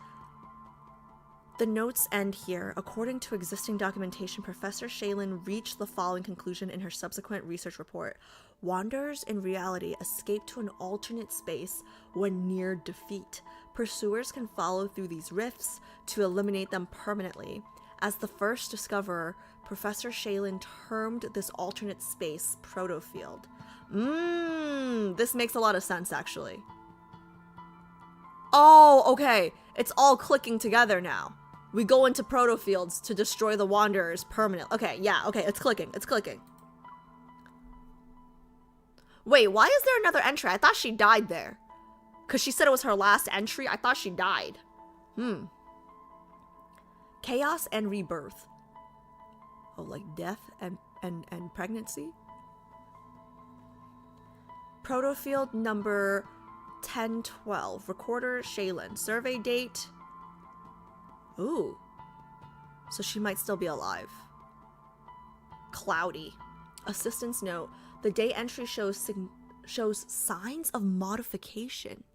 The notes end here. According to existing documentation, Professor Shaylin reached the following conclusion in her subsequent research report. Wanderers in reality escape to an alternate space when near defeat. Pursuers can follow through these rifts to eliminate them permanently. As the first discoverer, Professor Shaylin termed this alternate space protofield. This makes a lot of sense, actually. Oh, okay. It's all clicking together now. We go into protofields to destroy the wanderers permanently. Okay, yeah, okay, it's clicking. It's clicking. Wait, why is there another entry? I thought she died there. Because she said it was her last entry. I thought she died. Chaos and rebirth. Oh, like death and pregnancy? Protofield number 1012. Recorder Shaylin. Survey date. Ooh. So she might still be alive. Cloudy. Assistant's note. The day entry shows signs of modification.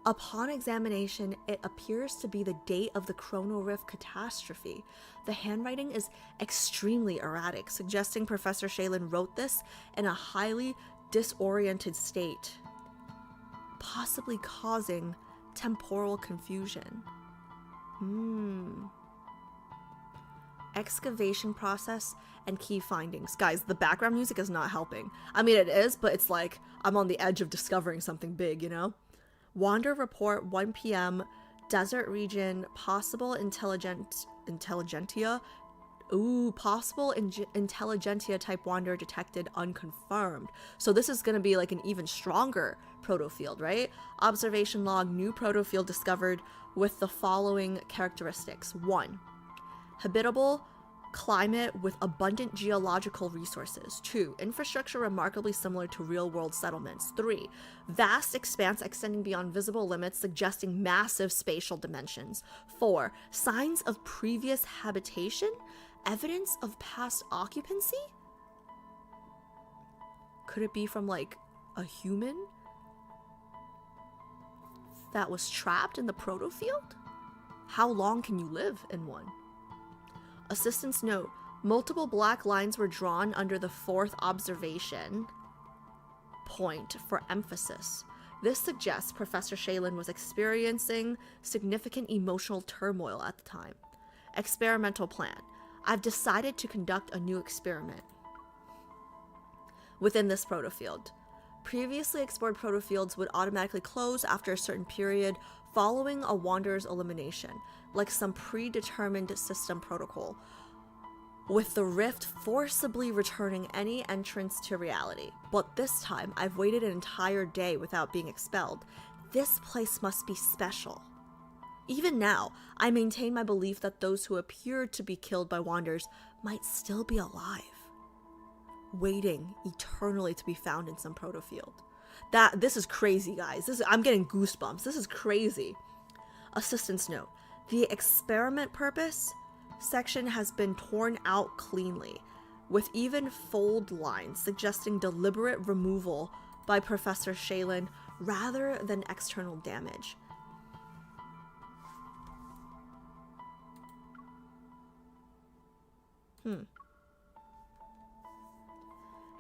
Upon examination, it appears to be the date of the Chrono Rift catastrophe. The handwriting is extremely erratic, suggesting Professor Shaylin wrote this in a highly disoriented state, possibly causing temporal confusion. Excavation process and key findings. Guys, the background music is not helping. I mean, it is, but it's like I'm on the edge of discovering something big, you know? Wander report, 1 p.m. Desert region, possible intelligentsia. Ooh, possible intelligentsia type wander detected, unconfirmed. So this is going to be like an even stronger protofield, right? Observation log, new protofield discovered with the following characteristics. 1. Habitable climate with abundant geological resources. 2. Infrastructure remarkably similar to real-world settlements. 3. Vast expanse extending beyond visible limits, suggesting massive spatial dimensions. 4. Signs of previous habitation? Evidence of past occupancy? Could it be from, like, a human that was trapped in the protofield? How long can you live in one? Assistant's note, multiple black lines were drawn under the 4th observation point for emphasis. This suggests Professor Shaylin was experiencing significant emotional turmoil at the time. Experimental plan. I've decided to conduct a new experiment within this protofield. Previously explored protofields would automatically close after a certain period following a wanderer's elimination, like some predetermined system protocol, with the rift forcibly returning any entrance to reality. But this time, I've waited an entire day without being expelled. This place must be special. Even now, I maintain my belief that those who appeared to be killed by wanderers might still be alive, waiting eternally to be found in some protofield. This is crazy, guys. I'm getting goosebumps. This is crazy. Assistant's note. The experiment purpose section has been torn out cleanly, with even fold lines suggesting deliberate removal by Professor Shaylin rather than external damage.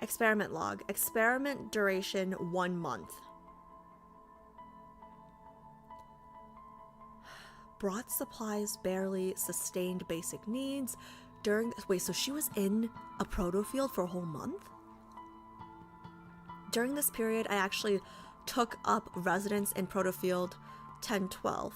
Experiment log. Experiment duration 1 month. Brought supplies, barely sustained basic needs during. Wait, so she was in a protofield for a whole month? During this period, I actually took up residence in protofield 1012.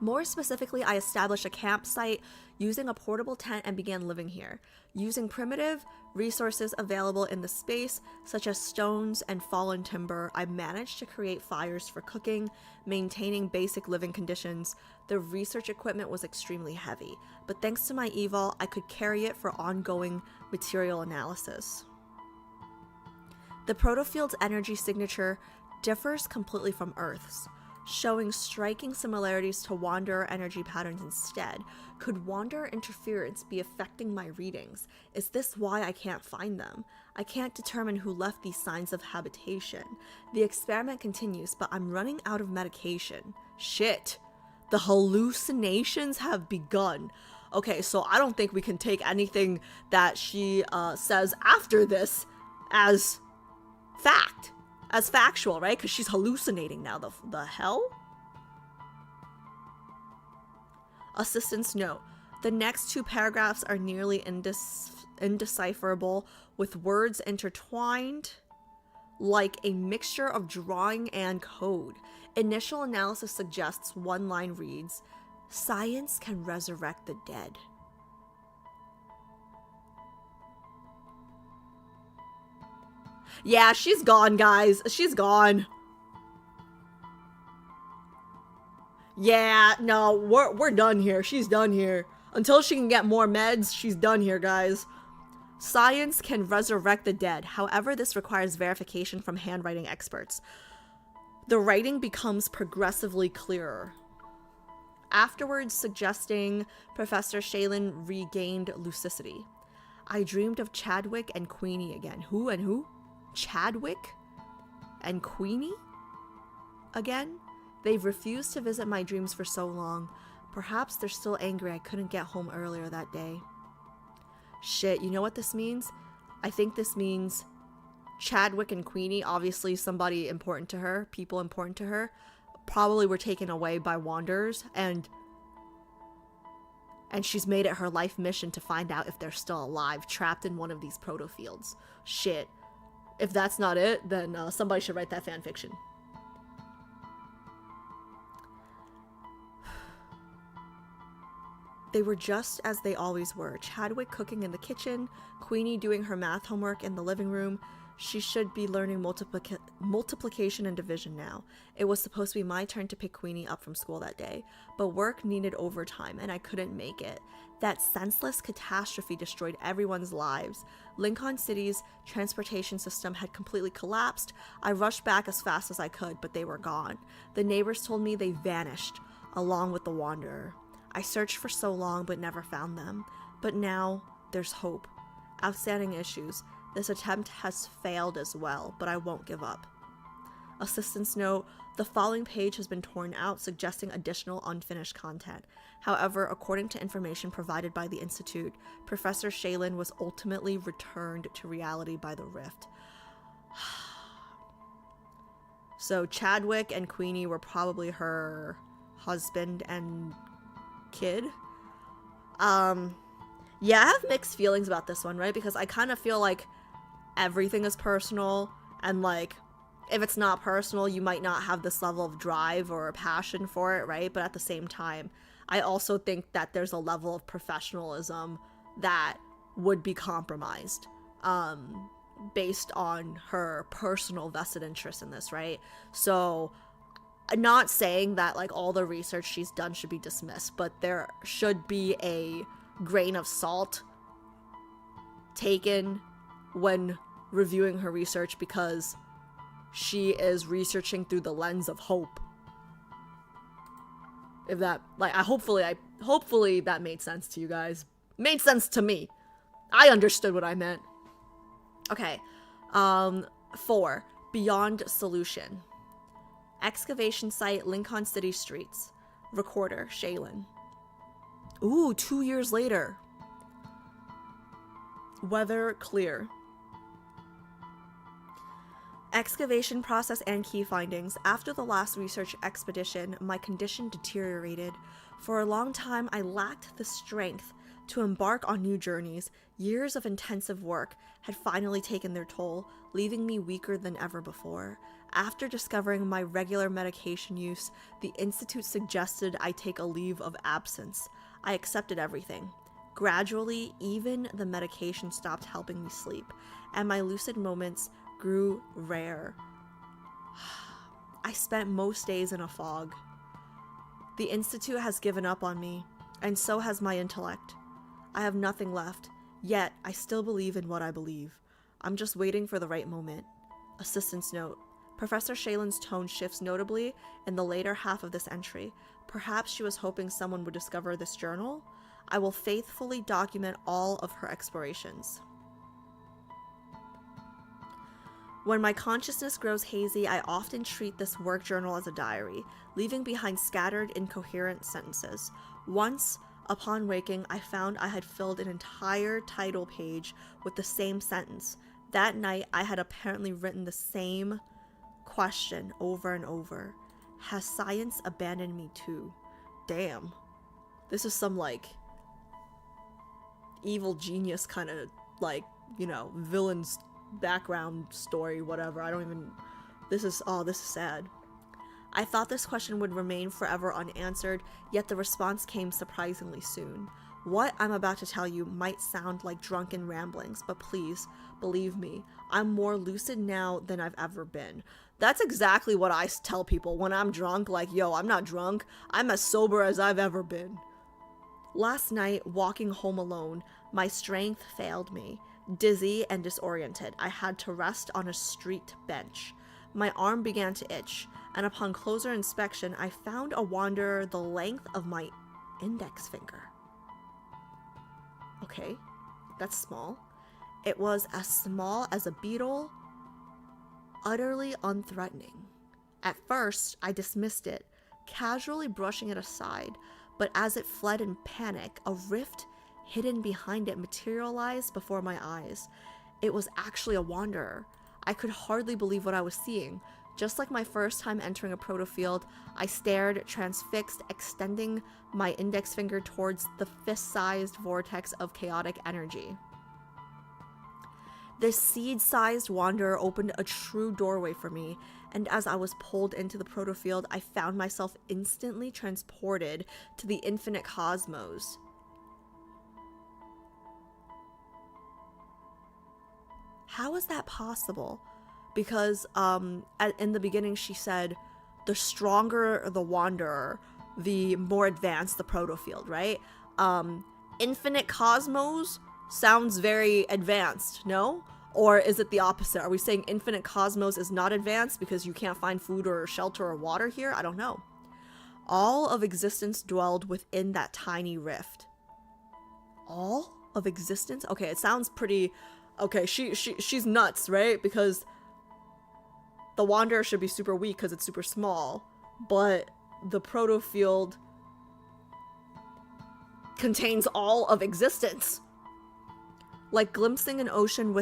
More specifically, I established a campsite using a portable tent and began living here. Using primitive resources available in the space, such as stones and fallen timber, I managed to create fires for cooking, maintaining basic living conditions. The research equipment was extremely heavy, but thanks to my evil, I could carry it for ongoing material analysis. The protofield's energy signature differs completely from Earth's, showing striking similarities to Wanderer energy patterns instead. Could Wanderer interference be affecting my readings? Is this why I can't find them? I can't determine who left these signs of habitation. The experiment continues, but I'm running out of medication. Shit. The hallucinations have begun. Okay, so I don't think we can take anything that she says after this as fact. As factual, right? Because she's hallucinating now. The hell? Assistant's note. The next 2 paragraphs are nearly indecipherable, with words intertwined like a mixture of drawing and code. Initial analysis suggests one line reads, "Science can resurrect the dead." Yeah, she's gone, guys. She's gone. Yeah, no, we're done here. She's done here. Until she can get more meds, she's done here, guys. Science can resurrect the dead. However, this requires verification from handwriting experts. The writing becomes progressively clearer. Afterwards, suggesting Professor Shaylin regained lucidity. I dreamed of Chadwick and Queenie again. Who and who? Chadwick and Queenie again? They've refused to visit my dreams for so long. Perhaps they're still angry I couldn't get home earlier that day. Shit, you know what this means? I think this means Chadwick and Queenie, obviously somebody important to her, people important to her, probably were taken away by Wanderers, and she's made it her life mission to find out if they're still alive, trapped in one of these protofields. Shit. If that's not it, then somebody should write that fan fiction. They were just as they always were. Chadwick cooking in the kitchen, Queenie doing her math homework in the living room. She should be learning multiplication and division now. It was supposed to be my turn to pick Queenie up from school that day, but work needed overtime and I couldn't make it. That senseless catastrophe destroyed everyone's lives. Lincoln City's transportation system had completely collapsed. I rushed back as fast as I could, but they were gone. The neighbors told me they vanished, along with the Wanderer. I searched for so long but never found them. But now, there's hope. Outstanding issues. This attempt has failed as well, but I won't give up. Assistant's note, the following page has been torn out, suggesting additional unfinished content. However, according to information provided by the Institute, Professor Shaylin was ultimately returned to reality by the rift. So Chadwick and Queenie were probably her husband and kid. Yeah, I have mixed feelings about this one, right? Because I kind of feel like everything is personal, and like if it's not personal, you might not have this level of drive or passion for it, right? But at the same time, I also think that there's a level of professionalism that would be compromised based on her personal vested interest in this, right? So I'm not saying that like all the research she's done should be dismissed, but there should be a grain of salt taken when reviewing her research, because she is researching through the lens of hope. If that, like, hopefully that made sense to you guys. Made sense to me. I understood what I meant. Okay. 4. Beyond Solution. Excavation site, Lincoln City Streets. Recorder, Shaylin. Ooh, 2 years later. Weather clear. Excavation process and key findings. After the last research expedition, my condition deteriorated. For a long time, I lacked the strength to embark on new journeys. Years of intensive work had finally taken their toll, leaving me weaker than ever before. After discovering my regular medication use, the Institute suggested I take a leave of absence. I accepted everything. Gradually, even the medication stopped helping me sleep, and my lucid moments grew rare. I spent most days in a fog. The Institute has given up on me, and so has my intellect. I have nothing left, yet I still believe in what I believe. I'm just waiting for the right moment. Assistant's note. Professor Shaylin's tone shifts notably in the later half of this entry. Perhaps she was hoping someone would discover this journal? I will faithfully document all of her explorations. When my consciousness grows hazy, I often treat this work journal as a diary, leaving behind scattered, incoherent sentences. Once, upon waking, I found I had filled an entire title page with the same sentence. That night, I had apparently written the same question over and over. Has science abandoned me too? Damn. This is some, like, evil genius kind of, like, you know, villain's background story, whatever. I don't even... This is sad. I thought this question would remain forever unanswered, yet the response came surprisingly soon. What I'm about to tell you might sound like drunken ramblings, but please, believe me, I'm more lucid now than I've ever been. That's exactly what I tell people when I'm drunk, like, yo, I'm not drunk, I'm as sober as I've ever been. Last night, walking home alone, my strength failed me. Dizzy and disoriented, I had to rest on a street bench. My arm began to itch, and upon closer inspection, I found a wanderer the length of my index finger. Okay, that's small. It was as small as a beetle, utterly unthreatening. At first, I dismissed it, casually brushing it aside, but as it fled in panic, a rift hidden behind it materialized before my eyes. It was actually a wanderer. I could hardly believe what I was seeing. Just like my first time entering a protofield, I stared, transfixed, extending my index finger towards the fist-sized vortex of chaotic energy. This seed-sized wanderer opened a true doorway for me, and as I was pulled into the protofield, I found myself instantly transported to the infinite cosmos. How is that possible? Because in the beginning she said, the stronger the wanderer, the more advanced the protofield, right? Infinite cosmos sounds very advanced, no? Or is it the opposite? Are we saying infinite cosmos is not advanced because you can't find food or shelter or water here? I don't know. All of existence dwelled within that tiny rift. All of existence? Okay, it sounds pretty... Okay, she's nuts, right? Because the Wanderer should be super weak because it's super small, but the protofield contains all of existence. Like glimpsing an ocean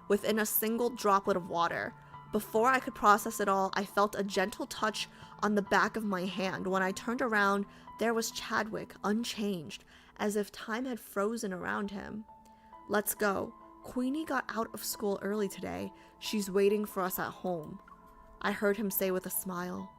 within a single droplet of water. Before I could process it all, I felt a gentle touch on the back of my hand. When I turned around, there was Chadwick, unchanged, as if time had frozen around him. Let's go. Queenie got out of school early today. She's waiting for us at home, I heard him say with a smile.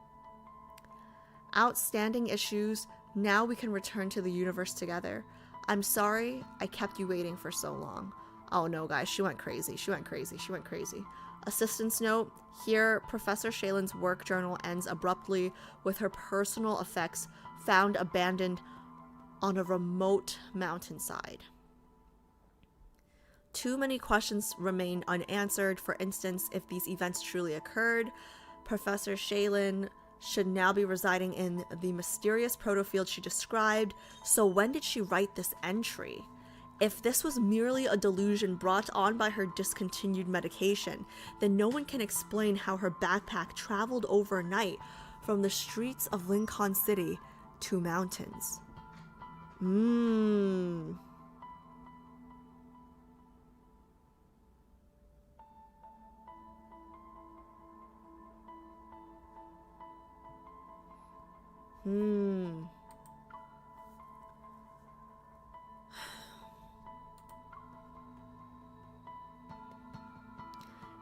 Outstanding issues. Now we can return to the universe together. I'm sorry I kept you waiting for so long. Oh no, guys, she went crazy. She went crazy. She went crazy. Assistant's note. Here, Professor Shaylin's work journal ends abruptly with her personal effects found abandoned on a remote mountainside. Too many questions remain unanswered. For instance, if these events truly occurred, Professor Shaylin should now be residing in the mysterious protofield she described. So when did she write this entry? If this was merely a delusion brought on by her discontinued medication, then no one can explain how her backpack traveled overnight from the streets of Lincoln City to mountains.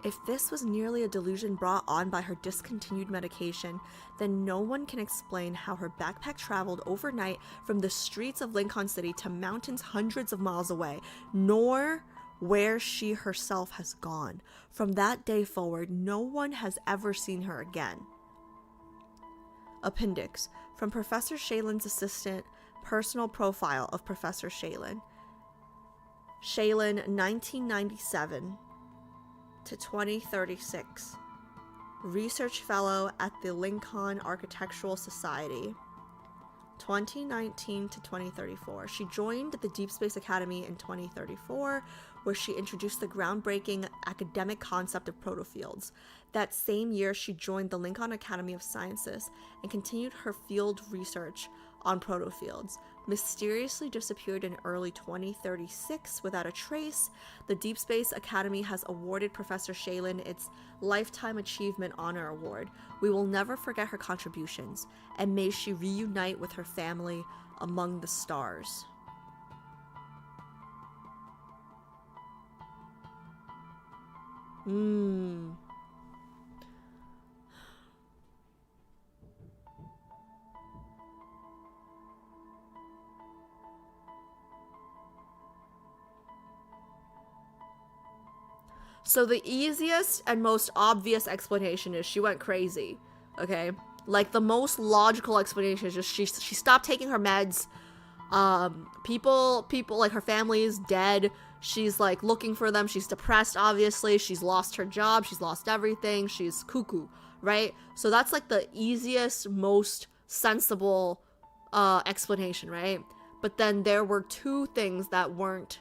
If this was merely a delusion brought on by her discontinued medication, then no one can explain how her backpack traveled overnight from the streets of Lincoln City to mountains hundreds of miles away, nor where she herself has gone. From that day forward, no one has ever seen her again. Appendix from Professor Shaylin's assistant, personal profile of Professor Shaylin. Shaylin, 1997 to 2036. Research Fellow at the Lincoln Architectural Society. 2019 to 2034. She joined the Deepspace Academy in 2034, where she introduced the groundbreaking academic concept of protofields. That same year, she joined the Lincoln Academy of Sciences and continued her field research on protofields. Mysteriously disappeared in early 2036 without a trace, the Deepspace Academy has awarded Professor Shaylin its Lifetime Achievement Honor Award. We will never forget her contributions, and may she reunite with her family among the stars. So the easiest and most obvious explanation is she went crazy, okay? Like, the most logical explanation is just she stopped taking her meds. People, like, her family is dead. She's, like, looking for them. She's depressed, obviously. She's lost her job. She's lost everything. She's cuckoo, right? So that's, like, the easiest, most sensible explanation, right? But then there were two things that weren't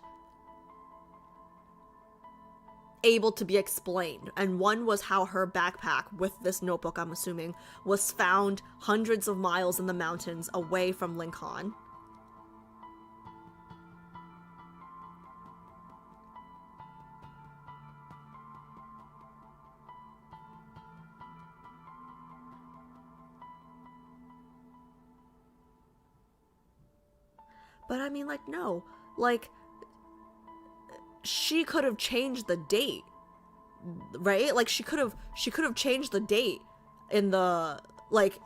able to be explained, and one was how her backpack with this notebook, I'm assuming, was found hundreds of miles in the mountains away from Lincoln. But I mean, like, no, like, she could have changed the date, right? Like, she could have changed the date in the, like,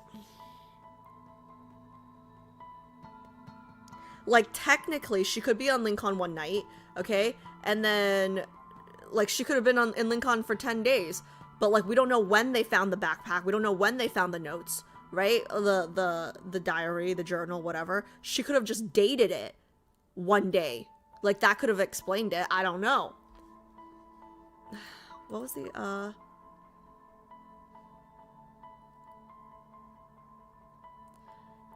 technically she could be on Lincoln one night, okay? And then, like, she could have been in Lincoln for 10 days, but, like, we don't know when they found the backpack. We don't know when they found the notes, right? The diary, the journal, whatever. She could have just dated it one day. Like, that could have explained it. I don't know. What was the,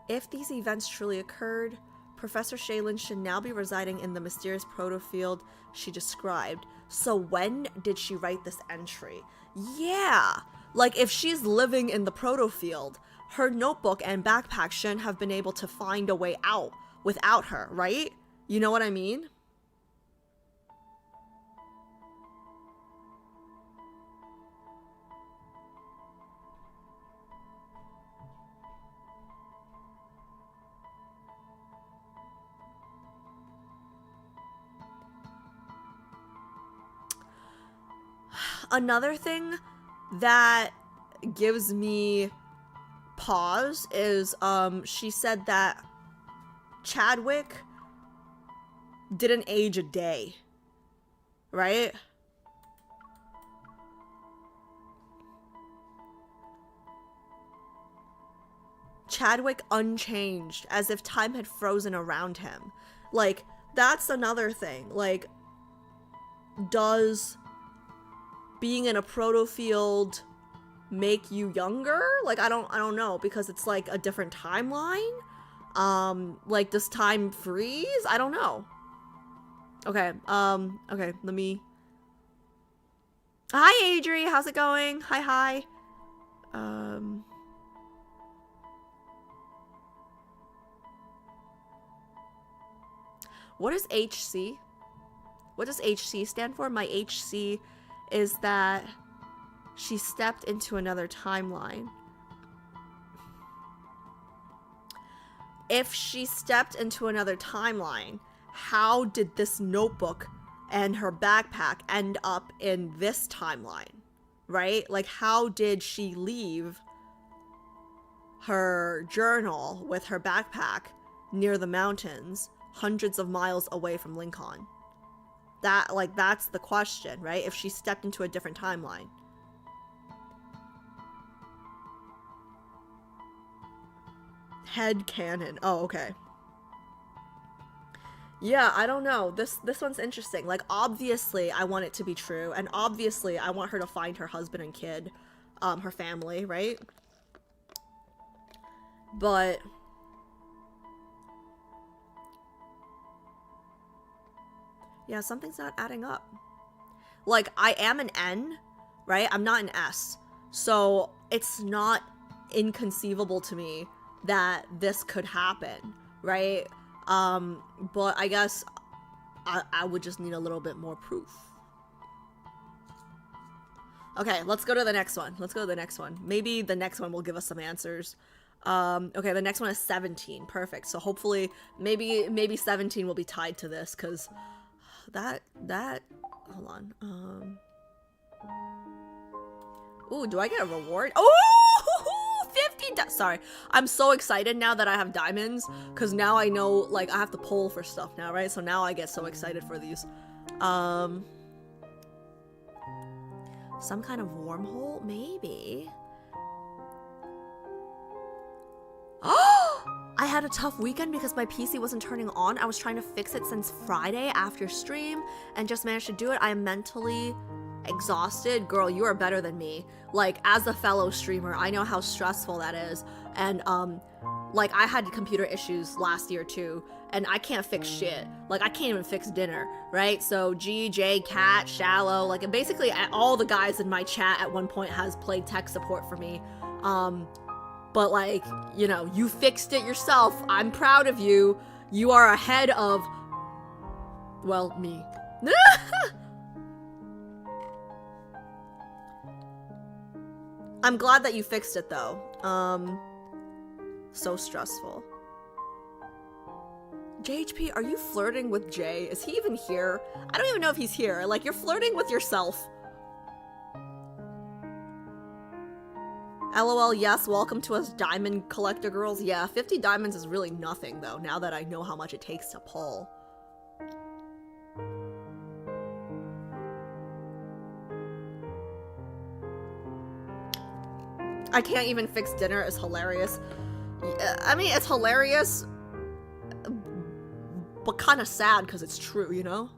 If these events truly occurred, Professor Shaylin should now be residing in the mysterious protofield she described. So when did she write this entry? Yeah! Like, if she's living in the protofield, her notebook and backpack shouldn't have been able to find a way out without her, right? You know what I mean? Another thing that gives me pause is she said that Chadwick didn't age a day, right? Chadwick unchanged, as if time had frozen around him. Like, that's another thing. Like, does being in a protofield make you younger? Like, I don't know, because it's like a different timeline. Like, does time freeze? I don't know. Okay, okay, let me... Hi, Adri, how's it going? Hi. What is HC? What does HC stand for? My HC is that she stepped into another timeline. If she stepped into another timeline, how did this notebook and her backpack end up in this timeline, right? Like, how did she leave her journal with her backpack near the mountains, hundreds of miles away from Lincoln? That's the question, right? If she stepped into a different timeline. Head canon. Oh, okay. Yeah, I don't know. This one's interesting. Like, obviously, I want it to be true, and obviously, I want her to find her husband and kid, her family, right? But yeah, something's not adding up. Like, I am an N, right? I'm not an S. So it's not inconceivable to me that this could happen, right? But I guess I would just need a little bit more proof. Okay, let's go to the next one. Let's go to the next one. Maybe the next one will give us some answers. Okay, the next one is 17. Perfect. So hopefully, maybe 17 will be tied to this, because that, hold on. Ooh, do I get a reward? Oh, 50, sorry. I'm so excited now that I have diamonds, because now I know, like, I have to pull for stuff now, right? So now I get so excited for these. Some kind of wormhole, maybe. Oh! I had a tough weekend because my PC wasn't turning on. I was trying to fix it since Friday after stream and just managed to do it. I am mentally exhausted. Girl, you are better than me. Like, as a fellow streamer, I know how stressful that is. And, like, I had computer issues last year too, and I can't fix shit. Like, I can't even fix dinner, right? So G, J, Cat, Shallow, like, and basically all the guys in my chat at one point has played tech support for me. But, like, you know, you fixed it yourself. I'm proud of you. You are ahead of, well, me. I'm glad that you fixed it, though. So stressful. JHP, are you flirting with Jay? Is he even here? I don't even know if he's here. Like, you're flirting with yourself. LOL, yes, welcome to us diamond collector girls. Yeah, 50 diamonds is really nothing, though, now that I know how much it takes to pull. I can't even fix dinner is hilarious. I mean, it's hilarious, but kind of sad because it's true, you know?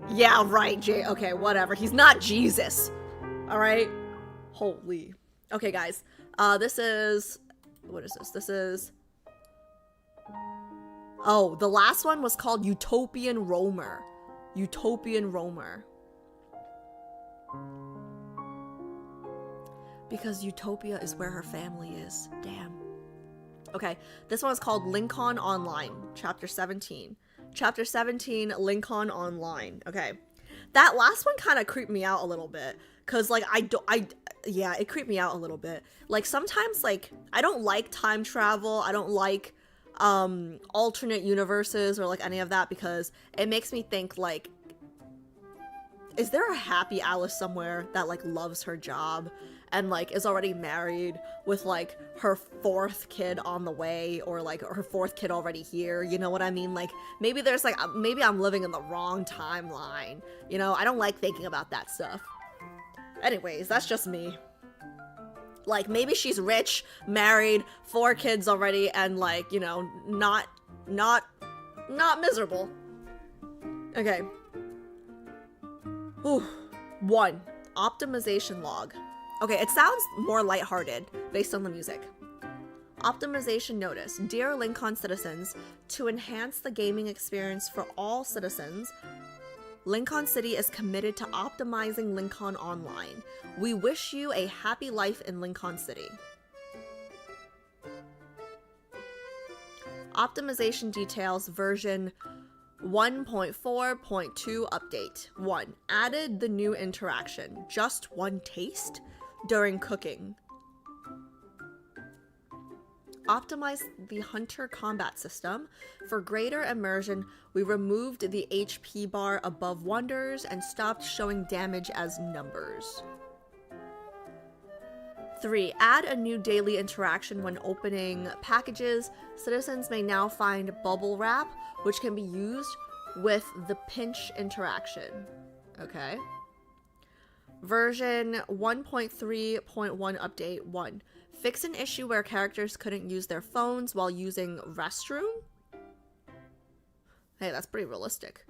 Yeah, right, Jay. Okay, whatever. He's not Jesus. All right? Holy. Okay, guys. This is... What is this? This is... Oh, the last one was called Utopian Roamer. Utopian Roamer. Because Utopia is where her family is. Damn. Okay, this one is called Lincoln Online, Chapter 17. Chapter 17, Lincoln Online. Okay. That last one kind of creeped me out a little bit. Because, like, yeah, it creeped me out a little bit. Like, sometimes, like, I don't like time travel. I don't like, alternate universes or, like, any of that because it makes me think, like, is there a happy Alice somewhere that, like, loves her job and, like, is already married with, like, her 4th kid on the way or, like, her 4th kid already here? You know what I mean? Like, maybe there's, like, maybe I'm living in the wrong timeline. You know, I don't like thinking about that stuff. Anyways, that's just me. Like, maybe she's rich, married, 4 kids already, and, like, you know, not miserable. Okay. Ooh. 1. Optimization log. Okay, it sounds more lighthearted based on the music. Optimization notice. Dear Lincoln citizens, to enhance the gaming experience for all citizens, Lincoln City is committed to optimizing Lincoln Online. We wish you a happy life in Lincoln City. Optimization details version 1.4.2 update. 1. Added the new interaction. Just one taste? During cooking. Optimize the hunter combat system. For greater immersion, we removed the HP bar above wonders and stopped showing damage as numbers. 3. Add a new daily interaction when opening packages. Citizens may now find bubble wrap, which can be used with the pinch interaction. Okay. Version 1.3.1 update 1. Fix an issue where characters couldn't use their phones while using restroom. Hey, that's pretty realistic.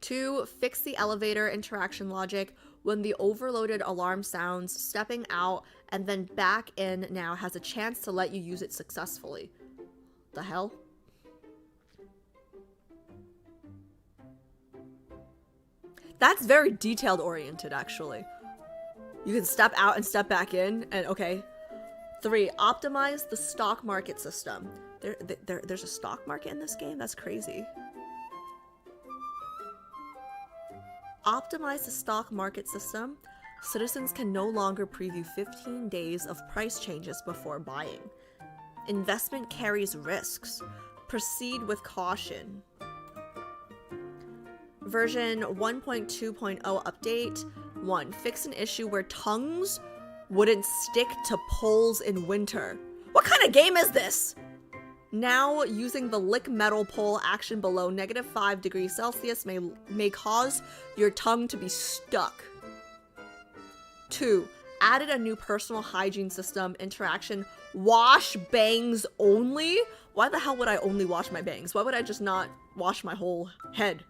2. Fix the elevator interaction logic. When the overloaded alarm sounds, stepping out and then back in now has a chance to let you use it successfully. The hell? That's very detailed oriented, actually. You can step out and step back in, and okay. 3. Optimize the stock market system. There's a stock market in this game? That's crazy. Optimize the stock market system. Citizens can no longer preview 15 days of price changes before buying. Investment carries risks. Proceed with caution. Version 1.2.0 update 1. Fix an issue where tongues wouldn't stick to poles in winter. What kind of game is this? Now, using the lick metal pole action below -5 degrees Celsius may cause your tongue to be stuck. 2. Added a new personal hygiene system interaction. Wash bangs only? Why the hell would I only wash my bangs? Why would I just not wash my whole head?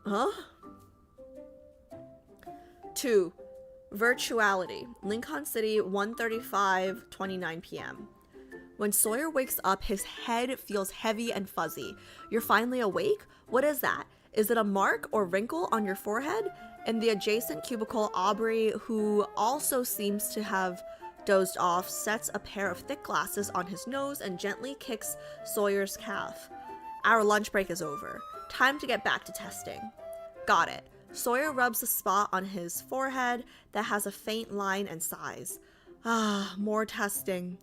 Huh? 2. Virtuality. Lincoln City, 1:35:29 p.m. When Sawyer wakes up, his head feels heavy and fuzzy. You're finally awake? What is that? Is it a mark or wrinkle on your forehead? In the adjacent cubicle, Aubrey, who also seems to have dozed off, sets a pair of thick glasses on his nose and gently kicks Sawyer's calf. Our lunch break is over. Time to get back to testing. Got it. Sawyer rubs a spot on his forehead that has a faint line and sighs. Ah, more testing.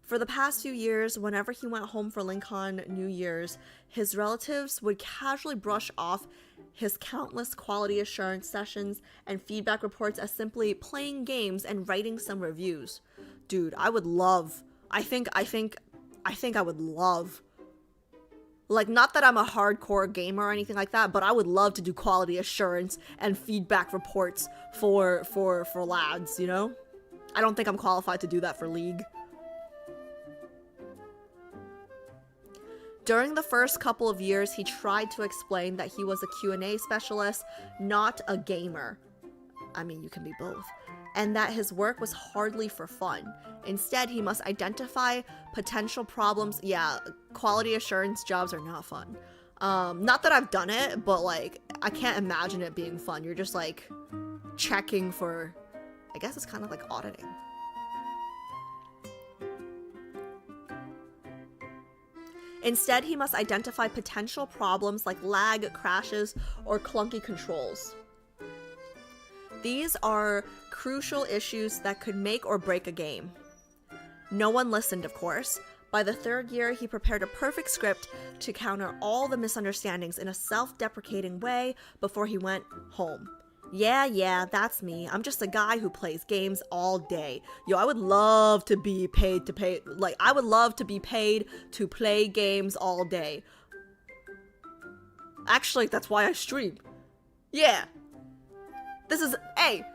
For the past few years, whenever he went home for Lincoln New Year's, his relatives would casually brush off his countless quality assurance sessions and feedback reports as simply playing games and writing some reviews. Dude, I would love, I think I would love, like, not that I'm a hardcore gamer or anything like that, but I would love to do quality assurance and feedback reports for lads, you know? I don't think I'm qualified to do that for League. During the first couple of years, he tried to explain that he was a Q&A specialist, not a gamer. I mean, you can be both. And that his work was hardly for fun. Instead, he must identify potential problems. Yeah, quality assurance jobs are not fun. Not that I've done it, but like, I can't imagine it being fun. You're just like checking for, I guess it's kind of like auditing. Instead, he must identify potential problems like lag, crashes, or clunky controls. These are crucial issues that could make or break a game. No one listened, of course. By the third year, he prepared a perfect script to counter all the misunderstandings in a self-deprecating way before he went home. Yeah, that's me. I'm just a guy who plays games all day. Yo, I would love to be paid to play games all day. Actually, that's why I stream. Yeah. Hey,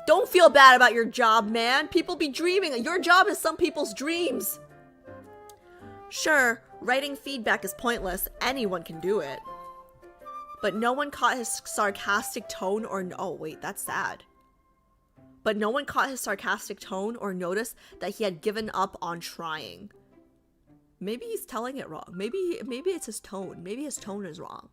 don't feel bad about your job, man. People be dreaming. Your job is some people's dreams. Sure, writing feedback is pointless. Anyone can do it. But no one caught his sarcastic tone oh wait, that's sad. But no one caught his sarcastic tone or noticed that he had given up on trying. Maybe he's telling it wrong. Maybe it's his tone. Maybe his tone is wrong.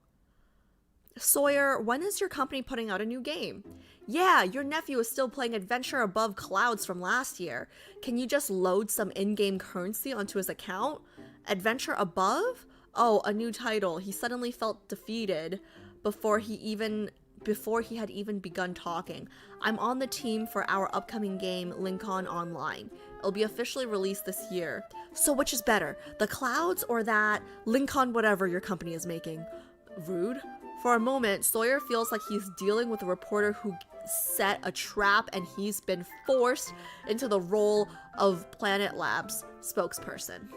Sawyer, when is your company putting out a new game? Yeah, your nephew is still playing Adventure Above Clouds from last year. Can you just load some in-game currency onto his account? Adventure Above? Oh, a new title. He suddenly felt defeated before he even before he had even begun talking. I'm on the team for our upcoming game, Lincoln Online. It'll be officially released this year. So which is better, the clouds or that Lincoln whatever your company is making? Rude. For a moment, Sawyer feels like he's dealing with a reporter who set a trap and he's been forced into the role of Planet Labs spokesperson.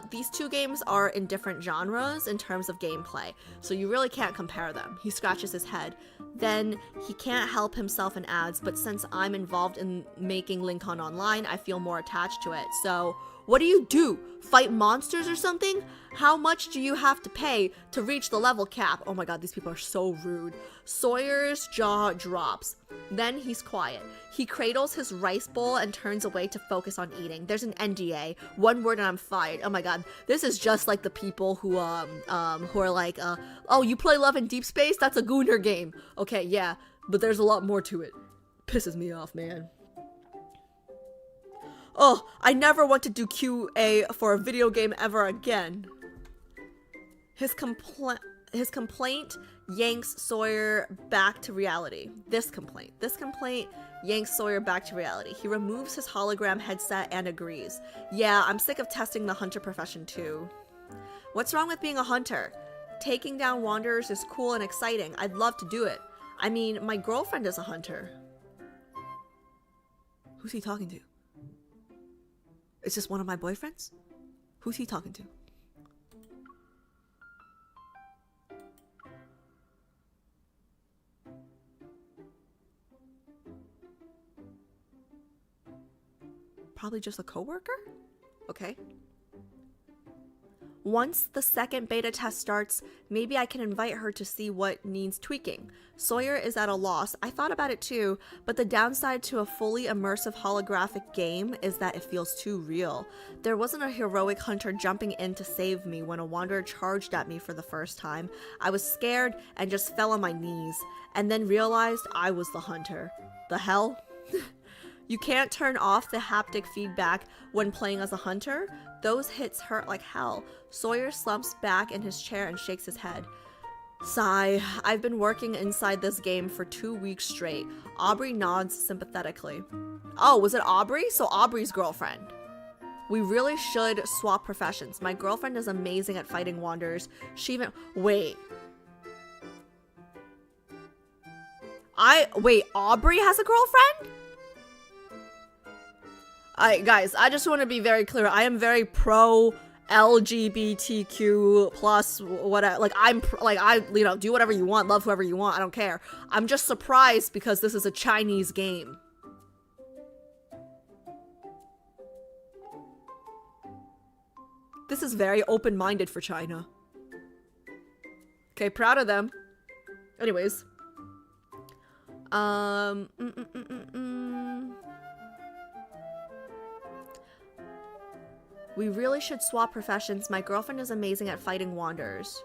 These two games are in different genres in terms of gameplay, so you really can't compare them. He scratches his head. Then he can't help himself and adds, but since I'm involved in making Lincoln Online, I feel more attached to it. So, what do? Fight monsters or something? How much do you have to pay to reach the level cap? Oh my god, these people are so rude. Sawyer's jaw drops. Then he's quiet. He cradles his rice bowl and turns away to focus on eating. There's an NDA. One word and I'm fired. Oh my god, this is just like the people who are like, oh, you play Love in Deepspace? That's a Gooner game. Okay, yeah, but there's a lot more to it. Pisses me off, man. Oh, I never want to do QA for a video game ever again. His complaint yanks Sawyer back to reality. This complaint yanks Sawyer back to reality. He removes his hologram headset and agrees. Yeah, I'm sick of testing the hunter profession too. What's wrong with being a hunter? Taking down wanderers is cool and exciting. I'd love to do it. I mean, my girlfriend is a hunter. Who's he talking to? Is this one of my boyfriends? Who's he talking to? Probably just a coworker? Okay. Once the second beta test starts, maybe I can invite her to see what needs tweaking. Sawyer is at a loss. I thought about it too, but the downside to a fully immersive holographic game is that it feels too real. There wasn't a heroic hunter jumping in to save me when a wanderer charged at me for the first time. I was scared and just fell on my knees, and then realized I was the hunter. The hell? You can't turn off the haptic feedback when playing as a hunter. Those hits hurt like hell. Sawyer slumps back in his chair and shakes his head. Sigh. I've been working inside this game for 2 weeks straight. Aubrey nods sympathetically. Oh, was it Aubrey? So Aubrey's girlfriend. We really should swap professions. My girlfriend is amazing at fighting wanderers. She even... Wait, Aubrey has a girlfriend? Guys, I just want to be very clear. I am very pro LGBTQ plus whatever. Like do whatever you want, love whoever you want. I don't care. I'm just surprised because this is a Chinese game. This is very open-minded for China. Okay, proud of them. Anyways. We really should swap professions. My girlfriend is amazing at fighting wanderers.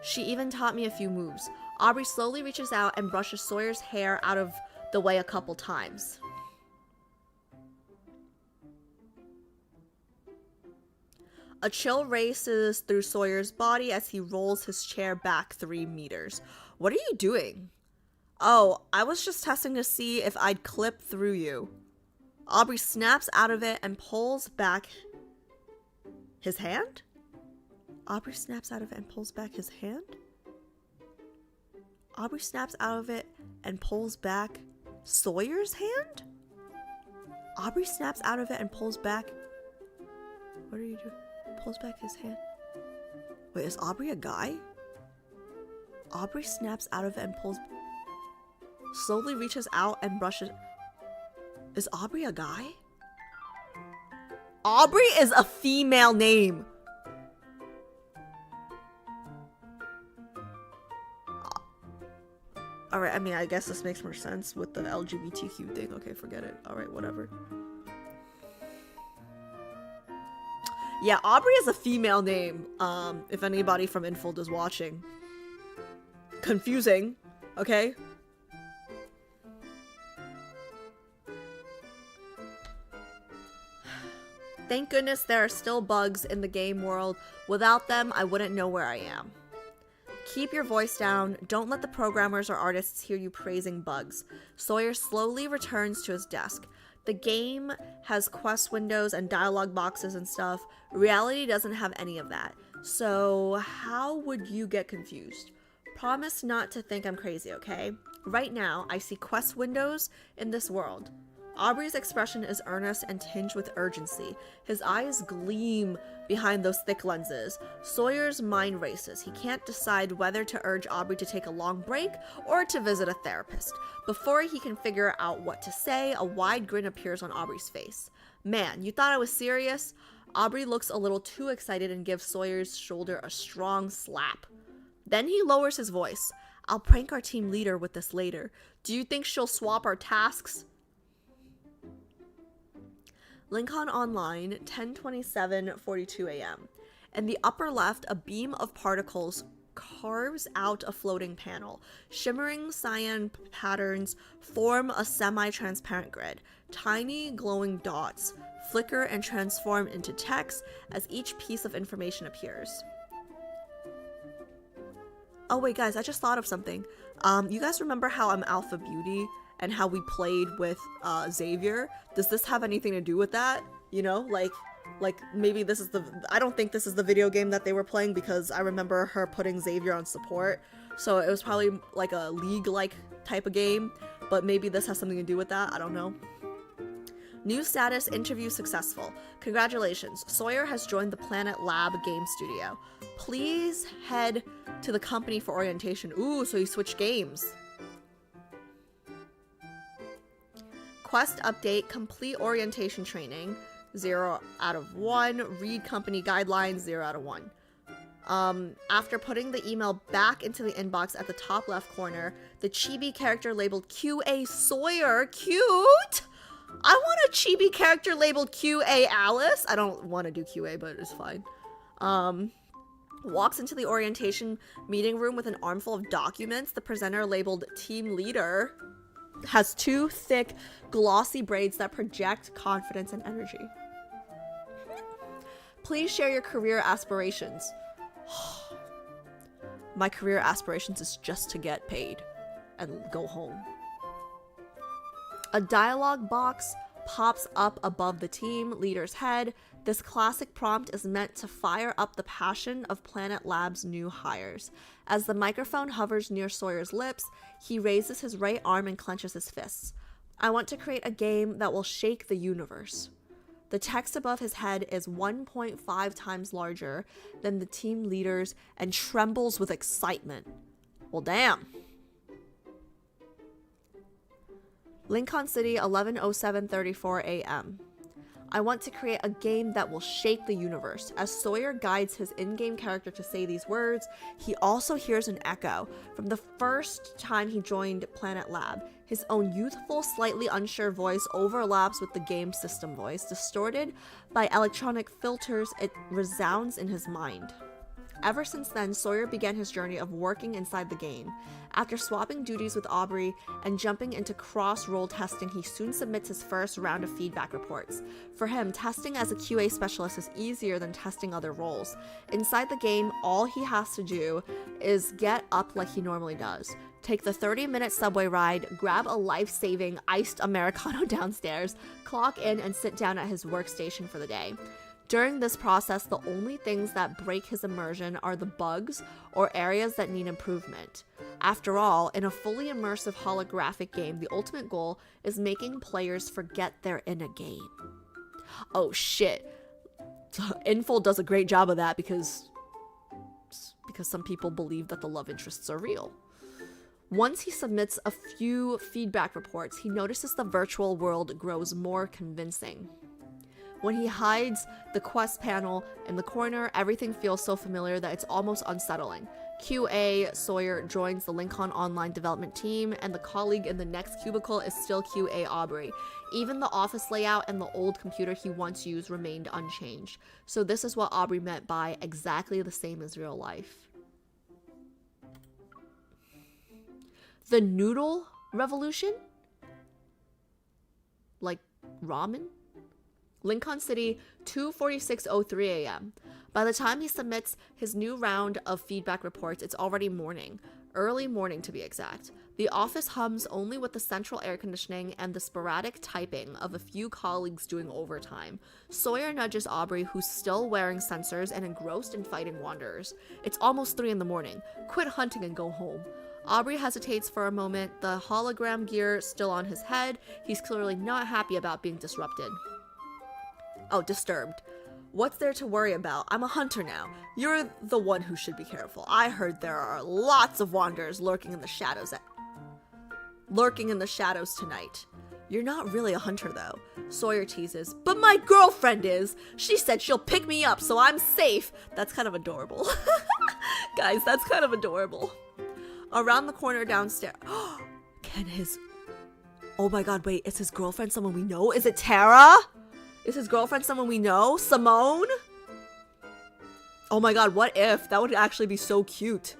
She even taught me a few moves. Aubrey slowly reaches out and brushes Sawyer's hair out of the way a couple times. A chill races through Sawyer's body as he rolls his chair back 3 meters. What are you doing? Oh, I was just testing to see if I'd clip through you. Aubrey snaps out of it and pulls back his hand? Aubrey snaps out of it and pulls back his hand? Aubrey snaps out of it and pulls back Sawyer's hand? Aubrey snaps out of it and pulls back... What are you doing? Pulls back his hand. Wait, is Aubrey a guy? Aubrey snaps out of it and pulls... Slowly reaches out and brushes... Is Aubrey a guy? Aubrey is a female name. Alright, I mean, I guess this makes more sense with the LGBTQ thing. Okay, forget it. Alright, whatever. Yeah, Aubrey is a female name, if anybody from Infold is watching. Confusing, okay? Thank goodness there are still bugs in the game world. Without them, I wouldn't know where I am. Keep your voice down. Don't let the programmers or artists hear you praising bugs. Sawyer slowly returns to his desk. The game has quest windows and dialogue boxes and stuff. Reality doesn't have any of that. So how would you get confused? Promise not to think I'm crazy, okay? Right now, I see quest windows in this world. Aubrey's expression is earnest and tinged with urgency. His eyes gleam behind those thick lenses. Sawyer's mind races. He can't decide whether to urge Aubrey to take a long break or to visit a therapist. Before he can figure out what to say, a wide grin appears on Aubrey's face. Man, you thought I was serious? Aubrey looks a little too excited and gives Sawyer's shoulder a strong slap. Then he lowers his voice. I'll prank our team leader with this later. Do you think she'll swap our tasks? Lincoln Online, 10:27:42 a.m. In the upper left, a beam of particles carves out a floating panel. Shimmering cyan patterns form a semi-transparent grid. Tiny glowing dots flicker and transform into text as each piece of information appears. Oh wait guys, I just thought of something. You guys remember how I'm Alpha Beauty and how we played with Xavier? Does this have anything to do with that? You know, like maybe this is I don't think this is the video game that they were playing because I remember her putting Xavier on support. So it was probably like a League-like type of game, but maybe this has something to do with that. I don't know. New status, interview successful. Congratulations, Sawyer has joined the Planet Lab game studio. Please head to the company for orientation. Ooh, so you switched games. Quest update, complete orientation training, 0 out of 1. Read company guidelines, 0 out of 1. After putting the email back into the inbox at the top left corner, the chibi character labeled QA Sawyer, cute! I want a chibi character labeled QA Alice. I don't want to do QA, but it's fine. Walks into the orientation meeting room with an armful of documents. The presenter labeled Team Leader has 2 thick, glossy braids that project confidence and energy. Please share your career aspirations. My career aspirations is just to get paid and go home. A dialogue box pops up above the team leader's head. This classic prompt is meant to fire up the passion of Planet Lab's new hires. As the microphone hovers near Sawyer's lips, he raises his right arm and clenches his fists. I want to create a game that will shake the universe. The text above his head is 1.5 times larger than the team leader's and trembles with excitement. Well, damn. Lincoln City, 11:07:34 a.m. I want to create a game that will shake the universe. As Sawyer guides his in-game character to say these words, he also hears an echo from the first time he joined Planet Lab. His own youthful, slightly unsure voice overlaps with the game system voice. Distorted by electronic filters, it resounds in his mind. Ever since then, Sawyer began his journey of working inside the game. After swapping duties with Aubrey and jumping into cross-role testing, he soon submits his first round of feedback reports. For him, testing as a QA specialist is easier than testing other roles. Inside the game, all he has to do is get up like he normally does. Take the 30-minute subway ride, grab a life-saving iced Americano downstairs, clock in, and sit down at his workstation for the day. During this process, the only things that break his immersion are the bugs or areas that need improvement. After all, in a fully immersive holographic game, the ultimate goal is making players forget they're in a game. Oh shit. Info does a great job of that because some people believe that the love interests are real. Once he submits a few feedback reports, he notices the virtual world grows more convincing. When he hides the quest panel in the corner, everything feels so familiar that it's almost unsettling. QA Sawyer joins the Lincoln Online development team, and the colleague in the next cubicle is still QA Aubrey. Even the office layout and the old computer he once used remained unchanged. So this is what Aubrey meant by exactly the same as real life. The noodle revolution? Like ramen? Lincoln City, 2:46:03 a.m. By the time he submits his new round of feedback reports, it's already morning. Early morning, to be exact. The office hums only with the central air conditioning and the sporadic typing of a few colleagues doing overtime. Sawyer nudges Aubrey, who's still wearing sensors and engrossed in fighting wanderers. It's almost 3 in the morning. Quit hunting and go home. Aubrey hesitates for a moment, the hologram gear still on his head. He's clearly not happy about being disrupted. Oh, disturbed. What's there to worry about? I'm a hunter now. You're the one who should be careful. I heard there are lots of wanderers lurking in the shadows tonight. You're not really a hunter though, Sawyer teases. But my girlfriend is. She said she'll pick me up, so I'm safe. That's kind of adorable. Guys, that's kind of adorable. Around the corner downstairs. Oh my god, wait, is his girlfriend someone we know? Is it Tara? Is his girlfriend someone we know? Simone? Oh my god, what if? That would actually be so cute.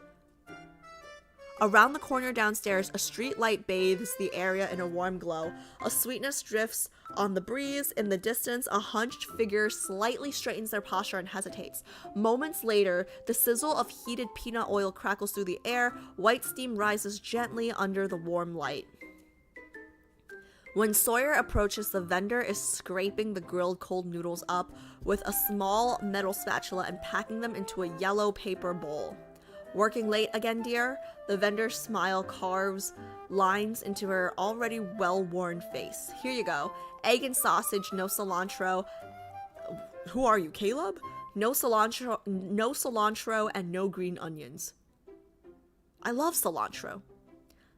Around the corner downstairs, a street light bathes the area in a warm glow. A sweetness drifts on the breeze. In the distance, a hunched figure slightly straightens their posture and hesitates. Moments later, the sizzle of heated peanut oil crackles through the air. White steam rises gently under the warm light. When Sawyer approaches, the vendor is scraping the grilled cold noodles up with a small metal spatula and packing them into a yellow paper bowl. Working late again, dear? The vendor's smile carves lines into her already well-worn face. Here you go. Egg and sausage, no cilantro. Who are you, Caleb? No cilantro, and no green onions. I love cilantro.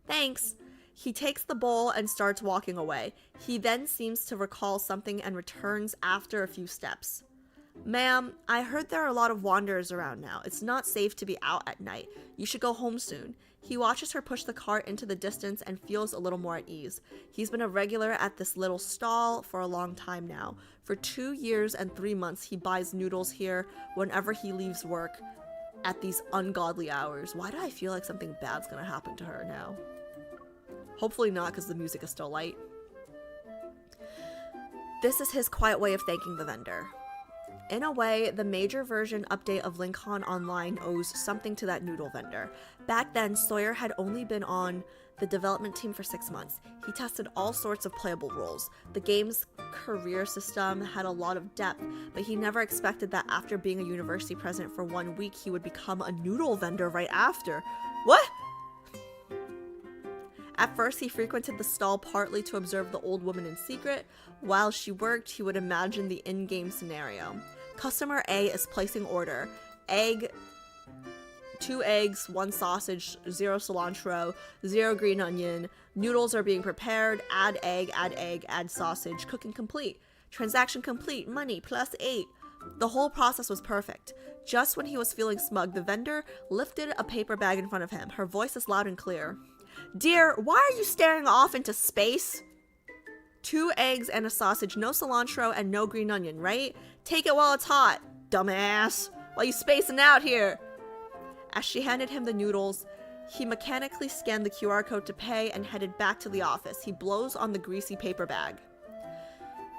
Thanks. He takes the bowl and starts walking away. He then seems to recall something and returns after a few steps. Ma'am, I heard there are a lot of wanderers around now. It's not safe to be out at night. You should go home soon. He watches her push the cart into the distance and feels a little more at ease. He's been a regular at this little stall for a long time now. For 2 years and 3 months, he buys noodles here whenever he leaves work at these ungodly hours. Why do I feel like something bad's gonna happen to her now? Hopefully not, because the music is still light. This is his quiet way of thanking the vendor. In a way, the major version update of Lincoln Online owes something to that noodle vendor. Back then, Sawyer had only been on the development team for 6 months. He tested all sorts of playable roles. The game's career system had a lot of depth, but he never expected that after being a university president for 1 week, he would become a noodle vendor right after. What? At first, he frequented the stall partly to observe the old woman in secret. While she worked, he would imagine the in-game scenario. Customer A is placing order. 2 eggs, 1 sausage, 0 cilantro, 0 green onion. Noodles are being prepared. Add egg, add sausage. Cooking complete. Transaction complete. Money +8. The whole process was perfect. Just when he was feeling smug, the vendor lifted a paper bag in front of him. Her voice is loud and clear. Dear, why are you staring off into space? 2 eggs and a sausage, no cilantro and no green onion, right? Take it while it's hot, dumbass. While you spacing out here. As she handed him the noodles, he mechanically scanned the QR code to pay and headed back to the office. He blows on the greasy paper bag.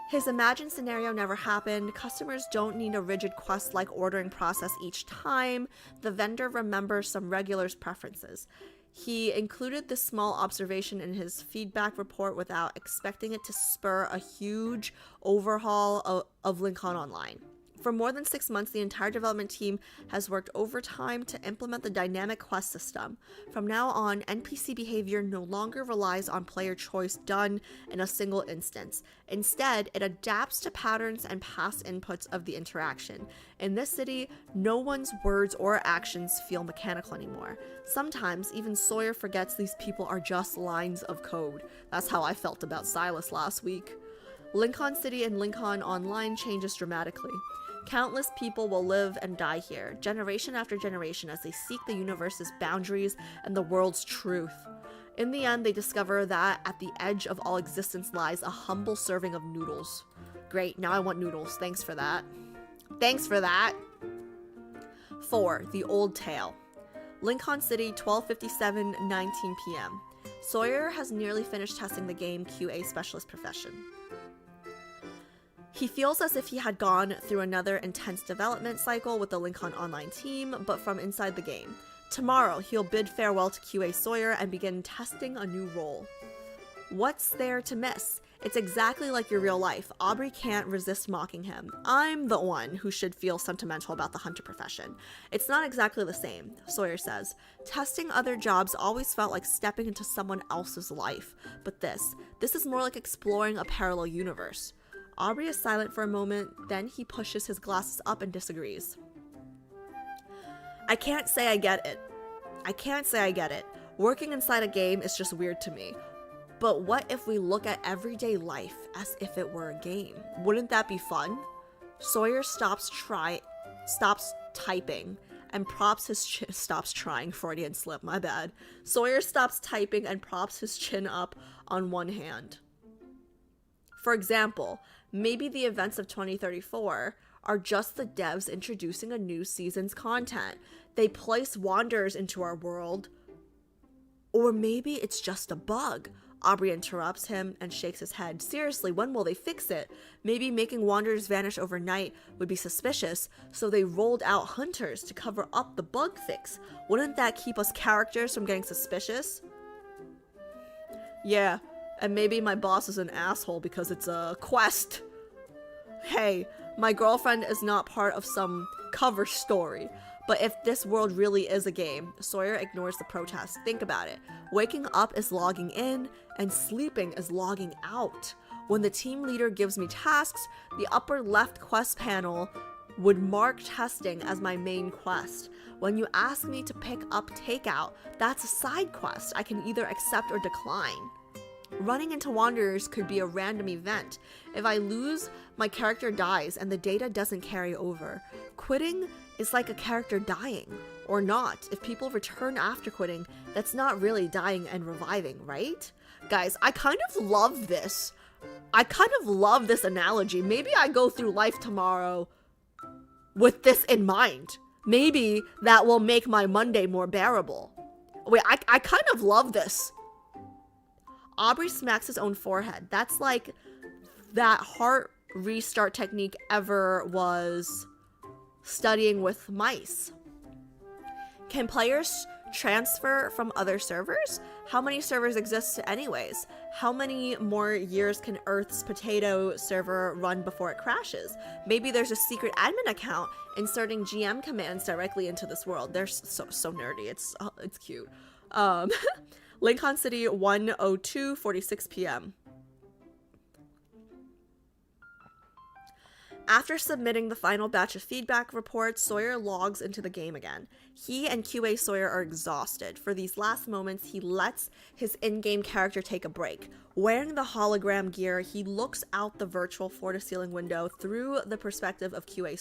His imagined scenario never happened. Customers don't need a rigid quest-like ordering process each time. The vendor remembers some regulars' preferences. He included this small observation in his feedback report without expecting it to spur a huge overhaul of Lincoln Online. For more than 6 months, the entire development team has worked overtime to implement the dynamic quest system. From now on, NPC behavior no longer relies on player choice done in a single instance. Instead, it adapts to patterns and past inputs of the interaction. In this city, no one's words or actions feel mechanical anymore. Sometimes, even Sawyer forgets these people are just lines of code. That's how I felt about Silas last week. Lincoln City and Lincoln Online changes dramatically. Countless people will live and die here, generation after generation, as they seek the universe's boundaries and the world's truth. In the end, they discover that at the edge of all existence lies a humble serving of noodles. Great, now I want noodles. Thanks for that. Thanks for that. 4. The Old Tale. Lincoln City, 12:57, 19 p.m. Sawyer has nearly finished testing the game QA specialist profession. He feels as if he had gone through another intense development cycle with the Lincoln Online team, but from inside the game. Tomorrow, he'll bid farewell to QA Sawyer and begin testing a new role. What's there to miss? It's exactly like your real life. Aubrey can't resist mocking him. I'm the one who should feel sentimental about the hunter profession. It's not exactly the same, Sawyer says. Testing other jobs always felt like stepping into someone else's life. But this is more like exploring a parallel universe. Aubrey is silent for a moment, then he pushes his glasses up and disagrees. I can't say I get it. Working inside a game is just weird to me. But what if we look at everyday life as if it were a game? Wouldn't that be fun? Sawyer stops typing and props his chin. Stops trying, Freudian slip, my bad. Sawyer stops typing and props his chin up on one hand. For example, maybe the events of 2034 are just the devs introducing a new season's content. They place wanderers into our world. Or maybe it's just a bug. Aubrey interrupts him and shakes his head. Seriously, when will they fix it? Maybe making wanderers vanish overnight would be suspicious, so they rolled out hunters to cover up the bug fix. Wouldn't that keep us characters from getting suspicious? Yeah, and maybe my boss is an asshole because it's a quest. Hey, my girlfriend is not part of some cover story. But if this world really is a game, Sawyer ignores the protest. Think about it. Waking up is logging in, and sleeping is logging out. When the team leader gives me tasks, the upper left quest panel would mark testing as my main quest. When you ask me to pick up takeout, that's a side quest I can either accept or decline. Running into wanderers could be a random event. If I lose, my character dies and the data doesn't carry over. Quitting is like a character dying, or not. If people return after quitting, that's not really dying and reviving, right? Guys, I kind of love this. I kind of love this analogy. Maybe I go through life tomorrow with this in mind. Maybe that will make my Monday more bearable. Wait, I kind of love this. Aubrey smacks his own forehead. That's like that heart restart technique ever was studying with mice. Can players transfer from other servers? How many servers exist anyways? How many more years can Earth's potato server run before it crashes? Maybe there's a secret admin account inserting GM commands directly into this world. They're so nerdy. It's cute. Lincoln City 1:02:46 p.m. After submitting the final batch of feedback reports, Sawyer logs into the game again. He and QA Sawyer are exhausted. For these last moments, he lets his in-game character take a break. Wearing the hologram gear, he looks out the virtual floor-to-ceiling window through the perspective of QA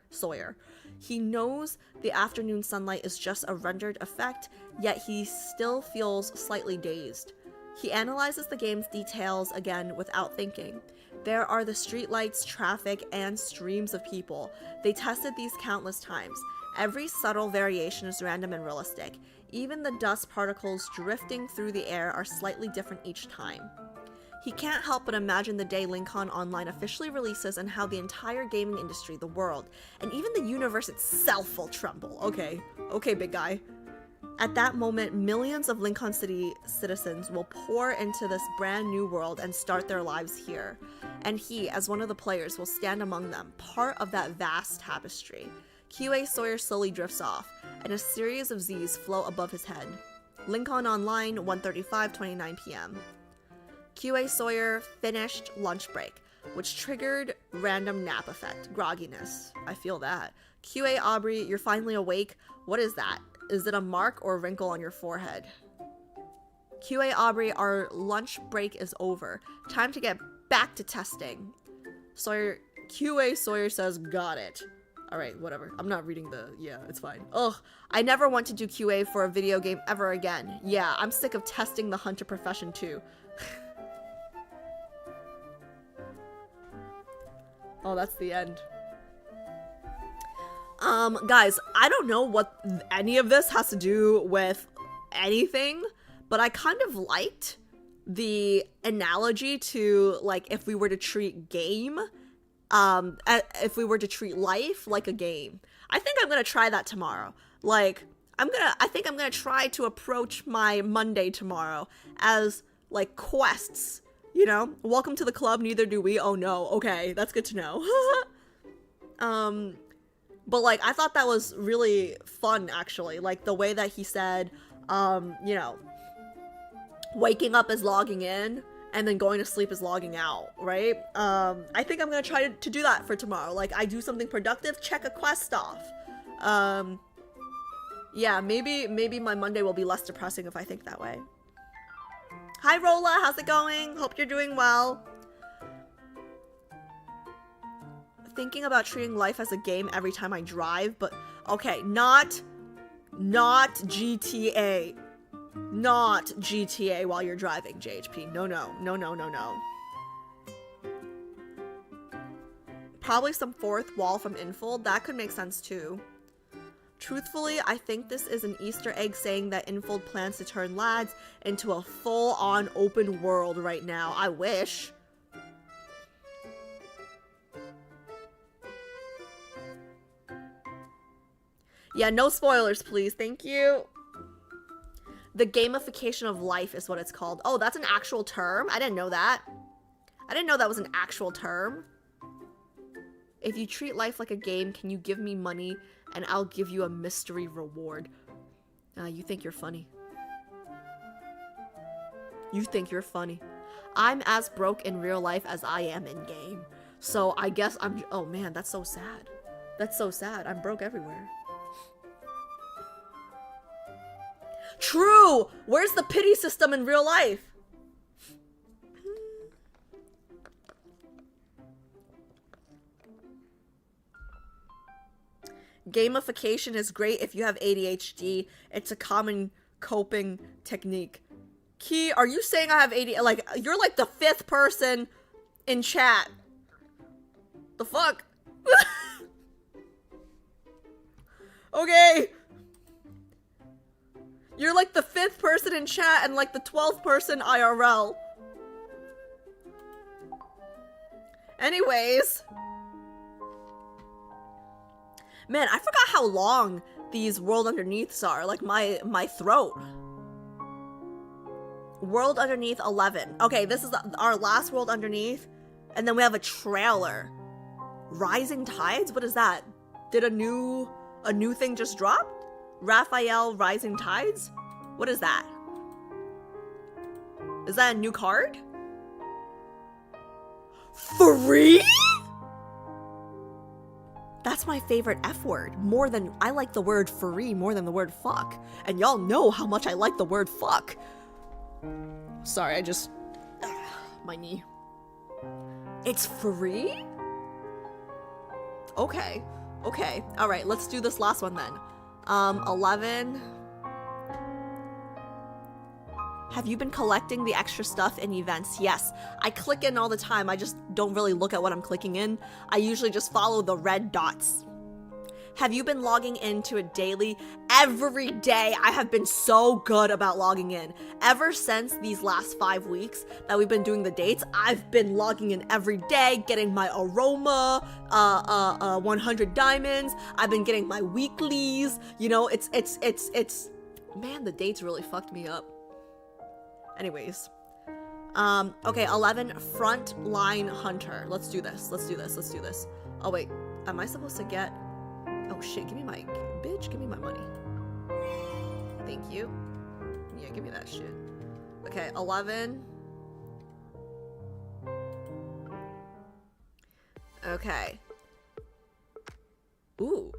Sawyer. He knows the afternoon sunlight is just a rendered effect, yet he still feels slightly dazed. He analyzes the game's details again without thinking. There are the streetlights, traffic, and streams of people. They tested these countless times. Every subtle variation is random and realistic. Even the dust particles drifting through the air are slightly different each time. He can't help but imagine the day Lincoln Online officially releases and how the entire gaming industry, the world, and even the universe itself will tremble. Okay, big guy. At that moment, millions of Lincoln City citizens will pour into this brand new world and start their lives here. And he, as one of the players, will stand among them, part of that vast tapestry. QA Sawyer slowly drifts off, and a series of Z's float above his head. Lincoln Online, 1:35:29 p.m. QA Sawyer finished lunch break, which triggered random nap effect, grogginess. I feel that. QA Aubrey, you're finally awake. What is that? Is it a mark or a wrinkle on your forehead? QA Aubrey, our lunch break is over. Time to get back to testing. QA Sawyer says, got it. Alright, whatever. I'm not reading yeah, it's fine. Ugh, I never want to do QA for a video game ever again. Yeah, I'm sick of testing the hunter profession too. Oh, that's the end. Guys, I don't know what any of this has to do with anything, but I kind of liked the analogy to, like, if we were to treat game if we were to treat life like a game. I think I'm gonna try that tomorrow. Like, I think I'm gonna try to approach my Monday tomorrow as, like, quests. You know? Welcome to the club, neither do we. Oh no, okay, that's good to know. But, like, I thought that was really fun, actually. Like, the way that he said, you know, waking up is logging in, and then going to sleep is logging out, right? I think I'm gonna try to do that for tomorrow. Like, I do something productive, check a quest off. Yeah, maybe my Monday will be less depressing if I think that way. Hi, Rolla, how's it going? Hope you're doing well. Thinking about treating life as a game every time I drive, but okay, not GTA. Not GTA while you're driving, JHP. No. Probably some fourth wall from Infold. That could make sense too. Truthfully, I think this is an Easter egg saying that Infold plans to turn lads into a full-on open world right now. I wish. Yeah, no spoilers, please. Thank you. The gamification of life is what it's called. Oh, that's an actual term? I didn't know that. I didn't know that was an actual term. If you treat life like a game, can you give me money and I'll give you a mystery reward? You think you're funny. You think you're funny. I'm as broke in real life as I am in game. So I guess I'm... Oh man, that's so sad. That's so sad. I'm broke everywhere. True! Where's the pity system in real life? Gamification is great if you have ADHD. It's a common coping technique. Key, are you saying I have ADHD? Like, you're like the 5th person in chat. The fuck? Okay. You're like the 5th person in chat and like the 12th person IRL. Anyways. Man, I forgot how long these World Underneaths are. Like my throat. World Underneath 11. Okay, this is our last World Underneath. And then we have a trailer. Rising Tides? What is that? Did a new thing just drop? Rafayel Rising Tides? What is that? Is that a new card? Free? That's my favorite F word. I like the word free more than the word fuck. And y'all know how much I like the word fuck. Sorry, my knee. It's free? Okay. Alright, let's do this last one then. 11. Have you been collecting the extra stuff in events? Yes. I click in all the time. I just don't really look at what I'm clicking in. I usually just follow the red dots. Have you been logging into it daily? Every day. I have been so good about logging in. Ever since these last 5 weeks that we've been doing the dates, I've been logging in every day, getting my aroma, 100 diamonds. I've been getting my weeklies. You know, it's man, the dates really fucked me up. Anyways. Okay, 11, Frontline Hunter. Let's do this. Oh wait, am I supposed to get... Oh shit, give me my money. Thank you. Yeah, give me that shit. Okay, 11. Okay. Ooh.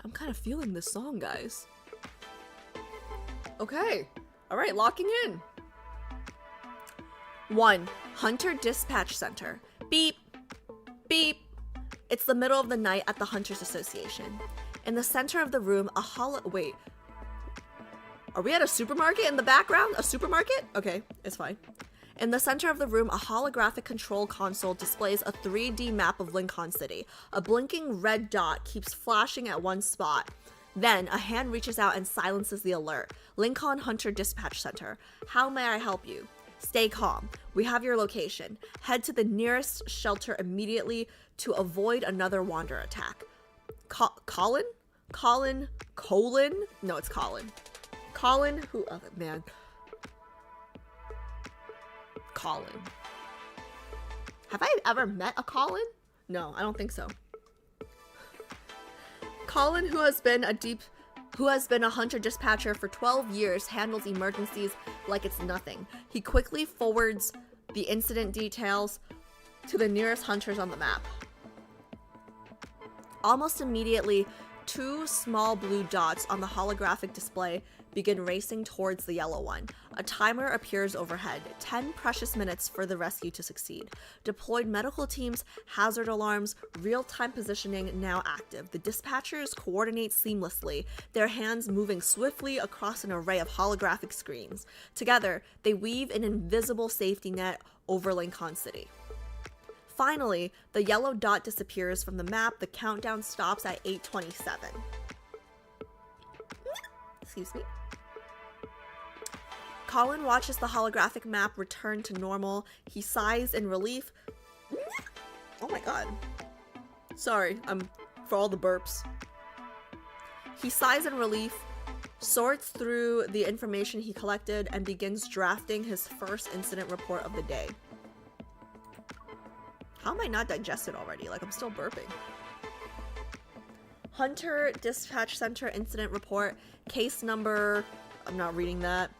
I'm kind of feeling this song, guys. Okay. Alright, locking in. 1. Hunter Dispatch Center. Beep. Beep. It's the middle of the night at the Hunters Association. In the center of the room, wait. Are we at a supermarket in the background? A supermarket? Okay, it's fine. In the center of the room, a holographic control console displays a 3D map of Lincoln City. A blinking red dot keeps flashing at one spot. Then, a hand reaches out and silences the alert. Lincoln Hunter Dispatch Center. How may I help you? Stay calm. We have your location. Head to the nearest shelter immediately to avoid another Wander attack. Colin? No, it's Colin. Colin? Who? Oh, man. Colin. Have I ever met a Colin? No, I don't think so. Colin, who has been a hunter dispatcher for 12 years, handles emergencies like it's nothing. He quickly forwards the incident details to the nearest hunters on the map. Almost immediately, 2 small blue dots on the holographic display begin racing towards the yellow one. A timer appears overhead. 10 precious minutes for the rescue to succeed. Deployed medical teams, hazard alarms, real-time positioning now active. The dispatchers coordinate seamlessly, their hands moving swiftly across an array of holographic screens. Together, they weave an invisible safety net over Lincoln City. Finally, the yellow dot disappears from the map. The countdown stops at 8:27. Excuse me. Colin watches the holographic map return to normal. He sighs in relief. Oh my god. Sorry, for all the burps. He sighs in relief, sorts through the information he collected, and begins drafting his first incident report of the day. How am I not digested already? Like, I'm still burping. Hunter Dispatch Center Incident Report. Case number... I'm not reading that.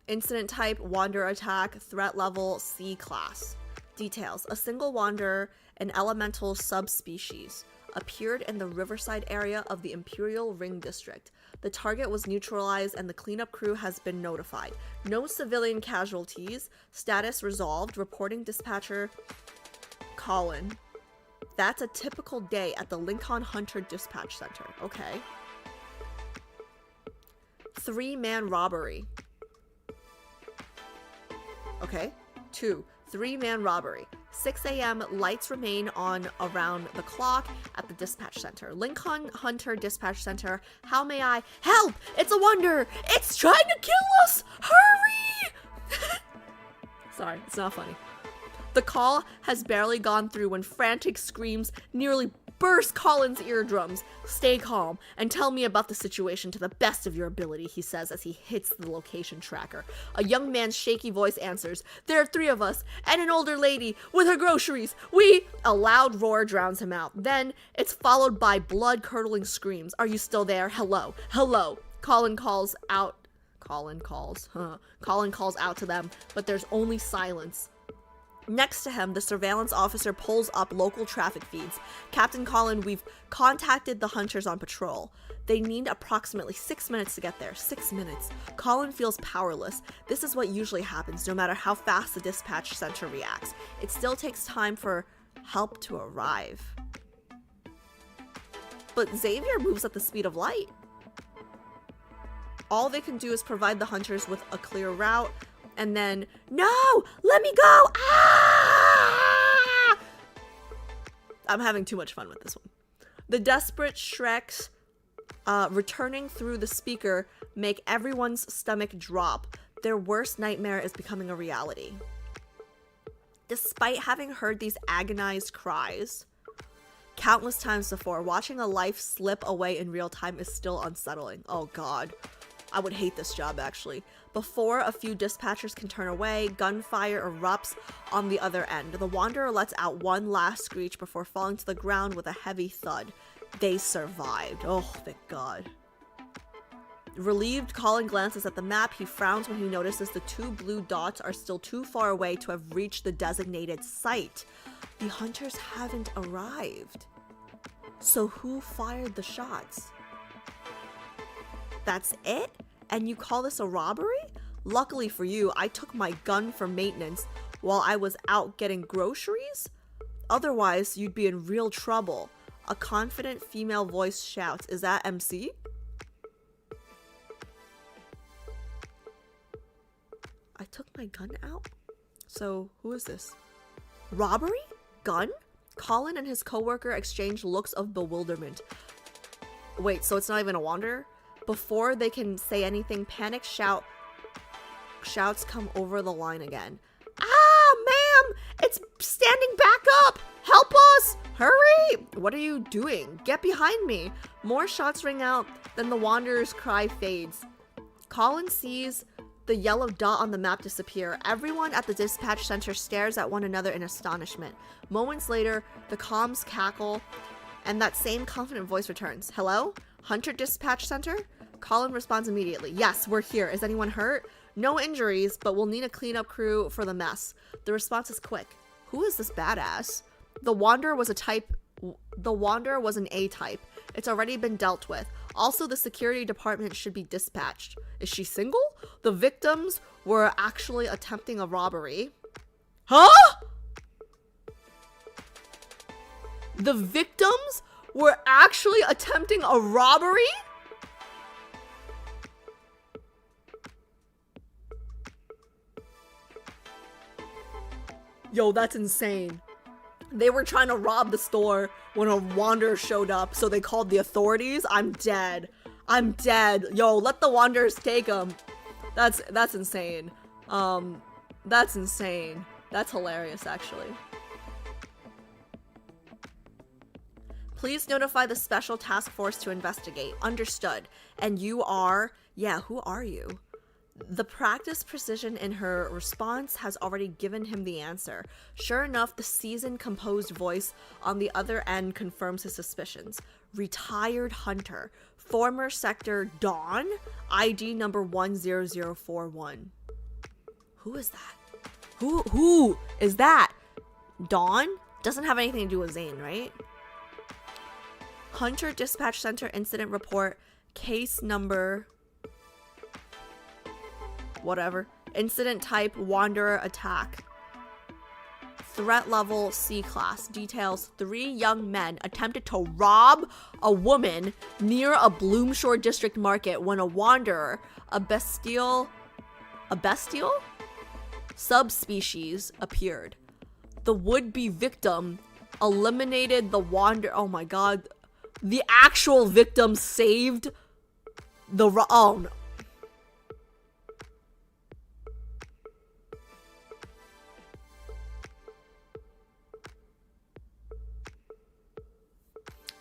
Incident type, Wander attack. Threat level, C class. Details. A single Wanderer, an elemental subspecies, appeared in the riverside area of the Imperial Ring District. The target was neutralized and the cleanup crew has been notified. No civilian casualties. Status resolved. Reporting dispatcher Colin. That's a typical day at the Lincoln Hunter Dispatch Center. Okay. 3-man robbery. Okay. 2. 3-man robbery. 6 a.m. Lights remain on around the clock at the dispatch center. Lincoln Hunter Dispatch Center. How may I help? It's a wonder. It's trying to kill us. Hurry! Sorry, it's not funny. The call has barely gone through when frantic screams nearly burst Colin's eardrums. Stay calm and tell me about the situation to the best of your ability, he says as he hits the location tracker. A young man's shaky voice answers, there are 3 of us and an older lady with her groceries. A loud roar drowns him out. Then it's followed by blood-curdling screams. Are you still there? Hello? Hello? Colin calls out to them, but there's only silence. Next to him, the surveillance officer pulls up local traffic feeds. Captain Colin, we've contacted the hunters on patrol. They need approximately 6 minutes to get there. 6 minutes. Colin feels powerless. This is what usually happens, no matter how fast the dispatch center reacts. It still takes time for help to arrive. But Xavier moves at the speed of light. All they can do is provide the hunters with a clear route, and then, no! Let me go! Ah! I'm having too much fun with this one. The desperate shreks returning through the speaker make everyone's stomach drop. Their worst nightmare is becoming a reality. Despite having heard these agonized cries countless times before, watching a life slip away in real time is still unsettling. Oh god. I would hate this job, actually. Before a few dispatchers can turn away, gunfire erupts on the other end. The Wanderer lets out one last screech before falling to the ground with a heavy thud. They survived. Oh, thank god. Relieved, Colin glances at the map. He frowns when he notices the 2 blue dots are still too far away to have reached the designated site. The hunters haven't arrived. So who fired the shots? That's it? And you call this a robbery? Luckily for you, I took my gun for maintenance while I was out getting groceries? Otherwise, you'd be in real trouble. A confident female voice shouts, is that MC? I took my gun out? So, who is this? Robbery? Gun? Colin and his coworker exchange looks of bewilderment. Wait, so it's not even a wanderer? Before they can say anything, panic shouts come over the line again. Ah, ma'am! It's standing back up! Help us! Hurry! What are you doing? Get behind me! More shots ring out, then the wanderer's cry fades. Colin sees the yellow dot on the map disappear. Everyone at the dispatch center stares at one another in astonishment. Moments later, the comms cackle, and that same confident voice returns. Hello? Hunter Dispatch Center? Colin responds immediately. Yes, we're here. Is anyone hurt? No injuries, but we'll need a cleanup crew for the mess. The response is quick. Who is this badass? The Wanderer was an A-type. It's already been dealt with. Also, the security department should be dispatched. Is she single? The victims were actually attempting a robbery. Huh? The victims were actually attempting a robbery? Yo, that's insane. They were trying to rob the store when a wanderer showed up, so they called the authorities. I'm dead. I'm dead. Yo, let the wanderers take them. That's insane. That's insane. That's hilarious, actually. Please notify the special task force to investigate. Understood. And you are... Yeah, who are you? The practiced precision in her response has already given him the answer. Sure enough, the seasoned, composed voice on the other end confirms his suspicions. Retired hunter. Former sector Dawn. ID number 10041. Who is that? Who is that? Dawn? Doesn't have anything to do with Zane, right? Hunter Dispatch Center incident report. Case number... whatever. Incident type, wanderer attack. Threat level, C class. Details, 3 young men attempted to rob a woman near a Bloomshore district market when a wanderer, a bestial subspecies appeared. The would-be victim eliminated the wanderer. Oh my god. The actual victim saved the oh no.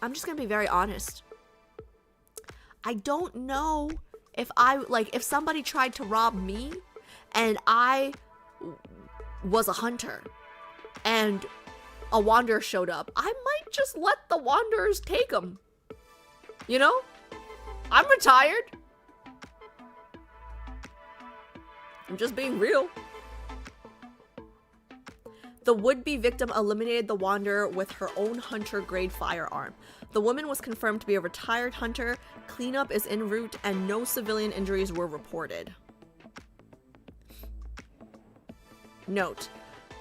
I'm just gonna be very honest. I don't know if if somebody tried to rob me and I was a hunter and a wanderer showed up, I might just let the wanderers take them. You know? I'm retired. I'm just being real. The would-be victim eliminated the wanderer with her own hunter-grade firearm. The woman was confirmed to be a retired hunter, cleanup is en route, and no civilian injuries were reported. Note: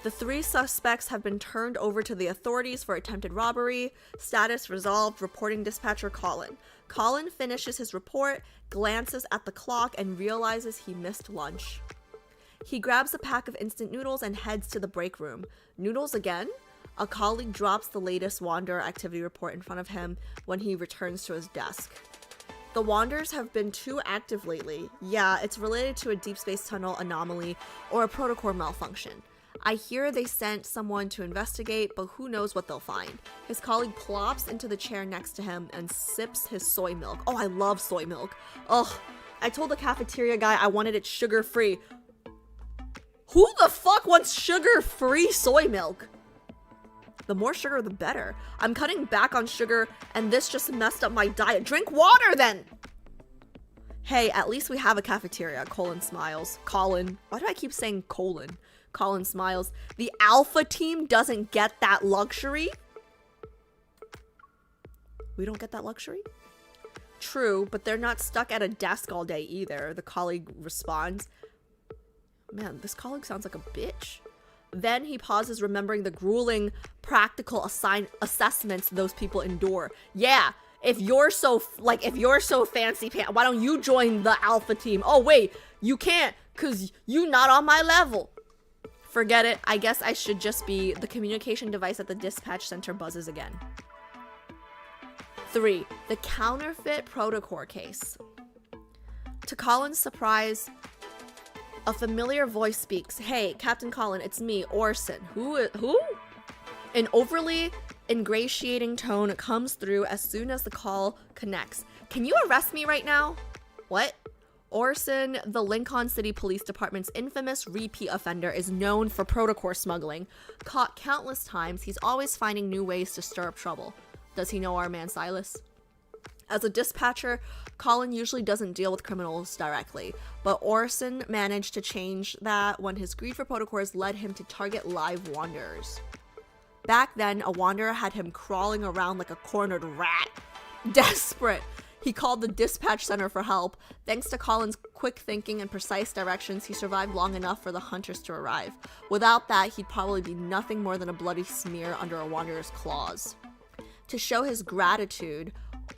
the 3 suspects have been turned over to the authorities for attempted robbery. Status resolved, reporting dispatcher Colin. Colin finishes his report, glances at the clock, and realizes he missed lunch. He grabs a pack of instant noodles and heads to the break room. Noodles again? A colleague drops the latest Wanderer activity report in front of him when he returns to his desk. The Wanderers have been too active lately. Yeah, it's related to a Deepspace tunnel anomaly or a protocol malfunction. I hear they sent someone to investigate, but who knows what they'll find. His colleague plops into the chair next to him and sips his soy milk. Oh, I love soy milk. Ugh, I told the cafeteria guy I wanted it sugar-free. Who the fuck wants sugar-free soy milk? The more sugar, the better. I'm cutting back on sugar, and this just messed up my diet. Drink water, then! Hey, at least we have a cafeteria. Colin smiles. Colin. Why do I keep saying Colin? Colin smiles. The Alpha team doesn't get that luxury? We don't get that luxury? True, but they're not stuck at a desk all day either, the colleague responds. Man, this colleague sounds like a bitch. Then he pauses, remembering the grueling practical assessments those people endure. Yeah, if you're so fancy pants, why don't you join the Alpha team? Oh wait, you can't 'Cause you not on my level. Forget it. I guess I should just be the communication device at the dispatch center buzzes again. 3. The counterfeit protocore case. To Colin's surprise, a familiar voice speaks. Hey, Captain Colin, it's me, Orson. Who? An overly ingratiating tone comes through as soon as the call connects. Can you arrest me right now? What? Orson, the Lincoln City Police Department's infamous repeat offender, is known for protocore smuggling. Caught countless times, he's always finding new ways to stir up trouble. Does he know our man Silas? As a dispatcher, Colin usually doesn't deal with criminals directly, but Orson managed to change that when his greed for protocores led him to target live wanderers. Back then, a wanderer had him crawling around like a cornered rat. Desperate, he called the dispatch center for help. Thanks to Colin's quick thinking and precise directions, he survived long enough for the hunters to arrive. Without that, he'd probably be nothing more than a bloody smear under a wanderer's claws. To show his gratitude,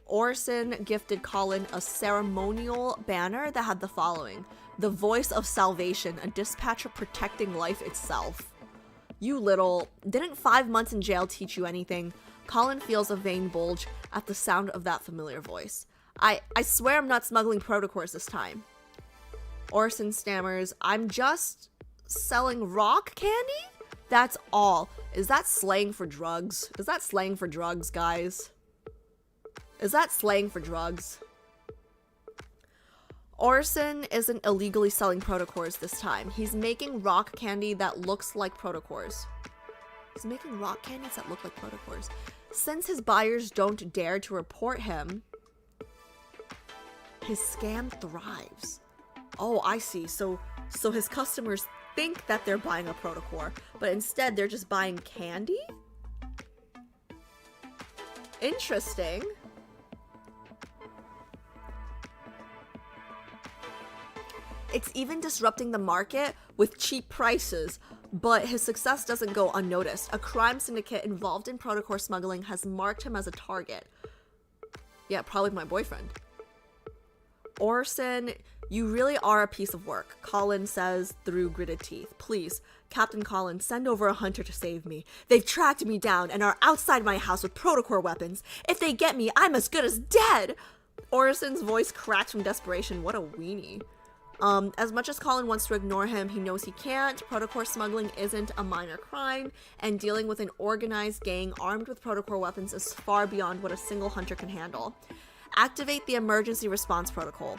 Orson gifted Colin a ceremonial banner that had the following: "The voice of salvation, a dispatcher protecting life itself." You little, didn't 5 months in jail teach you anything? Colin feels a vein bulge at the sound of that familiar voice. I swear I'm not smuggling protocores this time. Orson stammers, I'm just selling rock candy? That's all. Is that slang for drugs? Is that slang for drugs, guys? Is that slang for drugs? Orson isn't illegally selling protocores this time. He's making rock candy that looks like protocores. He's making rock candies that look like protocores. Since his buyers don't dare to report him, his scam thrives. Oh, I see. So his customers think that they're buying a protocore, but instead they're just buying candy? Interesting. It's even disrupting the market with cheap prices, but his success doesn't go unnoticed. A crime syndicate involved in protocore smuggling has marked him as a target. Yeah, probably my boyfriend. Orson, you really are a piece of work, Colin says through gritted teeth. Please, Captain Colin, send over a hunter to save me. They've tracked me down and are outside my house with protocore weapons. If they get me, I'm as good as dead. Orson's voice cracks from desperation. What a weenie. As much as Colin wants to ignore him, he knows he can't. Protocore smuggling isn't a minor crime, and dealing with an organized gang armed with protocore weapons is far beyond what a single hunter can handle. Activate the emergency response protocol.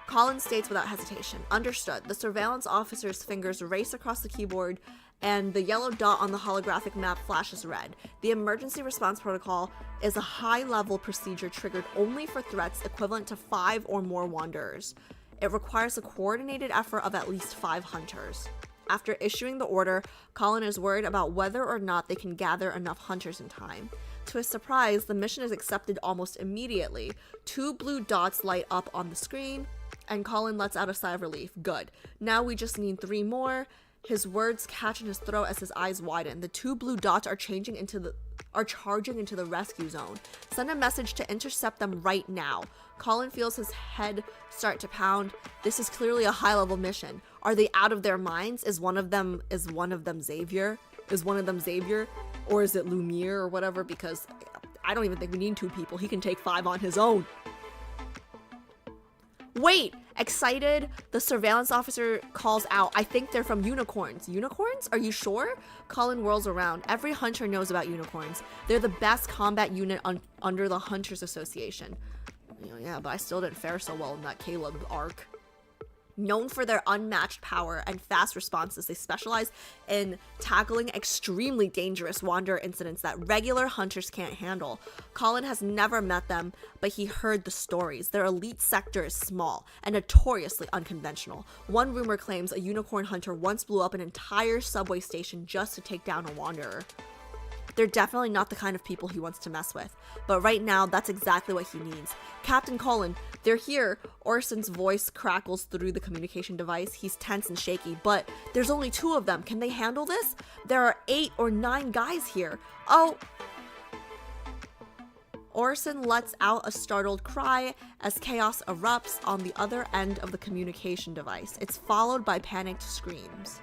Colin states without hesitation. Understood. The surveillance officer's fingers race across the keyboard, and the yellow dot on the holographic map flashes red. The emergency response protocol is a high-level procedure triggered only for threats equivalent to 5 or more wanderers. It requires a coordinated effort of at least 5 hunters. After issuing the order, Colin is worried about whether or not they can gather enough hunters in time. To his surprise, the mission is accepted almost immediately. 2 blue dots light up on the screen, and Colin lets out a sigh of relief. Good. Now we just need 3 more. His words catch in his throat as his eyes widen. The 2 blue dots are charging into the rescue zone. Send a message to intercept them right now. Colin feels his head start to pound. This is clearly a high-level mission. Are they out of their minds? Is one of them Xavier? Or is it Lumiere or whatever? Because I don't even think we need 2 people. He can take 5 on his own. Wait! Excited, the surveillance officer calls out, I think they're from unicorns. Unicorns? Are you sure? Colin whirls around. Every hunter knows about unicorns. They're the best combat unit under the Hunters Association. Yeah, but I still didn't fare so well in that Caleb arc. Known for their unmatched power and fast responses, they specialize in tackling extremely dangerous wanderer incidents that regular hunters can't handle. Colin has never met them, but he heard the stories. Their elite sector is small and notoriously unconventional. One rumor claims a unicorn hunter once blew up an entire subway station just to take down a wanderer. They're definitely not the kind of people he wants to mess with, but right now, that's exactly what he needs. Captain Colin, they're here. Orson's voice crackles through the communication device. He's tense and shaky, but there's only 2 of them. Can they handle this? There are 8 or 9 guys here. Oh, Orson lets out a startled cry as chaos erupts on the other end of the communication device. It's followed by panicked screams.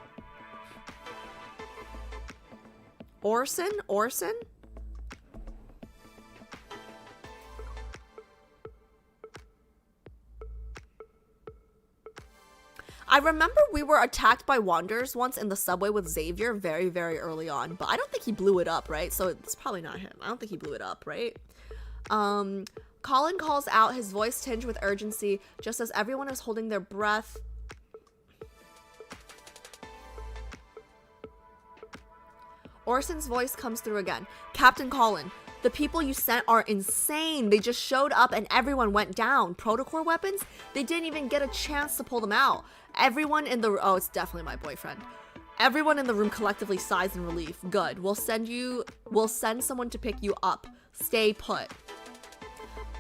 Orson? Orson? I remember we were attacked by Wanderers once in the subway with Xavier very, very early on, but I don't think he blew it up, right? So it's probably not him. I don't think he blew it up, right? Colin calls out, his voice tinged with urgency, just as everyone is holding their breath. Orson's voice comes through again. Captain Colin, the people you sent are insane. They just showed up and everyone went down. Protocore weapons? They didn't even get a chance to pull them out. Everyone in the... Oh, it's definitely my boyfriend. Everyone in the room collectively sighs in relief. Good. We'll send someone to pick you up. Stay put.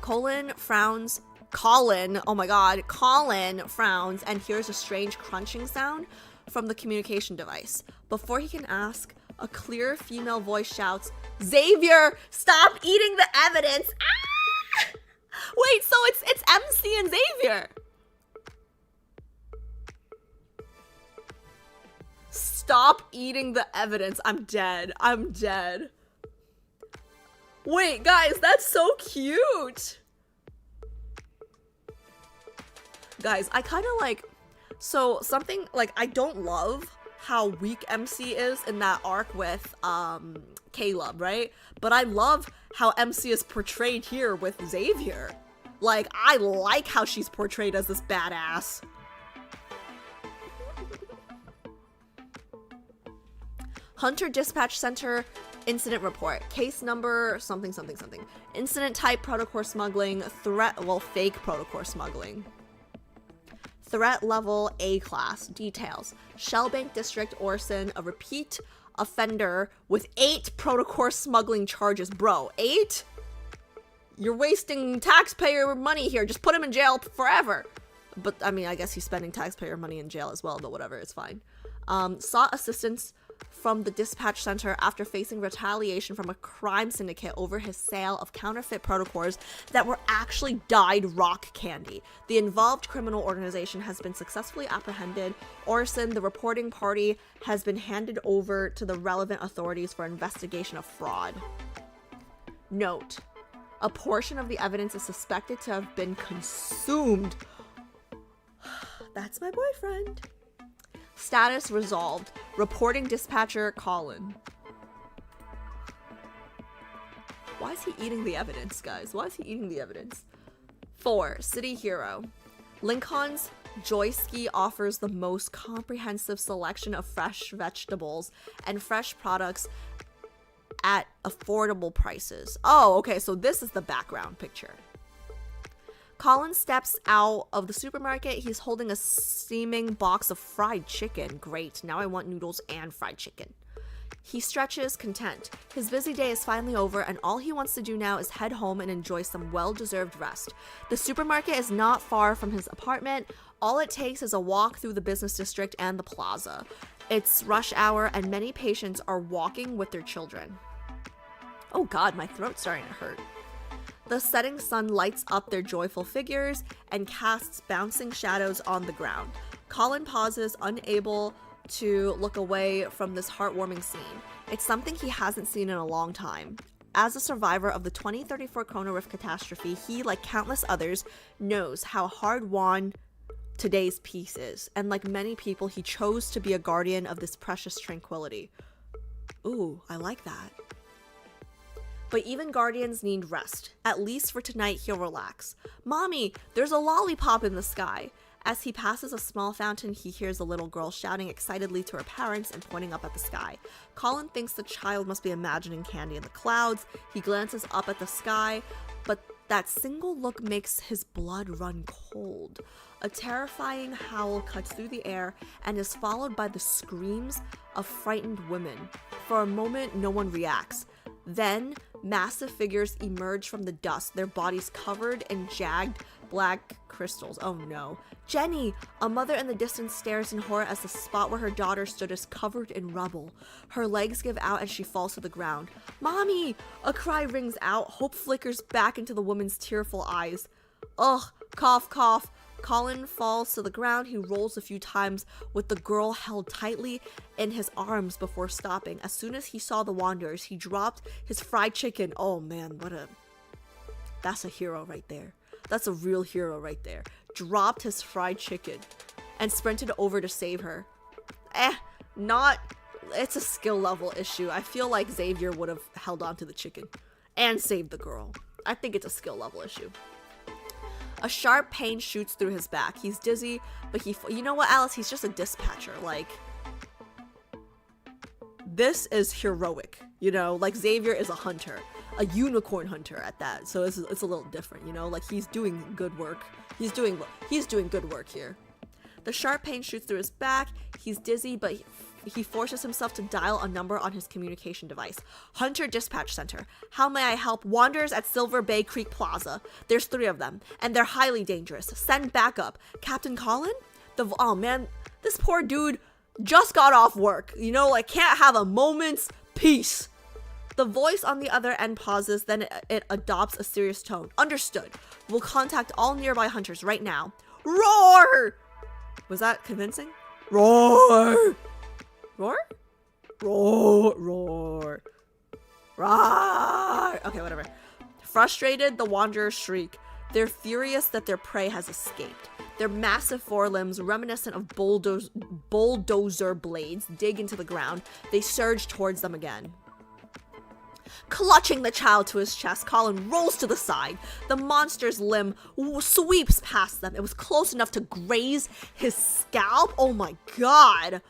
Colin frowns. Oh my god. Colin frowns and hears a strange crunching sound from the communication device. Before he can ask, a clear female voice shouts, Xavier, stop eating the evidence. Ah! Wait, so it's MC and Xavier. Stop eating the evidence. I'm dead. I'm dead. Wait, guys, that's so cute. Guys, I kind of like... So, something, like, I don't love how weak MC is in that arc with, Caleb, right? But I love how MC is portrayed here with Xavier. Like, I like how she's portrayed as this badass. Hunter Dispatch Center incident report. Case number something. Incident type protocore smuggling. Threat, well, fake protocore smuggling. Threat level A class. Details. Shellbank District Orson, a repeat offender with 8 protocore smuggling charges. Bro, 8? You're wasting taxpayer money here. Just put him in jail forever. But, I mean, I guess he's spending taxpayer money in jail as well, but whatever, it's fine. Sought assistance from the dispatch center after facing retaliation from a crime syndicate over his sale of counterfeit protocores that were actually dyed rock candy. The involved criminal organization has been successfully apprehended. Orson, the reporting party, has been handed over to the relevant authorities for investigation of fraud. Note: a portion of the evidence is suspected to have been consumed. That's my boyfriend. Status resolved. Reporting dispatcher Colin. Why is he eating the evidence, guys? Why is he eating the evidence? 4. City Hero. Lincoln's Joyski offers the most comprehensive selection of fresh vegetables and fresh products at affordable prices. Oh, okay, so this is the background picture. Colin steps out of the supermarket. He's holding a steaming box of fried chicken. Great, now I want noodles and fried chicken. He stretches, content. His busy day is finally over, and all he wants to do now is head home and enjoy some well-deserved rest. The supermarket is not far from his apartment. All it takes is a walk through the business district and the plaza. It's rush hour, and many patients are walking with their children. Oh god, my throat's starting to hurt. The setting sun lights up their joyful figures and casts bouncing shadows on the ground. Colin pauses, unable to look away from this heartwarming scene. It's something he hasn't seen in a long time. As a survivor of the 2034 Chrono Rift catastrophe, he, like countless others, knows how hard-won today's peace is. And like many people, he chose to be a guardian of this precious tranquility. Ooh, I like that. But even guardians need rest. At least for tonight, he'll relax. Mommy, there's a lollipop in the sky. As he passes a small fountain, he hears a little girl shouting excitedly to her parents and pointing up at the sky. Colin thinks the child must be imagining candy in the clouds. He glances up at the sky, but that single look makes his blood run cold. A terrifying howl cuts through the air and is followed by the screams of frightened women. For a moment, no one reacts. Then, massive figures emerge from the dust, their bodies covered in jagged black crystals. Oh no. Jenny! A mother in the distance stares in horror as the spot where her daughter stood is covered in rubble. Her legs give out as she falls to the ground. Mommy! A cry rings out. Hope flickers back into the woman's tearful eyes. Ugh. Cough, cough. Colin falls to the ground. He rolls a few times with the girl held tightly in his arms before stopping. As soon as he saw the Wanderers, he dropped his fried chicken. Oh man, that's a hero right there. That's a real hero right there. Dropped his fried chicken and sprinted over to save her. It's a skill level issue. I feel like Xavier would have held on to the chicken and saved the girl. I think it's a skill level issue. A sharp pain shoots through his back. He's dizzy, but you know what, Alice? He's just a dispatcher. Like, this is heroic, you know? Like, Xavier is a hunter, a unicorn hunter at that. So it's a little different, you know? Like, he's doing good work. He's doing good work here. The sharp pain shoots through his back. He's dizzy, but he forces himself to dial a number on his communication device. Hunter Dispatch Center. How may I help? Wanderers at Silver Bay Creek Plaza. There's 3 of them, and they're highly dangerous. Send backup. Captain Colin? Oh man, this poor dude just got off work. You know, like, can't have a moment's peace. The voice on the other end pauses, then it adopts a serious tone. Understood. We'll contact all nearby hunters right now. Roar! Was that convincing? Roar! Roar? Roar, roar. Roar! Okay, whatever. Frustrated, the Wanderers shriek. They're furious that their prey has escaped. Their massive forelimbs, reminiscent of bulldozer blades, dig into the ground. They surge towards them again. Clutching the child to his chest, Colin rolls to the side. The monster's limb sweeps past them. It was close enough to graze his scalp. Oh my god.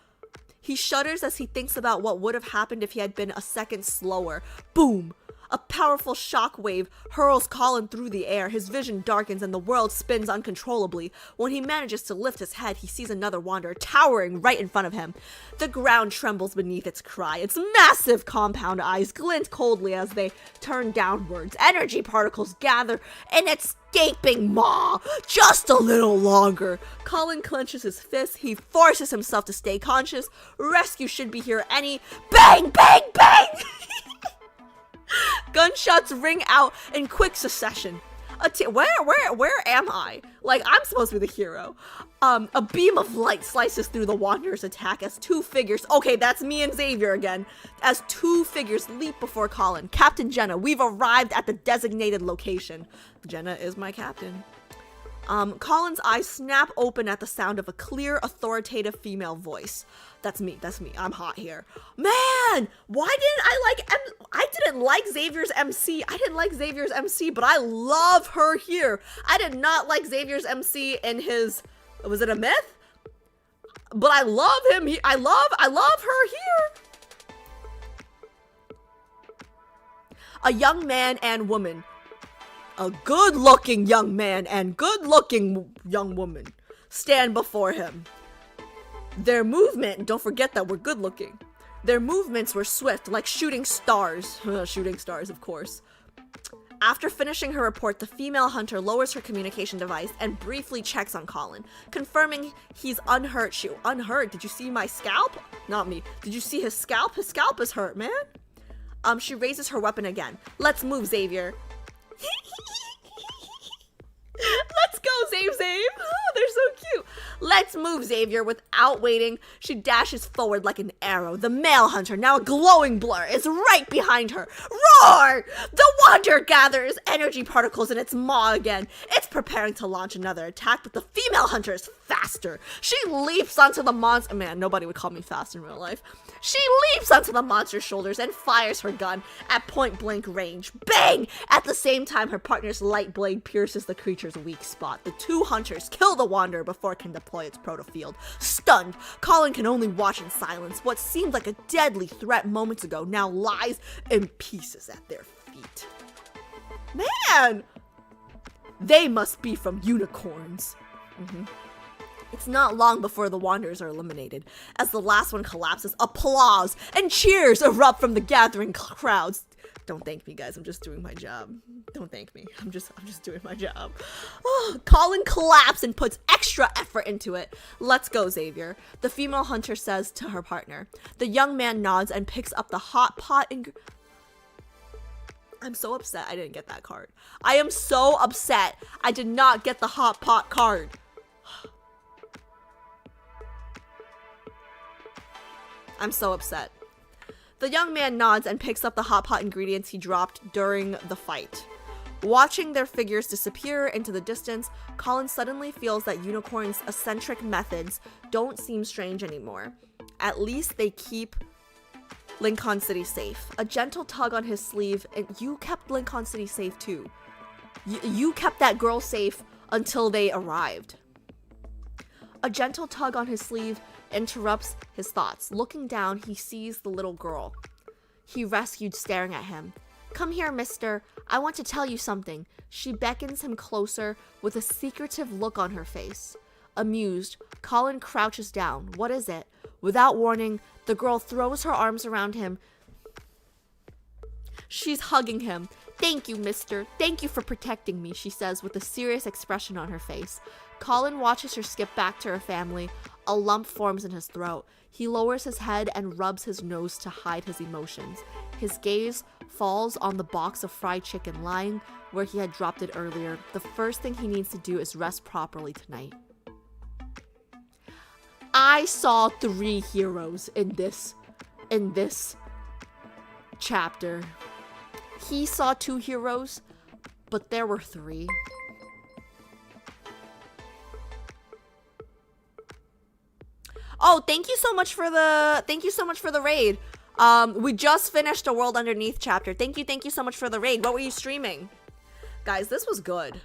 He shudders as he thinks about what would have happened if he had been a second slower. Boom! A powerful shockwave hurls Colin through the air. His vision darkens and the world spins uncontrollably. When he manages to lift his head, he sees another wanderer towering right in front of him. The ground trembles beneath its cry. Its massive compound eyes glint coldly as they turn downwards. Energy particles gather in its gaping maw. Just a little longer. Colin clenches his fist. He forces himself to stay conscious. Rescue should be here any— Bang! Bang! Bang! Gunshots ring out in quick succession. Where am I? Like, I'm supposed to be the hero. A beam of light slices through the Wanderer's attack as 2 figures— okay, that's me and Xavier again— as 2 figures leap before Colin. Captain Jenna, we've arrived at the designated location. Jenna is my captain. Colin's eyes snap open at the sound of a clear, authoritative female voice. That's me. I'm hot here. Man, why didn't I didn't like Xavier's MC. I didn't like Xavier's MC, but I love her here. I did not like Xavier's MC in his— was it a myth? But I love him. I love her here. A young man and woman. A good-looking young man and good-looking young woman stand before him. Their movement— don't forget that we're good-looking. Their movements were swift, like shooting stars. Shooting stars, of course. After finishing her report, the female hunter lowers her communication device and briefly checks on Colin, confirming he's unhurt. Unhurt? Did you see my scalp? Not me. Did you see his scalp? His scalp is hurt, man. She raises her weapon again. Let's move, Xavier. Let's go, Zave. Oh, they're so cute. Let's move, Xavier. Without waiting, she dashes forward like an arrow. The male hunter, now a glowing blur, is right behind her. Roar! The Wanderer gathers energy particles in its maw again. It's preparing to launch another attack, but the female hunter is faster. She leaps onto the monster— man, nobody would call me fast in real life. She leaps onto the monster's shoulders and fires her gun at point-blank range. Bang! At the same time, her partner's light blade pierces the creature's weak spot. The 2 hunters kill the Wanderer before it can deploy its proto-field. Stunned, Colin can only watch in silence. What seemed like a deadly threat moments ago now lies in pieces at their feet. Man! They must be from unicorns. It's not long before the Wanderers are eliminated. As the last one collapses, applause and cheers erupt from the gathering crowds. Don't thank me, guys. I'm just doing my job. Don't thank me. I'm just doing my job. Oh, Colin claps and puts extra effort into it. Let's go, Xavier. The female hunter says to her partner. The young man nods and picks up the hot pot and... I'm so upset I didn't get that card. I am so upset I did not get the hot pot card. I'm so upset. The young man nods and picks up the hot pot ingredients he dropped during the fight. Watching their figures disappear into the distance, Colin suddenly feels that Unicorn's eccentric methods don't seem strange anymore. At least they keep Lincoln City safe. A gentle tug on his sleeve, and you kept Lincoln City safe too. You kept that girl safe until they arrived. A gentle tug on his sleeve interrupts his thoughts. Looking down, he sees the little girl he rescued staring at him. Come here, mister. I want to tell you something. She beckons him closer with a secretive look on her face. Amused, Colin crouches down. What is it? Without warning, the girl throws her arms around him. She's hugging him. Thank you, mister. Thank you for protecting me, she says with a serious expression on her face. Colin watches her skip back to her family. A lump forms in his throat. He lowers his head and rubs his nose to hide his emotions. His gaze falls on the box of fried chicken lying where he had dropped it earlier. The first thing he needs to do is rest properly tonight. I saw 3 heroes in this chapter. He saw 2 heroes, but there were 3. Oh, thank you so much for the raid. We just finished a World Underneath chapter. Thank you so much for the raid. What were you streaming? Guys, this was good.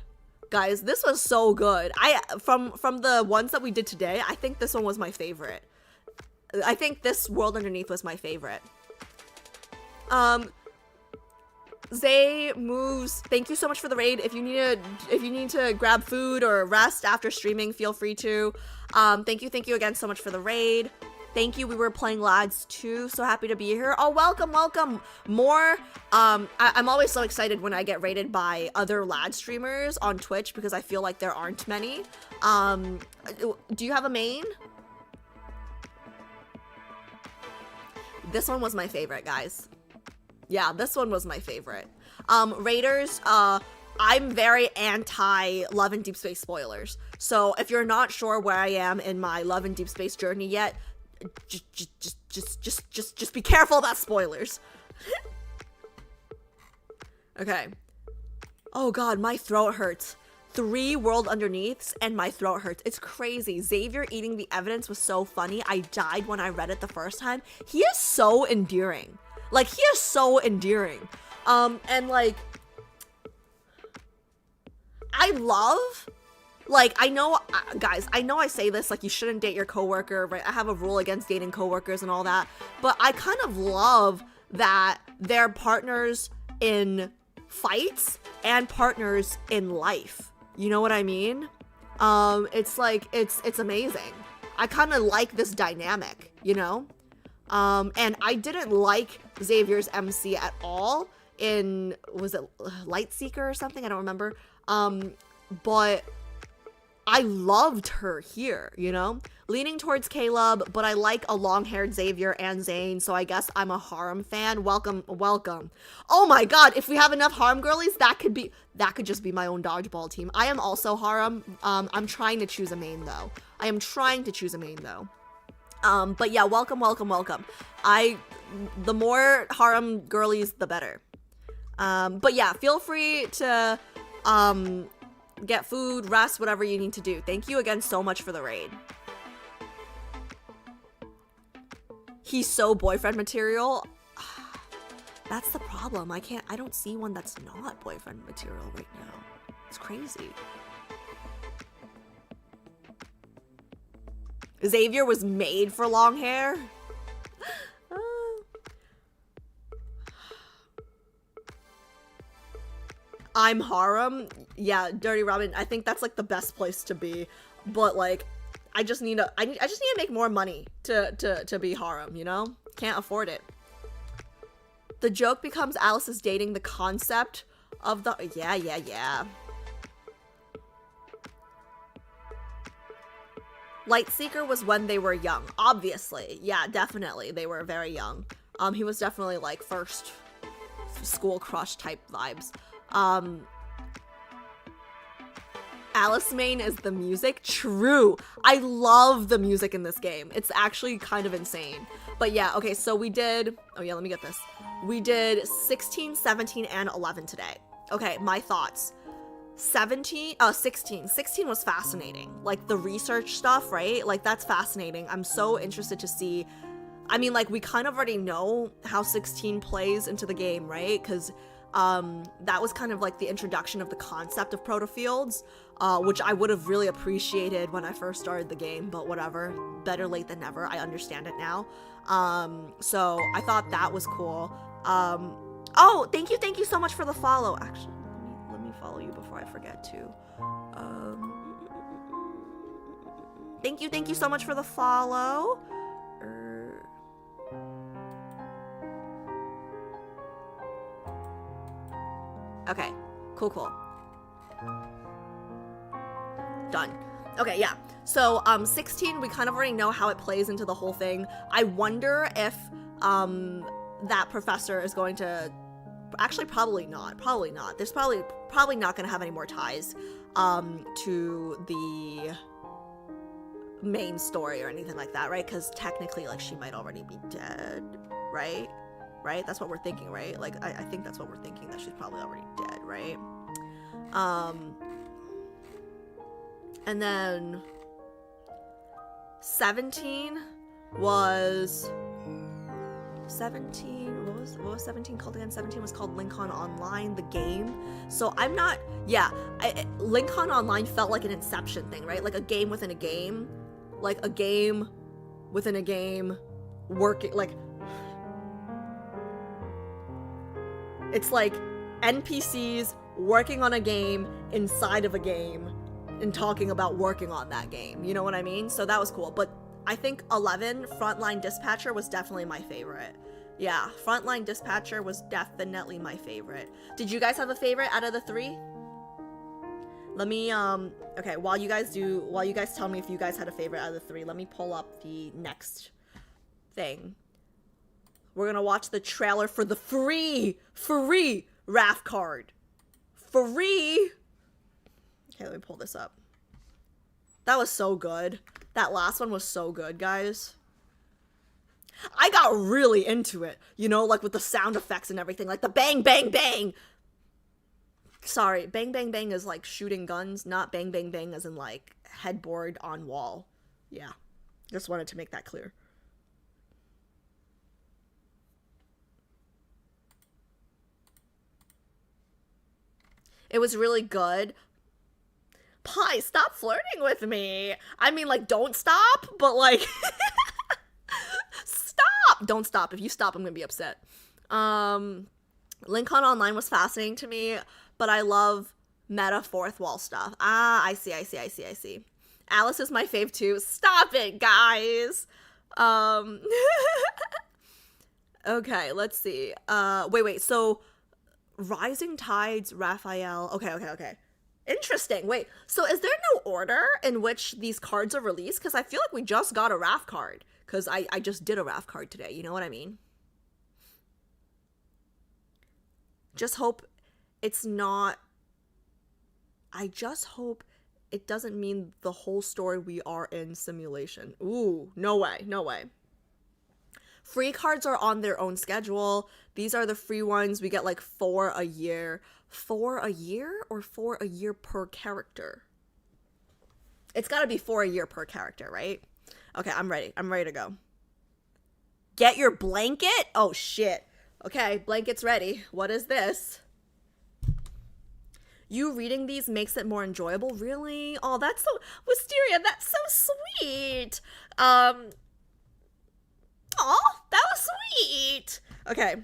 Guys, this was so good. From the ones that we did today, I think this one was my favorite. I think this World Underneath was my favorite. Zay moves. Thank you so much for the raid. If you need to grab food or rest after streaming, feel free to. Thank you again so much for the raid. Thank you. We were playing lads too. So happy to be here. Oh, welcome. More. I'm always so excited when I get raided by other lad streamers on Twitch because I feel like there aren't many. Do you have a main? This one was my favorite, guys. Yeah, this one was my favorite. Raiders, I'm very anti Love and Deep Space spoilers. So if you're not sure where I am in my Love and Deep Space journey yet, just be careful about spoilers. Okay. Oh god, my throat hurts. 3 World Underneaths and my throat hurts. It's crazy. Xavier eating the evidence was so funny. I died when I read it the first time. He is so endearing. Like, he is so endearing. And like, I love, like, I know, guys, I know I say this, like, you shouldn't date your coworker, right? I have a rule against dating coworkers and all that, but I kind of love that they're partners in fights and partners in life. You know what I mean? It's like, it's amazing. I kind of like this dynamic, you know? And I didn't like Xavier's MC at all in, was it Lightseeker or something? I don't remember. But I loved her here, you know? Leaning towards Caleb, but I like a long-haired Xavier and Zane, so I guess I'm a harem fan. Welcome. Oh my god, if we have enough harem girlies, that could just be my own dodgeball team. I am also harem. I'm trying to choose a main, though. But yeah, welcome. The more harem girlies, the better. But yeah, feel free to, get food, rest, whatever you need to do. Thank you again so much for the raid. He's so boyfriend material. That's the problem. I don't see one that's not boyfriend material right now. It's crazy. Xavier was made for long hair. I'm harem. Yeah, Dirty Robin. I think that's like the best place to be. But like, I just need to make more money to be harem, you know? Can't afford it. The joke becomes Alice is dating the concept of the... Yeah. Lightseeker was when they were young. Obviously. Yeah, definitely. They were very young. He was definitely, like, first school crush type vibes. Alice main is the music. True. I love the music in this game. It's actually kind of insane. But yeah, okay, so we did... Oh yeah, let me get this. We did 16, 17, and 11 today. Okay, my thoughts. 16 was fascinating. Like, the research stuff, right? Like, that's fascinating. I'm so interested to see... I mean, like, we kind of already know how 16 plays into the game, right? Because that was kind of like the introduction of the concept of protofields, which I would have really appreciated when I first started the game, but whatever. Better late than never. I understand it now. So I thought that was cool. Oh, thank you so much for the follow. Actually, let me follow you before I forget to. Thank you so much for the follow. Okay, cool. Done. Okay, yeah. So, 16, we kind of already know how it plays into the whole thing. I wonder if, that professor is going to... Actually, probably not. There's probably not going to have any more ties, to the main story or anything like that, right? Because technically, like, she might already be dead, right? Right? That's what we're thinking, right? Like, I think that's what we're thinking, that she's probably already dead, right? And then 17 was... what was 17 called again? 17 was called Lincoln Online, the game. So I'm not... Yeah, Lincoln Online felt like an Inception thing, right? Like a game within a game. Like a game within a game. Working... Like... It's like NPCs working on a game inside of a game and talking about working on that game. You know what I mean? So that was cool. But I think 11, Frontline Dispatcher, was definitely my favorite. Yeah, Frontline Dispatcher was definitely my favorite. Did you guys have a favorite out of the 3? Let me, okay, while you guys tell me if you guys had a favorite out of the 3, let me pull up the next thing. We're gonna watch the trailer for the free RAF card. Free! Okay, let me pull this up. That was so good. That last one was so good, guys. I got really into it, you know, like with the sound effects and everything, like the bang, bang, bang. Sorry, bang, bang, bang is like shooting guns, not bang, bang, bang as in like headboard on wall. Yeah, just wanted to make that clear. It was really good. Pie, stop flirting with me. I mean, like, don't stop, but like... Stop! Don't stop. If you stop, I'm gonna be upset. Lincoln Online was fascinating to me, but I love meta fourth wall stuff. Ah, I see. Alice is my fave too. Stop it, guys! Okay, let's see. Wait, so... Rising Tides, Rafayel. Okay. Interesting. Wait, so is there no order in which these cards are released? Because I feel like we just got a RAF card. Because I just did a RAF card today. You know what I mean? Just hope it's not... I just hope it doesn't mean the whole story we are in simulation. Ooh, no way. Free cards are on their own schedule. These are the free ones. We get like 4 a year. 4 a year or 4 a year per character? It's gotta be 4 a year per character, right? Okay, I'm ready. I'm ready to go. Get your blanket? Oh, shit. Okay, blanket's ready. What is this? You reading these makes it more enjoyable? Really? Oh, that's so... Wisteria, that's so sweet. Oh, that was sweet. Okay.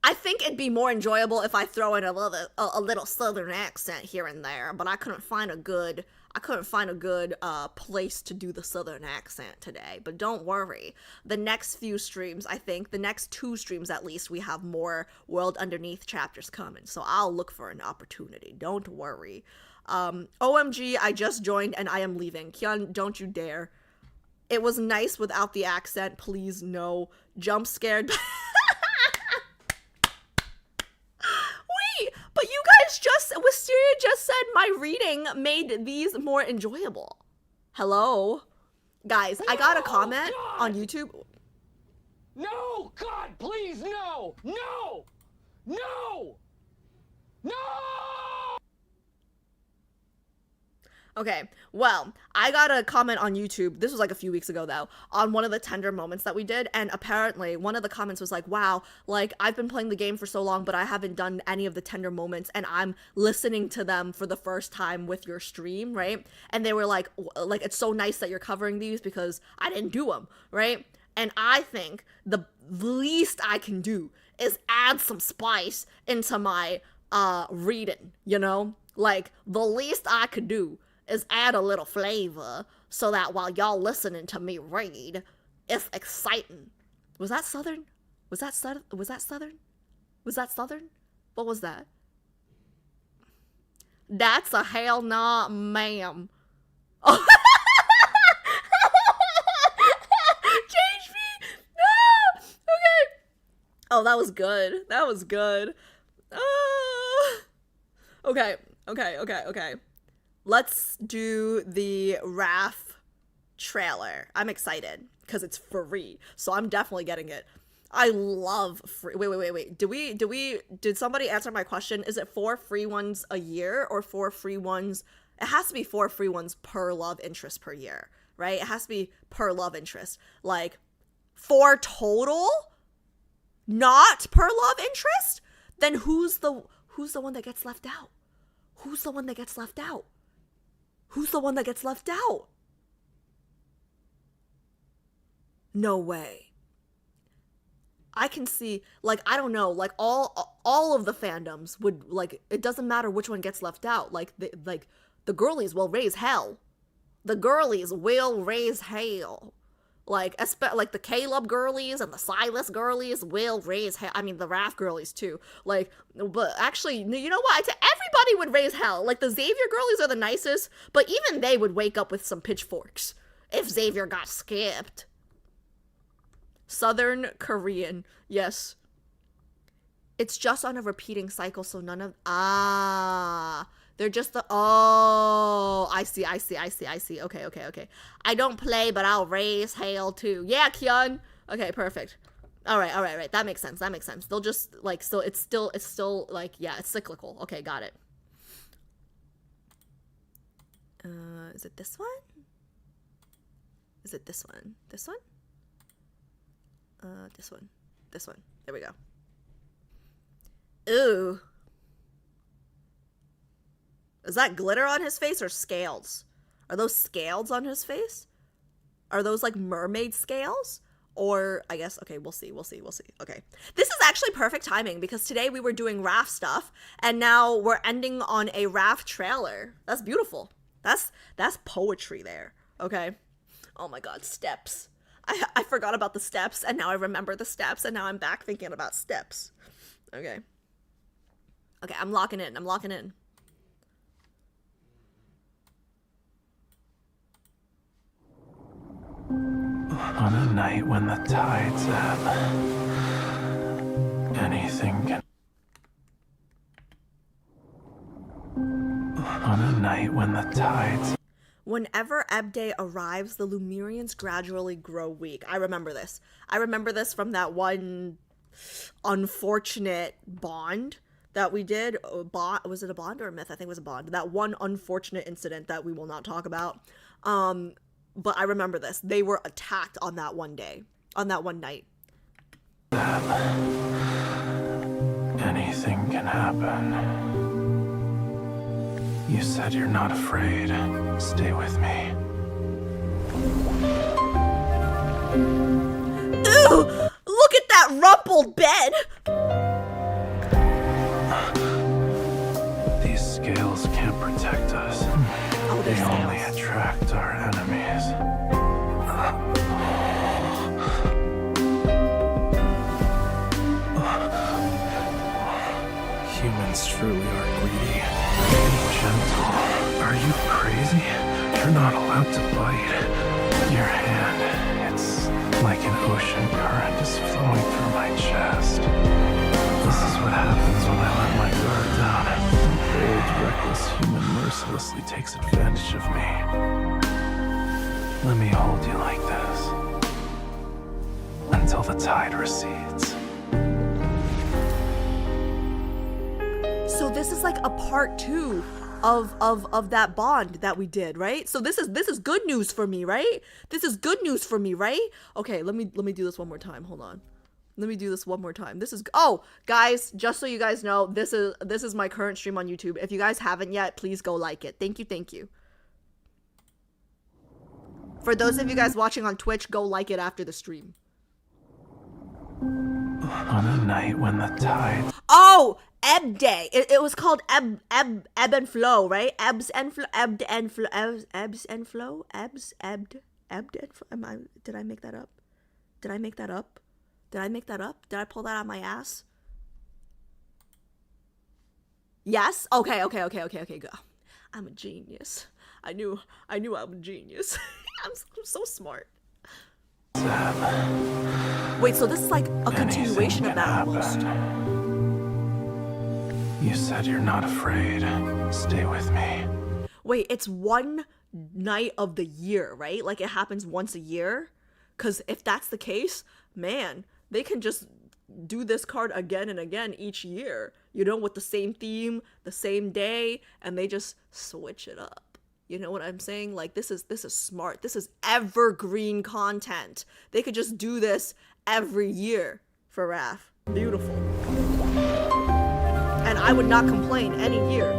I think it'd be more enjoyable if I throw in a little southern accent here and there, but I couldn't find a good place to do the southern accent today. But don't worry, the next few streams, I think the next 2 streams at least, we have more World Underneath chapters coming, so I'll look for an opportunity. Don't worry. OMG, I just joined and I am leaving. Kyun, don't you dare. It was nice without the accent, please no. Jump scared. Wait, but you guys Wisteria just said my reading made these more enjoyable. Hello? Guys, I got a comment on YouTube. No, God, please, no! No! No! No! Okay, well, I got a comment on YouTube, this was like a few weeks ago though, on one of the tender moments that we did, and apparently one of the comments was like, wow, like, I've been playing the game for so long, but I haven't done any of the tender moments, and I'm listening to them for the first time with your stream, right? And they were like, it's so nice that you're covering these because I didn't do them, right? And I think the least I can do is add some spice into my reading, you know? Like, the least I could do is add a little flavor so that while y'all listening to me read, it's exciting. Was that Southern? Was that Southern? Was that Southern? Was that Southern? What was that? That's a hell nah, ma'am. Oh. Change me! No! Okay. Oh, that was good. That was good. Okay. Let's do the Raf trailer. I'm excited because it's free, so I'm definitely getting it. I love free. Wait. Did somebody answer my question? Is it 4 free ones a year or 4 free ones? It has to be 4 free ones per love interest per year, right? It has to be per love interest. Like 4 total, not per love interest. Then who's the one that gets left out? Who's the one that gets left out? Who's the one that gets left out? No way. I can see, like, I don't know, like, all of the fandoms would, like, it doesn't matter which one gets left out. Like, the girlies will raise hell. The girlies will raise hell. Like the Caleb girlies and the Silas girlies will raise hell. I mean, the Raph girlies too. Like, but actually, you know what? Everybody would raise hell. Like, the Xavier girlies are the nicest, but even they would wake up with some pitchforks if Xavier got skipped. Southern Korean, yes. It's just on a repeating cycle, so none of they're just I see. Okay. I don't play, but I'll raise hell too. Yeah, Kyun. Okay, perfect. All right. That makes sense. They'll just, like, so it's still, like, yeah, it's cyclical. Okay, got it. Is it this one? Is it this one? This one? This one. There we go. Ooh. Is that glitter on his face or scales? Are those scales on his face? Are those like mermaid scales? Or I guess, okay, we'll see. Okay. This is actually perfect timing because today we were doing Raph stuff and now we're ending on a Raph trailer. That's beautiful. That's poetry there. Okay. Oh my God, steps. I forgot about the steps and now I remember the steps and now I'm back thinking about steps. Okay. Okay, I'm locking in. On a night when the tide's ebb, anything can. On a night when the tide's. Whenever Ebb Day arrives, the Lumerians gradually grow weak. I remember this. From that one unfortunate bond that we did. Was it a bond or a myth? I think it was a bond. That one unfortunate incident that we will not talk about. But I remember this. They were attacked on that one day. On that one night. Anything can happen. You said you're not afraid. Stay with me. Ooh! Look at that rumpled bed! They scales. only attract our enemies. Humans truly are greedy. Gentle. Are you crazy? You're not allowed to bite. Your hand, it's like an ocean current is flowing through my chest. This is what happens when I let my guard down. The old, reckless human mercilessly takes advantage of me. Let me hold you like this until the tide recedes. So this is like a part 2 of that bond that we did, right? So this is good news for me, right? This is good news for me, right? Okay, let me do this one more time. Hold on. Let me do this one more time. This is, oh, guys, just so you guys know, this is my current stream on YouTube. If you guys haven't yet, please go like it. Thank you. For those of you guys watching on Twitch, go like it after the stream. On a night when the tide... Oh, Ebb Day. It was called Ebb and Flow, right? Ebbs and Flow. Ebbed and Flow. Ebbs and Flow. Ebbed and Flow. Did I make that up? Did I make that up? Did I pull that out of my ass? Yes? Okay, go. I'm a genius. I knew I'm a genius. I'm so smart. Wait, so this is like a continuation of that almost. You said you're not afraid. Stay with me. Wait, it's one night of the year, right? Like it happens once a year? Because if that's the case, man, they can just do this card again and again each year, you know, with the same theme, the same day, and they just switch it up. You know what I'm saying? Like this is smart. This is evergreen content. They could just do this every year for Raph. Beautiful. And I would not complain any year.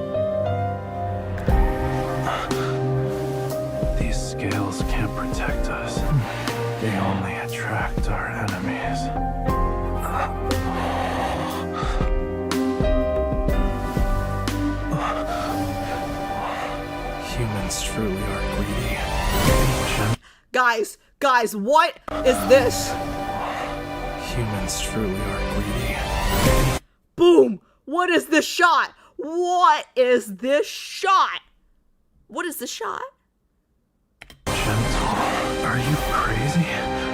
These scales can't protect us. They only attract our enemies. Humans truly are greedy. Guys, what is this? Humans truly are greedy. Boom! What is this shot? What is this shot? What is this shot? Gentle. Are you crazy?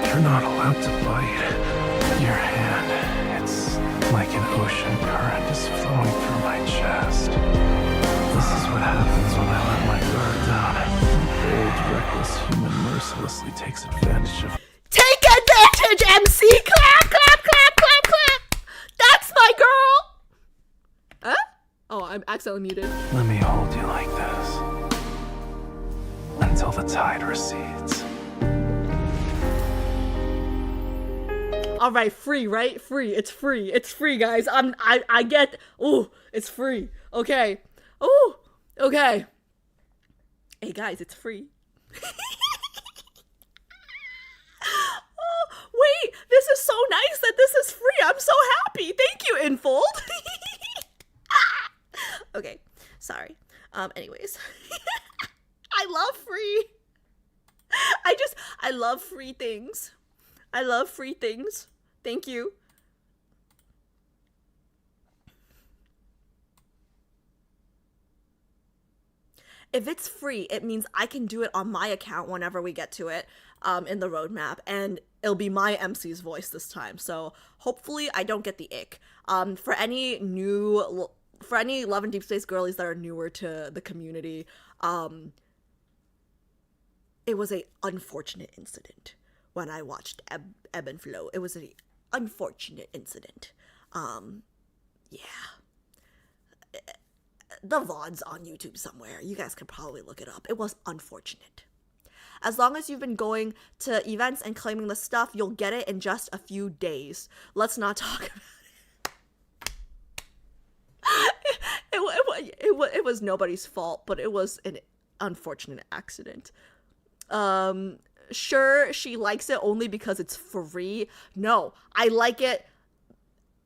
You're not allowed to bite. Your hand, it's like an ocean current is flowing through my chest. This is what happens when I let my guard down. The old, reckless human mercilessly takes advantage of... Take advantage, MC! Clap, clap, clap, clap, clap! That's my girl! Huh? Oh, I'm accidentally muted. Let me hold you like this until the tide recedes. All right, free, right? Free. It's free, guys. I get. Ooh, it's free. Okay. Ooh, okay. Hey guys, it's free. Oh, wait, this is so nice that this is free. I'm so happy. Thank you, Infold. Okay, sorry. Anyways. I love free. I love free things. I love free things. Thank you. If it's free, it means I can do it on my account whenever we get to it in the roadmap, and it'll be my MC's voice this time. So hopefully I don't get the ick. For any Love and Deepspace girlies that are newer to the community, it was a unfortunate incident when I watched Ebb and Flow. It was an unfortunate incident. Yeah. The VOD's on YouTube somewhere. You guys could probably look it up. It was unfortunate. As long as you've been going to events and claiming the stuff, you'll get it in just a few days. Let's not talk about it. It was nobody's fault, but it was an unfortunate accident. Sure, she likes it only because it's free. No, I like it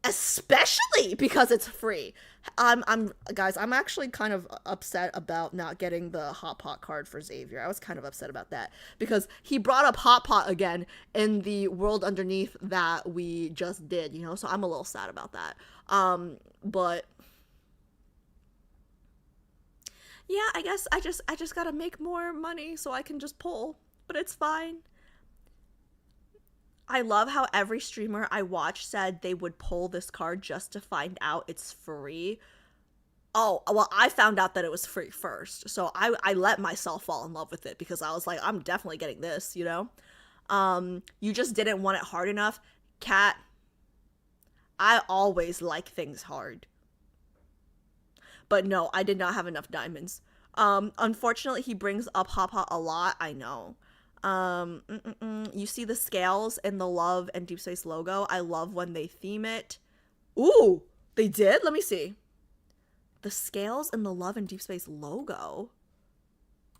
especially because it's free. Guys, I'm actually kind of upset about not getting the Hot Pot card for Xavier. I was kind of upset about that because he brought up Hot Pot again in the world underneath that we just did, you know, so I'm a little sad about that. But yeah, I guess I just gotta make more money so I can just pull, but it's fine. I love how every streamer I watch said they would pull this card just to find out it's free. Oh, well, I found out that it was free first. So I let myself fall in love with it because I was like, I'm definitely getting this, you know? You just didn't want it hard enough. Cat, I always like things hard. But no, I did not have enough diamonds. Unfortunately, he brings up Hop Hop a lot, I know. You see the scales in the Love and Deepspace logo. I love when they theme it. Ooh, they did? Let me see. The scales in the Love and Deepspace logo.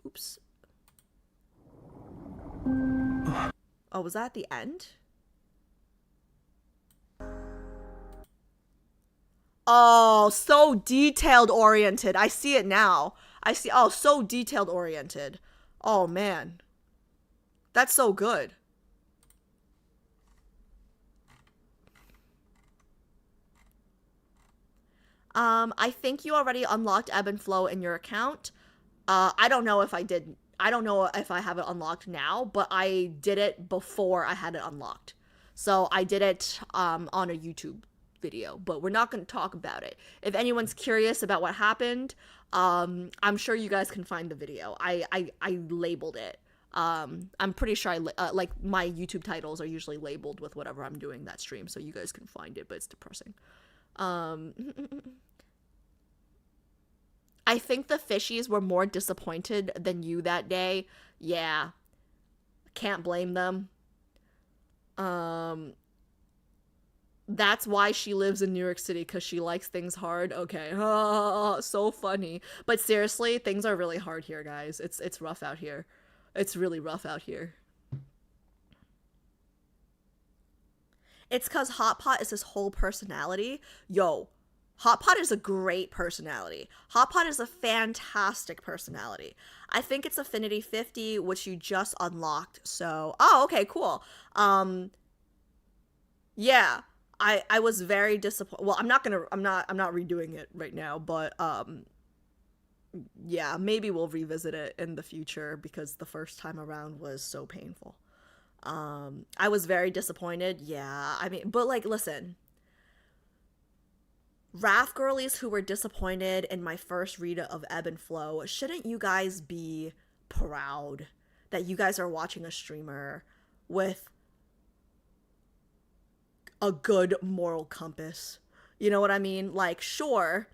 Oops. Oh, was that at the end? Oh, so detailed oriented. I see it now. I see. Oh, so detailed oriented. Oh, man. That's so good. I think you already unlocked Ebb and Flow in your account. I don't know if I did. I don't know if I have it unlocked now, but I did it before I had it unlocked. So I did it on a YouTube video, but we're not going to talk about it. If anyone's curious about what happened, I'm sure you guys can find the video. I labeled it. I'm pretty sure like my YouTube titles are usually labeled with whatever I'm doing that stream, so you guys can find it, but it's depressing. I think the fishies were more disappointed than you that day. Yeah. Can't blame them. That's why she lives in New York City, because she likes things hard. Okay. Oh, so funny. But seriously, things are really hard here, guys. It's rough out here. It's really rough out here. It's because Hot Pot is his whole personality. Yo, Hot Pot is a great personality. Hot Pot is a fantastic personality. I think it's Affinity 50, which you just unlocked. So, oh, okay, cool. Yeah, I was very disappointed. Well, I'm not redoing it right now, but yeah, maybe we'll revisit it in the future because the first time around was so painful. I was very disappointed. Yeah, I mean, but like, listen. Raf girlies who were disappointed in my first read of Ebb and Flow, shouldn't you guys be proud that you guys are watching a streamer with a good moral compass? You know what I mean? Like, sure,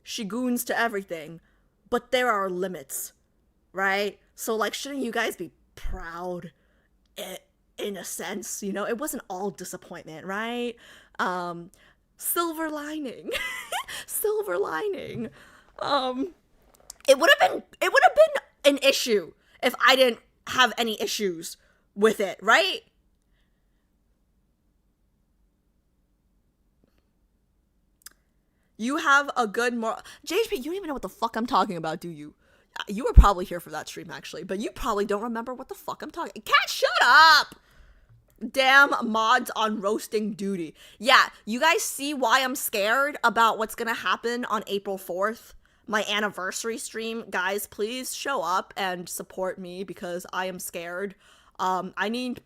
she goons to everything, but there are limits, right? So, like, shouldn't you guys be proud in a sense? You know, it wasn't all disappointment, right? Silver lining. Silver lining. It would have been an issue if I didn't have any issues with it, right? You have a good moral. JHP, you don't even know what the fuck I'm talking about, do you? You were probably here for that stream, actually, but you probably don't remember what the fuck I'm talking. Cat, shut up! Damn mods on roasting duty. Yeah, you guys see why I'm scared about what's gonna happen on April 4th? My anniversary stream. Guys, please show up and support me because I am scared. I need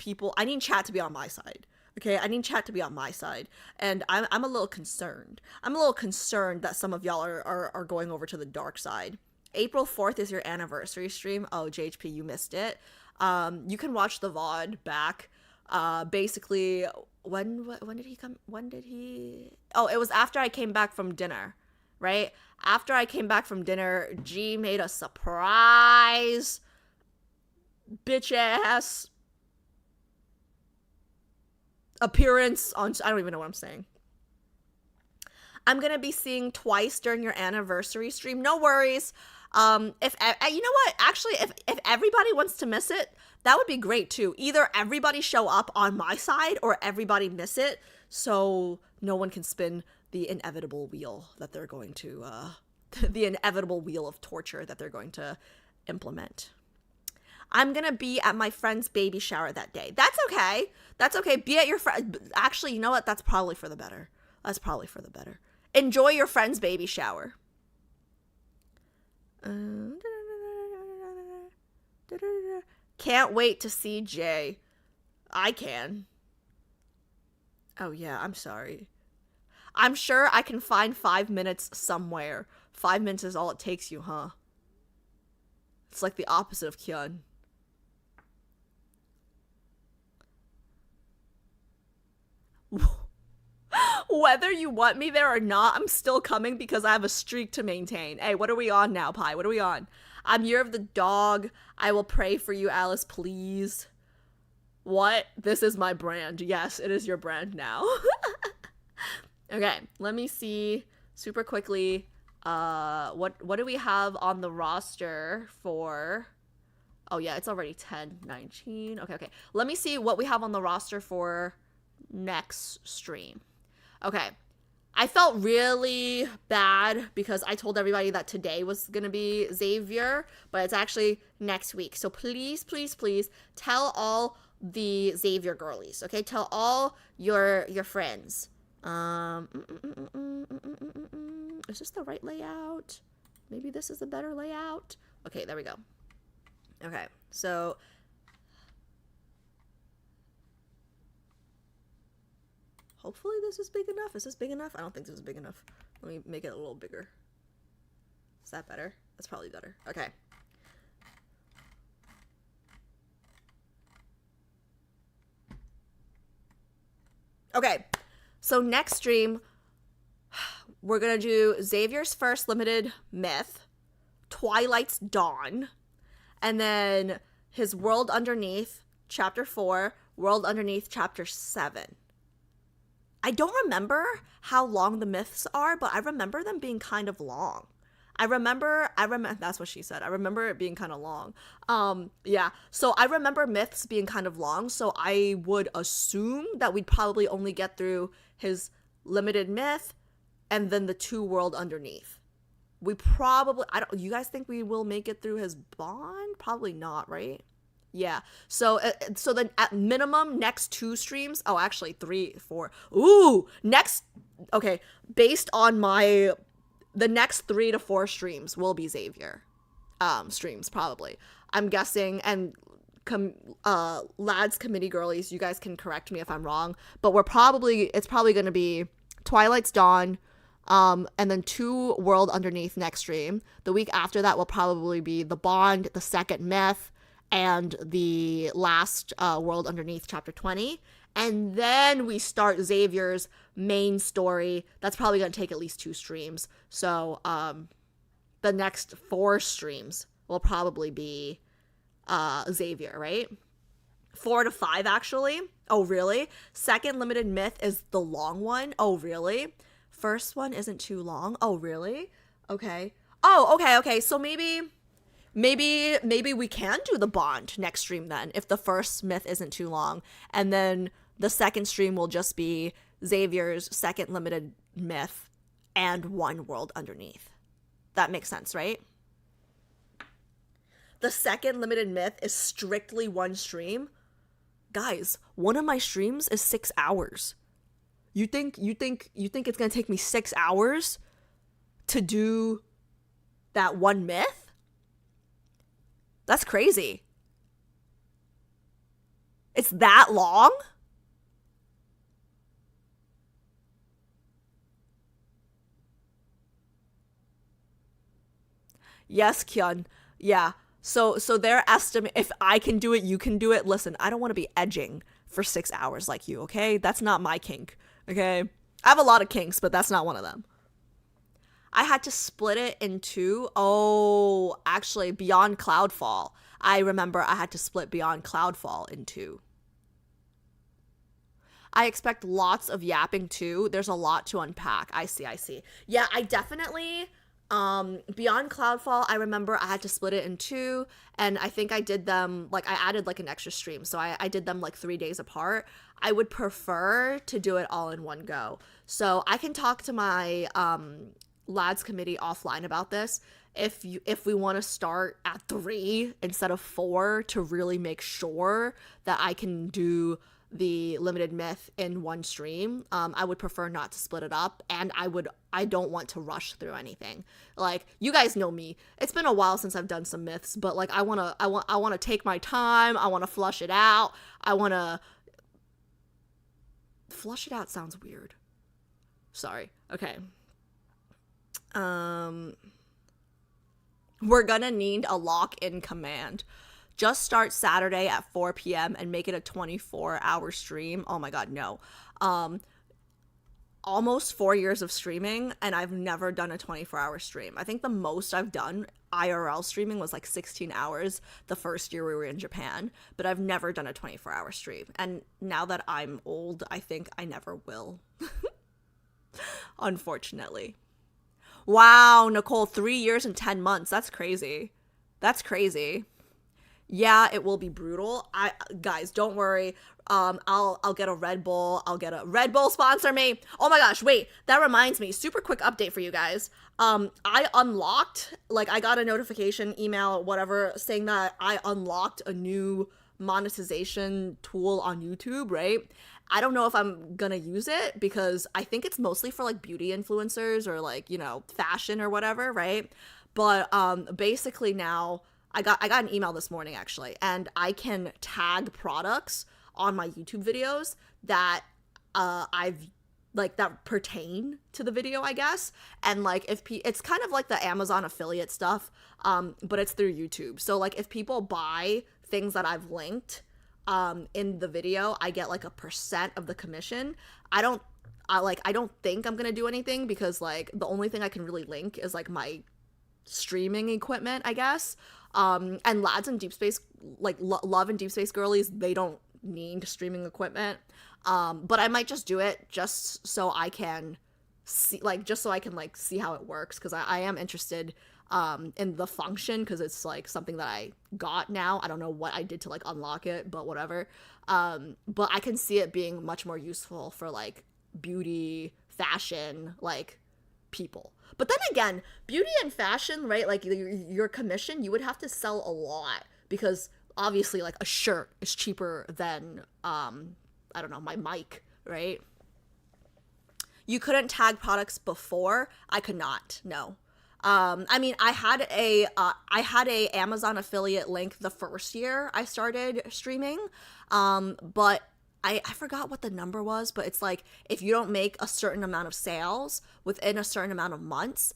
chat to be on my side. Okay, I need chat to be on my side. And I'm a little concerned. I'm a little concerned that some of y'all are going over to the dark side. April 4th is your anniversary stream. Oh, JHP, you missed it. You can watch the VOD back. Basically, when did he come? Oh, it was after I came back from dinner, right? After I came back from dinner, G made a surprise bitch ass appearance on, I don't even know what I'm saying. I'm gonna be seeing twice during your anniversary stream. No worries. If you know what? Actually, if everybody wants to miss it, that would be great too. Either everybody show up on my side or everybody miss it so no one can spin the inevitable wheel that they're going to, the inevitable wheel of torture that they're going to implement. I'm gonna be at my friend's baby shower that day. That's okay. That's okay. Be at your friend. Actually, you know what? That's probably for the better. That's probably for the better. Enjoy your friend's baby shower. Can't wait to see Jay. I can. Oh yeah, I'm sorry. I'm sure I can find 5 minutes somewhere. 5 minutes is all it takes you, huh? It's like the opposite of Kyun. Whether you want me there or not, I'm still coming because I have a streak to maintain. Hey, what are we on now, Pi? What are we on? I'm Year of the Dog. I will pray for you, Alice, please. What? This is my brand. Yes, it is your brand now. Okay, let me see super quickly. What do we have on the roster for... Oh yeah, it's already 10:19. Okay. Let me see what we have on the roster for next stream. Okay. I felt really bad because I told everybody that today was going to be Xavier, but it's actually next week. So please, please, please tell all the Xavier girlies, okay? Tell all your friends. Is this the right layout? Maybe this is a better layout. Okay, there we go. Okay, so hopefully this is big enough. Is this big enough? I don't think this is big enough. Let me make it a little bigger. Is that better? That's probably better. Okay. Okay, so next stream, we're gonna do Xavier's first limited myth, Twilight's Dawn, and then his World Underneath, Chapter 4, World Underneath, Chapter 7. I don't remember how long the myths are, but I remember them being kind of long. I remember, that's what she said. I remember it being kind of long. Yeah, so I remember myths being kind of long, so I would assume that we'd probably only get through his limited myth and then the 2 World Underneath. We probably, you guys think we will make it through his bond? Probably not, right? Yeah, so then at minimum next 2 streams, oh actually 3, 4, okay, based on the next 3 to 4 streams will be Xavier streams, probably. I'm guessing, and lads, committee girlies, you guys can correct me if I'm wrong, but it's probably going to be Twilight's Dawn, and then 2 World Underneath next stream. The week after that will probably be the Bond, the second myth, and the last World Underneath, Chapter 20. And then we start Xavier's main story. That's probably going to take at least 2 streams. So the next 4 streams will probably be Xavier, right? 4 to 5, actually. Oh, really? Second limited myth is the long one. Oh, really? First one isn't too long. Oh, really? Okay. Oh, okay. So maybe we can do the Bond next stream then, if the first myth isn't too long. And then the second stream will just be Xavier's second limited myth and 1 World Underneath. That makes sense, right? The second limited myth is strictly 1 stream. Guys, one of my streams is 6 hours. You think it's gonna take me 6 hours to do that 1 myth? That's crazy. It's that long? Yes, Kyun. Yeah. So their estimate, if I can do it, you can do it. Listen, I don't want to be edging for 6 hours like you, okay? That's not my kink, okay? I have a lot of kinks, but that's not one of them. I had to split it in 2. Oh, actually, Beyond Cloudfall. I remember I had to split Beyond Cloudfall in 2. I expect lots of yapping too. There's a lot to unpack. I see. Yeah, I definitely Beyond Cloudfall, I remember I had to split it in two, and I think I did them, like, I added, like, an extra stream, so I did them, like, 3 days apart. I would prefer to do it all in one go. So I can talk to my, lads committee offline about this. If we want to start at 3 instead of 4 to really make sure that I can do the limited myth in one stream, I would prefer not to split it up, and I don't want to rush through anything. Like, you guys know me, it's been a while since I've done some myths, but like I want to take my time. I want to flush it out. Flush it out sounds weird. Sorry. Okay. We're gonna need a lock-in command. Just start Saturday at 4 p.m. and make it a 24-hour stream. Oh my god, no. Almost 4 years of streaming, and I've never done a 24-hour stream. I think the most I've done IRL streaming was like 16 hours the first year we were in Japan, but I've never done a 24-hour stream. And now that I'm old, I think I never will. Unfortunately. Wow, Nicole, 3 years and 10 months. That's crazy. That's crazy. Yeah, it will be brutal. Guys, don't worry. I'll get a Red Bull. I'll get a Red Bull sponsor me. Oh my gosh, wait. That reminds me. Super quick update for you guys. I unlocked, like, I got a notification, email, whatever, saying that I unlocked a new monetization tool on YouTube, right? I don't know if I'm gonna use it because I think it's mostly for like beauty influencers or like, you know, fashion or whatever, right? But basically now I got an email this morning actually, and I can tag products on my YouTube videos that I've like that pertain to the video, I guess. And like it's kind of like the Amazon affiliate stuff, but it's through YouTube. So like if people buy things that I've linked in the video, I get like a % of the commission. I don't think I'm gonna do anything because like the only thing I can really link is like my streaming equipment, I guess. And lads and Deepspace, like Love and Deepspace girlies, they don't need streaming equipment. But I might just do it just so I can see, like, see how it works, because I am interested in the function, because it's like something that I got now. I don't know what I did to like unlock it, but whatever. But I can see it being much more useful for like beauty, fashion, like people. But then again, beauty and fashion, right? Like your commission, you would have to sell a lot, because obviously like a shirt is cheaper than I don't know, my mic, right? You couldn't tag products before. I could not. No. I mean, I had a Amazon affiliate link the first year I started streaming, but I forgot what the number was, but it's like if you don't make a certain amount of sales within a certain amount of months,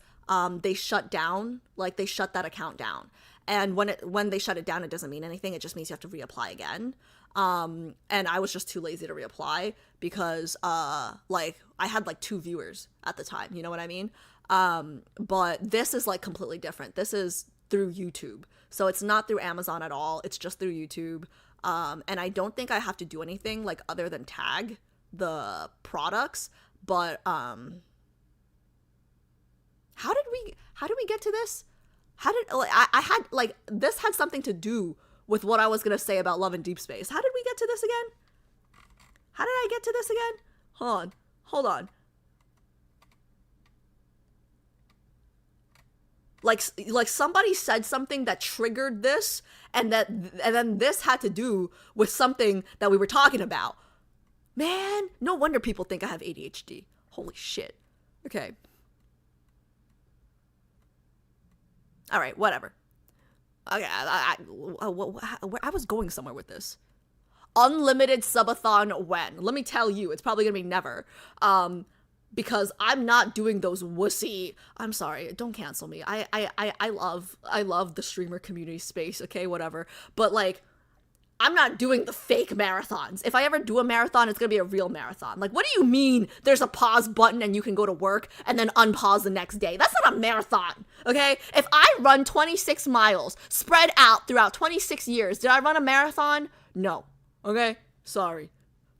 they shut that account down. And when they shut it down, it doesn't mean anything. It just means you have to reapply again. And I was just too lazy to reapply because like I had like 2 viewers at the time, you know what I mean? But this is like completely different. This is through YouTube. So it's not through Amazon at all. It's just through YouTube. And I don't think I have to do anything like other than tag the products. But how did we get to this? I had like this had something to do with what I was gonna say about Love and Deepspace. How did we get to this again? How did I get to this again? Hold on. Like somebody said something that triggered this, and then this had to do with something that we were talking about. Man, no wonder people think I have ADHD. Holy shit. Okay. All right, whatever. Okay, I was going somewhere with this. Unlimited subathon when? Let me tell you, it's probably gonna be never. Because I'm not doing those wussy. I'm sorry, don't cancel me. I love the streamer community space. Okay, whatever. But like, I'm not doing the fake marathons. If I ever do a marathon, it's gonna be a real marathon. Like, what do you mean there's a pause button and you can go to work and then unpause the next day? That's not a marathon, okay? If I run 26 miles spread out throughout 26 years, did I run a marathon? No, okay? Sorry.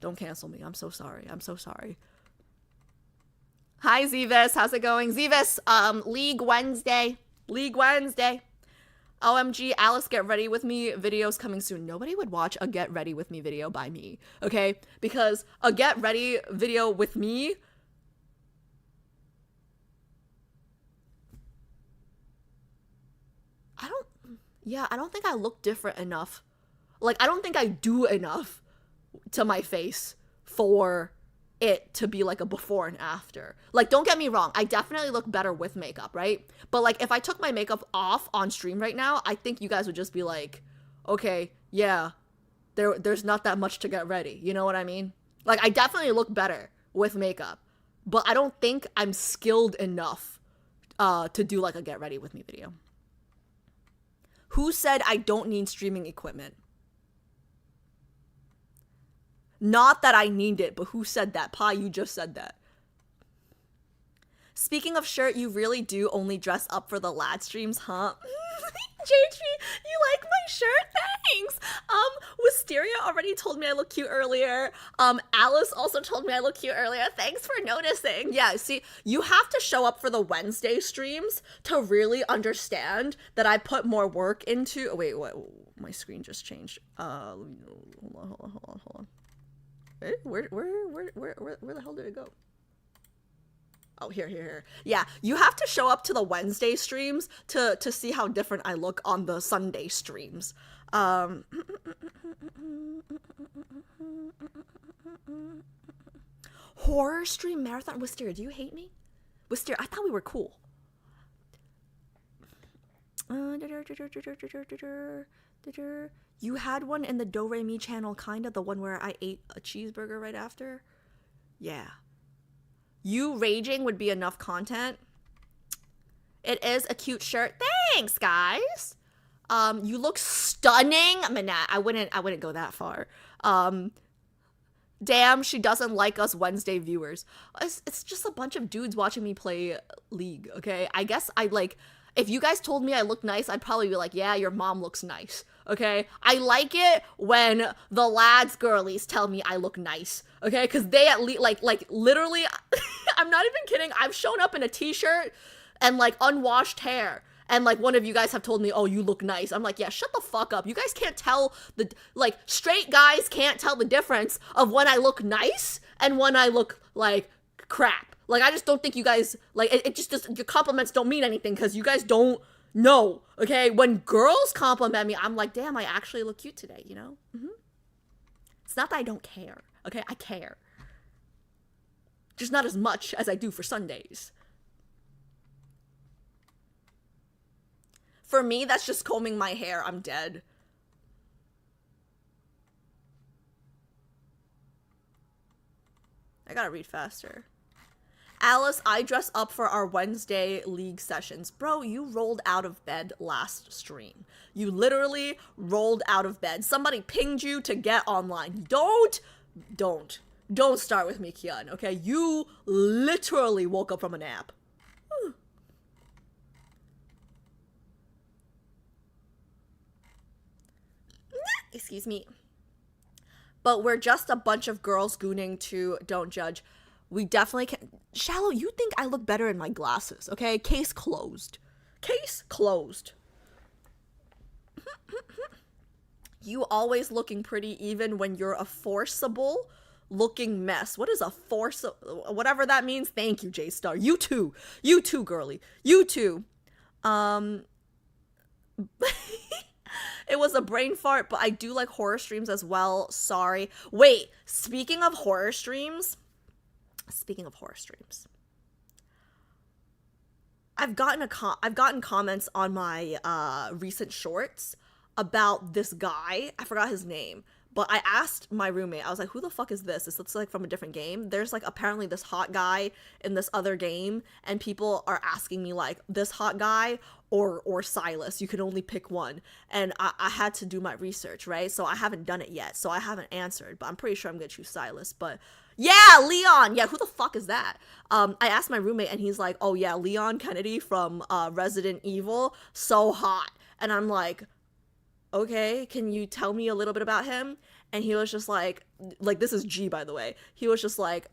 Don't cancel me. I'm so sorry. I'm so sorry. Hi, Zevis. How's it going? Zevis, League Wednesday. League Wednesday. OMG, Alice, get ready with me. Videos coming soon. Nobody would watch a get ready with me video by me, okay? Because a get ready video with me... I don't think I look different enough. Like, I don't think I do enough to my face for it to be like a before and after. Like, don't get me wrong, I definitely look better with makeup, right? But like, if I took my makeup off on stream right now, I think you guys would just be like, okay, yeah, there's not that much to get ready. You know what I mean? Like, I definitely look better with makeup, but I don't think I'm skilled enough to do like a get ready with me video. Who said I don't need streaming equipment? Not that I need it, but who said that? Pa, you just said that. Speaking of shirt, you really do only dress up for the lad streams, huh? JG, you like my shirt? Thanks! Wisteria already told me I look cute earlier. Alice also told me I look cute earlier. Thanks for noticing. Yeah, see, you have to show up for the Wednesday streams to really understand that I put more work into... Oh, wait, what? My screen just changed. Hold on. Hey, where the hell did it go? Oh, here. Yeah, you have to show up to the Wednesday streams to see how different I look on the Sunday streams. Horror stream marathon. Wisteria, do you hate me? Wisteria, I thought we were cool. You had one in the Do Re Mi channel, kinda, the one where I ate a cheeseburger right after? Yeah. You raging would be enough content. It is a cute shirt. Thanks, guys. You look stunning. I mean, I wouldn't go that far. Damn, she doesn't like us Wednesday viewers. It's just a bunch of dudes watching me play League, okay? I guess if you guys told me I look nice, I'd probably be like, yeah, your mom looks nice, okay? I like it when the lads girlies tell me I look nice, okay? Because they at least, like literally, I'm not even kidding, I've shown up in a t-shirt and, like, unwashed hair, and, like, one of you guys have told me, oh, you look nice. I'm like, yeah, shut the fuck up. You guys can't tell straight guys can't tell the difference of when I look nice and when I look, like, crap. Like, I just don't think you guys, like, it just does, your compliments don't mean anything because you guys don't know, okay? When girls compliment me, I'm like, damn, I actually look cute today, you know? It's not that I don't care, okay? I care. Just not as much as I do for Sundays. For me, that's just combing my hair. I'm dead. I gotta read faster. Alice, I dress up for our Wednesday League sessions. Bro, you rolled out of bed last stream. You literally rolled out of bed. Somebody pinged you to get online. Don't start with me, Kian, okay? You literally woke up from a nap. Excuse me. But we're just a bunch of girls gooning to Don't Judge. We definitely can. Shallow, you think I look better in my glasses, okay? Case closed. Case closed. You always looking pretty even when you're a forcible looking mess. What is a force? Whatever that means. Thank you, J-Star. You too. You too, girly. You too. It was a brain fart, but I do like horror streams as well. Sorry. Wait, speaking of horror streams, I've gotten comments on my recent shorts about this guy. I forgot his name, but I asked my roommate. I was like, "Who the fuck is this? This looks like from a different game." There's like apparently this hot guy in this other game, and people are asking me like, "This hot guy or Silas? You can only pick one." And I had to do my research, right? So I haven't done it yet, so I haven't answered. But I'm pretty sure I'm gonna choose Silas. But yeah, Leon. Yeah, who the fuck is that? I asked my roommate, and he's like, "Oh yeah, Leon Kennedy from Resident Evil. So hot." And I'm like, okay, can you tell me a little bit about him? And he was just like this is G, by the way. He was just like,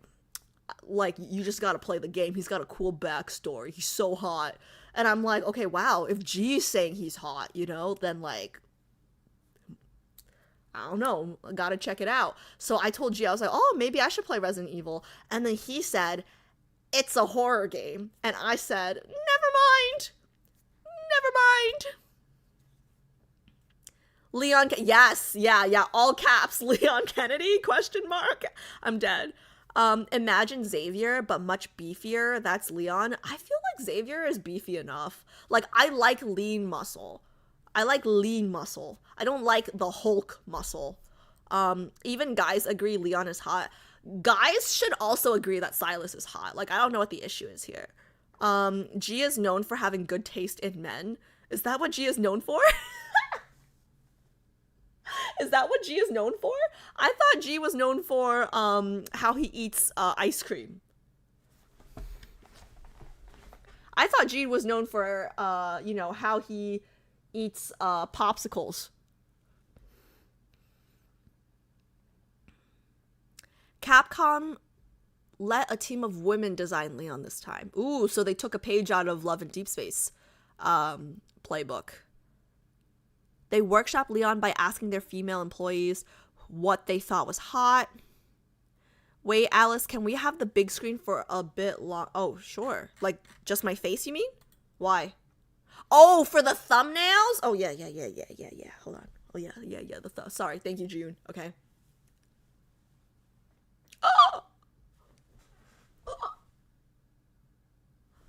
like, you just gotta play the game. He's got a cool backstory. He's so hot. And I'm like, okay, wow, if G's saying he's hot, you know, then like, I don't know, I gotta check it out. So I told G, I was like, oh, maybe I should play Resident Evil. And then he said, it's a horror game. And I said, never mind. Never mind. Leon, yes, yeah, all caps, Leon Kennedy, question mark. I'm dead. Imagine Xavier, but much beefier. That's Leon. I feel like Xavier is beefy enough. Like, I like lean muscle. I like lean muscle. I don't like the Hulk muscle. Even guys agree Leon is hot. Guys should also agree that Silas is hot. Like, I don't know what the issue is here. G is known for having good taste in men. Is that what G is known for? Is that what G is known for? I thought G was known for how he eats ice cream. I thought G was known for you know, how he eats popsicles. Capcom let a team of women design Leon this time. Ooh, so they took a page out of Love and Deepspace playbook. They workshop Leon by asking their female employees what they thought was hot. Wait, Alice, can we have the big screen for a bit long? Oh, sure. Like, just my face, you mean? Why? Oh, for the thumbnails? Oh, yeah. Hold on. Oh, yeah. Sorry, thank you, June. Okay. Oh!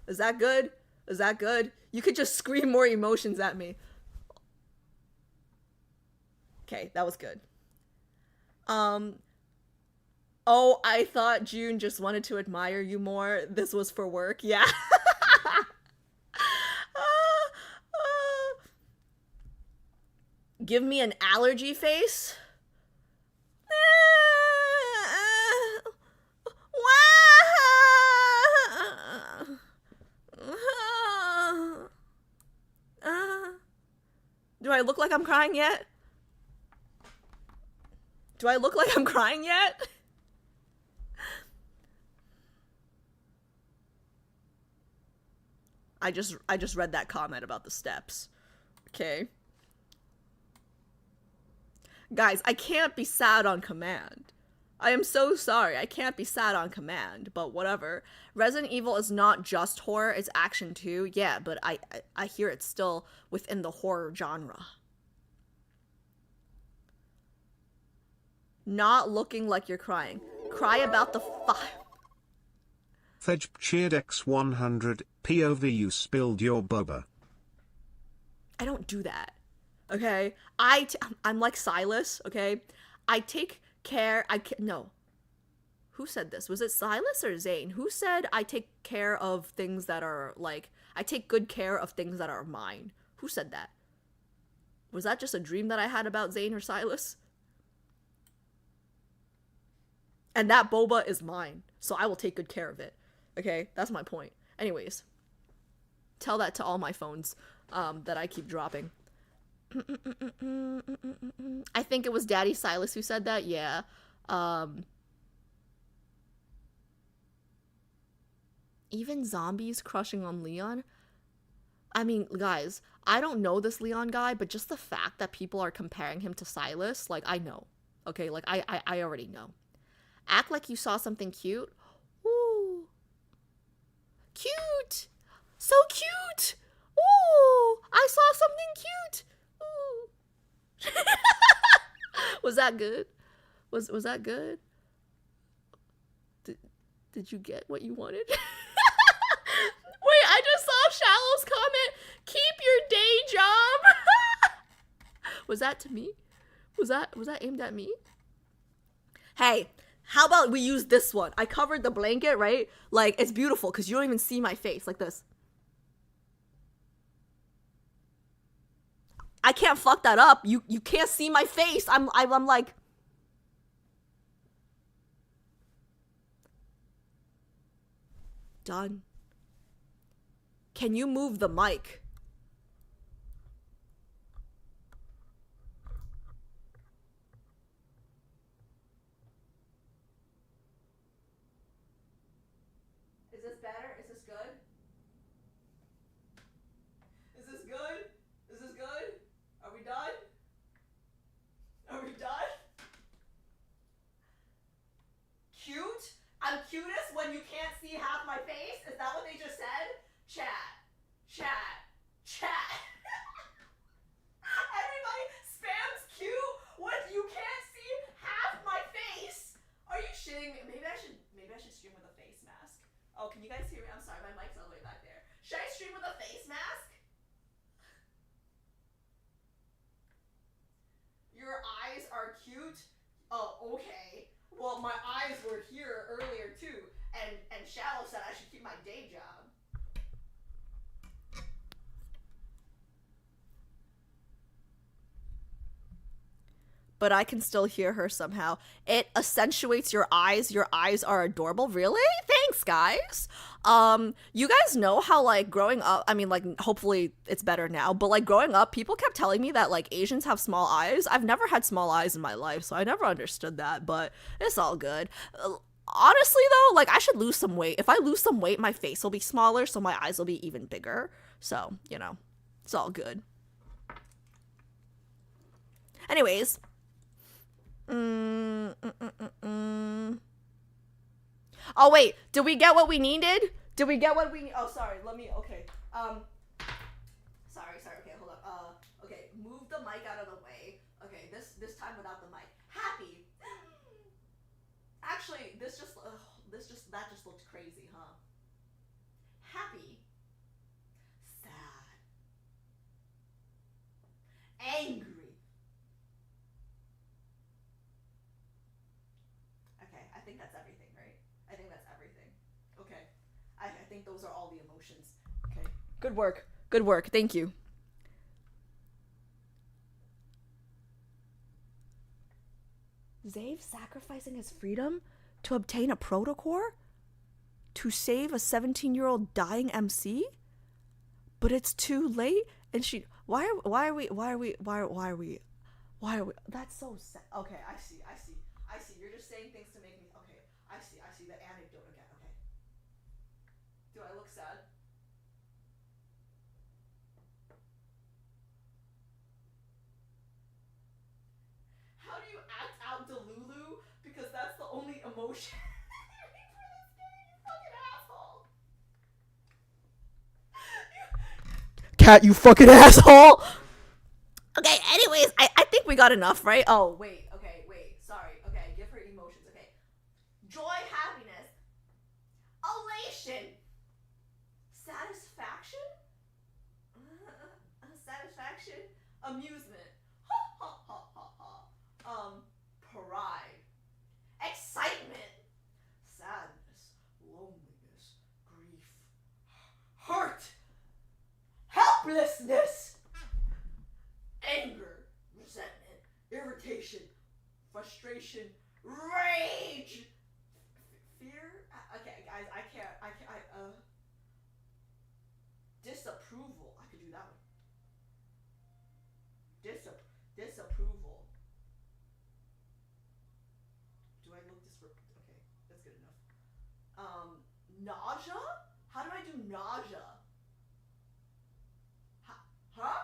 Is that good? Is that good? You could just scream more emotions at me. Okay, that was good. Oh, I thought June just wanted to admire you more. This was for work. Yeah. Give me an allergy face. Do I look like I'm crying yet? Do I look like I'm crying yet? I just read that comment about the steps. Okay. Guys, I can't be sad on command. I am so sorry. I can't be sad on command, but whatever. Resident Evil is not just horror, it's action too. Yeah, but I hear it's still within the horror genre. Not looking like you're crying. Cry about the Fedge cheered X100, POV you spilled your boba. I don't do that. Okay? I'm like Silas, okay? I take care, no. Who said this? Was it Silas or Zane? Who said I take care of things that are, like, I take good care of things that are mine? Who said that? Was that just a dream that I had about Zane or Silas? And that boba is mine, so I will take good care of it. Okay? That's my point. Anyways. Tell that to all my phones that I keep dropping. I think it was Daddy Silas who said that. Yeah. Even zombies crushing on Leon? I mean, guys, I don't know this Leon guy, but just the fact that people are comparing him to Silas, like, I know. Okay? Like, I already know. Act like you saw something cute. Ooh. Cute! So cute! Ooh! I saw something cute! Ooh. Was that good? Was that good? Did you get what you wanted? Wait, I just saw Shallow's comment. Keep your day job. Was that to me? Was that aimed at me? Hey, how about we use this one? I covered the blanket, right? Like, it's beautiful because you don't even see my face, like this. I can't fuck that up. You can't see my face. I'm like. Done. Can you move the mic? Is this better? Is this good? Is this good? Is this good? Are we done? Are we done? Cute? I'm cutest when you can't see half my face? Is that what they just said? Chat. Chat. Chat. Everybody spams cute when you can't see half my face. Are you shitting me? Maybe I should stream with a face mask. Oh, can you guys hear me? I'm sorry, my mic's all the way back there. Should I stream with a face mask? Your eyes are cute? Oh, okay. Well, my eyes were here earlier too, and Shallow said I should keep my day job. But I can still hear her somehow. It accentuates your eyes. Your eyes are adorable. Really? Thanks, guys. You guys know how, like, growing up, I mean, like, hopefully it's better now, but, like, growing up, people kept telling me that, like, Asians have small eyes. I've never had small eyes in my life, so I never understood that, but it's all good. Honestly, though, like, I should lose some weight. If I lose some weight, my face will be smaller, so my eyes will be even bigger. So, you know, it's all good. Anyways. Oh wait, did we get what we needed? Did we get what we? Oh, sorry. Let me. Okay. Sorry. Okay, hold up. Okay, move the mic out of the way. Okay, this time without the mic. Happy. Actually, that just looked crazy, huh? Happy. Sad. Angry. I think that's everything, right? I think that's everything. Okay. I think those are all the emotions. Okay. Good work. Good work. Thank you. Zave sacrificing his freedom to obtain a protocore? To save a 17-year-old dying MC? But it's too late and she... Why are we... That's so sad. Okay, I see. You're just saying things to make me... Okay, I see the anecdote again. Okay. Do I look sad? How do you act out Delulu? Because that's the only emotion. You fucking asshole. Cat, you fucking asshole. Okay, anyways, I think we got enough, right? Oh, wait. Sorry. Okay, give her emotions. Okay. Joy, happiness, elation, satisfaction, amusement, pride, excitement, sadness, loneliness, grief, hurt, helplessness, anger, resentment, irritation, frustration, rage, fear. Okay, guys, I can't. Disapproval. I could do that one. Disapproval. Do I look okay, that's good enough. Nausea? How do I do nausea? Huh?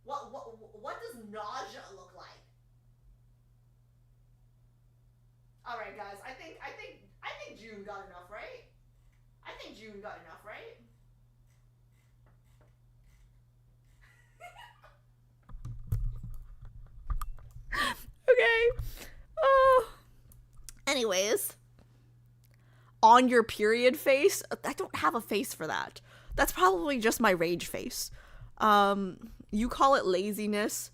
What does nausea look like? All right, guys. I think June got enough, right? Okay. Anyways, on your period face. I don't have a face for that. That's probably just my rage face. You call it laziness.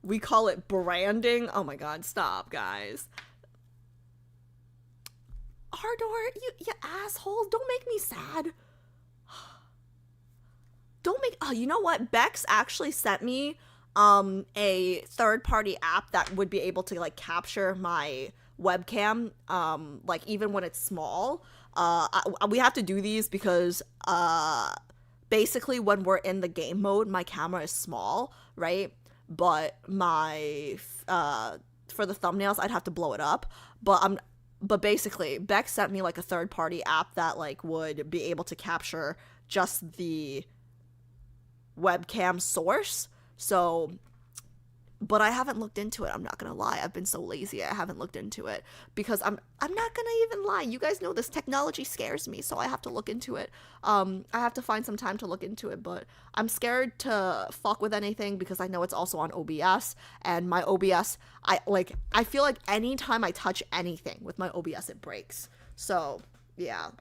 We call it branding. Oh my god, stop, guys. Ardor, you asshole. Don't make me sad. You know what? Bex actually sent me a third-party app that would be able to like capture my webcam, like even when it's small. We have to do these because basically when we're in the game mode, my camera is small, right? But my for the thumbnails, I'd have to blow it up. But But basically, Beck sent me like a third-party app that like would be able to capture just the webcam source. So, but I haven't looked into it. I'm not gonna lie. I've been so lazy. I haven't looked into it because I'm not gonna even lie. You guys know this technology scares me, so I have to look into it. I have to find some time to look into it, but I'm scared to fuck with anything because I know it's also on OBS, and my OBS, I feel like anytime I touch anything with my OBS, it breaks. So yeah,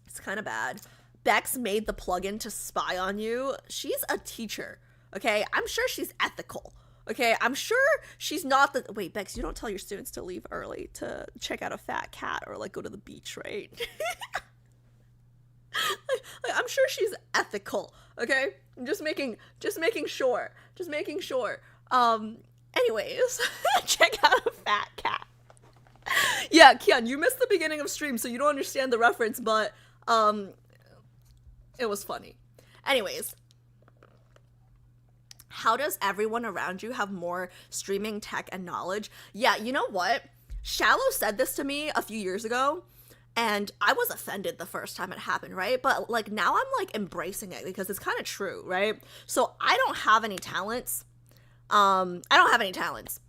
it's kind of bad. Bex made the plugin to spy on you. She's a teacher. Okay, I'm sure she's ethical. Okay, I'm sure she's not the— wait, Bex, you don't tell your students to leave early to check out a fat cat or like go to the beach, right? I'm sure she's ethical. Okay, I'm just making sure. Anyways, check out a fat cat. Yeah, Kian, you missed the beginning of stream, so you don't understand the reference, but it was funny. Anyways. How does everyone around you have more streaming tech and knowledge? Yeah, you know what? Shallow said this to me a few years ago, and I was offended the first time it happened, right? But like now I'm like embracing it because it's kind of true, right? So I don't have any talents. I don't have any talents.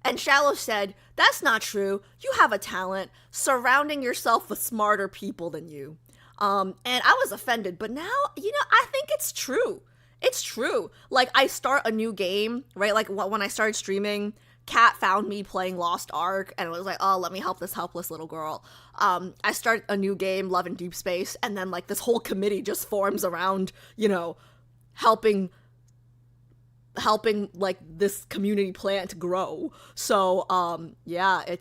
And Shallow said, that's not true. You have a talent surrounding yourself with smarter people than you. And I was offended, but now, you know, I think it's true. It's true. Like, I start a new game, right? Like, when I started streaming, Kat found me playing Lost Ark, and it was like, oh, let me help this helpless little girl. I start a new game, Love in Deepspace, and then, like, this whole committee just forms around, you know, helping, like, this community plant grow. So, yeah, I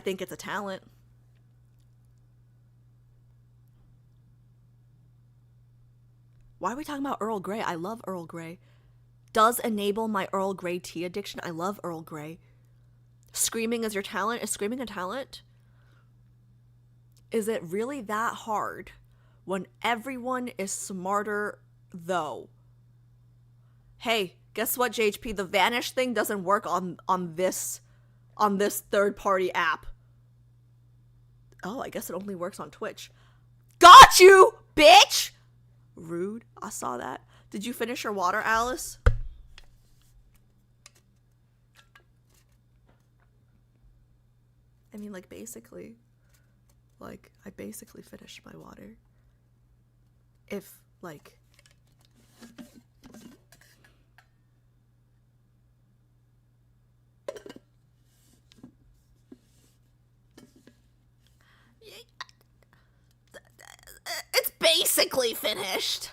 think it's a talent. Why are we talking about Earl Grey? I love Earl Grey. Does enable my Earl Grey tea addiction. I love Earl Grey. Screaming is your talent? Is screaming a talent? Is it really that hard when everyone is smarter, though? Hey, guess what, JHP? The vanish thing doesn't work on this third-party app. Oh, I guess it only works on Twitch. Got you, bitch! Rude. I saw that. Did you finish your water, Alice? I mean, like, basically. Like, I basically finished my water. If, like... It's basically finished.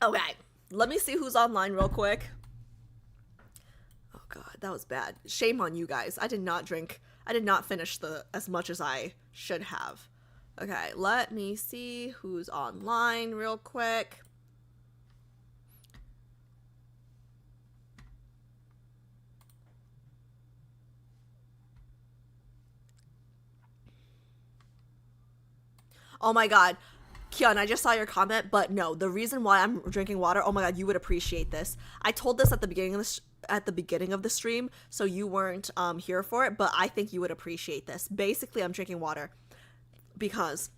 Okay, let me see who's online real quick. Oh god, that was bad. Shame on you guys. I did not finish as much as I should have. Okay, let me see who's online real quick. Oh my god. Kian, I just saw your comment, but no, the reason why I'm drinking water, oh my god, you would appreciate this. I told this at the beginning of the stream, so you weren't here for it, but I think you would appreciate this. Basically, I'm drinking water because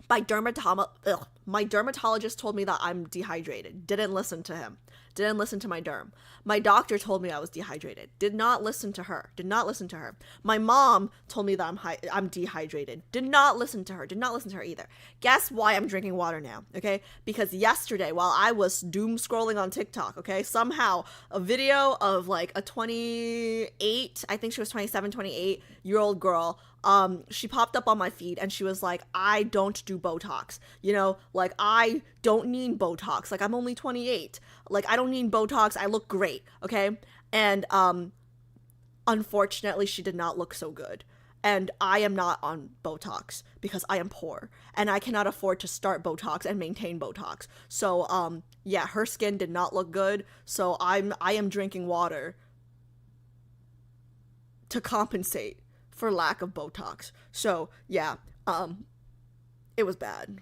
my dermatologist told me that I'm dehydrated. Didn't listen to him. Didn't listen to my derm. My doctor told me I was dehydrated. Did not listen to her. My mom told me that I'm dehydrated. Did not listen to her either. Guess why I'm drinking water now, okay? Because yesterday, while I was doom scrolling on TikTok, okay, somehow a video of like a 28, I think she was 27, 28-year-old girl, she popped up on my feed and she was like, I don't do Botox, you know, like I don't need Botox, like I'm only 28, like I don't need Botox, I look great, okay? And unfortunately she did not look so good, and I am not on Botox because I am poor and I cannot afford to start Botox and maintain Botox. So yeah, her skin did not look good, so I am drinking water to compensate for lack of Botox. So yeah, it was bad.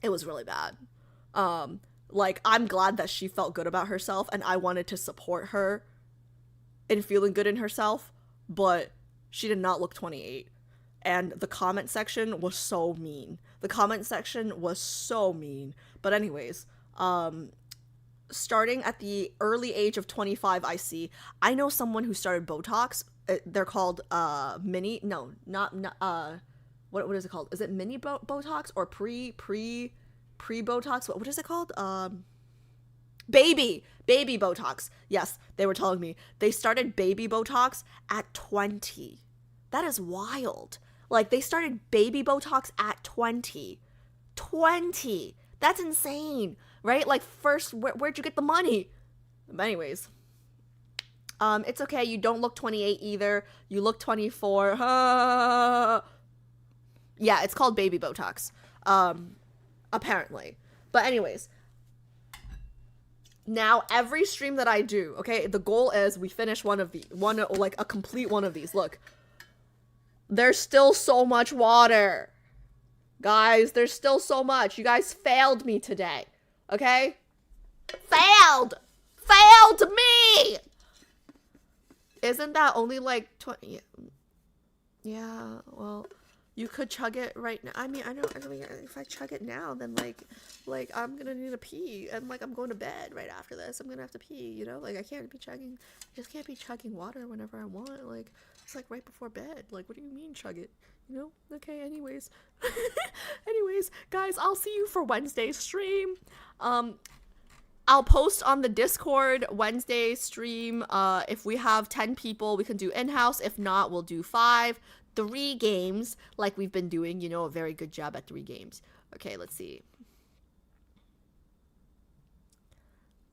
It was really bad. Like, I'm glad that she felt good about herself, and I wanted to support her in feeling good in herself, but she did not look 28. And the comment section was so mean. The comment section was so mean. But anyways, starting at the early age of 25, I know someone who started Botox. They're called what is it called? Is it mini Botox or pre-Botox? What is it called? Baby Botox. Yes, they were telling me they started baby Botox at 20. That is wild. Like, they started baby Botox at 20. 20. That's insane, right? Like, first, where'd you get the money? But anyways, it's okay. You don't look 28 either. You look 24. Yeah, it's called baby Botox. Apparently. But anyways, now every stream that I do, okay, the goal is we finish like a complete one of these. Look, there's still so much water. Guys, there's still so much. You guys failed me today, okay? Failed me! Isn't that only like 20? Yeah, well, you could chug it right now. I mean, if I chug it now, then like I'm gonna need to pee, and like I'm going to bed right after this. I'm gonna have to pee, you know? Like, I just can't be chugging water whenever I want. Like, it's like right before bed. Like, what do you mean chug it? You know? Okay, anyways. Anyways, guys, I'll see you for Wednesday's stream. I'll post on the Discord Wednesday stream. If we have 10 people, we can do in-house. If not, we'll do 5. 3 games, like we've been doing, you know, a very good job at 3 games. Okay, let's see.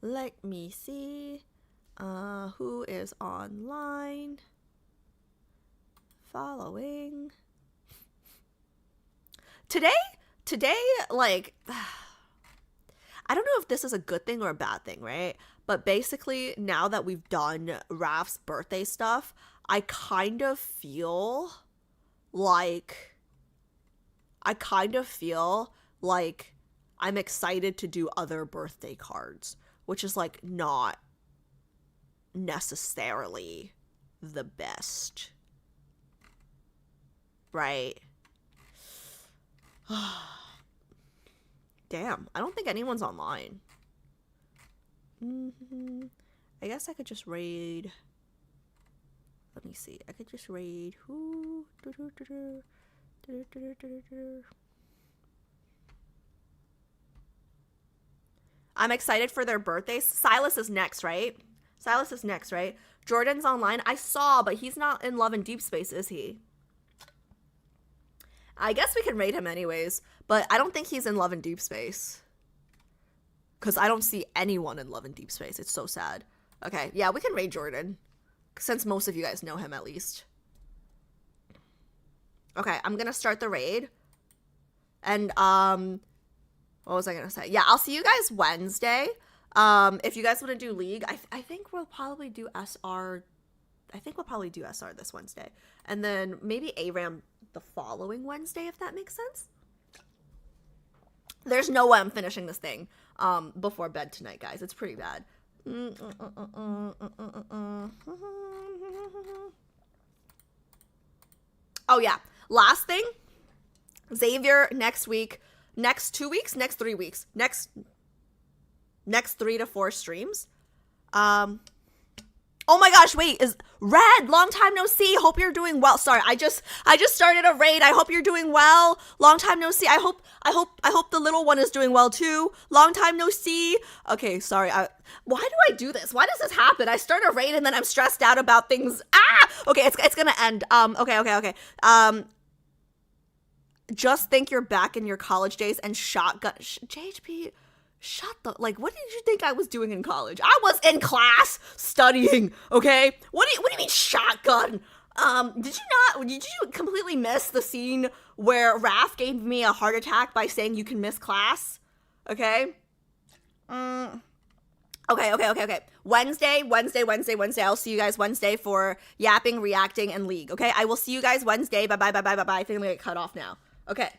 Let me see. Who is online? Following. Today, like, I don't know if this is a good thing or a bad thing, right? But basically, now that we've done Raf's birthday stuff, I kind of feel like I'm excited to do other birthday cards, which is like not necessarily the best, right? Damn, I don't think anyone's online. I guess I could just raid. Let me see. I could just raid. Who? I'm excited for their birthdays. Silas is next, right? Jordan's online. I saw, but he's not in Love and Deepspace, is he? I guess we can raid him anyways, but I don't think he's in Love and Deepspace. Because I don't see anyone in Love and Deepspace. It's so sad. Okay, yeah, we can raid Jordan. Since most of you guys know him, at least. Okay, I'm gonna start the raid. And, what was I gonna say? Yeah, I'll see you guys Wednesday. If you guys want to do League, I think we'll probably do SR. I think we'll probably do SR this Wednesday. And then maybe ARAM the following Wednesday, if that makes sense. There's no way I'm finishing this thing before bed tonight, guys. It's pretty bad. Oh yeah, last thing, Xavier next week, next 2 weeks, next 3 weeks, next 3 to 4 streams. Oh my gosh, wait, is Red, long time no see, hope you're doing well. Sorry, I just started a raid. I hope you're doing well. Long time no see. I hope the little one is doing well too. Long time no see. Okay, sorry. Why do I do this? Why does this happen? I start a raid and then I'm stressed out about things. Okay, it's gonna end. Okay. Just think you're back in your college days and shotgun. JHP, shut the, like, what did you think I was doing in college? I was in class studying, okay? What do you mean shotgun? Did you completely miss the scene where Raph gave me a heart attack by saying you can miss class? Okay? Okay. Wednesday. I'll see you guys Wednesday for Yapping, Reacting, and League, okay? I will see you guys Wednesday. Bye. I think I'm gonna get cut off now. Okay.